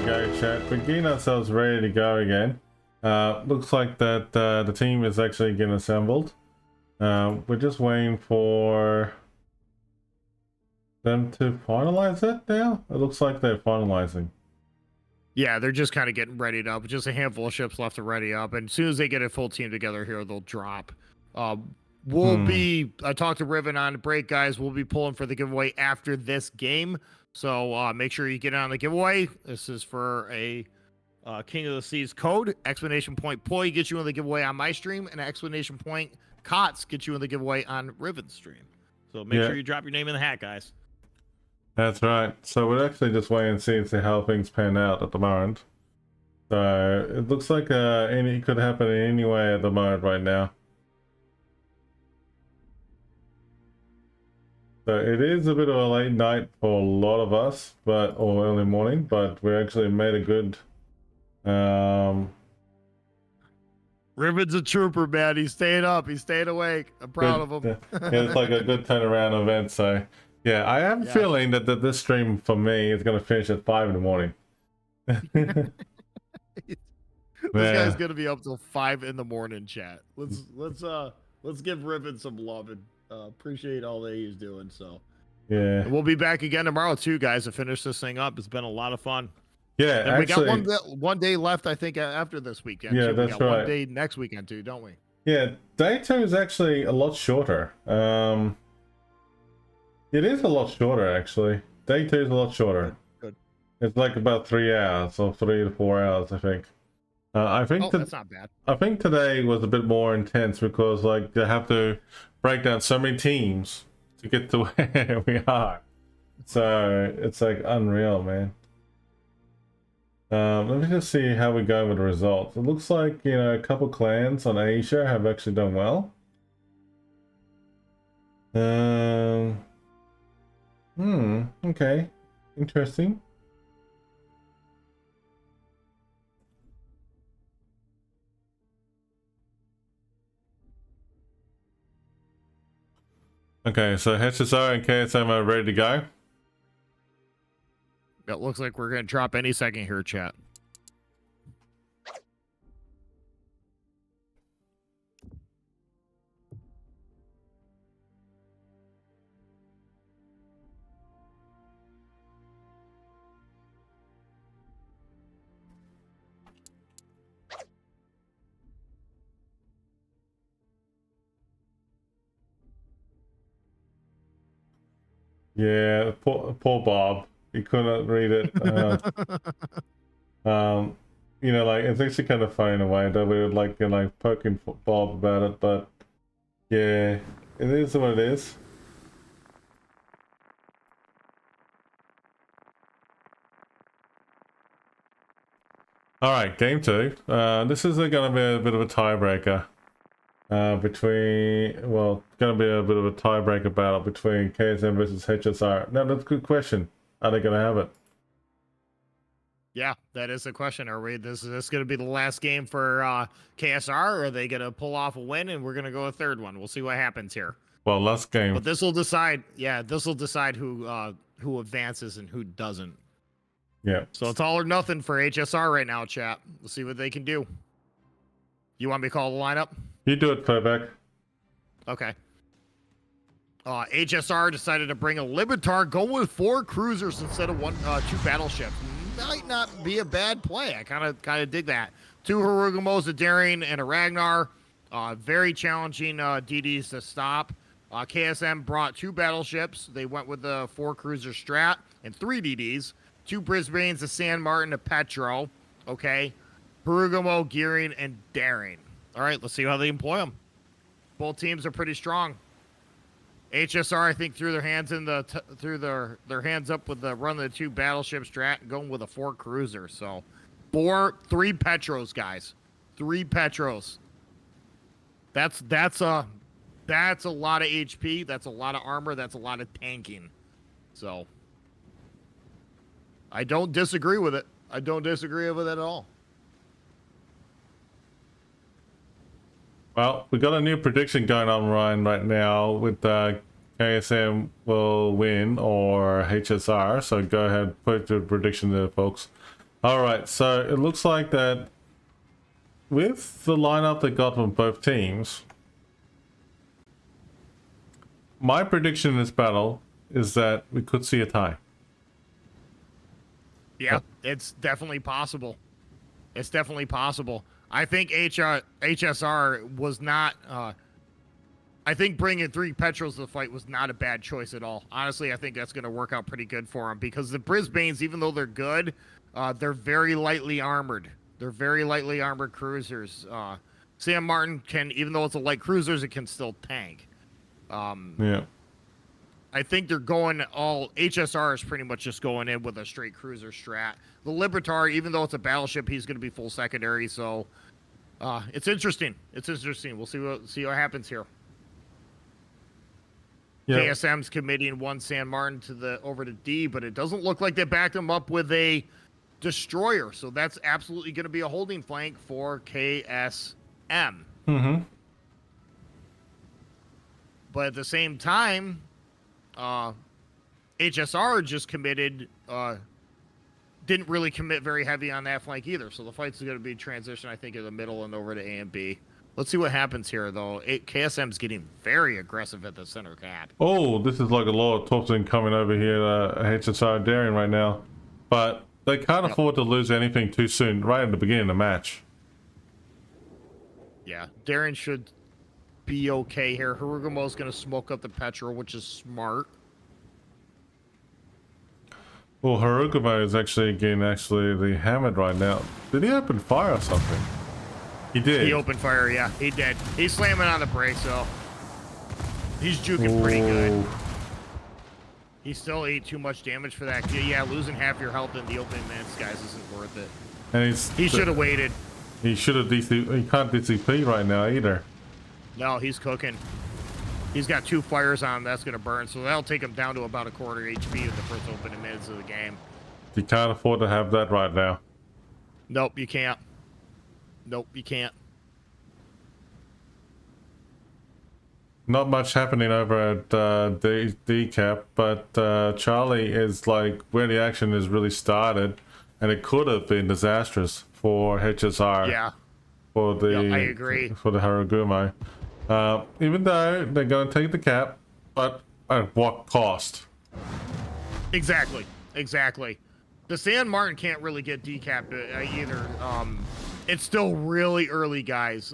go, chat. We're getting ourselves ready to go again. Looks like that the team is actually getting assembled. We're just waiting for them to finalize it now. It looks like they're finalizing. Yeah, they're just kind of getting readied up. Just a handful of ships left to ready up. And as soon as they get a full team together here, they'll drop. I talked to Revan on the break, guys. We'll be pulling for the giveaway after this game. So make sure you get on the giveaway. This is for a King of the Seas code. Explanation point Poi gets you in the giveaway on my stream. And explanation point KOTS gets you in the giveaway on Revan's stream. So make sure you drop your name in the hat, guys. That's right. So we're actually just waiting and see how things pan out at the moment. So it looks like it could happen in any way at the moment right now. So it is a bit of a late night for a lot of us, or early morning, but we actually made a good. Revan's a trooper, man. He's staying up. He's staying awake. I'm proud of him. It's like a good turnaround event. So yeah, I am feeling that this stream for me is going to finish at 5 in the morning. This guy's gonna be up till 5 in the morning, chat. Let's give Revan some love and appreciate all that he's doing. So yeah, and we'll be back again tomorrow too, guys, to finish this thing up. It's been a lot of fun. Yeah, and actually, we got one day left, I think, after this weekend. Yeah, too. that's we got right. One day next weekend too, don't we? Yeah, day 2 is actually a lot shorter. It is a lot shorter actually. Day 2 is a lot shorter. Good. It's like about 3 hours or 3 to 4 hours, I think. I think that's not bad. I think today was a bit more intense because like they have to break down so many teams to get to where we are. So it's like unreal, man. Let me just see how we go with the results. It looks like, you know, a couple clans on Asia have actually done well. Okay. Interesting. Okay, so HSR and KSM are ready to go. It looks like we're gonna drop any second here, chat. Yeah, poor Bob. He couldn't read it. You know, like it's actually kind of funny in a way that we would like poking Bob about it, but yeah, it is what it is. All right, game 2. This is going to be a bit of a tiebreaker between, well, going to be a bit of a tiebreaker battle between KSM versus HSR. Now, that's a good question. Are they going to have it? Yeah, that is the question. Is this going to be the last game for KSR, or are they going to pull off a win and we're going to go a third one? We'll see what happens here. Well, last game. But this will decide. Yeah, this will decide who advances and who doesn't. Yeah. So it's all or nothing for HSR right now, chat. We'll see what they can do. You want me to call the lineup? You do it, Playback. Okay. HSR decided to bring a Libertar, go with 4 cruisers instead of 2 battleships. Might not be a bad play. I kind of dig that. 2 Harugamos, a Daring, and a Ragnar. Very challenging DDs to stop. KSM brought 2 battleships. They went with the 4 cruiser strat and 3 DDs. 2 Brisbanes, a San Martin, a Petro. Okay. Harugamo, Gearing, and Daring. All right, let's see how they employ them. Both teams are pretty strong. HSR, I think, threw their hands in their hands up with the run of the 2 battleship strat and going with a 4 cruiser. So 3 Petros, guys. 3 Petros. That's a lot of HP. That's a lot of armor. That's a lot of tanking. So I don't disagree with it. I don't disagree with it at all. Well, we got a new prediction going on right now with KSM will win or HSR. So go ahead, put your prediction there, folks. All right, so it looks like that with the lineup they got from both teams, my prediction in this battle is that we could see a tie. Yeah, it's definitely possible. It's definitely possible. I think HSR was not. I think bringing 3 Petrels to the fight was not a bad choice at all. Honestly, I think that's going to work out pretty good for them because the Brisbanes, even though they're good, they're very lightly armored. They're very lightly armored cruisers. Sam Martin can, even though it's a light cruisers, it can still tank. Yeah. I think they're going all HSR is pretty much just going in with a straight cruiser strat. The Libertar, even though it's a battleship, he's going to be full secondary. So it's interesting. It's interesting. We'll see what happens here. Yeah. KSM's committing 1 San Martin over to D, but it doesn't look like they backed him up with a destroyer. So that's absolutely going to be a holding flank for KSM. Mm-hmm. But at the same time, HSR just committed, didn't really commit very heavy on that flank either. So the fight's going to be transition, I think, in the middle and over to A and B. Let's see what happens here, though. KSM's getting very aggressive at the center cap. Oh, this is like a lot of tossing coming over here to HSR Daring right now. But they can't afford to lose anything too soon, right at the beginning of the match. Yeah, Darren should be okay here. Harugumo's going to smoke up the Petrol, which is smart. Well, Harugumo is actually getting the hammered right now. Did he open fire or something? He did. He opened fire, yeah. He did. He's slamming on the brakes, though. He's juking pretty good. He still ate too much damage for that. Yeah, losing half your health in the opening minutes, guys, isn't worth it. And he should have waited. He should have DC. He can't DCP right now either. No, he's cooking. He's got 2 fires on him. That's going to burn. So that'll take him down to about a quarter HP in the first opening minutes of the game. You can't afford to have that right now. Nope, you can't. Nope, you can't. Not much happening over at DCAP, but Charlie is like where the action has really started, and it could have been disastrous for HSR. Yeah. For the I agree. For the Harugumo. Even though they're going to take the cap, but at what cost? Exactly. The San Martin can't really get decapped either. It's still really early, guys.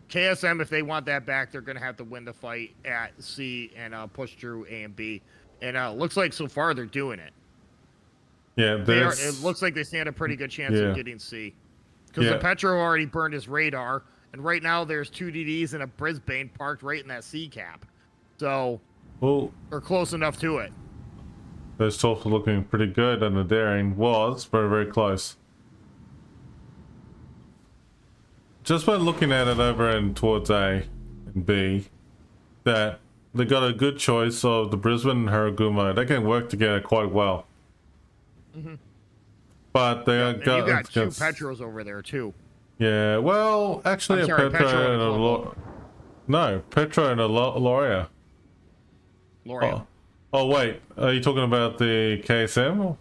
KSM, if they want that back, they're going to have to win the fight at C and push through A and B. And it looks like so far they're doing it. Yeah, it looks like they stand a pretty good chance of getting C. Because the Petro already burned his radar, and right now there's 2 DDs and a Brisbane parked right in that C cap. So, they're close enough to it. Those talks are looking pretty good, and the Daring was very, very close. Just by looking at it over and towards A and B, that they got a good choice of the Brisbane and Harugumo. They can work together quite well. Mm-hmm. But they you got 2 Petros over there too. Yeah, well, actually, Petro and a Petro and a Loria. Oh, wait, are you talking about the KSM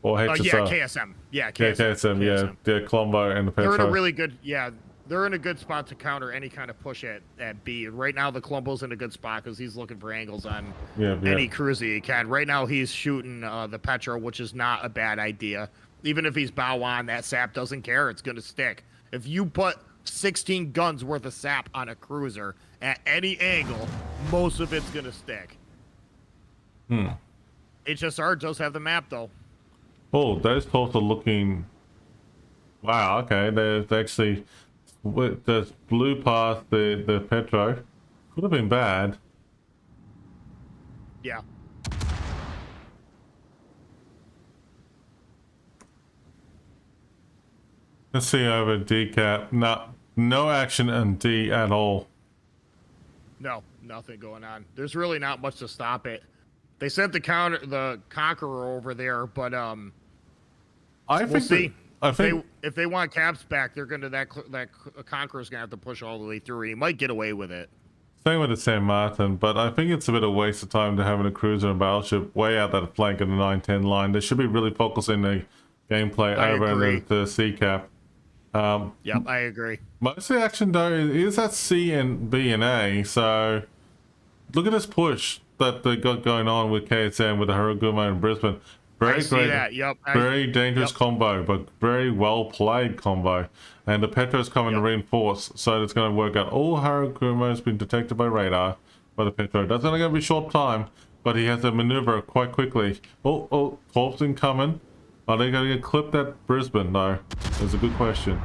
or HSR? Yeah, KSM. Yeah, KSM. Yeah, Colombo and the Petro. They're in a really good. Yeah, they're in a good spot to counter any kind of push at B. Right now, the Colombo's in a good spot because he's looking for angles on any cruiser he can. Right now, he's shooting the Petro, which is not a bad idea. Even if he's bow on, that sap doesn't care. It's going to stick. If you put 16 guns worth of sap on a cruiser at any angle, most of it's going to stick. HSR does have the map, though. Oh, those talks are looking... Wow, okay. They actually... The blew past the Petro. Could have been bad. Yeah. Let's see over DCAP. No action on D at all. No, nothing going on. There's really not much to stop it. They sent the Conqueror over there, but we'll see. If they want caps back, they're gonna that Conqueror's gonna have to push all the way through. He might get away with it. Same with the San Martin, but I think it's a bit of a waste of time to having a cruiser and battleship way out that flank of the 9-10 line. They should be really focusing gameplay I over agree. in the C cap. Yep, I agree. Most of the action though is at C and B and A, so look at this push that they got going on with KSM with the Haruguma and Brisbane. Very I see great, that. Yep. very dangerous yep. combo, but very well played combo. And the Petro's coming to reinforce, so it's going to work out. All Haruguma has been detected by radar by the Petro. That's only going to be short time, but he has to maneuver quite quickly. Oh, Torp's incoming. Are they going to get clipped at Brisbane? No, that's a good question.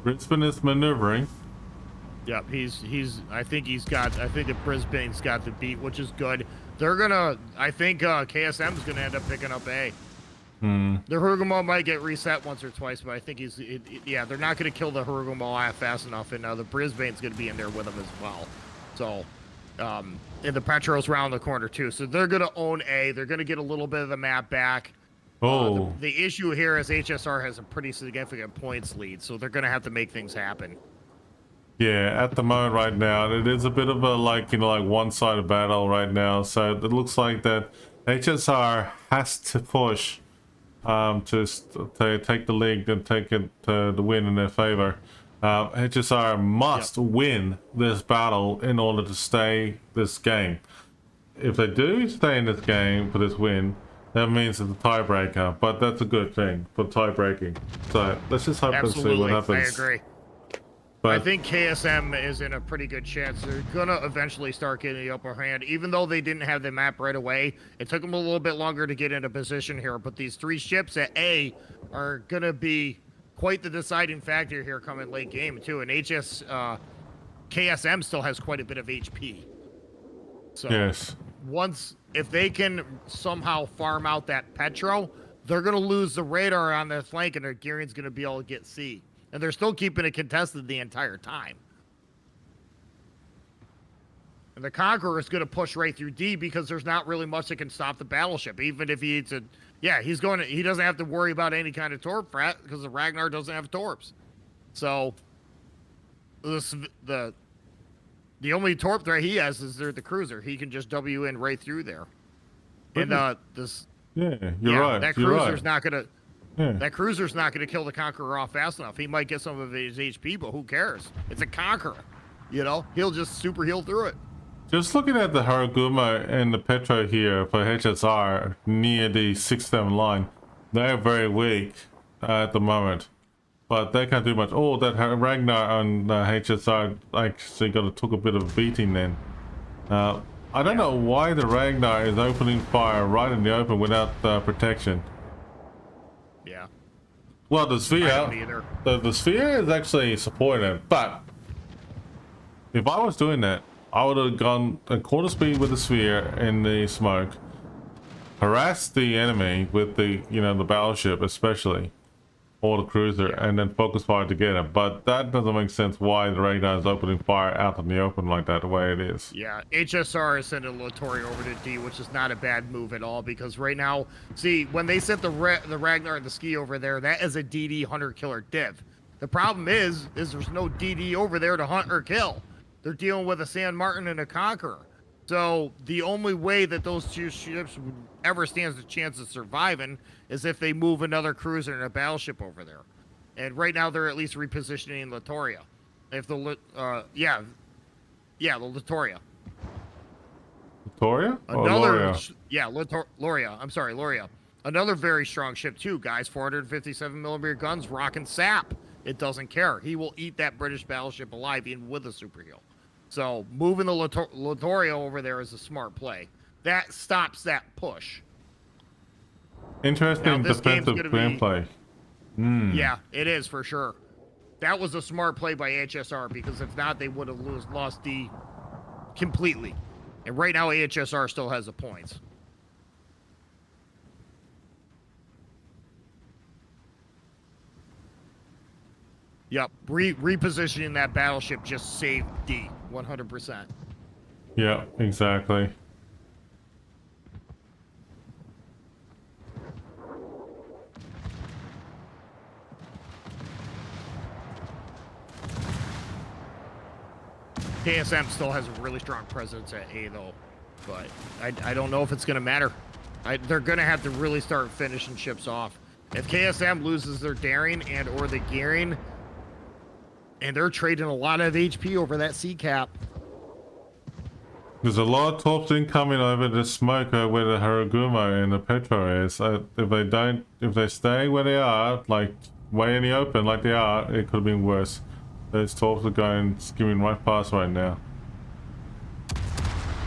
Brisbane is maneuvering. Yep, I think that Brisbane's got the beat, which is good. They're gonna, I think KSM's gonna end up picking up A. The Haruguma might get reset once or twice, but I think they're not gonna kill the Haruguma fast enough, and the Brisbane's gonna be in there with them as well. So, and the Petro's round the corner too, so they're gonna own A. They're gonna get a little bit of the map back. The issue here is HSR has a pretty significant points lead, so they're gonna have to make things happen. Yeah, at the moment right now, it is a bit of a one-sided battle right now. So it looks like that HSR has to push to take the lead and take it to the win in their favor. HSR must win this battle in order to stay this game. If they do stay in this game for this win, that means it's a tiebreaker. But that's a good thing for tie-breaking. So let's just hope and see what happens. I agree. I think KSM is in a pretty good chance. They're gonna eventually start getting the upper hand, even though they didn't have the map right away. It took them a little bit longer to get into position here, but these 3 ships at A are gonna be quite the deciding factor here coming late game too. And KSM still has quite a bit of HP. So if they can somehow farm out that Petro, they're gonna lose the radar on their flank, and their gearing's gonna be able to get C. And they're still keeping it contested the entire time. And the Conqueror is going to push right through D because there's not really much that can stop the battleship. Even if he doesn't have to worry about any kind of torp threat because the Ragnar doesn't have torps. So the only torp threat he has is the cruiser. He can just W in right through there. And right. That cruiser's not going to. That cruiser's not going to kill the Conqueror off fast enough. He might get some of his HP, but who cares? It's a Conqueror. He'll just super heal through it. Just looking at the Haruguma and the Petro here for HSR near the 6-7 line, they're very weak at the moment. But they can't do much. Oh, that Ragnar on HSR actually took a bit of a beating then. I don't know why the Ragnar is opening fire right in the open without protection. Yeah. Well, the sphere, the sphere is actually supporting it, but if I was doing that, I would have gone at quarter speed with the sphere in the smoke, harassed the enemy with the the battleship especially, or the cruiser, and then focus fire to get it. But that doesn't make sense why the radar is opening fire out in the open like that, the way it is. Yeah, HSR is sending Latoria over to D, which is not a bad move at all, because right now, see, when they sent the Ragnar and the Ski over there, that is a DD hunter-killer div. The problem is there's no DD over there to hunt or kill. They're dealing with a San Martin and a Conqueror. So the only way that those 2 ships would ever stands a chance of surviving is if they move another cruiser and a battleship over there. And right now they're at least repositioning Latoria. If the the Latoria. Latoria? Loria. I'm sorry, Loria. Another very strong ship too, guys. 457mm guns, rocking sap. It doesn't care. He will eat that British battleship alive, even with a super heal. So moving the Latoria over there is a smart play. That stops that push. Interesting defensive gameplay. Yeah, it is for sure. That was a smart play by HSR, because if not, they would have lost D completely. And right now, HSR still has the points. Yep, repositioning that battleship just saved D 100%. Yeah, exactly. KSM still has a really strong presence at A though, but I don't know if it's going to matter. They're gonna have to really start finishing ships off. If KSM loses their daring and or the gearing, and they're trading a lot of HP over that C cap. There's a lot of torps incoming over the smoker where the Haragumo and the Petro is. If they stay where they are, like way in the open like they are, it could have been worse. Those torps are going skimming right past right now.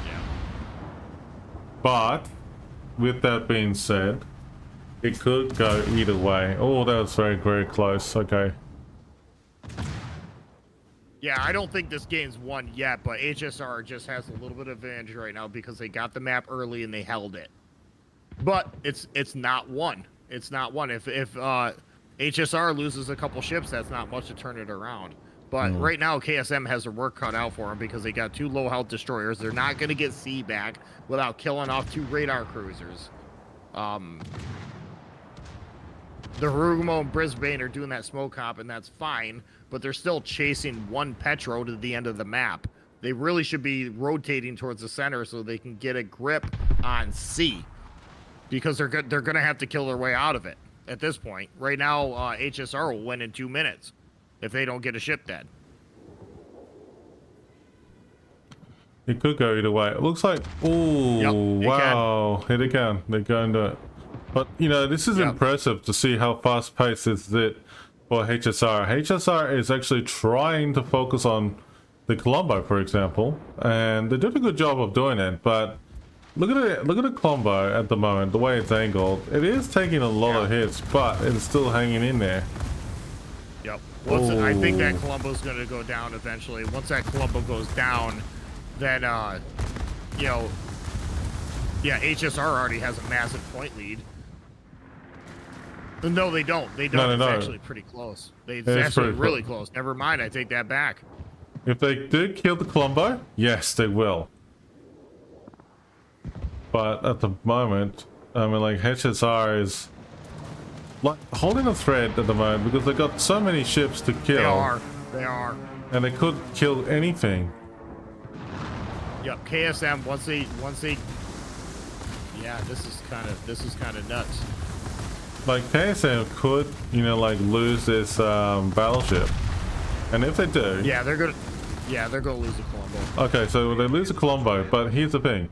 Yeah. But with that being said, it could go either way. Oh, that was very, very close. Okay. Yeah, I don't think this game's won yet, but HSR just has a little bit of advantage right now because they got the map early and they held it. But it's not won. It's not won. If HSR loses a couple ships, that's not much to turn it around. But right now, KSM has their work cut out for them because they got 2 low health destroyers. They're not going to get C back without killing off 2 radar cruisers. The Harugumo and Brisbane are doing that smoke hop, and that's fine, but they're still chasing 1 Petro to the end of the map. They really should be rotating towards the center so they can get a grip on C, because they're going to have to kill their way out of it at this point. Right now, HSR will win in 2 minutes if they don't get a ship dead. It could go either way. It looks like, oh, wow, hit again. They're going to it. But, you know, this is impressive to see how fast-paced is it for HSR. HSR is actually trying to focus on the Colombo, for example, and they did a good job of doing it, but look at it. Look at the Colombo at the moment, the way it's angled. It is taking a lot of hits, but it's still hanging in there. Yep. I think that Colombo's going to go down eventually. Once that Colombo goes down, then, you know, yeah, HSR already has a massive point lead. No, they don't. They don't. It's actually pretty close. It's actually really close. Never mind. I take that back. If they do kill the Colombo, yes, they will. But at the moment, I mean, like, HSR is like holding a thread at the moment because they've got so many ships to kill. They are. And they could kill anything. Yep. KSM once they. Yeah, this is kind of nuts. Like, KSM could, you know, like, lose this battleship, and if they do, they're gonna lose the Colombo. Okay, so they lose the Colombo, but here's the thing: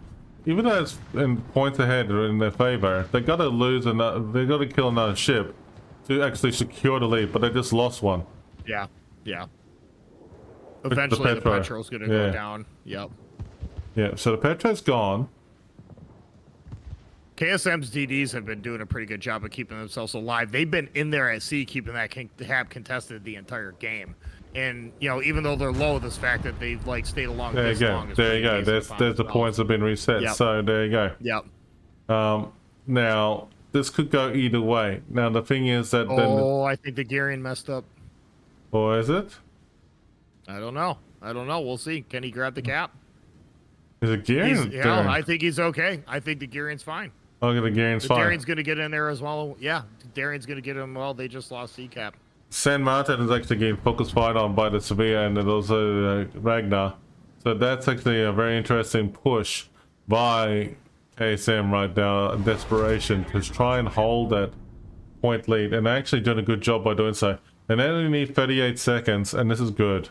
even though it's in points ahead or in their favor, they gotta kill another ship to actually secure the lead. But they just lost one. Yeah. Eventually, the Petro's gonna go down. Yep. Yeah. So the Petro's gone. KSM's DDs have been doing a pretty good job of keeping themselves alive. They've been in there at sea, keeping that hab contested the entire game. And, you know, even though they're low, this fact that they've, like, stayed along this long is there you go. There's the points have been reset. Yep. So there you go. Yep. Now, this could go either way. Now, the thing is that... I think the gearing messed up. Or is it? I don't know. We'll see. Can he grab the cap? Is it gearing? Yeah, I think he's okay. I think the gearing's fine. Okay, the gearing's fine. Darian's going to get in there as well. Yeah, Darian's going to get him. Well, they just lost C-Cap. San Martin is actually getting focus fired on by the Sevilla and also Ragnar. So that's actually a very interesting push by KSM right now, desperation to try and hold that point lead. And they're actually doing a good job by doing so. And they only need 38 seconds, and this is good.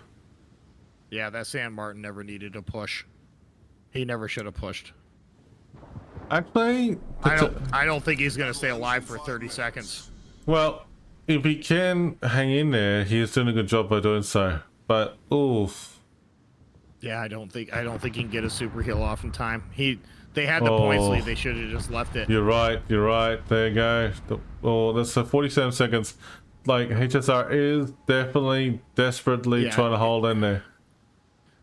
Yeah, that San Martin never needed a push. He never should have pushed. Actually, I don't think he's going to stay alive for 30 seconds. Well, if he can hang in there, he's doing a good job by doing so. But oof. Yeah, I don't think he can get a super heal off in time. They had the points lead. They should have just left it. You're right. There you go. That's 47 seconds. Like, HSR is definitely desperately trying to hold in there.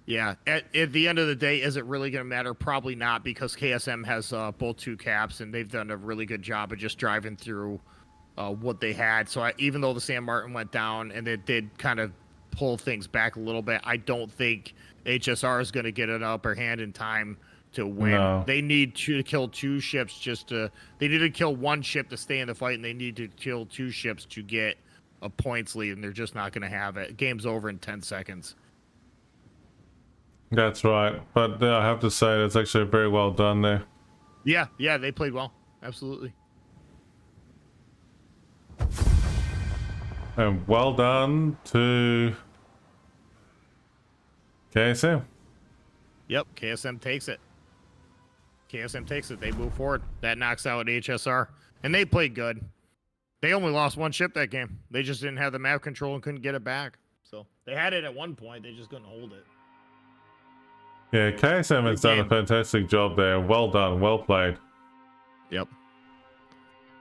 Yeah, at the end of the day, is it really going to matter? Probably not, because KSM has both 2 caps, and they've done a really good job of just driving through what they had. So even though the San Martin went down and it did kind of pull things back a little bit, I don't think HSR is going to get an upper hand in time to win. No. They need to kill 2 ships they need to kill 1 ship to stay in the fight, and they need to kill 2 ships to get a points lead, and they're just not going to have it. Game's over in 10 seconds. That's right, but I have to say that's actually very well done there. Yeah, they played well. absolutely. And well done to KSM. Yep, KSM takes it. KSM takes it. They move forward. That knocks out HSR. And they played good. They only lost one ship that game. They just didn't have the map control and couldn't get it back. So they had it at one point. They just couldn't hold it. Yeah, KSM has done a game. fantastic job there. Well done. Well played. Yep.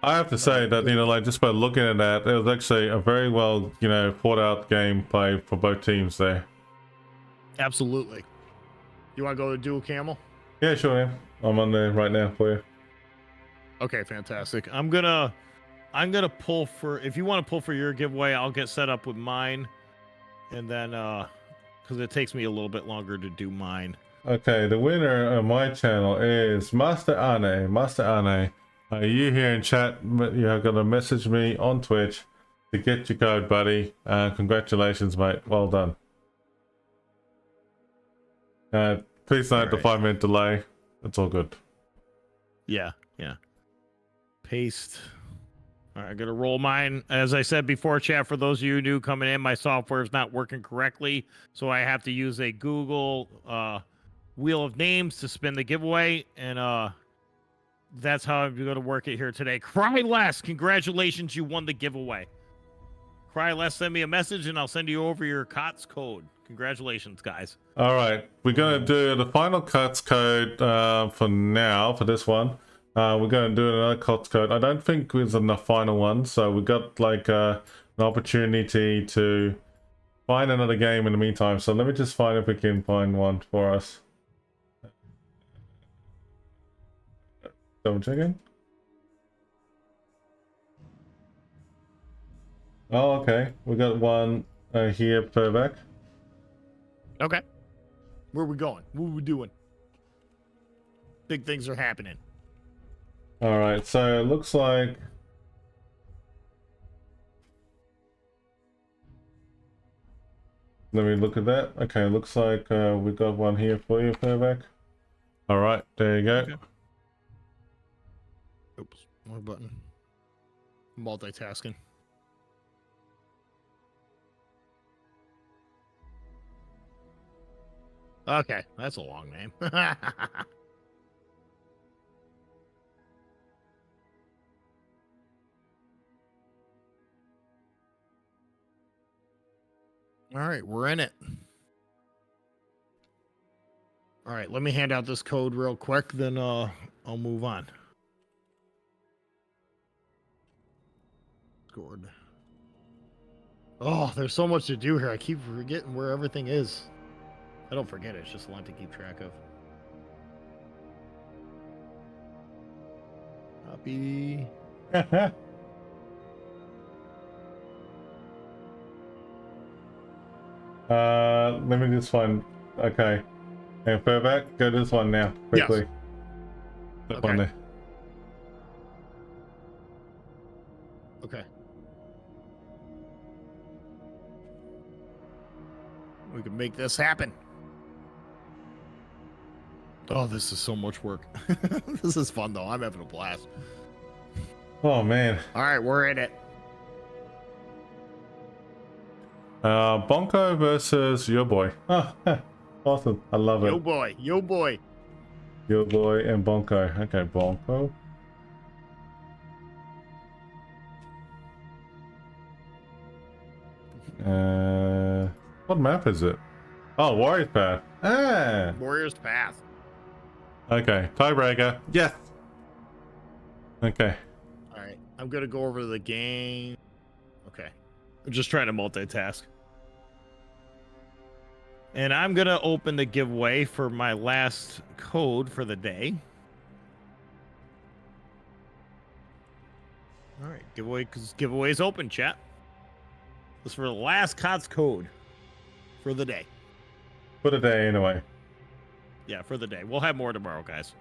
I have to say that, you know, like just by looking at that, it was actually a very well, you know, thought out gameplay for both teams there. Absolutely. You want to go to dual camel? Yeah, sure, man. I'm on there right now for you. Okay, fantastic. I'm gonna pull for, if you want to pull for your giveaway, I'll get set up with mine, and then because it takes me a little bit longer to do mine. Okay, the winner on my channel is Master Ane. Master Ane, are you here in chat? You're gonna message me on Twitch to get your code, buddy. Congratulations, mate. Well done. Please note the 5-minute delay. It's all good. Yeah. Paste. All right, I'm gonna roll mine. As I said before, chat, for those of you new coming in, my software is not working correctly, so I have to use a Google wheel of names to spin the giveaway, and that's how I'm going to work it here today. Cry Less, congratulations, you won the giveaway. Cry Less, send me a message, and I'll send you over your KOTS code. Congratulations, guys. All right, we're gonna do the final KOTS code for now for this one. We're gonna do another KOTS code. I don't think there's enough final ones, so we got like an opportunity to find another game in the meantime. So let me just find if we can find one for us. Double checking. Oh, okay. We got one here per back. Okay. Where are we going? What are we doing? Big things are happening. All right. So it looks like let me look at that. Okay, looks like we got one here for you, Fairback. All right, there you go. Okay. Oops, wrong button. Multitasking. Okay, that's a long name. All right, we're in it. All right, let me hand out this code real quick, then I'll move on. Scored. Oh, there's so much to do here. I keep forgetting where everything is. I don't forget it. It's just a lot to keep track of. Copy. Let me just find. Okay, and Fairback, go to this one now quickly. Yes. That Okay. one there. Okay. We can make this happen. Oh, this is so much work. This is fun, though. I'm having a blast. Oh man. All right, we're in it. BONKO versus YOBOY. Oh, awesome. I love it. Yo boy, yo boy. YOBOY and BONKO. Okay, BONKO. What map is it? Oh, Warriors Path. Ah. Warriors Path. Okay, tie breaker. Yes. Okay. All right, I'm gonna go over to the game. Okay. I'm just trying to multitask. And I'm going to open the giveaway for my last code for the day. All right, giveaway's open, chat. This is for the last KOTS code for the day. For the day, anyway. Yeah, for the day. We'll have more tomorrow, guys.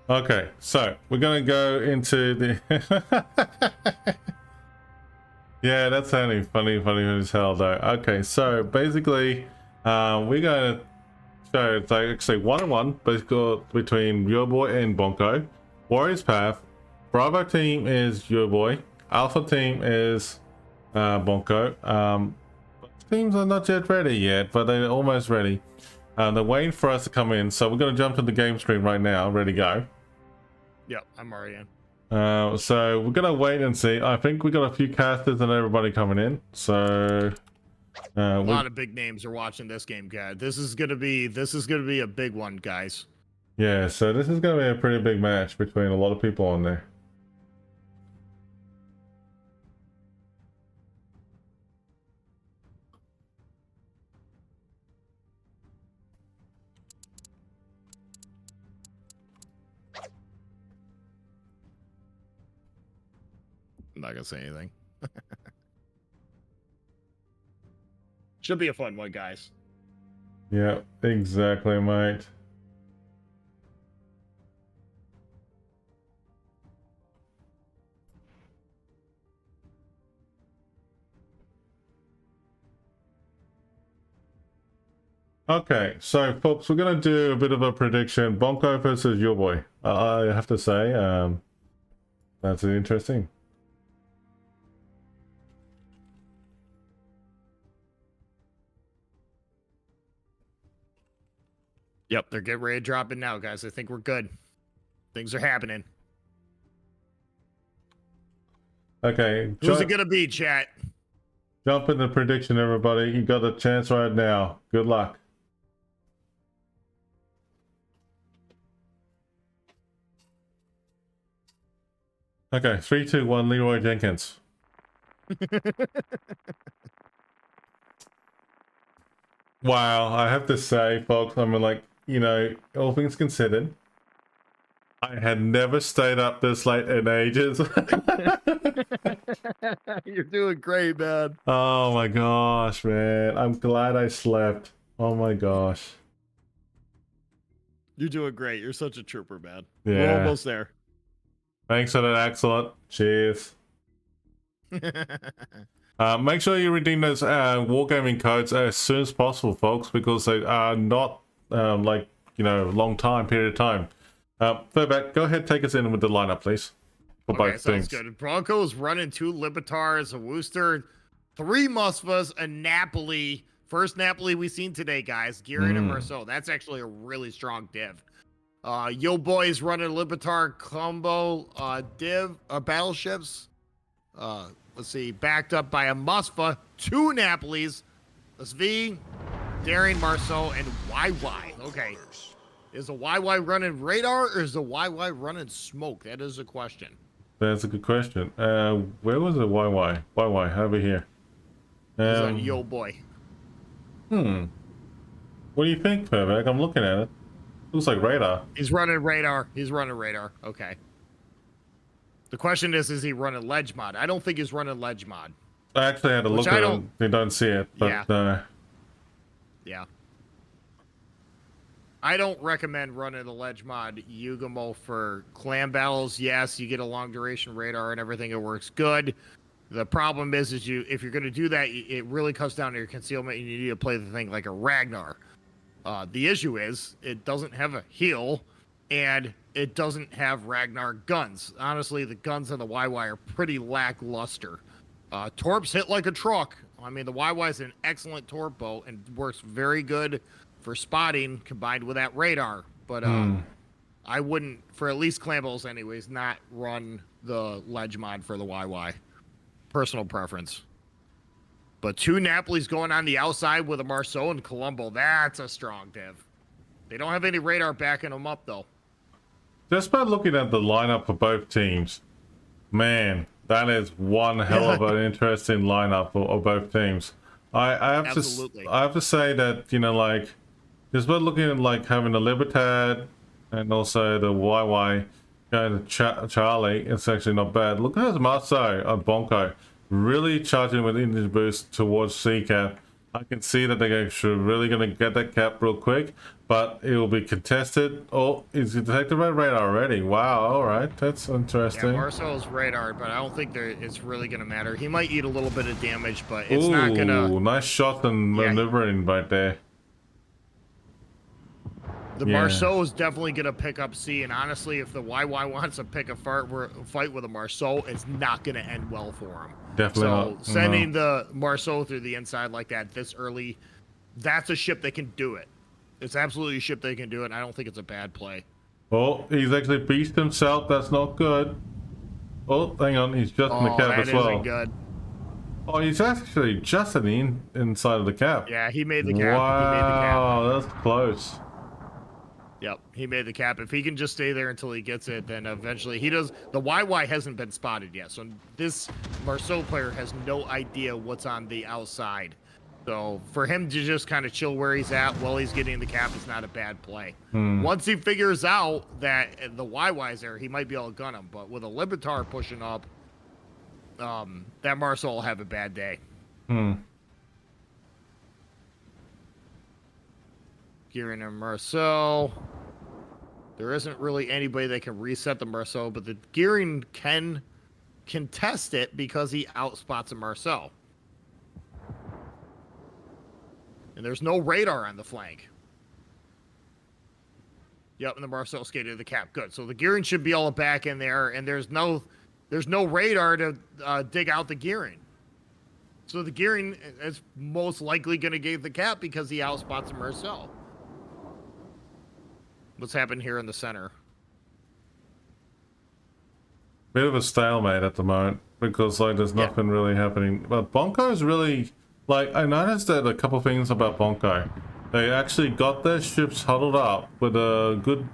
Okay, so we're gonna go into the Yeah, that's sounding funny as hell though. Okay, so basically, we're gonna show it's like actually 1-on-1, basically between YOBOY and BONKO. Warriors Path. Bravo team is YOBOY. Alpha team is BONKO. Teams are not yet ready yet, but they're almost ready. They're waiting for us to come in, so we're gonna jump to the game stream right now. Ready to go. Yep, I'm already in. So we're gonna wait and see. I think we got a few casters and everybody coming in. So a lot of big names are watching this game, guys. This is gonna be a big one, guys. yeah, so this is gonna be a pretty big match between a lot of people on there. I'm not gonna say anything. Should be a fun one, guys. Yeah, exactly, mate. Okay, so folks, we're gonna do a bit of a prediction. BONKO versus YOBOY. I have to say, that's interesting. Yep, they're getting ready to drop in now, guys. I think we're good. Things are happening. Okay, Who's it gonna be, chat? jump in the prediction, everybody. You got a chance right now. Good luck. Okay, 3, 2, 1, Leroy Jenkins. Wow, I have to say, folks, I mean, like, you know, all things considered, I had never stayed up this late in ages. You're doing great, man. Oh my gosh, man. I'm glad I slept. Oh my gosh. You're doing great. You're such a trooper, man. Yeah. We're almost there. Thanks for that, excellent. Cheers. Make sure you redeem those wargaming codes as soon as possible, folks, because they are not like, you know, long period of time. Furback, go ahead, take us in with the lineup, please. For Okay, both sounds things. good. Broncos running 2 Libitars, a Wooster, 3 Musvas, a Napoli. First Napoli we've seen today, guys. Gearing and Marceau. That's actually a really strong div. YOBOY's running a Libitar combo div battleships. Let's see, backed up by a Musva, 2 Napolis, a SV, Daring, Marceau, and YY. Okay. Is the YY running radar or is the YY running smoke? That is a question. That's a good question. Where was the YY? YY, over here. He's on YOBOY. What do you think, Furback? I'm looking at it. Looks like radar. He's running radar. He's running radar. Okay. The question is he running ledge mod? I don't think he's running ledge mod. I actually had to look at it. You don't see it, but yeah. I don't recommend running the ledge mod Yugamo for clan battles. Yes, you get a long duration radar and everything. It works good. The problem is if you're going to do that, it really comes down to your concealment, and you need to play the thing like a Ragnar. The issue is it doesn't have a heal, and it doesn't have Ragnar guns. Honestly, the guns on the YY are pretty lackluster. Torps hit like a truck. I mean, the YY is an excellent torp bow and works very good for spotting combined with that radar. But I wouldn't, for at least clan battles anyways, not run the ledge mod for the YY. Personal preference. But 2 Napolis going on the outside with a Marceau and Colombo. That's a strong div. They don't have any radar backing them up, though. Just by looking at the lineup for both teams, man, that is one hell of an interesting lineup of both teams. I have to say that, you know, like, just by looking at like having the Libertad and also the YY going to Charlie, it's actually not bad. Look at his Marceau on BONKO, really charging with engine boost towards CCAP. I can see that they're actually really going to get that cap real quick, but it will be contested. Oh, he's detected by radar already. Wow, all right, that's interesting. Yeah, Marcel's radar, but I don't think it's really going to matter. He might eat a little bit of damage, but it's not going to... Nice shot and maneuvering right there. The Marceau is definitely going to pick up C, and honestly, if the YY wants to pick a fight with a Marceau, it's not going to end well for him. Definitely not. So sending the Marceau through the inside like that this early, that's a ship that can do it. It's absolutely a ship that can do it, and I don't think it's a bad play. Oh, he's actually beached himself. That's not good. Oh, hang on. He's just in the cap as well. That isn't good. Oh, he's actually just inside of the cap. Yeah, he made the cap. Wow, he made the cap. That's close. Yep, he made the cap. If he can just stay there until he gets it, then eventually he does. The YY hasn't been spotted yet, so this Marceau player has no idea what's on the outside. So for him to just kind of chill where he's at while he's getting the cap is not a bad play. Once he figures out that the YY's there, he might be able to gun him. But with a Libertar pushing up, that Marceau will have a bad day. Gearing a Marceau. There isn't really anybody that can reset the Marceau, but the Gearing can contest it because he outspots a Marceau. And there's no radar on the flank. Yep, and the Marceau skated to the cap. Good. So the Gearing should be all back in there, and there's no radar to dig out the Gearing. So the Gearing is most likely going to give the cap because he outspots a Marceau. What's happened here in the center? Bit of a stalemate at the moment because like there's nothing really happening. But BONKO is really like I noticed that a couple things about BONKO. They actually got their ships huddled up with a good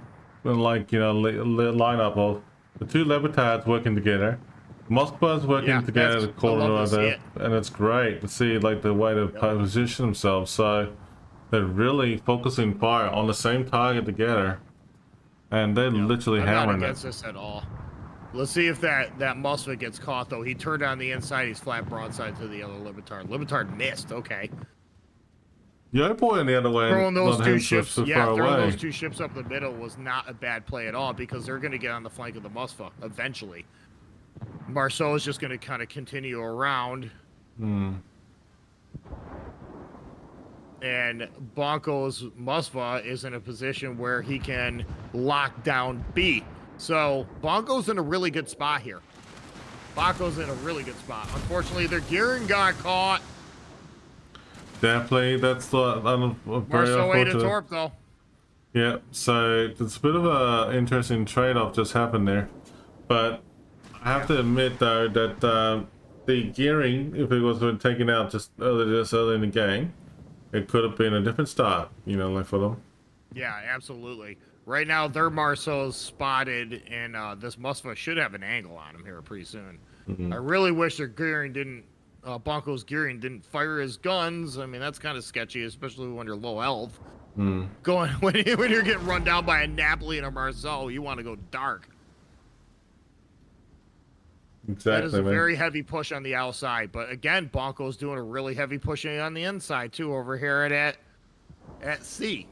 lineup of the two Levitards working together. Moskva's working together to corner there, and it's great to see like the way they position themselves. So they're really focusing fire on the same target together, and they're literally hammering it. I'm not against this at all. Let's see if that Moskva gets caught, though. He turned on the inside. He's flat broadside to the other Libertard. Libertard missed. Okay. YOBOY on the other way. Throwing those two ships, those two ships up the middle was not a bad play at all because they're going to get on the flank of the Moskva eventually. Marceau is just going to kind of continue around. And BONKO's Moskva is in a position where he can lock down B. So BONKO's in a really good spot here. BONKO's in a really good spot. Unfortunately, their Gearing got caught. Definitely, that's the Marceau ate a torp, though. Yeah, so it's a bit of a interesting trade-off just happened there. But I have to admit, though, that the Gearing, if it was taken out just early in the game, it could have been a different start, like for them. Yeah, absolutely. Right now, their Marceau's spotted, and this Moskva should have an angle on him here pretty soon. I really wish their Gearing didn't, BONKO's Gearing didn't fire his guns. I mean, that's kind of sketchy, especially when you're low health. When you're getting run down by a Napoli and a Marceau, you want to go dark. Exactly. That is a very heavy push on the outside, but again, BONKO's doing a really heavy pushing on the inside too over here at C.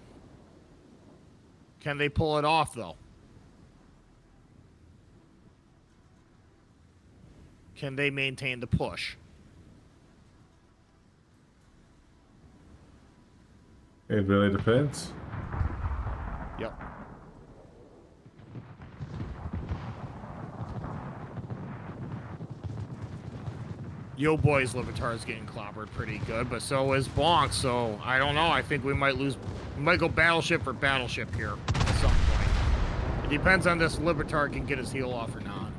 Can they pull it off though? Can they maintain the push? It really depends. Yep. YOBOY's Libertar is getting clobbered pretty good, but so is Bonk. So I don't know. I think we might lose. We might go battleship for battleship here at some point. It depends on this Libertar can get his heel off or not.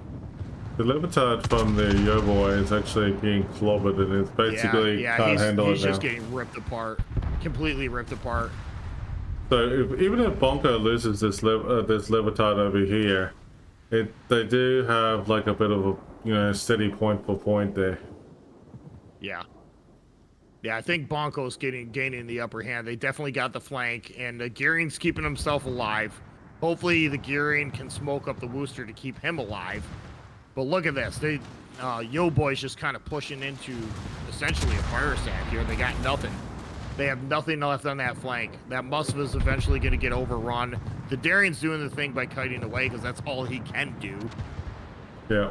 The Libertar from the YOBOY is actually being clobbered, and it's basically can't handle it now. He's just getting ripped apart, completely ripped apart. So even if BONKO loses this Libertar over here, they do have like a bit of a steady point for point there. Yeah. Yeah, I think BONKO's gaining the upper hand. They definitely got the flank, and the Gearing's keeping himself alive. Hopefully the Gearing can smoke up the Wooster to keep him alive. But look at this. YOBOY's just kind of pushing into essentially a fire sack here. They got nothing. They have nothing left on that flank. That Musva is eventually going to get overrun. The Darian's doing the thing by kiting away because that's all he can do. Yeah.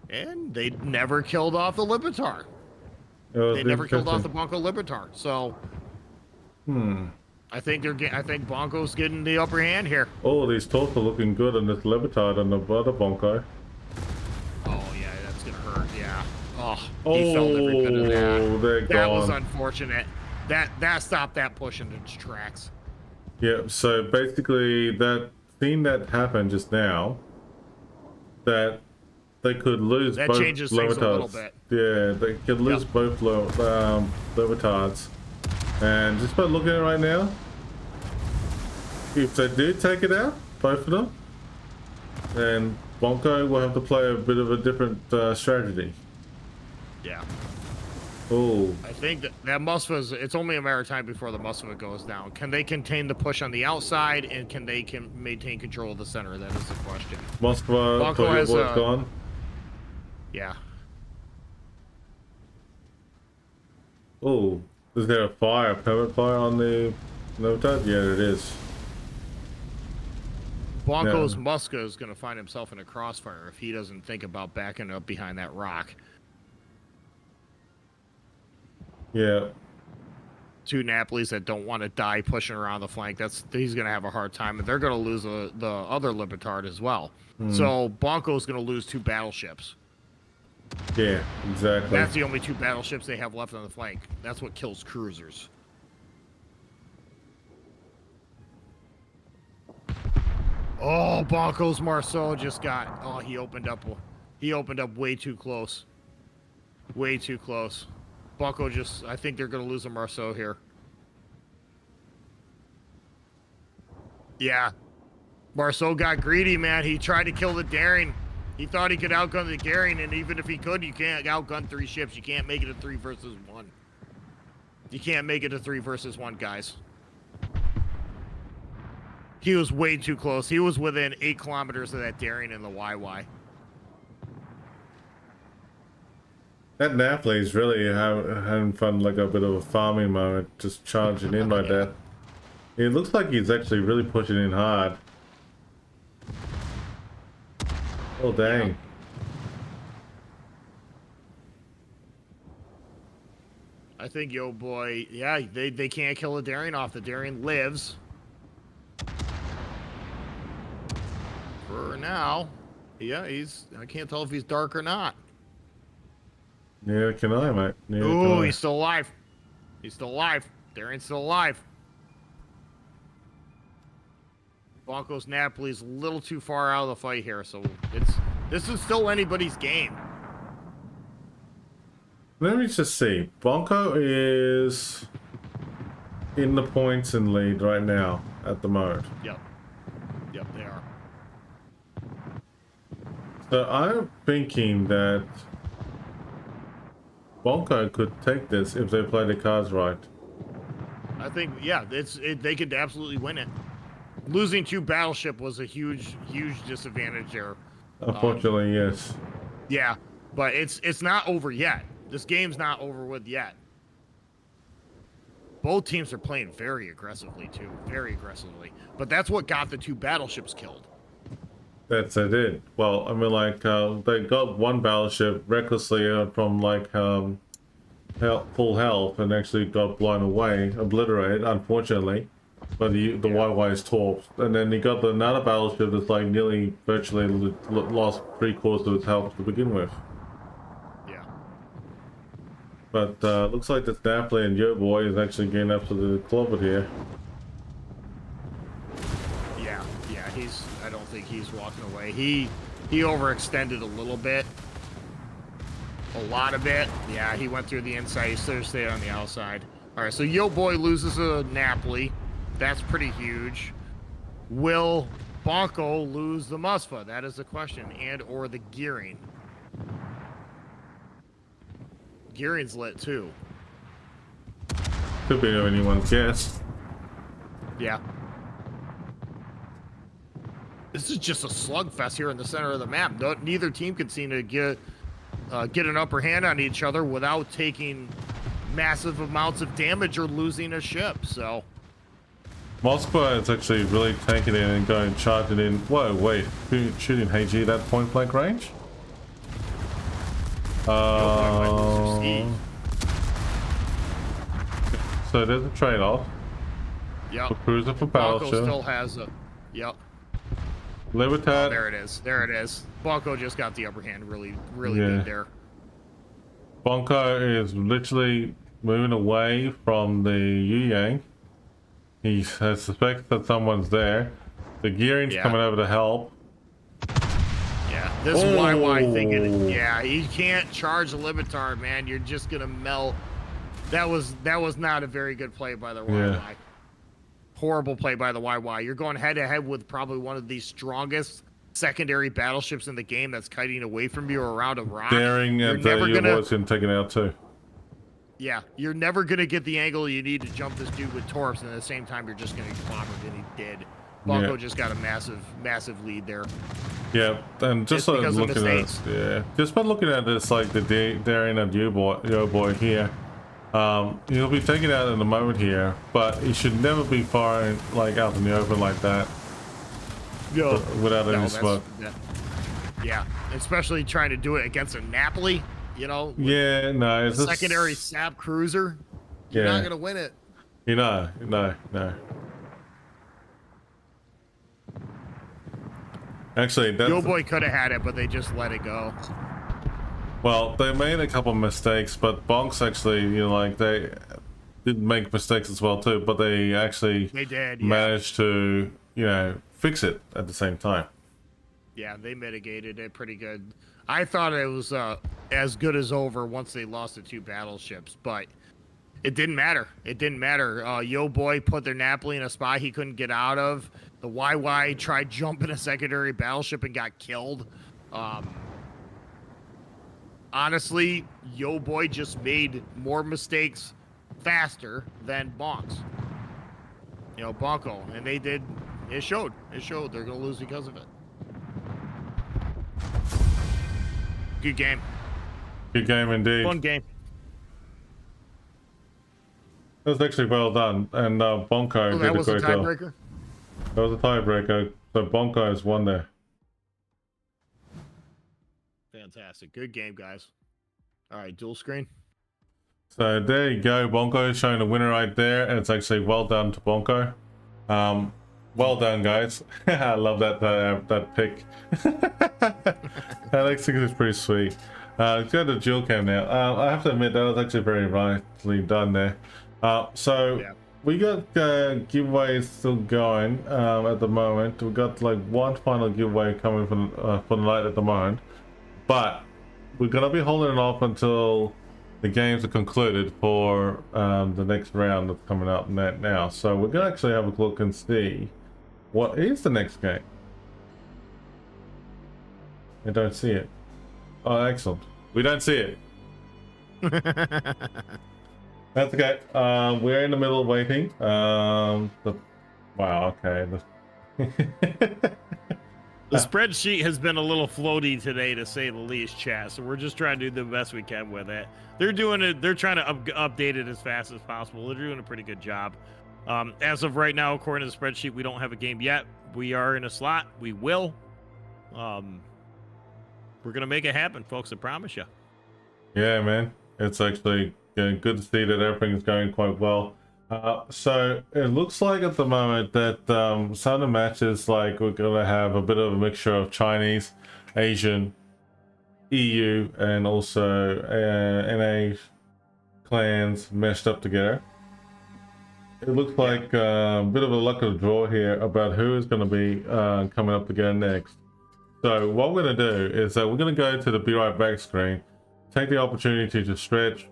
And they never killed off the Libertar. Oh, They never killed off the BONKO Libertar. So, I think BONKO's getting the upper hand here. Oh, these torps are looking good on this Libertad and the other BONKO. Oh yeah, that's gonna hurt. Yeah. Oh, Oh, he felt every bit of that. they're That was gone. unfortunate. That stopped that push in its tracks. Yeah, so basically that thing that happened just now, that they could lose That both changes things a little Libertards. bit. Yeah, they could lose both Libertards. And just by looking at it right now, if they do take it out, both of them, then BONKO will have to play a bit of a different strategy. Yeah. Oh, I think that Musva's, it's only a matter of time before the Musva goes down. Can they contain the push on the outside, and can they maintain control of the center? That is the question. Moskva, BONKO has gone. Yeah. Oh, is there a permanent fire on the Libertad? Yeah, it is. BONKO's Muska is going to find himself in a crossfire if he doesn't think about backing up behind that rock. Yeah. Two Napoli's that don't want to die pushing around the flank. He's going to have a hard time, and they're going to lose the other Libertard as well. So BONKO's going to lose two battleships. Yeah, exactly. That's the only two battleships they have left on the flank. That's what kills cruisers. Oh, BONKO's Marceau just got. Oh, he opened up way too close. Way too close. BONKO just. I think they're going to lose a Marceau here. Yeah. Marceau got greedy, man. He tried to kill the Daring. He thought he could outgun the Daring, and even if he could, you can't outgun three ships. You can't make it a 3 versus 1. You can't make it a 3 versus 1, guys. He was way too close. He was within 8 kilometers of that Daring and the YY. That Napoli's really having fun, like a bit of a farming moment, just charging in like that. It looks like he's actually really pushing in hard. Oh, dang. Yeah. I think YOBOY, yeah, they can't kill the Daring off. The Daring lives. For now. Yeah, I can't tell if he's dark or not. Neither can I, mate. Neither Ooh, can I. he's still alive. He's still alive. Daring's still alive. BONKO's Napoli's a little too far out of the fight here, so this is still anybody's game. Let me just see. BONKO is in the points and lead right now at the moment. Yep. Yep, they are. So I'm thinking that BONKO could take this if they play the cards right. I think, yeah, they could absolutely win it. Losing 2 battleship was a huge disadvantage there. Unfortunately, yes. Yeah, but it's not over yet. This game's not over with yet. Both teams are playing very aggressively too, very aggressively. But that's what got the 2 battleships killed. That's it. Well, I mean, like, they got 1 battleship recklessly from, like, full health and actually got blown away, obliterated, unfortunately. But the YY is torped. And then you got another battleship that's, like, nearly virtually lost 3/4 of its health to begin with. Yeah. But looks like this Napoli and YOBOY is actually getting absolutely clobbered here. Yeah, I don't think he's walking away. He overextended a little bit. A lot of it. Yeah, he went through the inside. He should have stayed on the outside. All right, so YOBOY loses a Napoli. That's pretty huge. Will BONKO lose the Musva? That is the question. And or the Gearing. Gearing's lit too. Could be anyone's guess. Yeah. This is just a slugfest here in the center of the map. Neither team can seem to get an upper hand on each other without taking massive amounts of damage or losing a ship. So Moscow is actually really taking it and going charging in. Whoa, wait, shooting HG that point blank range? So there's a trade-off. Yep. For cruiser for BONKO battleship. still has a. Yep. Libertad. Oh, there it is. There it is. BONKO just got the upper hand. Really good there. BONKO is literally moving away from the Yu Yang. He suspects that someone's there. The gearing's coming over to help. Yeah, this YY thinking, yeah, you can't charge the Limitar, man. You're just gonna melt. That was not a very good play by the YY. Horrible play by the YY. You're going head to head with probably one of the strongest secondary battleships in the game that's kiting away from you around a rock. Daring at the U-boats and taking it out too. Yeah, you're never gonna get the angle you need to jump this dude with torps, and at the same time you're just gonna get clobbered, and he did. BONKO just got a massive lead there. Yeah, and just sort of looking at just by looking at this, like the daring at YOBOY here, he'll be taken out in a moment here, but he should never be firing like out in the open like that. Without any smoke. Yeah, especially trying to do it against a Napoli. You know, yeah, no, it's a secondary SAP cruiser. You're not gonna win it. You know, no. Actually, that's... YOBOY could have had it, but they just let it go. Well, they made a couple mistakes, but Bonks actually, you know, like they did make mistakes as well too, but they actually managed to, you know, fix it at the same time. Yeah, they mitigated it pretty good. I thought it was as good as over once they lost the 2 battleships, but it didn't matter. It didn't matter. YOBOY put their Napoli in a spot he couldn't get out of. The YY tried jumping a secondary battleship and got killed. Honestly, YOBOY just made more mistakes faster than Bonks. You know, BONKO, and they did. It showed. It showed. They're gonna lose because of it. Good game. Good game indeed. Fun game. That was actually well done, and BONKO did a great job. Tiebreaker? That was a tiebreaker, so BONKO has won there. Fantastic. Good game, guys. All right, dual screen. So there you go. BONKO is showing the winner right there, and it's actually well done to BONKO. Well done, guys. I love that pick. That actually is pretty sweet. Let's go to dual cam now. I have to admit that was actually very nicely done there. We got giveaways still going at the moment. We got like one final giveaway coming for the night at the moment, but we're gonna be holding it off until the games are concluded for the next round that's coming up now. So we're gonna actually have a look and see what is the next game. I don't see it. Oh, excellent. We don't see it. That's okay. We're in the middle of waiting. Wow, okay. The spreadsheet has been a little floaty today, to say the least, chat. So we're just trying to do the best we can with it. They're doing it. They're trying to update it as fast as possible. They're doing a pretty good job. As of right now, according to the spreadsheet, we don't have a game yet. We are in a slot. We will. We're gonna make it happen, folks. I promise you. Yeah, man. It's actually good to see that everything is going quite well. So it looks like at the moment that some of the matches, like, we're gonna have a bit of a mixture of Chinese, Asian, EU, and also NA clans meshed up together. It looks like a bit of a luck of the draw here about who is going to be coming up together next. So what we're going to do is that we're going to go to the Be Right Back screen, take the opportunity to stretch,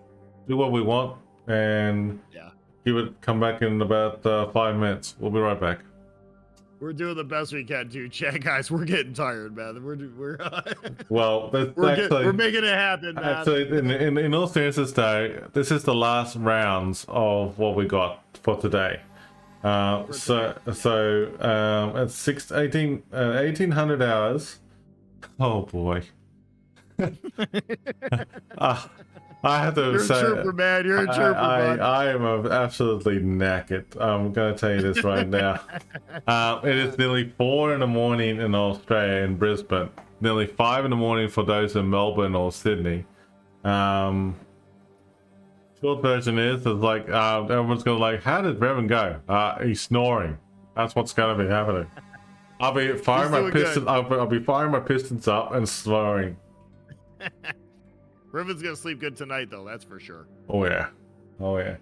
do what we want, and come back in about 5 minutes. We'll be right back. We're doing the best we can, too, chat, guys. We're getting tired, man. We're well, we're making it happen, man. Actually, in all seriousness, though, this is the last rounds of what we got for today. At 1800 hours. Oh boy. I have to You're say, a trooper, man. You're a trooper, bud. I am absolutely knackered. I'm going to tell you this right now. It is nearly 4 in the morning in Australia, in Brisbane. Nearly 5 in the morning for those in Melbourne or Sydney. Short version is like everyone's going to like, how did Revan go? He's snoring. That's what's going to be happening. I'll be firing my pistons. I'll be firing my pistons up and snoring. Revan's gonna sleep good tonight, though. That's for sure. Oh yeah. Oh yeah.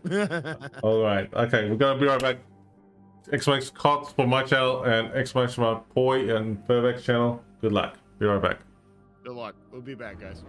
All right. Okay, we're gonna be right back. Exclamation KOTS for my channel and exclamation mark Poi and Furbeck's channel. Good luck. Be right back. Good luck. We'll be back, guys.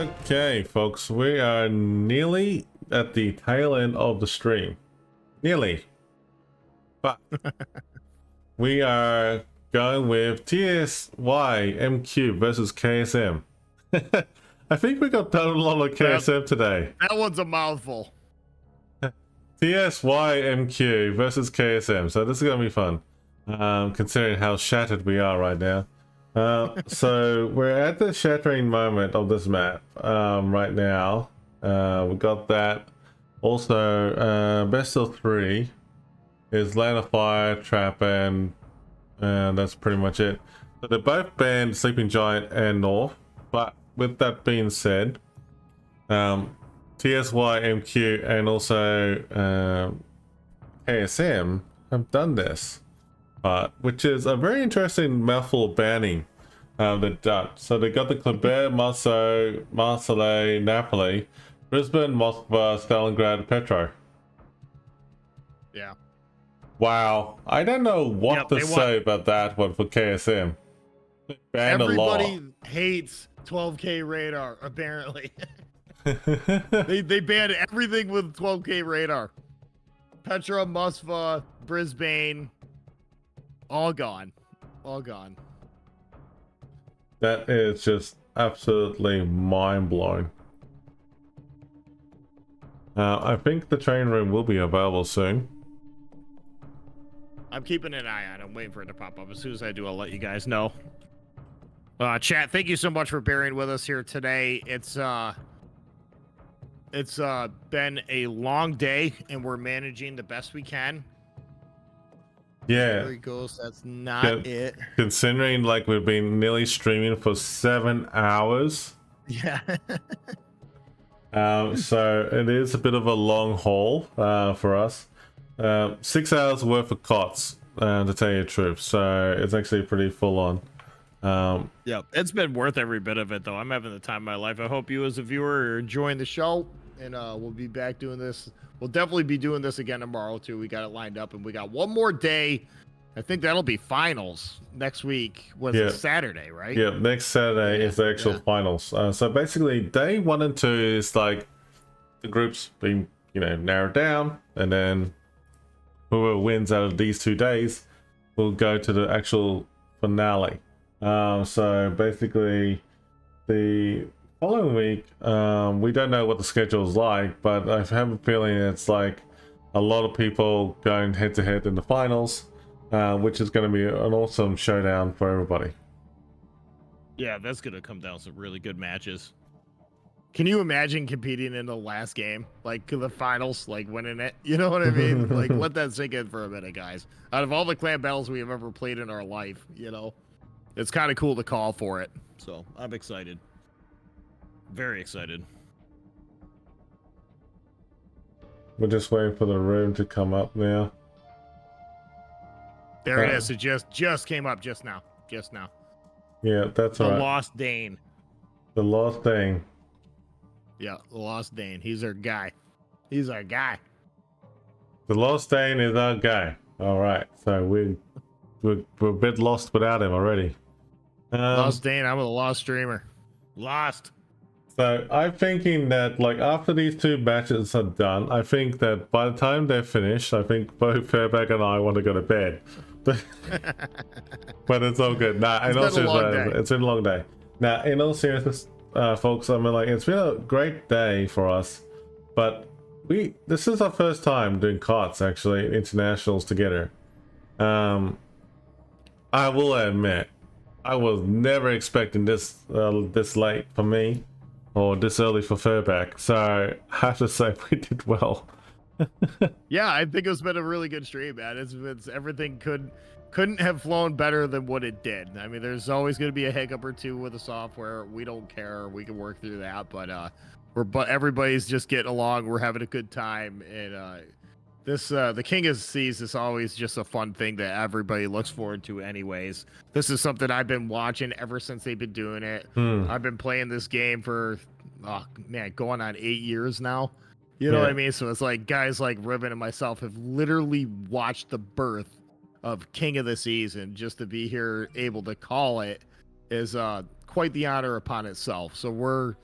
Okay, folks, we are nearly at the tail end of the stream. Nearly. But we are going with TSYMQ versus KSM. I think we got done a lot of KSM today. That one's a mouthful. TSYMQ versus KSM. So this is going to be fun, considering how shattered we are right now. So we're at the shattering moment of this map right now. We got that. Also, best of 3 is Land of Fire, Trap, and that's pretty much it. So they're both banned Sleeping Giant and North. But with that being said, TSYMQ and also KSM have done this. Which is a very interesting mouthful of banning they've done. So they got the Quebec, Marseille, Napoli, Brisbane, Moscow, Stalingrad, Petro. Yeah. Wow. I don't know what to say about that one for KSM. They banned Everybody hates 12K radar, apparently. they banned everything with 12K radar. Petra, Moskva, Brisbane. All gone. All gone. That is just absolutely mind-blowing. I think the train room will be available soon. I'm keeping an eye on it. I'm waiting for it to pop up. As soon as I do, I'll let you guys know. Chat, thank you so much for bearing with us here today. It's been a long day, and we're managing the best we can. Yeah. There he goes. That's not it. Considering like we've been nearly streaming for 7 hours. Yeah. So it is a bit of a long haul for us. 6 hours worth of KOTS, to tell you the truth. So it's actually pretty full on. Yeah, it's been worth every bit of it, though. I'm having the time of my life. I hope you as a viewer are enjoying the show, and we'll be back doing this. We'll definitely be doing this again tomorrow, too. We got it lined up, and we got one more day. I think that'll be finals next week. It Saturday, right? Yeah, next Saturday is the actual finals. So basically, day 1 and 2 is like the groups being, narrowed down, and then whoever wins out of these 2 days will go to the actual finale. So basically, the following week, we don't know what the schedule is like, but I have a feeling it's like a lot of people going head to head in the finals, which is going to be an awesome showdown for everybody. Yeah, that's going to come down to some really good matches. Can you imagine competing in the last game, like the finals, like winning it? You know what I mean? Like, let that sink in for a minute, guys. Out of all the clan battles we have ever played in our life, it's kind of cool to call for it. So I'm excited. Very excited. We're just waiting for the room to come up now. There it is. It just came up just now. Just now. Yeah, that's all right. The Lost Dane. The Lost Dane. Yeah, the Lost Dane. He's our guy. He's our guy. The Lost Dane is our guy. All right. So we're a bit lost without him already. Lost Dane. I'm a lost streamer. Lost. So I'm thinking that like after these 2 matches are done, I think that by the time they're finished, I think both Fairback and I want to go to bed. But it's all good. Nah, it's been a long day. Now, in all seriousness, folks, I mean, like, it's been a great day for us, but this is our first time doing KOTS, actually, internationals together. I will admit, I was never expecting this late for me, or this early for Fairback, so I have to say we did well. Yeah, I think it's been a really good stream, man. It's everything couldn't have flown better than what it did. I mean, there's always going to be a hiccup or two with the software. We don't care. We can work through that, but everybody's just getting along. We're having a good time, and the King of the Seas is always just a fun thing that everybody looks forward to anyways. This is something I've been watching ever since they've been doing it. I've been playing this game for going on 8 years now. You know what I mean? So it's like guys like Revan and myself have literally watched the birth of King of the Seas, and just to be here able to call it is quite the honor upon itself. So we're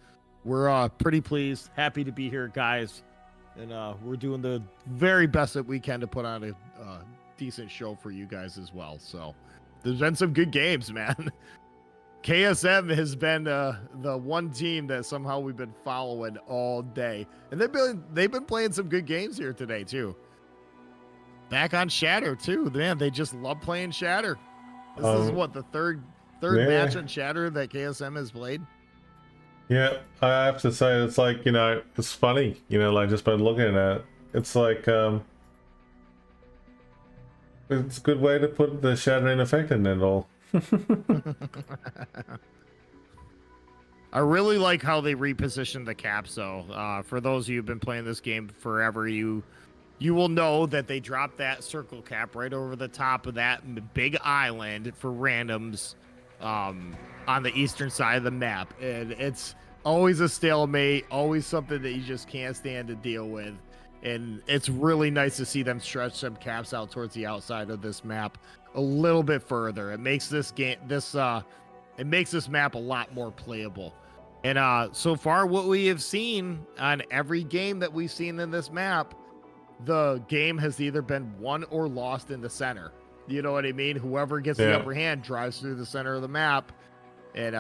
we're pretty pleased, happy to be here, guys, and we're doing the very best that we can to put on a decent show for you guys as well. So there's been some good games, man. KSM has been the one team that somehow we've been following all day, and they've been playing some good games here today too. Back on Shatter too, man. They just love playing Shatter. This is what, the third match on Shatter that KSM has played. Yeah, I have to say, it's like, you know, it's funny, you know, like just by looking at it, it's like it's a good way to put the shattering effect in it all. I really like how they repositioned the caps, though. For those of you who've been playing this game forever, you will know that they dropped that circle cap right over the top of that big island for randoms on the eastern side of the map. And it's always a stalemate, always something that you just can't stand to deal with. And it's really nice to see them stretch some caps out towards the outside of this map a little bit further. It makes this game, it makes this map a lot more playable. And so far, what we have seen on every game that we've seen in this map, the game has either been won or lost in the center. You know what I mean? Whoever gets the upper hand drives through the center of the map, and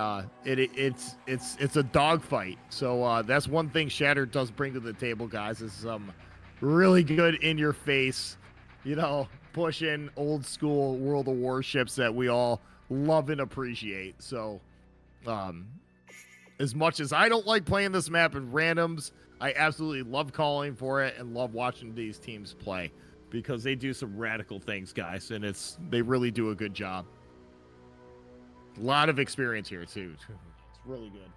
it's a dogfight. So that's one thing Shatter does bring to the table, guys, is some really good in your face, you know, pushing old school World of Warships that we all love and appreciate. So as much as I don't like playing this map in randoms, I absolutely love calling for it and love watching these teams play, because they do some radical things, guys, and they really do a good job. A lot of experience here too. It's really good.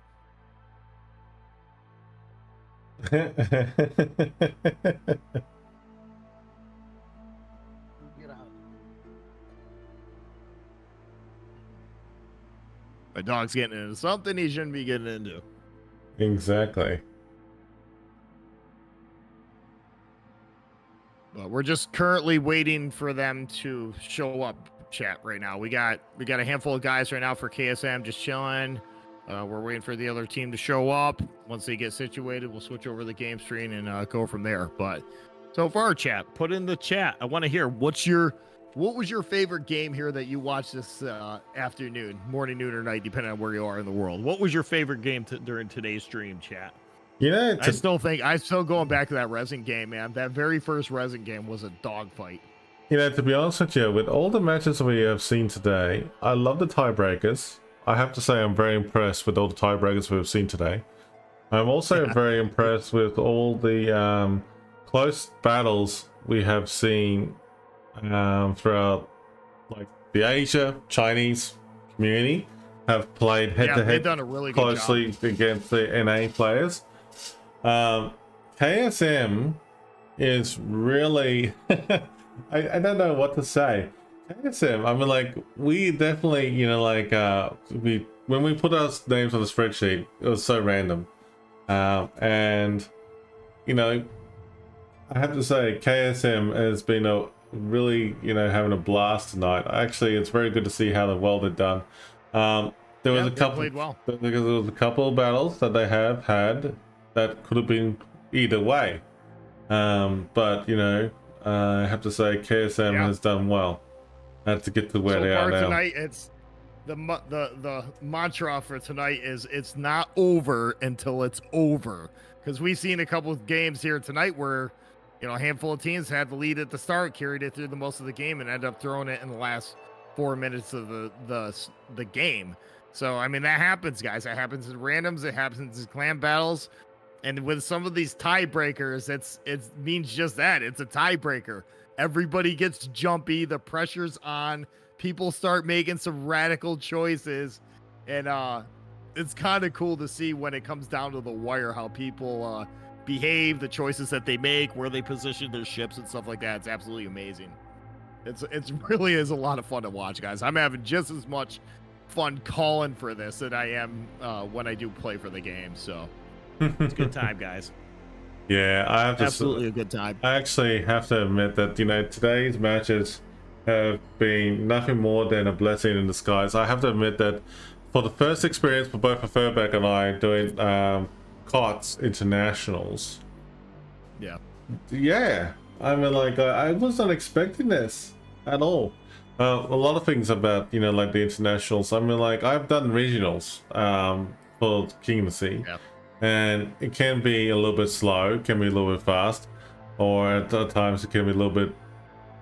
My dog's getting into something he shouldn't be getting into. Exactly. But we're just currently waiting for them to show up, chat, right now. We got a handful of guys right now for KSM just chilling. We're waiting for the other team to show up. Once they get situated, we'll switch over the game screen and go from there. But so far, chat, put in the chat. I want to hear what was your favorite game here that you watched this afternoon, morning, noon, or night, depending on where you are in the world. What was your favorite game during today's stream, chat? Yeah, I'm still going back to that RESIN game, man. That very first RESIN game was a dogfight. You know, to be honest with you, with all the matches we have seen today, I love the tiebreakers. I have to say I'm very impressed with all the tiebreakers we've seen today. I'm also very impressed with all the close battles we have seen throughout, like the Asia, Chinese community have played head-to-head they've done a really good closely job against the NA players. KSM is really I don't know what to say. KSM, I mean, like, we definitely, you know, like when we put our names on the spreadsheet, it was so random, and you know, I have to say KSM has been a really, you know, having a blast tonight. Actually, it's very good to see how well they've done. There was a couple played well. because there was a couple of battles that they have had that could have been either way, but you know, I have to say KSM has done well to get to where they are now. Tonight, it's the mantra for tonight is it's not over until it's over, because we've seen a couple of games here tonight where, you know, a handful of teams had the lead at the start, carried it through the most of the game, and ended up throwing it in the last 4 minutes of the game. So I mean, that happens, guys. That happens in randoms. It happens in clan battles. And with some of these tiebreakers, it means just that. It's a tiebreaker. Everybody gets jumpy. The pressure's on. People start making some radical choices. And it's kind of cool to see when it comes down to the wire how people behave, the choices that they make, where they position their ships and stuff like that. It's absolutely amazing. It's really is a lot of fun to watch, guys. I'm having just as much fun calling for this than I am when I do play for the game. So it's a good time, guys. Yeah, I have to absolutely a good time. I actually have to admit that, you know, today's matches have been nothing more than a blessing in disguise. I have to admit that for the first experience for both Furback and I doing KOTS Internationals. Yeah. Yeah, I mean, like, I wasn't expecting this at all. A lot of things about, like the internationals. I mean, like, I've done regionals for King of the Sea, Yeah. and it can be a little bit slow, can be a little bit fast, or at times it can be a little bit,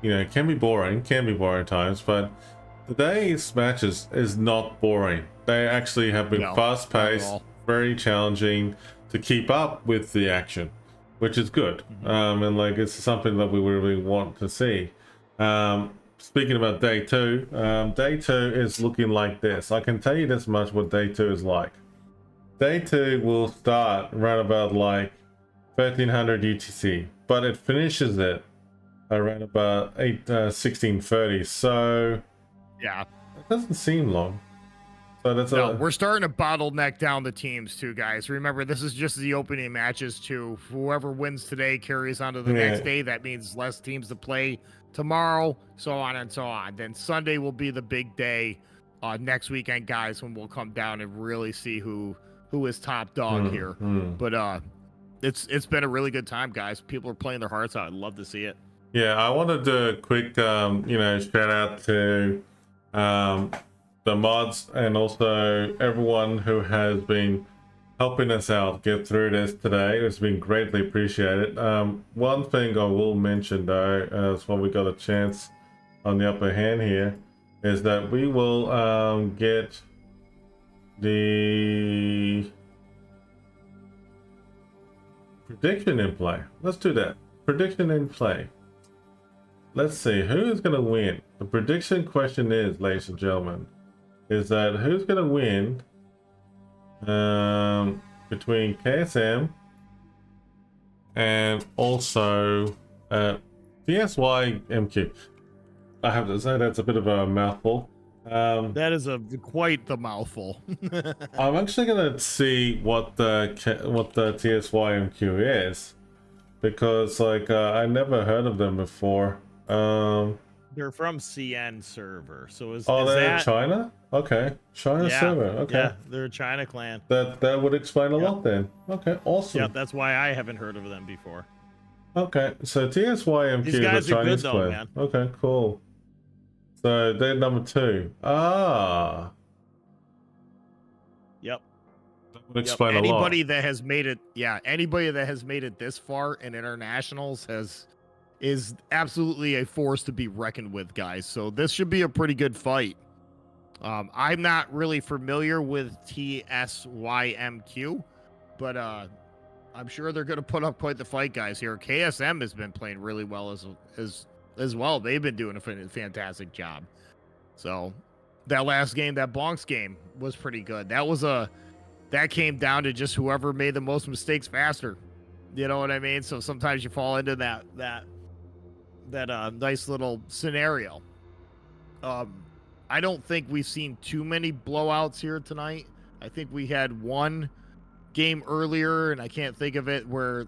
it can be boring at times, but today's matches is not boring. They actually have been fast-paced, very challenging to keep up with the action, which is good. And like, it's something that we really want to see. Speaking about day two is looking like this. I can tell you this much what day two is like. Day two will start around about like 1300 UTC, but it finishes it around about 1630. So yeah, it doesn't seem long. So that's we're starting to bottleneck down the teams too, guys. Remember, this is just the opening matches too. Whoever wins today carries on to the next day. That means less teams to play tomorrow, so on and so on. Then Sunday will be the big day next weekend, guys, when we'll come down and really see who is top dog here. But it's been a really good time, guys. People are playing their hearts out. I'd love to see it. Yeah, I want to do a quick shout out to the mods and also everyone who has been helping us out get through this today. It's been greatly appreciated. One thing I will mention though, as when we got a chance on the upper hand here, is that we will get the prediction in play. Let's do that. Prediction in play. Let's see who is going to win. The prediction question is, ladies and gentlemen, is that who's going to win between KSM and also TSYMQ. I have to say that's a bit of a mouthful. That is quite the mouthful. I'm actually going to see what the TSYMQ is, because like I never heard of them before. They're from CN server, so is they're that in China? Okay, China server. Okay, yeah, they're a China clan. That would explain a lot then. Okay, awesome. Yeah, that's why I haven't heard of them before. Okay, so TSYMQ These guys is a are Chinese good though, clan. man. Okay, cool. So they're number 2. Yep. That would explain a lot. Anybody that has made it this far in internationals is absolutely a force to be reckoned with, guys. So this should be a pretty good fight. I'm not really familiar with TSYMQ, but I'm sure they're going to put up quite the fight, guys. Here, KSM has been playing really well as well. They've been doing a fantastic job. So that last game, that Bonks game, was pretty good. That came down to just whoever made the most mistakes faster. You know what I mean? So sometimes you fall into that nice little scenario. I don't think we've seen too many blowouts here tonight. I think we had one game earlier, and I can't think of it, where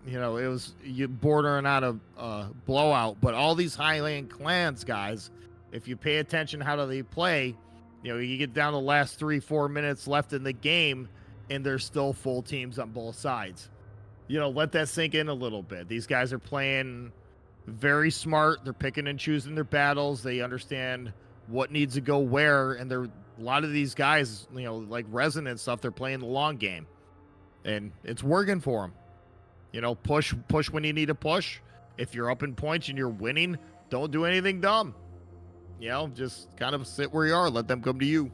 it was bordering on a blowout. But all these Highland clans, guys, if you pay attention how do they play, you get down to the last 3-4 minutes left in the game, and there's still full teams on both sides. Let that sink in a little bit. These guys are playing very smart. They're picking and choosing their battles. They understand what needs to go where, and a lot of these guys, like RESIN and stuff, they're playing the long game, and it's working for them. Push when you need to push. If you're up in points and you're winning, don't do anything dumb. Just kind of sit where you are. Let them come to you.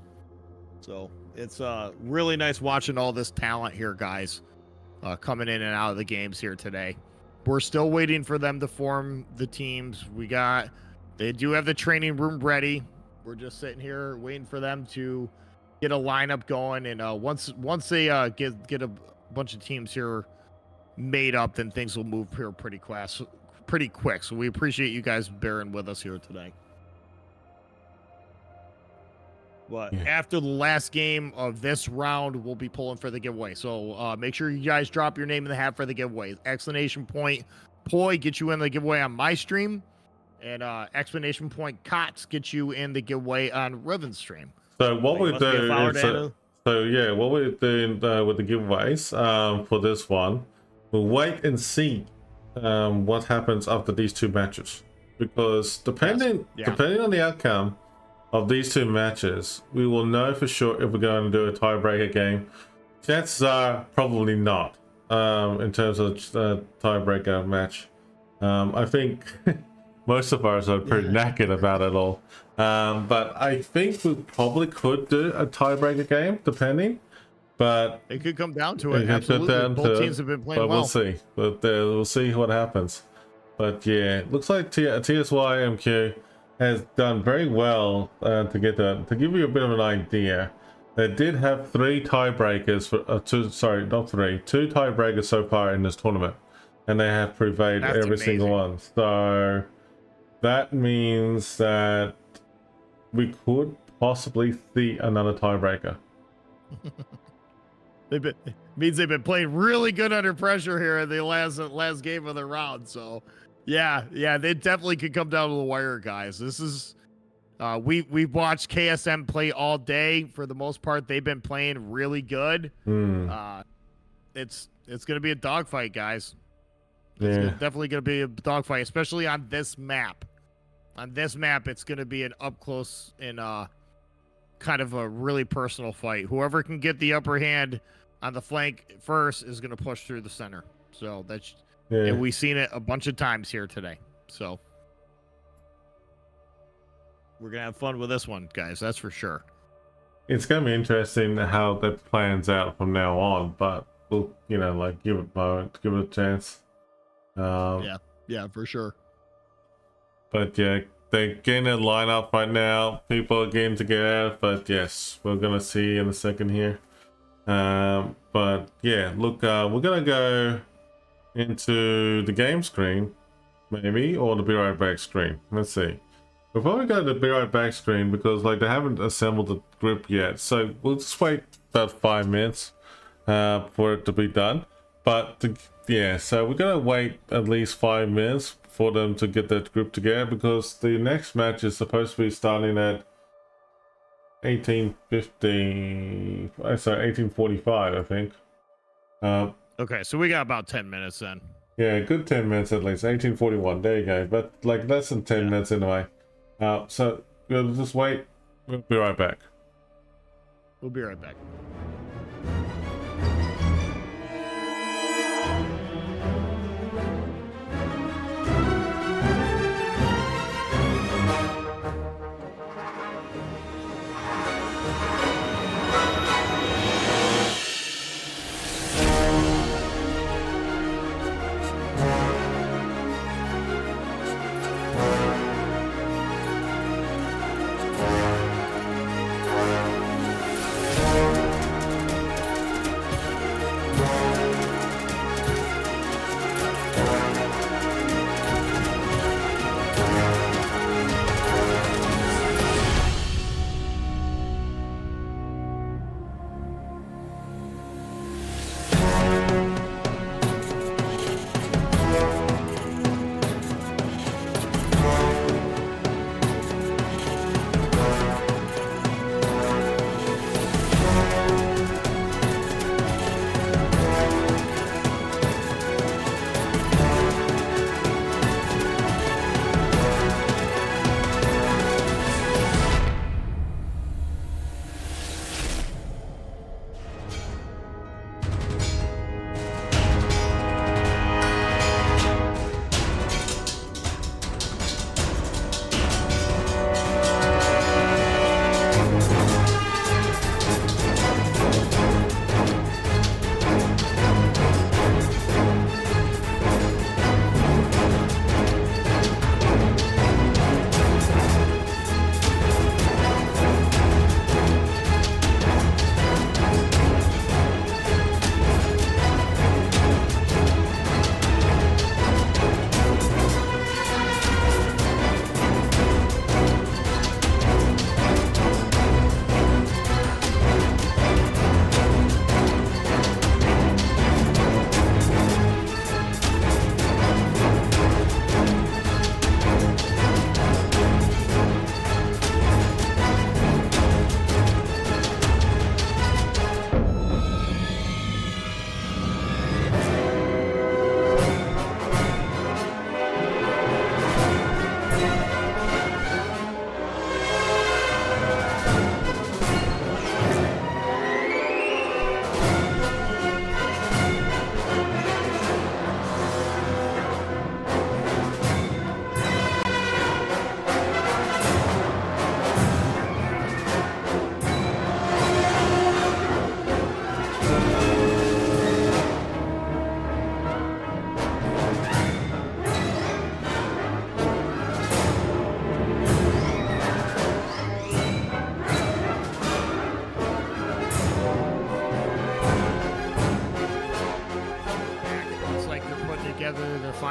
So it's really nice watching all this talent here, guys, coming in and out of the games here today. We're still waiting for them to form the teams. They do have the training room ready. We're just sitting here waiting for them to get a lineup going. And once they get a bunch of teams here made up, then things will move here pretty quick. So we appreciate you guys bearing with us here today. But after the last game of this round, we'll be pulling for the giveaway. So make sure you guys drop your name in the hat for the giveaway. Exclamation point Poi get you in the giveaway on my stream. And KOTS get you in the giveaway on Revan's stream. So what we do is So yeah, what we're doing with the giveaways for this one, we'll wait and see what happens after these two matches, because depending on the outcome of these two matches, we will know for sure if we're going to do a tiebreaker game. Chances are probably not in terms of tiebreaker match. I think most of us are pretty knackered about it all. But I think we probably could do a tiebreaker game, depending. But it could come down to it. Absolutely, both teams have been playing well. We'll see. But we'll see what happens. But yeah, it looks like TSYMQ has done very well to get that. To give you a bit of an idea, they did have 3 tiebreakers for two tiebreakers so far in this tournament, and they have prevailed every single one. So that means that we could possibly see another tiebreaker. Means they've been playing really good under pressure here in the last game of the round. So yeah, they definitely could come down to the wire, guys. This is we've watched KSM play all day. For the most part, they've been playing really good. It's gonna be a dogfight, guys. It's definitely gonna be a dogfight, especially on this map. On this map, it's gonna be an up close and kind of a really personal fight. Whoever can get the upper hand on the flank first is gonna push through the center. So that's and we've seen it a bunch of times here today. So we're gonna have fun with this one, guys. That's for sure. It's gonna be interesting how that plans out from now on, but we'll, like, give it a moment, give it a chance. Yeah, for sure. But yeah, they're getting a lineup right now. People are getting together, but yes, we're gonna see in a second here. But yeah, look, we're gonna go into the game screen, maybe, or the Be Right Back screen. Let's see. We'll probably go to the Be Right Back screen because, like, they haven't assembled the group yet. So we'll just wait about 5 minutes for it to be done. But so we're gonna wait at least 5 minutes for them to get that group together, because the next match is supposed to be starting at 1845, I think. Okay, so we got about 10 minutes then. Yeah, good 10 minutes at least. 1841, there you go. But like less than 10 minutes anyway. So we'll just wait. We'll be right back. We'll be right back.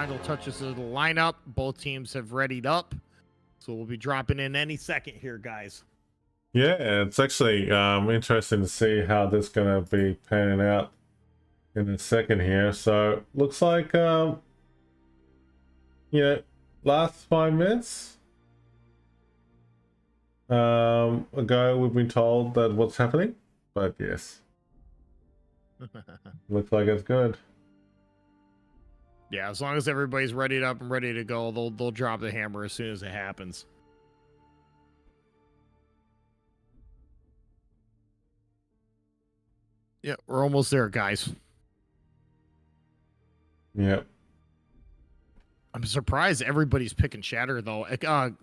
final touches of the lineup. Both teams have readied up. So we'll be dropping in any second here, guys. Yeah, it's actually interesting to see how this is going to be panning out in a second here. So looks like, last 5 minutes ago we've been told that what's happening, but yes, looks like it's good. Yeah, as long as everybody's readied up and ready to go, they'll drop the hammer as soon as it happens. Yeah, we're almost there, guys. Yep. I'm surprised everybody's picking Shatter, though.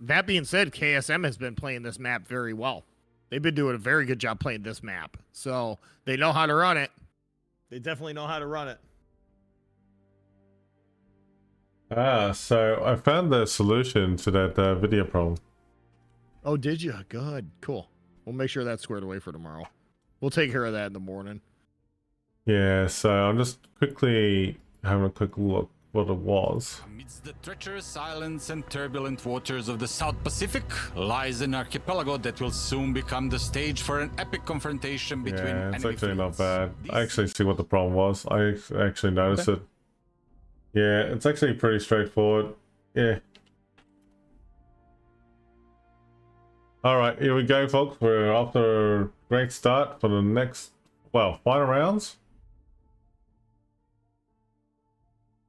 That being said, KSM has been playing this map very well. They've been doing a very good job playing this map. So they know how to run it. They definitely know how to run it. So I found the solution to that video problem. Oh, did you? Good. Cool. We'll make sure that's squared away for tomorrow. We'll take care of that in the morning. Yeah, so I'm just quickly having a quick look what it was. Amidst the treacherous islands and turbulent waters of the South Pacific lies an archipelago that will soon become the stage for an epic confrontation between Yeah, it's enemy actually not fleets. bad. I actually see what the problem was. I actually noticed it. Yeah, it's actually pretty straightforward. Yeah. Alright, here we go, folks. We're off to a great start for the next, well, final rounds.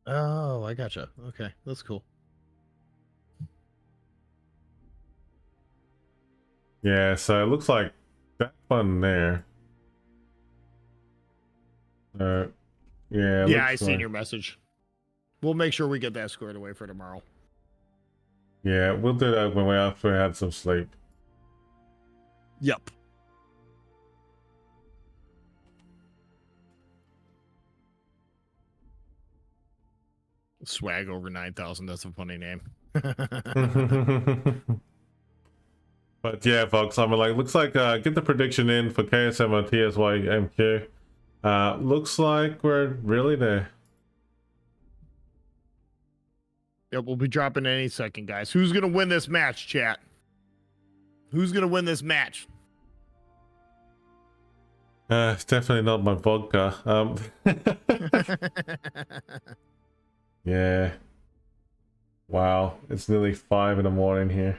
Oh, I gotcha. Okay, that's cool. Yeah, so it looks like that one there. Yeah. Yeah, I looks seen like- your message. We'll make sure we get that squared away for tomorrow. Yeah, we'll do that when we after we had some sleep. Yep. Swag over 9,000. That's a funny name. But yeah, folks, I mean, like, looks like get the prediction in for KSM and TSYMQ. Looks like we're really there. Yep, we'll be dropping any second, guys. Who's gonna win this match, chat? Who's gonna win this match? It's definitely not my vodka. Yeah. Wow, it's nearly 5 in the morning here.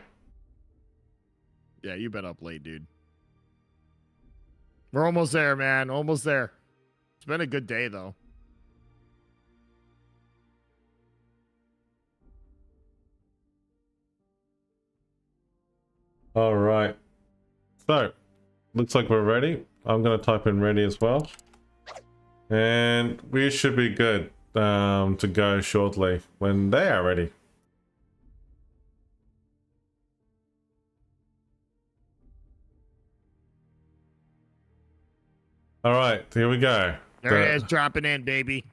Yeah, you've been up late, dude. We're almost there, man. Almost there. It's been a good day, though. All right. So, looks like we're ready. I'm gonna type in ready as well, and we should be good to go shortly when they are ready. All right, here we go. There it is, dropping in, baby.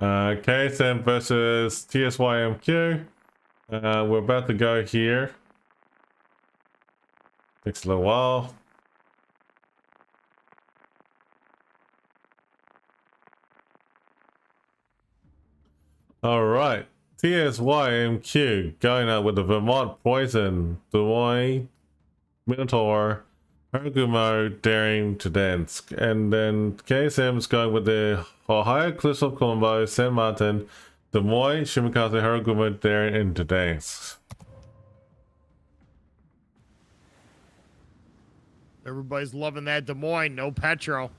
KSM versus TSYMQ. We're about to go here. Takes a little while. All right, TSYMQ going out with the Vermont Poison, Des Moines, Minotaur, Harugumo, Daring to Dance, and then KSM's going with the Ohio Cliffs of Colombo, San Martin, Des Moines, Shimakaze, Harugumo, Daring, and to Dance. Everybody's loving that Des Moines. No Petro.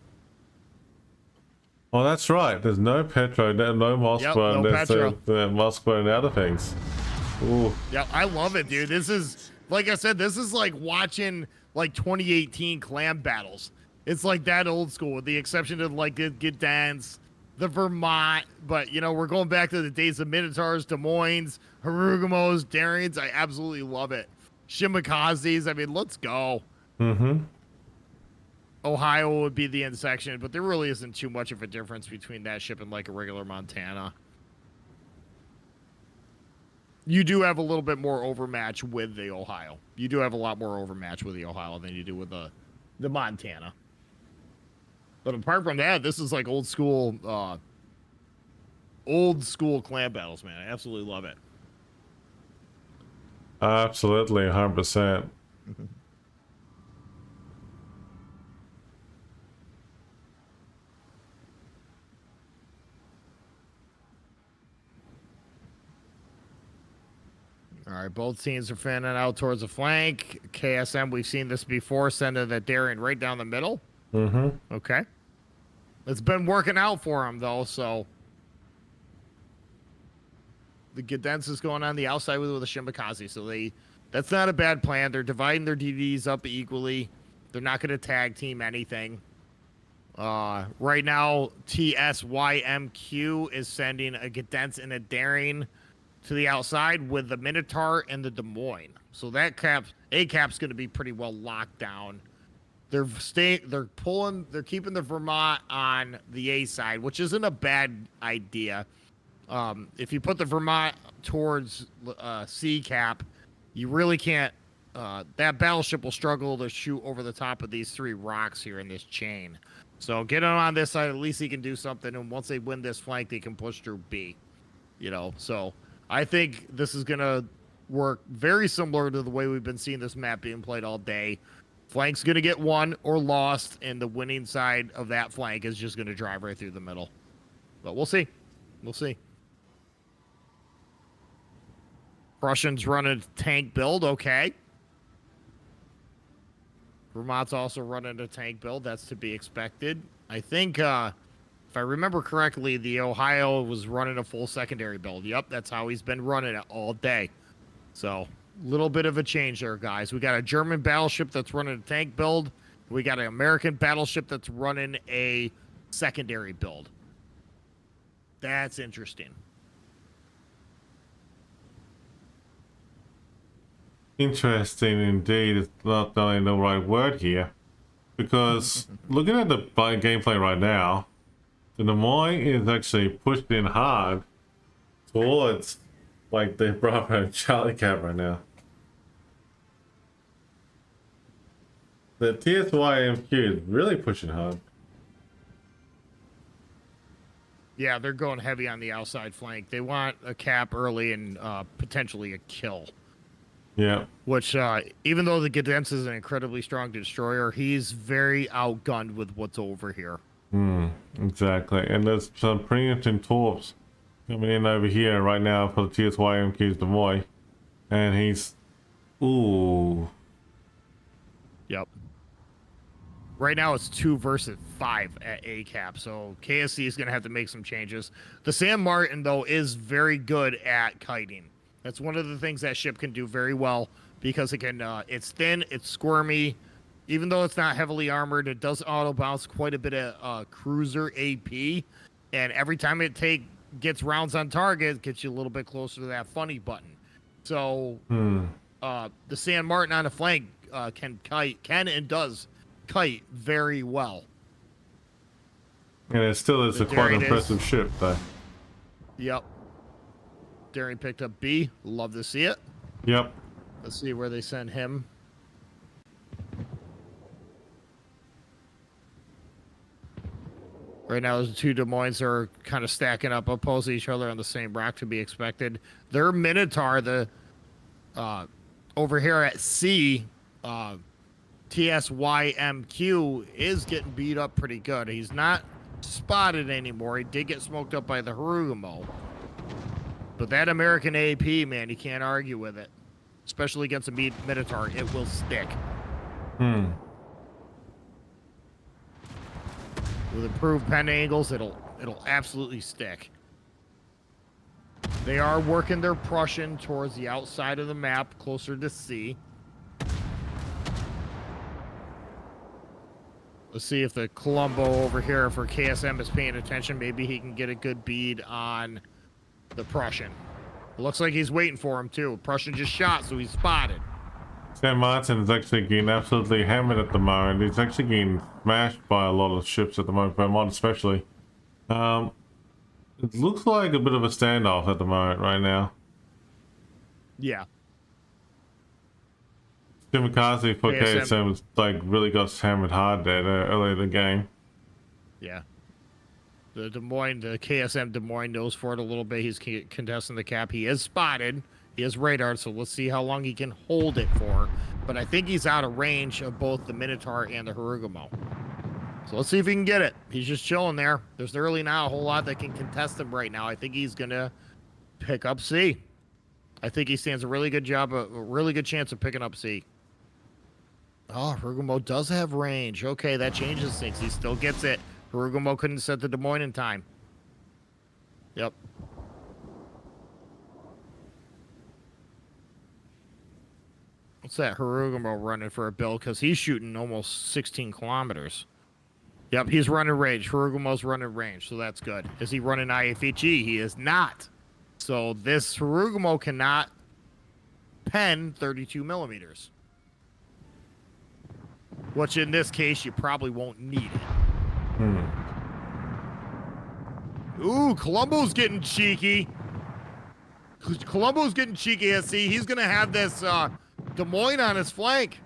Oh, that's right. There's no Petro, no Moskva, no there's Petro. the Moskva and other things. Ooh. Yeah, I love it, dude. This is, like I said, this is like watching like 2018 clan battles. It's like that old school, with the exception of like Good Dance, the Vermont. But, you know, we're going back to the days of Minotaurs, Des Moines, Harugumos, Darings. I absolutely love it. Shimikazes. I mean, let's go. Mm-hmm. Ohio would be the end section, but there really isn't too much of a difference between that ship and like a regular Montana. You do have a little bit more overmatch with the Ohio. You do have a lot more overmatch with the Ohio than you do with the Montana. But apart from that, this is like old school old school clan battles, man. I absolutely love it. Absolutely, 100%. All right, both teams are fanning out towards the flank. KSM, we've seen this before, sending the Darien right down the middle. Mm-hmm. Okay. It's been working out for him, though, so... The Gedens is going on the outside with a Shimakaze, so that's not a bad plan. They're dividing their DDs up equally. They're not going to tag team anything. Right now, TSYMQ is sending a Gedens and a Daring to the outside with the Minotaur and the Des Moines. So that cap's going to be pretty well locked down. They're keeping the Vermont on the A side, which isn't a bad idea. If you put the Vermont towards C cap, you really can't. That battleship will struggle to shoot over the top of these 3 rocks here in this chain. So get him on this side. At least he can do something. And once they win this flank, they can push through B. So I think this is going to work very similar to the way we've been seeing this map being played all day. Flank's going to get won or lost, and the winning side of that flank is just going to drive right through the middle. But we'll see. We'll see. Prussians running a tank build, okay. Vermont's also running a tank build. That's to be expected. I think, if I remember correctly, the Ohio was running a full secondary build. Yep, that's how he's been running it all day. So, little bit of a change there, guys. We got a German battleship that's running a tank build. We got an American battleship that's running a secondary build. That's interesting. Interesting indeed. It's not only the right word here, because looking at the gameplay right now, the Des Moines is actually pushed in hard towards like the Bravo and Charlie Cap right now. The TSYMQ is really pushing hard. Yeah, they're going heavy on the outside flank. They want a cap early and potentially a kill. Yeah. Which, even though the Gedens is an incredibly strong destroyer, he's very outgunned with what's over here. Exactly. And there's some pretty interesting torps coming in over here right now for the TSYMQ's Des Moines. And he's... Ooh. Yep. Right now it's 2 versus 5 at A cap, so KSC is going to have to make some changes. The San Martin, though, is very good at kiting. That's one of the things that ship can do very well, because it can, it's thin, it's squirmy. Even though it's not heavily armored, it does auto bounce quite a bit of cruiser AP. And every time it gets rounds on target, it gets you a little bit closer to that funny button. So the San Martin on the flank can and does kite very well. And it still is a quite impressive ship, though. Yep. Daring picked up B. Love to see it. Yep. Let's see where they send him. Right now, the 2 Des Moines are kind of stacking up opposing each other on the same rock, to be expected. Their Minotaur, over here at C, TSYMQ is getting beat up pretty good. He's not spotted anymore. He did get smoked up by the Harugumo. But that American AP, man, you can't argue with it. Especially against a Minotaur, it will stick. With improved pen angles, it'll absolutely stick. They are working their Prussian towards the outside of the map, closer to C. Let's see if the Columbo over here for KSM is paying attention. Maybe he can get a good bead on the Prussian. It looks like he's waiting for him, too. Prussian just shot, so he's spotted. San Martin is actually getting absolutely hammered at the moment. He's actually getting smashed by a lot of ships at the moment, Vermont especially. It looks like a bit of a standoff at the moment right now. Yeah. Shimakaze for KSM was like really got hammered hard there earlier in the game. Yeah. The Des Moines, the KSM Des Moines knows for it a little bit. He's contesting the cap. He is spotted. He is radar, so let's see how long he can hold it for. But I think he's out of range of both the Minotaur and the Harugumo. So let's see if he can get it. He's just chilling there. There's really not a whole lot that can contest him right now. I think he's going to pick up C. I think he stands a really good chance of picking up C. Oh, Harugumo does have range. Okay, that changes things. He still gets it. Harugumo couldn't set the Des Moines in time. Yep. What's that Harugumo running for a build? Because he's shooting almost 16 kilometers. Yep, he's running range. Harugumo's running range, so that's good. Is he running IFHE? He is not. So this Harugumo cannot pen 32 millimeters. Which in this case, you probably won't need it. Ooh, Columbo's getting cheeky. Columbo's getting cheeky, SC. He's going to have this Des Moines on his flank.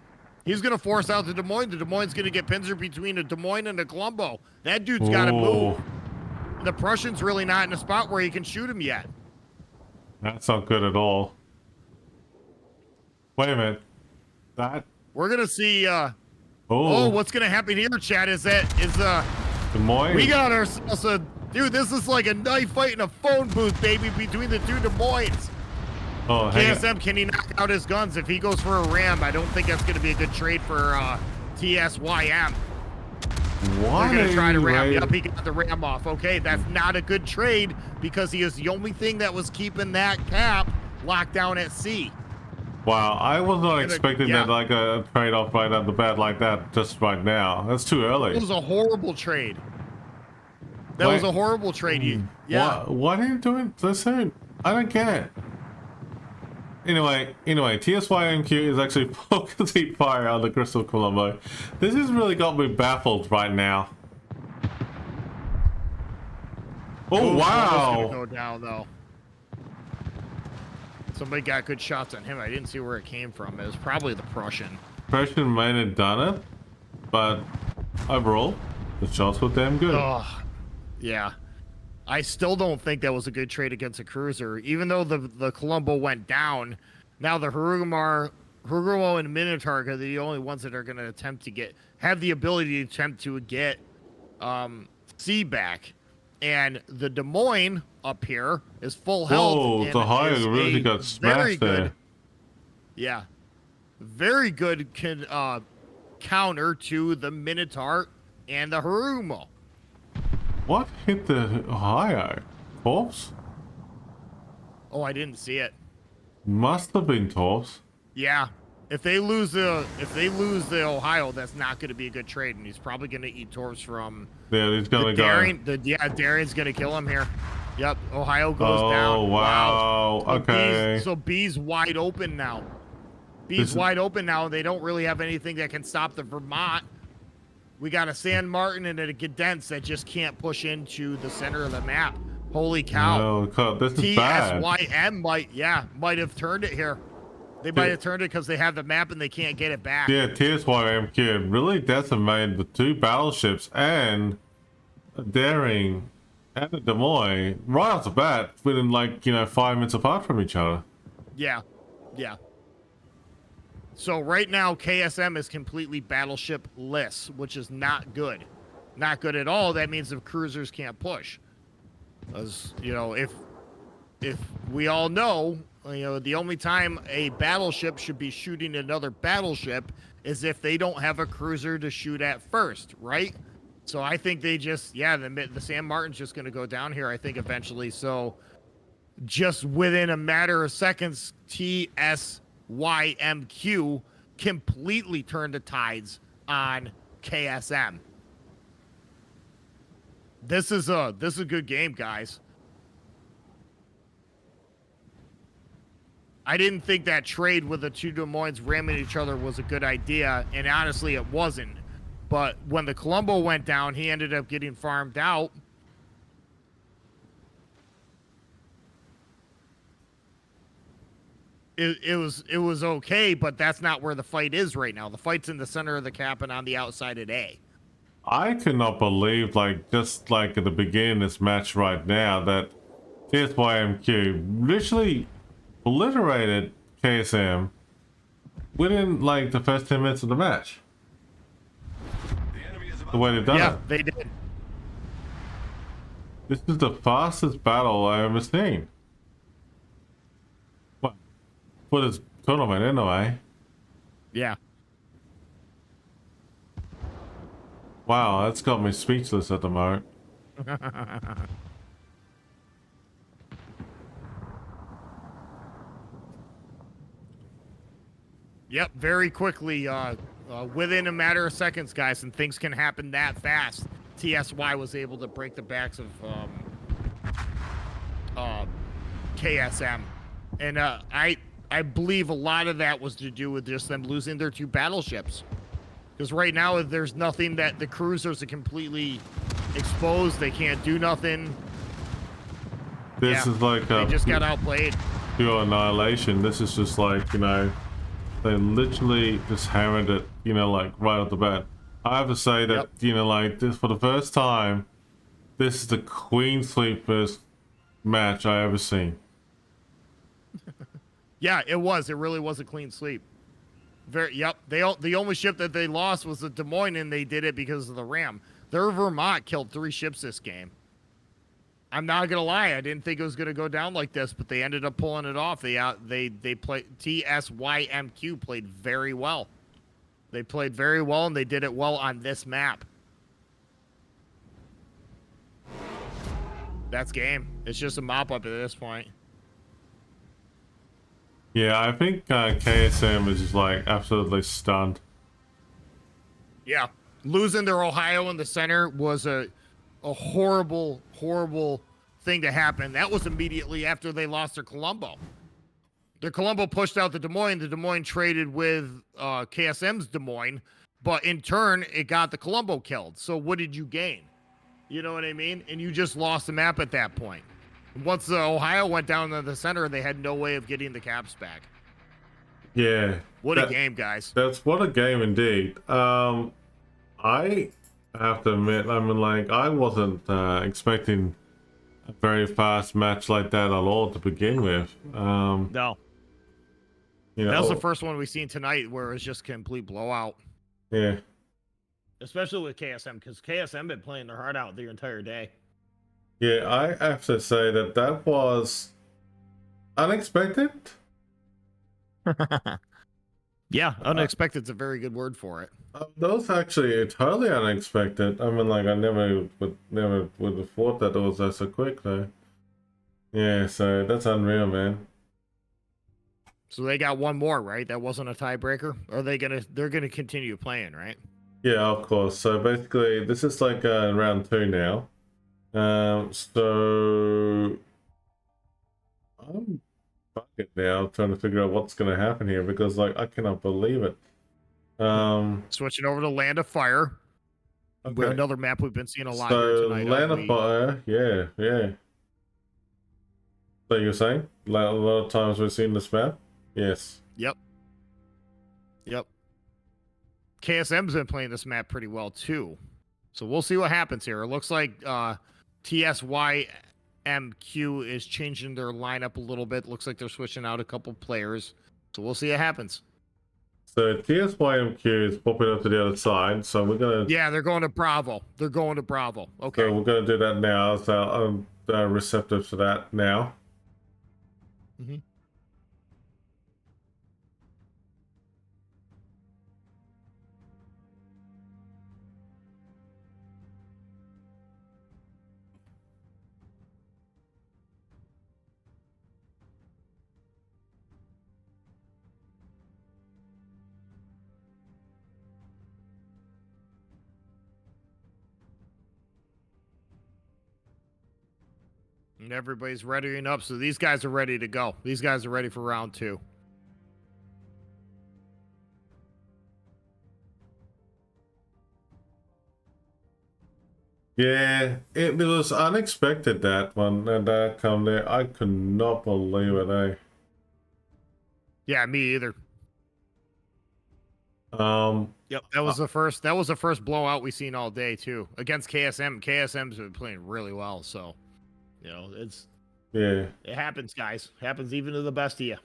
He's going to force out the Des Moines. The Des Moines going to get pincer between a Des Moines and a Columbo. That dude's got to move. The Prussian's really not in a spot where he can shoot him yet. That's not good at all. Wait a minute. We're going to see... what's going to happen here, chat, is Des Moines? We got ourselves a... Dude, this is like a knife fight in a phone booth, baby, between the two Des Moines. Oh, KSM, can he knock out his guns? If he goes for a ram, I don't think that's going to be a good trade for TSYM. What? They're going to try to ram. Yep, he got the ram off. Okay, that's not a good trade because he is the only thing that was keeping that cap locked down at C. Wow, I was not expecting that, like a trade-off right at the bat like that just right now. That's too early. It was a horrible trade. That was a horrible trade. Yeah. What are you doing so soon? I don't get it. Anyway, TSYMQ is actually focusing fire on the Crystal Columbo. This has really got me baffled right now. Oh, wow. Go down, though. Somebody got good shots on him. I didn't see where it came from. It was probably the Prussian. Prussian might have done it, but overall, the shots were damn good. Oh, yeah. I still don't think that was a good trade against a cruiser. Even though the Columbo went down, now the Harugumo and Minotaur are the only ones that are going to have the ability to attempt to get C back. And the Des Moines up here is full health. Oh, the high really got smashed there. Yeah. Very good counter to the Minotaur and the Harugumo. What hit the Ohio? Torps? Oh, I didn't see it. Must have been Torps. Yeah. If they lose the Ohio, that's not going to be a good trade, and he's probably going to eat Torps from. Yeah, he's going to go. Darian's going to kill him here. Yep, Ohio goes down. Oh wow. Okay. So B's wide open now. B's wide open now. They don't really have anything that can stop the Vermont. We got a San Martin and a Cadence that just can't push into the center of the map. Holy cow. Oh, God, this is bad. TSYM might have turned it here. They might have turned it because they have the map and they can't get it back. Yeah, TSYMQ really decimated the two battleships and a Daring and a Des Moines right off the bat within 5 minutes apart from each other. Yeah. So right now, KSM is completely battleship-less, which is not good. Not good at all. That means the cruisers can't push. As if we all know, the only time a battleship should be shooting another battleship is if they don't have a cruiser to shoot at first, right? So I think they just, the San Martin's just going to go down here, I think, eventually. So just within a matter of seconds, TSYMQ completely turned the tides on KSM. This is a good game, guys. I didn't think that trade with the two Des Moines ramming each other was a good idea, and honestly, it wasn't. But when the Columbo went down, he ended up getting farmed out. It was okay, but that's not where the fight is right now. The fight's in the center of the cap and on the outside at A. I could not believe, like, just like at the beginning of this match right now, that TSYMQ literally obliterated KSM within like the first 10 minutes of the match. The enemy is The about way to they've done Yeah, it. they did. This is the fastest battle I've ever seen. What? For this tournament, anyway. Yeah. Wow, that's got me speechless at the moment. Yep, very quickly, within a matter of seconds, guys, and things can happen that fast. TSY was able to break the backs of KSM, and I believe a lot of that was to do with just them losing their 2 battleships. Because right now, there's nothing that the cruisers are completely exposed. They can't do nothing. This is like They a just got outplayed. pure annihilation. This is just like, you know, they literally just hammered it, you know, like right off the bat. I have to say that, you know, like this for the first time, this is the clean sweepest match I ever seen. Yeah, it was. It really was a clean sweep. Yep. The only ship that they lost was the Des Moines, and they did it because of the Ram. Their Vermont killed 3 ships this game. I'm not gonna lie, I didn't think it was gonna go down like this, but they ended up pulling it off. They played TSYMQ played very well. They played very well, and they did it well on this map. That's game. It's just a mop up at this point. Yeah, I think KSM is just like absolutely stunned. Yeah, losing their Ohio in the center was a horrible, horrible thing to happen. That was immediately after they lost their Colombo. Their Colombo pushed out the Des Moines. The Des Moines traded with KSM's Des Moines, but in turn, it got the Colombo killed. So what did you gain? You know what I mean? And you just lost the map at that point. Once the Ohio went down to the center, they had no way of getting the caps back. Yeah. What a game, guys. That's what a game indeed. I have to admit, I mean, like, I wasn't expecting a very fast match like that at all to begin with. No. You know, That was the first one we seen tonight where it was just complete blowout. Yeah. Especially with KSM, because KSM been playing their heart out the entire day. Yeah, I have to say that that was unexpected. Yeah, unexpected is a very good word for it. That was actually totally unexpected. I mean, like, I never would have thought that it was so quick, though. Yeah, so that's unreal, man. So they got one more, right? That wasn't a tiebreaker? Or they're gonna continue playing, right? Yeah, of course. So basically, this is like round 2 now. So I'm bucket now, trying to figure out what's going to happen here because, like, I cannot believe it. Switching over to Land of Fire. Okay. Another map we've been seeing a lot here So tonight. Land of Fire, yeah, yeah. So you're saying a lot of times we've seen this map? Yes. Yep. KSM's been playing this map pretty well too. So we'll see what happens here. It looks like TSYMQ is changing their lineup a little bit. Looks like they're switching out a couple players. So we'll see what happens. So TSYMQ is popping up to the other side. So we're gonna. Yeah, they're going to Bravo. Okay. So we're gonna do that now. So I'm receptive to that now. Mm-hmm. And everybody's readying up, so these guys are ready to go. These guys are ready for round 2. Yeah, it was unexpected that one and that come there. I could not believe it, eh? Yeah, me either. Yep, that was the first. That was the first blowout we've seen all day too against KSM. KSM's been playing really well, so you know yeah. it happens, guys. It happens even to the best of you.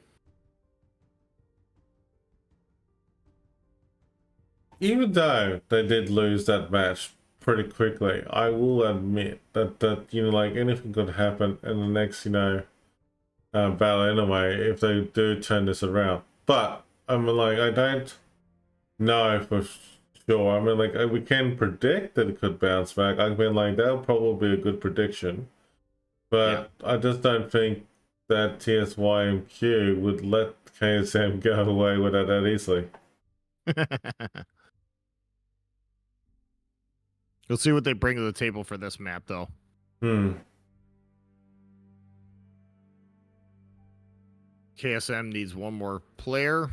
Even though they did lose that match pretty quickly, I will admit that you know, like, anything could happen in the next, you know, battle anyway if they do turn this around. But I mean, like, I don't know for sure. I mean, like, we can predict that it could bounce back. I mean, like, that'll probably be a good prediction. But yeah. I just don't think that TSYMQ would let KSM go away with it that easily. We'll see what they bring to the table for this map, though. KSM needs one more player.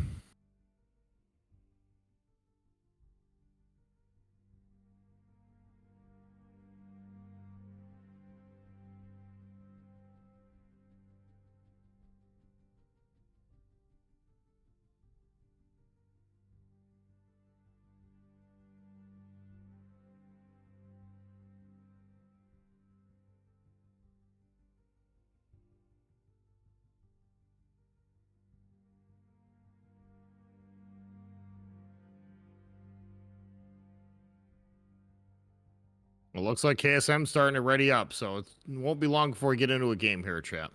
It looks like KSM's starting to ready up, so it won't be long before we get into a game here, chat.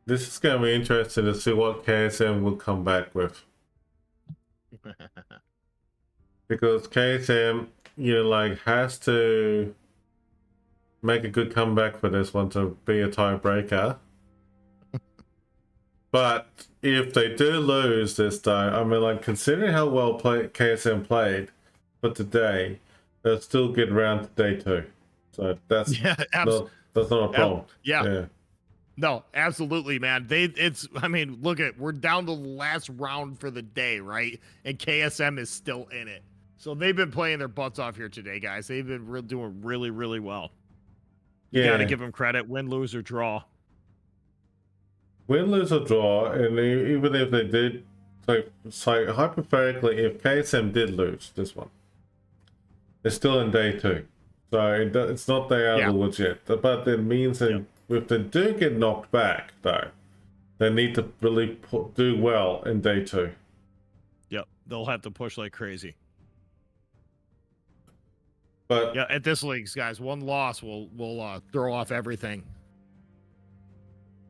This is going to be interesting to see what KSM will come back with. Because KSM, you know, like, has to make a good comeback for this one to be a tiebreaker. But if they do lose this, though, I mean, like, considering how well KSM played for today, they'll still get around to day 2. So that's that's not a problem. Yeah. No, absolutely, man. I mean, look we're down to the last round for the day, right? And KSM is still in it. So they've been playing their butts off here today, guys. They've been doing really, really well. You got to give them credit, win, lose, or draw. Win, lose, or draw, and even if they did, so hypothetically, if KSM did lose this one, it's still in day 2. So it's not day out of the woods yet. But it means that if they do get knocked back, though, they need to really do well in day 2. Yep, they'll have to push like crazy. But yeah, at this leagues, guys, one loss will throw off everything.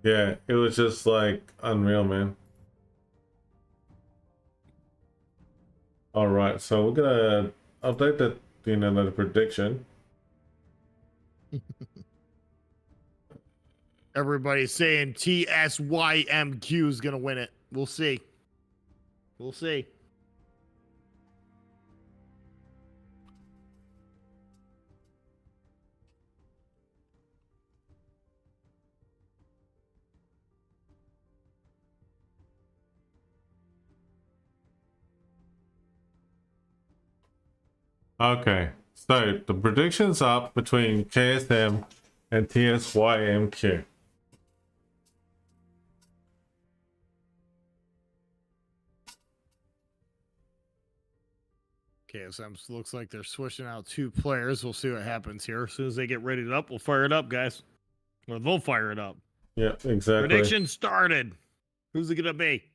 Yeah, it was just like unreal, man. All right, so we're gonna update the the prediction. Everybody's saying TSYMQ is gonna win it. We'll see. We'll see. Okay, so the predictions up between KSM and TSYMQ. KSM looks like they're switching out 2 players. We'll see what happens here. As soon as they get ready up, we'll fire it up, guys. Or they'll fire it up. Yeah, exactly. Prediction started. Who's it gonna be?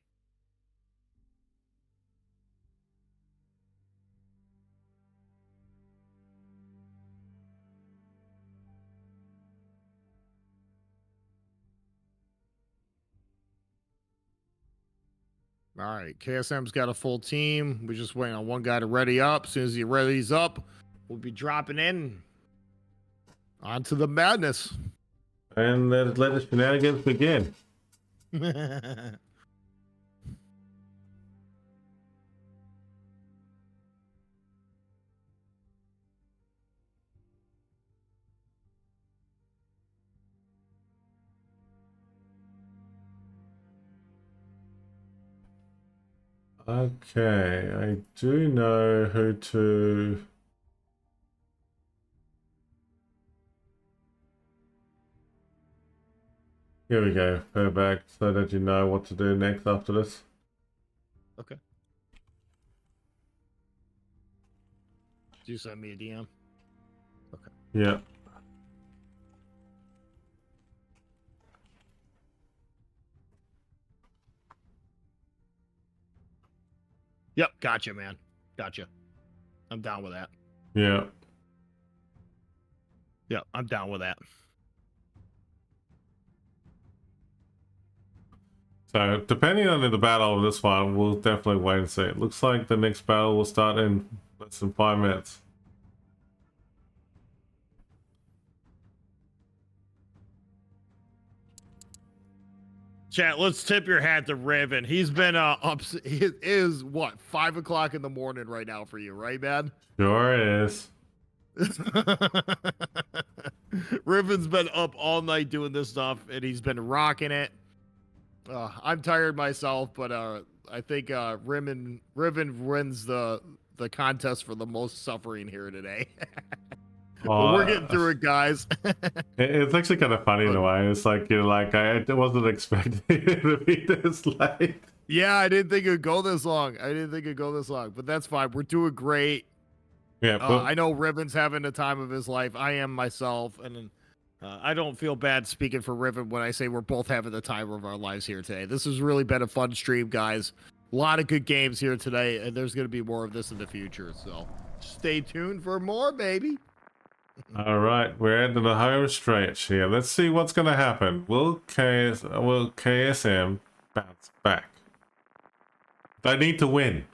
All right, KSM's got a full team. We're just waiting on one guy to ready up. As soon as he readies up, we'll be dropping in onto the madness. And let the shenanigans begin. Okay, I do know who to... Here we go, go back so that you know what to do next after this. Okay. Did you send me a DM? Okay. Yeah. Yep, gotcha, man. Gotcha. I'm down with that. Yeah. Yep, I'm down with that. So, depending on the battle of this one, we'll definitely wait and see. It looks like the next battle will start in less than 5 minutes. Chat, let's tip your hat to Revan. He's been up. It is what, 5 o'clock in the morning right now for you, right, man? Sure it is. Revan's been up all night doing this stuff, and he's been rocking it. I'm tired myself, but I think Revan wins the contest for the most suffering here today. But we're getting through it, guys. It's actually kind of funny in a way. It's like, you're like, I wasn't expecting it to be this late. Yeah, I didn't think it would go this long. But that's fine. We're doing great. Yeah, but I know Revan's having the time of his life. I am myself, and I don't feel bad speaking for Revan when I say we're both having the time of our lives here today. This has really been a fun stream, guys. A lot of good games here today, and there's going to be more of this in the future. So stay tuned for more, baby. all right, we're into the home stretch here. Let's see what's going to happen. Will KSM bounce back? They need to win.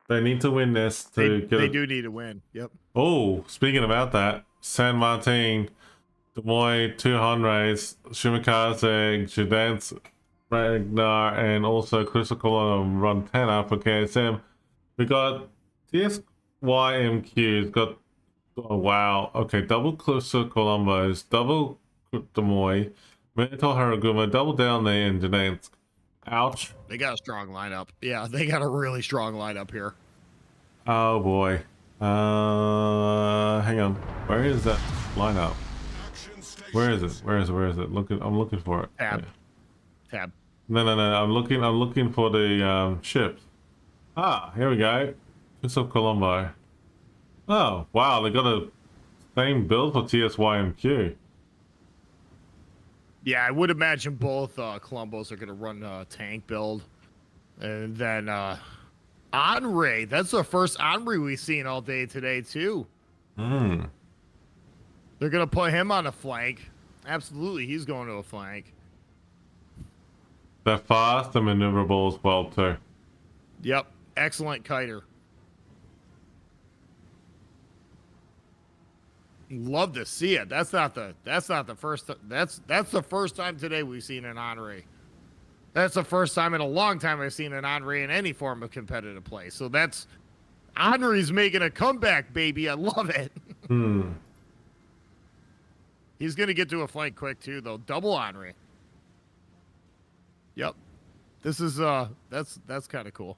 They need to win this to get. They do need to win. Yep. Oh, speaking about that, San Martin, Des Moines, 200s, Shimakaze, Judance, Ragnar, and also Crystal Column run 10 up for KSM. We got TSYMQ, got, oh wow, okay, double Crystal Columbus, double Des Moines, Minotaur Haraguma, double down there in Judance. Ouch. They got a strong lineup. Yeah, they got a really strong lineup here. Oh boy. Hang on. Where is that lineup? Where is it? Where is it? I'm looking for it. Tab. Yeah. Tab. No. I'm looking for the ship. Ah, here we go. Crystal Colombo. Oh, wow, they got a same build for TSYMQ. Yeah, I would imagine both Columbos are going to run tank build. And then Henri. That's the first Henri we've seen all day today, too. Hmm. They're going to put him on a flank. Absolutely, he's going to a flank. They're fast and maneuverable as well, too. Yep, excellent kiter. Love to see it. That's not the first. That's the first time today we've seen an Henri. That's the first time in a long time I've seen an Henri in any form of competitive play. So that's Henri's making a comeback, baby. I love it. Hmm. He's gonna get to a flank quick too, though. Double Henri. Yep. This is that's kind of cool.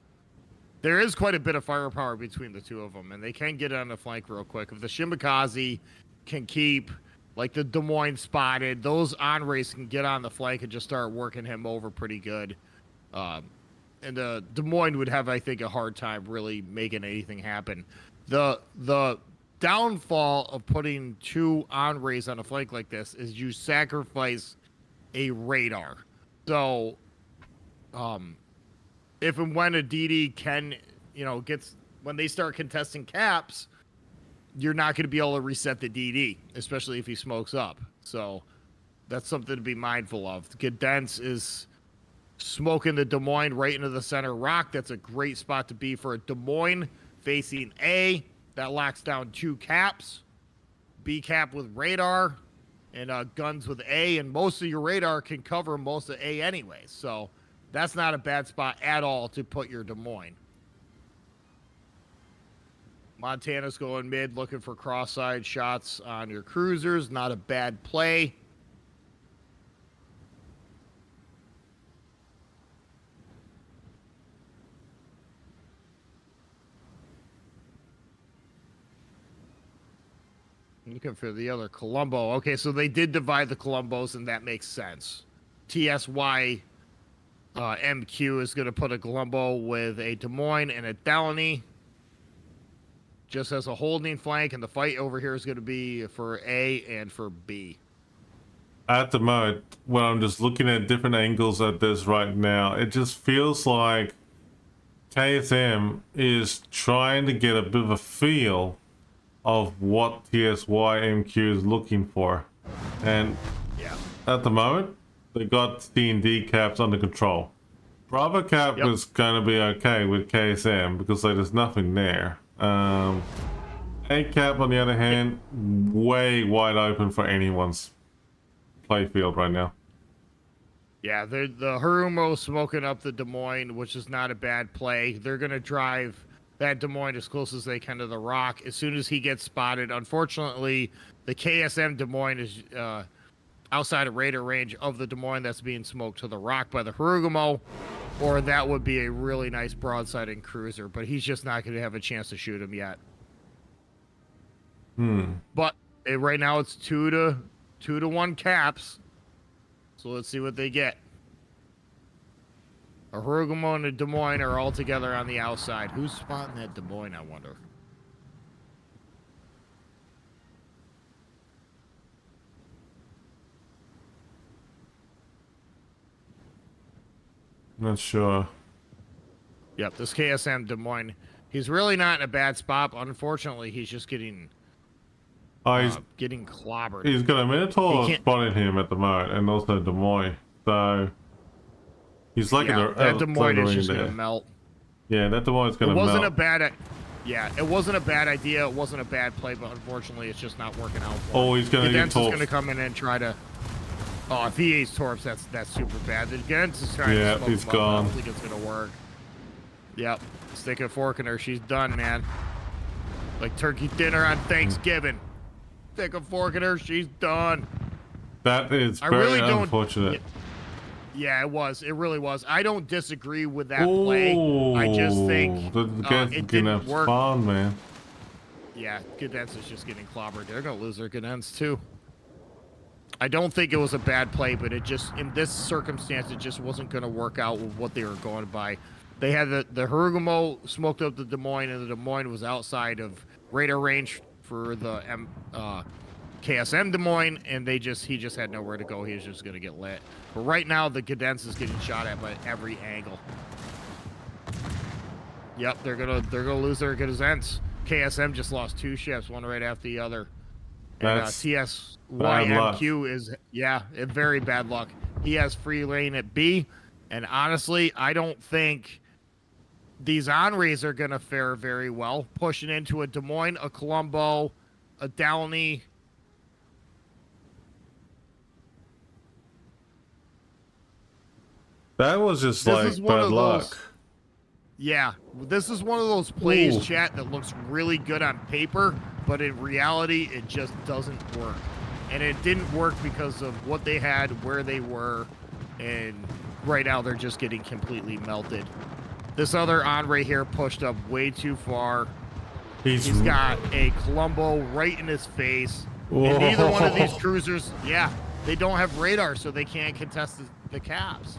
There is quite a bit of firepower between the two of them, and they can get on the flank real quick. If the Shimakaze can keep, like, the Des Moines spotted, those Henris can get on the flank and just start working him over pretty good. And Des Moines would have, I think, a hard time really making anything happen. The downfall of putting two Henris on a flank like this is you sacrifice a radar. So, if and when a DD can, gets, when they start contesting caps, you're not going to be able to reset the DD, especially if he smokes up. So that's something to be mindful of. Gedence is smoking the Des Moines right into the center rock. That's a great spot to be for a Des Moines facing A. That locks down two caps. B cap with radar and guns with A. And most of your radar can cover most of A anyway. So that's not a bad spot at all to put your Des Moines. Montana's going mid, looking for cross-side shots on your cruisers. Not a bad play. Looking for the other Colombo. Okay, so they did divide the Colombos, and that makes sense. TSY MQ is going to put a Columbo with a Des Moines and a Delany just as a holding flank, and the fight over here is going to be for A and for B. At the moment, when I'm just looking at different angles at this right now, it just feels like KSM is trying to get a bit of a feel of what TSYMQ is looking for. And yeah, at the moment, they got C&D caps under control. Bravo cap is going to be okay with KSM because there's nothing there. A cap, on the other hand, way wide open for anyone's playfield right now. Yeah, the Harumo smoking up the Des Moines, which is not a bad play. They're going to drive that Des Moines as close as they can to the rock as soon as he gets spotted. Unfortunately, the KSM Des Moines is outside of radar range of the Des Moines that's being smoked to the rock by the Harumo, or that would be a really nice broadside cruiser, but he's just not going to have a chance to shoot him yet. But right now it's 2-1 caps. So let's see what they get. A Harumo and a Des Moines are all together on the outside. Who's spotting that Des Moines, I wonder? Not sure. Yep, this KSM Des Moines. He's really not in a bad spot. Unfortunately, he's just getting getting clobbered. He's got a Minotaur spotting him at the moment, and also Des Moines. So he's like that Des Moines is just gonna melt. Yeah, that Des Moines is gonna melt. It wasn't a bad idea. It wasn't a bad play, but unfortunately, it's just not working out for him. Oh, he's gonna get Gedens is gonna come in and try to. Oh, if he ace Torps, that's super bad. The Gedens is trying to smoke he's him up. gone. I don't think it's gonna work. Yep, stick a fork in her. She's done, man. Like turkey dinner on Thanksgiving. Stick a fork in her. She's done. That is very unfortunate. Yeah, it was. It really was. I don't disagree with that play. I just think it didn't work. Fun, man. Yeah, Gedens is just getting clobbered. They're gonna lose their Gedens too. I don't think it was a bad play, but it just, in this circumstance, it just wasn't going to work out with what they were going by. They had the Harumo smoked up the Des Moines, and the Des Moines was outside of radar range for the KSM Des Moines, and he just had nowhere to go. He was just going to get lit. But right now, the Gedens is getting shot at by every angle. Yep, they're gonna lose their Gedens. KSM just lost 2 ships, one right after the other. And TSYMQ is, very bad luck. He has free lane at B, and honestly, I don't think these Henris are going to fare very well. Pushing into a Des Moines, a Columbo, a Downey. That was just like bad luck. Yeah, this is one of those plays, chat, that looks really good on paper, but in reality, it just doesn't work. And it didn't work because of what they had, where they were, and right now they're just getting completely melted. This other Henri here pushed up way too far. He's got a Columbo right in his face. And neither one of these cruisers, they don't have radar, so they can't contest the caps.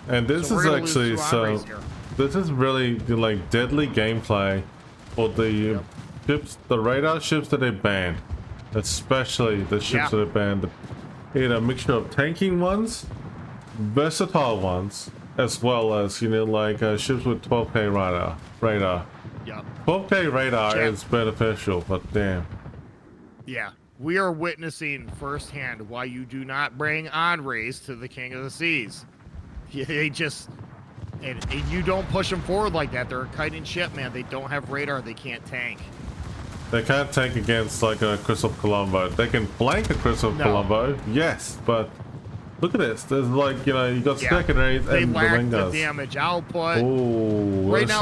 And this is actually this is really like deadly gameplay for the ships, the radar ships that they banned, especially the ships that they banned. You know, a mixture of tanking ones, versatile ones, as well as ships with 12K radar. Yep. 12K radar is beneficial, but damn. Yeah, we are witnessing firsthand why you do not bring Henris to the King of the Seas. They just. And you don't push them forward like that. They're a kiting ship, man. They don't have radar. They can't tank. They can't tank against like a Crystal Columbo. They can flank a Crystal Columbo, yes, but look at this. There's like, you got secondaries and they lack the damage output. Oh, right now,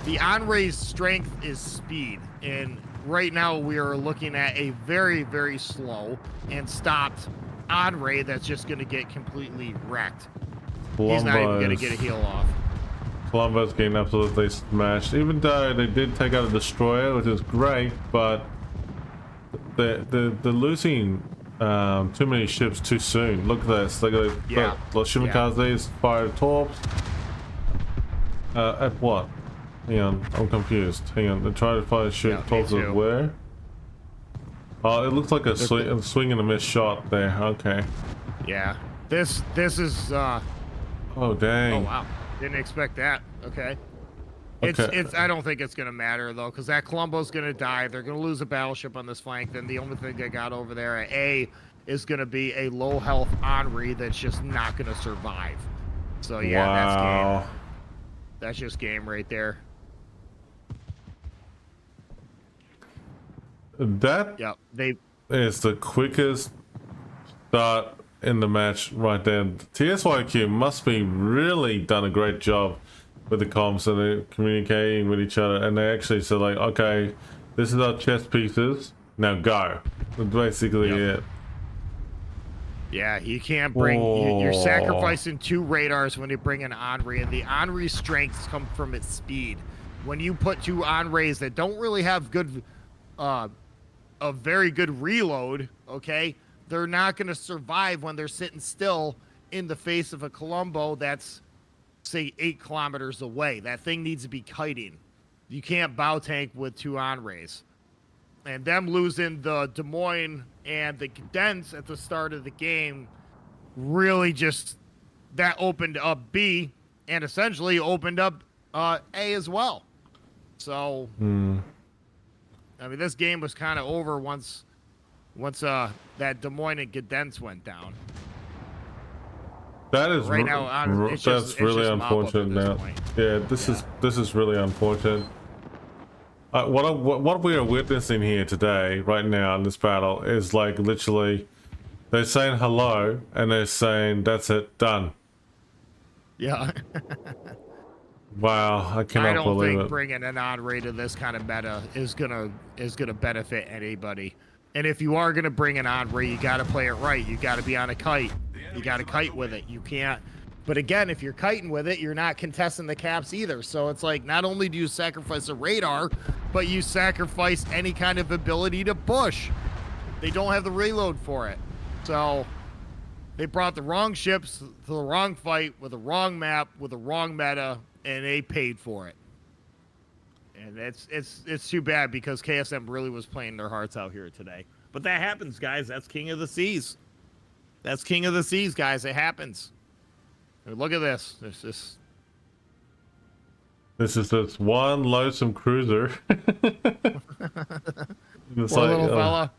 the Henri's strength is speed, and right now we are looking at a very, very slow and stopped Henri that's just going to get completely wrecked. He's not even going to get a heal off. Columbo's getting absolutely smashed, even though they did take out a destroyer, which is great, but they're losing too many ships too soon. Look at this. Look at Yeah. the Shimikazes fired torps. At what? Hang on, I'm confused. Hang on, they're trying to fire shoot torps at where? Oh, it looks like a swing and a miss shot there. Okay. Yeah. This is Oh dang. oh wow. Didn't expect that. Okay. It's I don't think it's gonna matter though, because that Columbo's gonna die. They're gonna lose a battleship on this flank. Then the only thing they got over there at A is gonna be a low health Henri that's just not gonna survive. So yeah, that's game. That's just game right there. That is the quickest start in the match right there. TSYMQ must be really done a great job with the comms, and they're communicating with each other, and they actually said like, okay, this is our chess pieces, now go. That's basically it. Yeah, you can't bring you're sacrificing 2 radars when you bring an Henri, and the Henri's strengths come from its speed. When you put 2 Henris that don't really have good a very good reload, okay, they're not going to survive when they're sitting still in the face of a Columbo that's, say, 8 kilometers away. That thing needs to be kiting. You can't bow tank with 2 Henris. And them losing the Des Moines and the Condense at the start of the game really just, that opened up B and essentially opened up A as well. So, I mean, this game was kind of over once that Des Moines and Condense went down. That is right now. That's really unfortunate now. Yeah, this is really unfortunate. What we are witnessing here today, right now in this battle, is like literally, they're saying hello and they're saying that's it, done. Yeah. Wow, I cannot believe it. I don't think bringing an Henri to this kind of meta is gonna benefit anybody. And if you are gonna bring an Henri, you got to play it right. You got to be on a kite. You got to kite with it. You can't. But again, if you're kiting with it, you're not contesting the caps either. So it's like, not only do you sacrifice a radar, but you sacrifice any kind of ability to push. They don't have the reload for it. So they brought the wrong ships to the wrong fight with the wrong map, with the wrong meta, and they paid for it. And it's too bad, because KSM really was playing their hearts out here today. But that happens, guys. That's King of the Seas. That's King of the Seas, guys. It happens. Look at this. This is this one lonesome cruiser. It's poor little fella.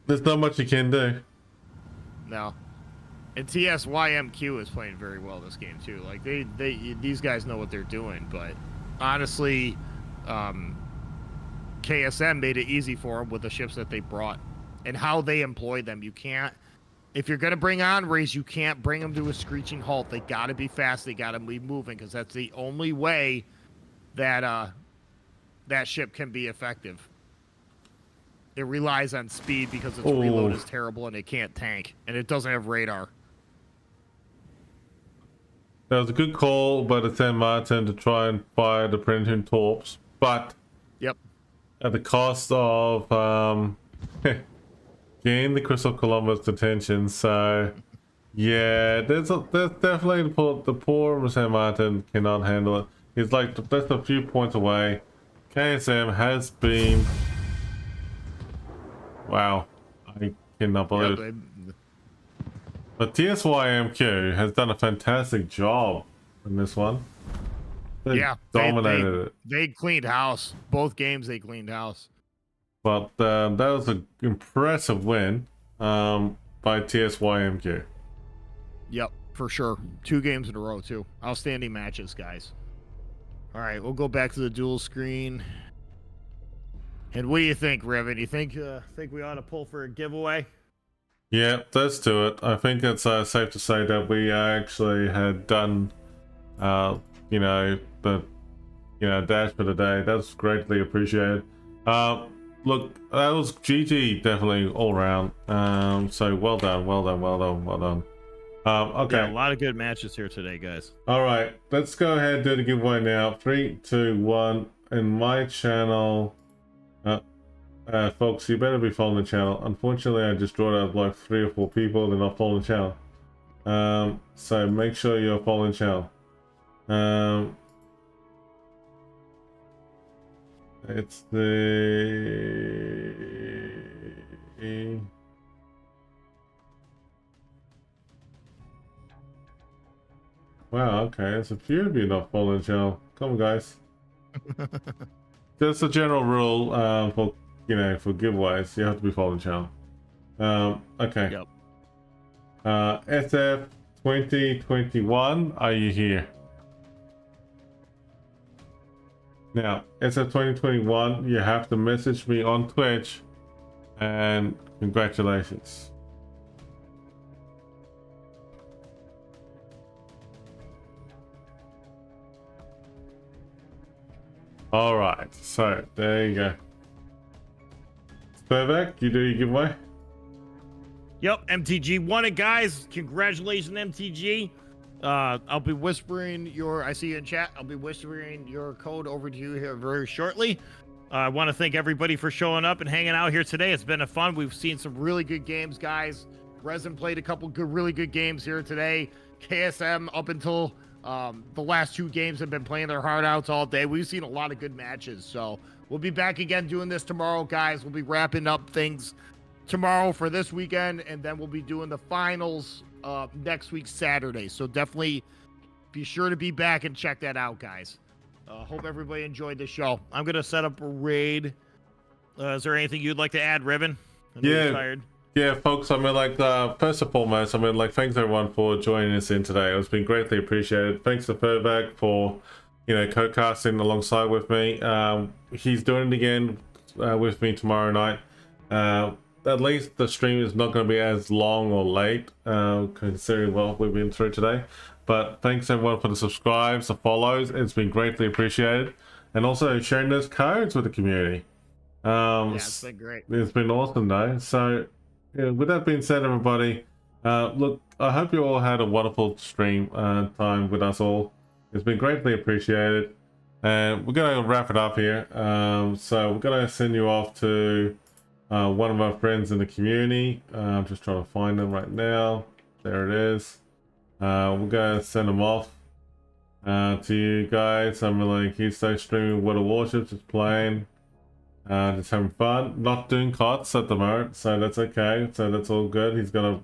There's not much you can do. No. And TSYMQ is playing very well this game too. Like these guys know what they're doing. But honestly, KSM made it easy for them with the ships that they brought and how they employed them. You can't. If you're going to bring Henris, you can't bring them to a screeching halt. They got to be fast. They got to be moving, because that's the only way that that ship can be effective. It relies on speed, because its reload is terrible and it can't tank, and it doesn't have radar. That was a good call by the San Martin to try and fire the Printing torps, but at the cost of gain the Crystal Columbus detention. So yeah, there's definitely the poor San Martin cannot handle it. He's like that's a few points away. KSM has been, wow, I cannot believe it. But TSYMQ has done a fantastic job in this one. They dominated it. They cleaned house. Both games they cleaned house. But that was an impressive win by TSYMQ. Yep, for sure. 2 games in a row, too. Outstanding matches, guys. All right, we'll go back to the dual screen. And what do you think, Revan? You think we ought to pull for a giveaway? Yeah, let's do it. I think it's safe to say that we actually had done, the dash for the day. That's greatly appreciated. Look, that was GG definitely all around. So well done. Okay. Yeah, a lot of good matches here today, guys. All right, let's go ahead and do the giveaway now. 3, 2, 1. In my channel, folks, you better be following the channel. Unfortunately, I just drawed out like 3 or 4 people. They're not following the channel. So make sure you're following the channel. It's the... Wow, okay, there's a few of you not following the channel. Come on, guys. That's a general rule for, you know, for giveaways. You have to be following the channel. Okay. Yep. SF 2021, are you here? Now, SF 2021, you have to message me on Twitch, and congratulations. All right, so there you go. Spurback, you do your giveaway. Yep, MTG won it, guys. Congratulations, MTG. I'll be whispering your, I see you in chat, I'll be whispering your code over to you here very shortly. I want to thank everybody for showing up and hanging out here today. It's been a fun. We've seen some really good games, guys. Resin played a couple good, really good games here today. KSM up until the last 2 games have been playing their heart outs all day. We've seen a lot of good matches. So we'll be back again doing this tomorrow, guys. We'll be wrapping up things tomorrow for this weekend, and then we'll be doing the finals next week, Saturday. So definitely be sure to be back and check that out, guys. Hope everybody enjoyed the show. I'm going to set up a raid. Is there anything you'd like to add, Revan? I know you're tired. Yeah, folks, I mean, like, first and foremost, I mean, like, thanks everyone for joining us in today. It's been greatly appreciated. Thanks to Furback for, you know, co-casting alongside with me. He's doing it again with me tomorrow night. At least the stream is not going to be as long or late, considering what we've been through today. But thanks everyone for the subscribes, the follows. It's been greatly appreciated. And also sharing those codes with the community. Yeah, it's been great. It's been awesome though. So yeah, with that being said, everybody, look, I hope you all had a wonderful stream time with us all. It's been greatly appreciated. And we're going to wrap it up here. So we're going to send you off to one of our friends in the community. I'm just trying to find them right now. There it is. We're going to send them off to you guys. I'm like, he's so streaming World of Warships, just playing. Just having fun, not doing COTS at the moment, so that's okay. So that's all good. He's got an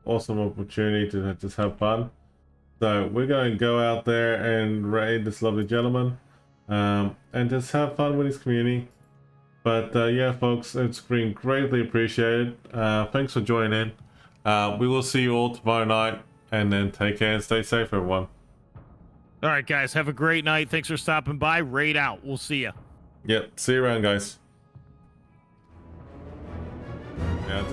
awesome opportunity to just have fun. So we're going to go out there and raid this lovely gentleman, and just have fun with his community. But yeah, folks, it's been greatly appreciated. Thanks for joining in. We will see you all tomorrow night, and then take care and stay safe, everyone. All right, guys, have a great night. Thanks for stopping by. Raid out. We'll see you. Yep, see you around, guys. Yeah,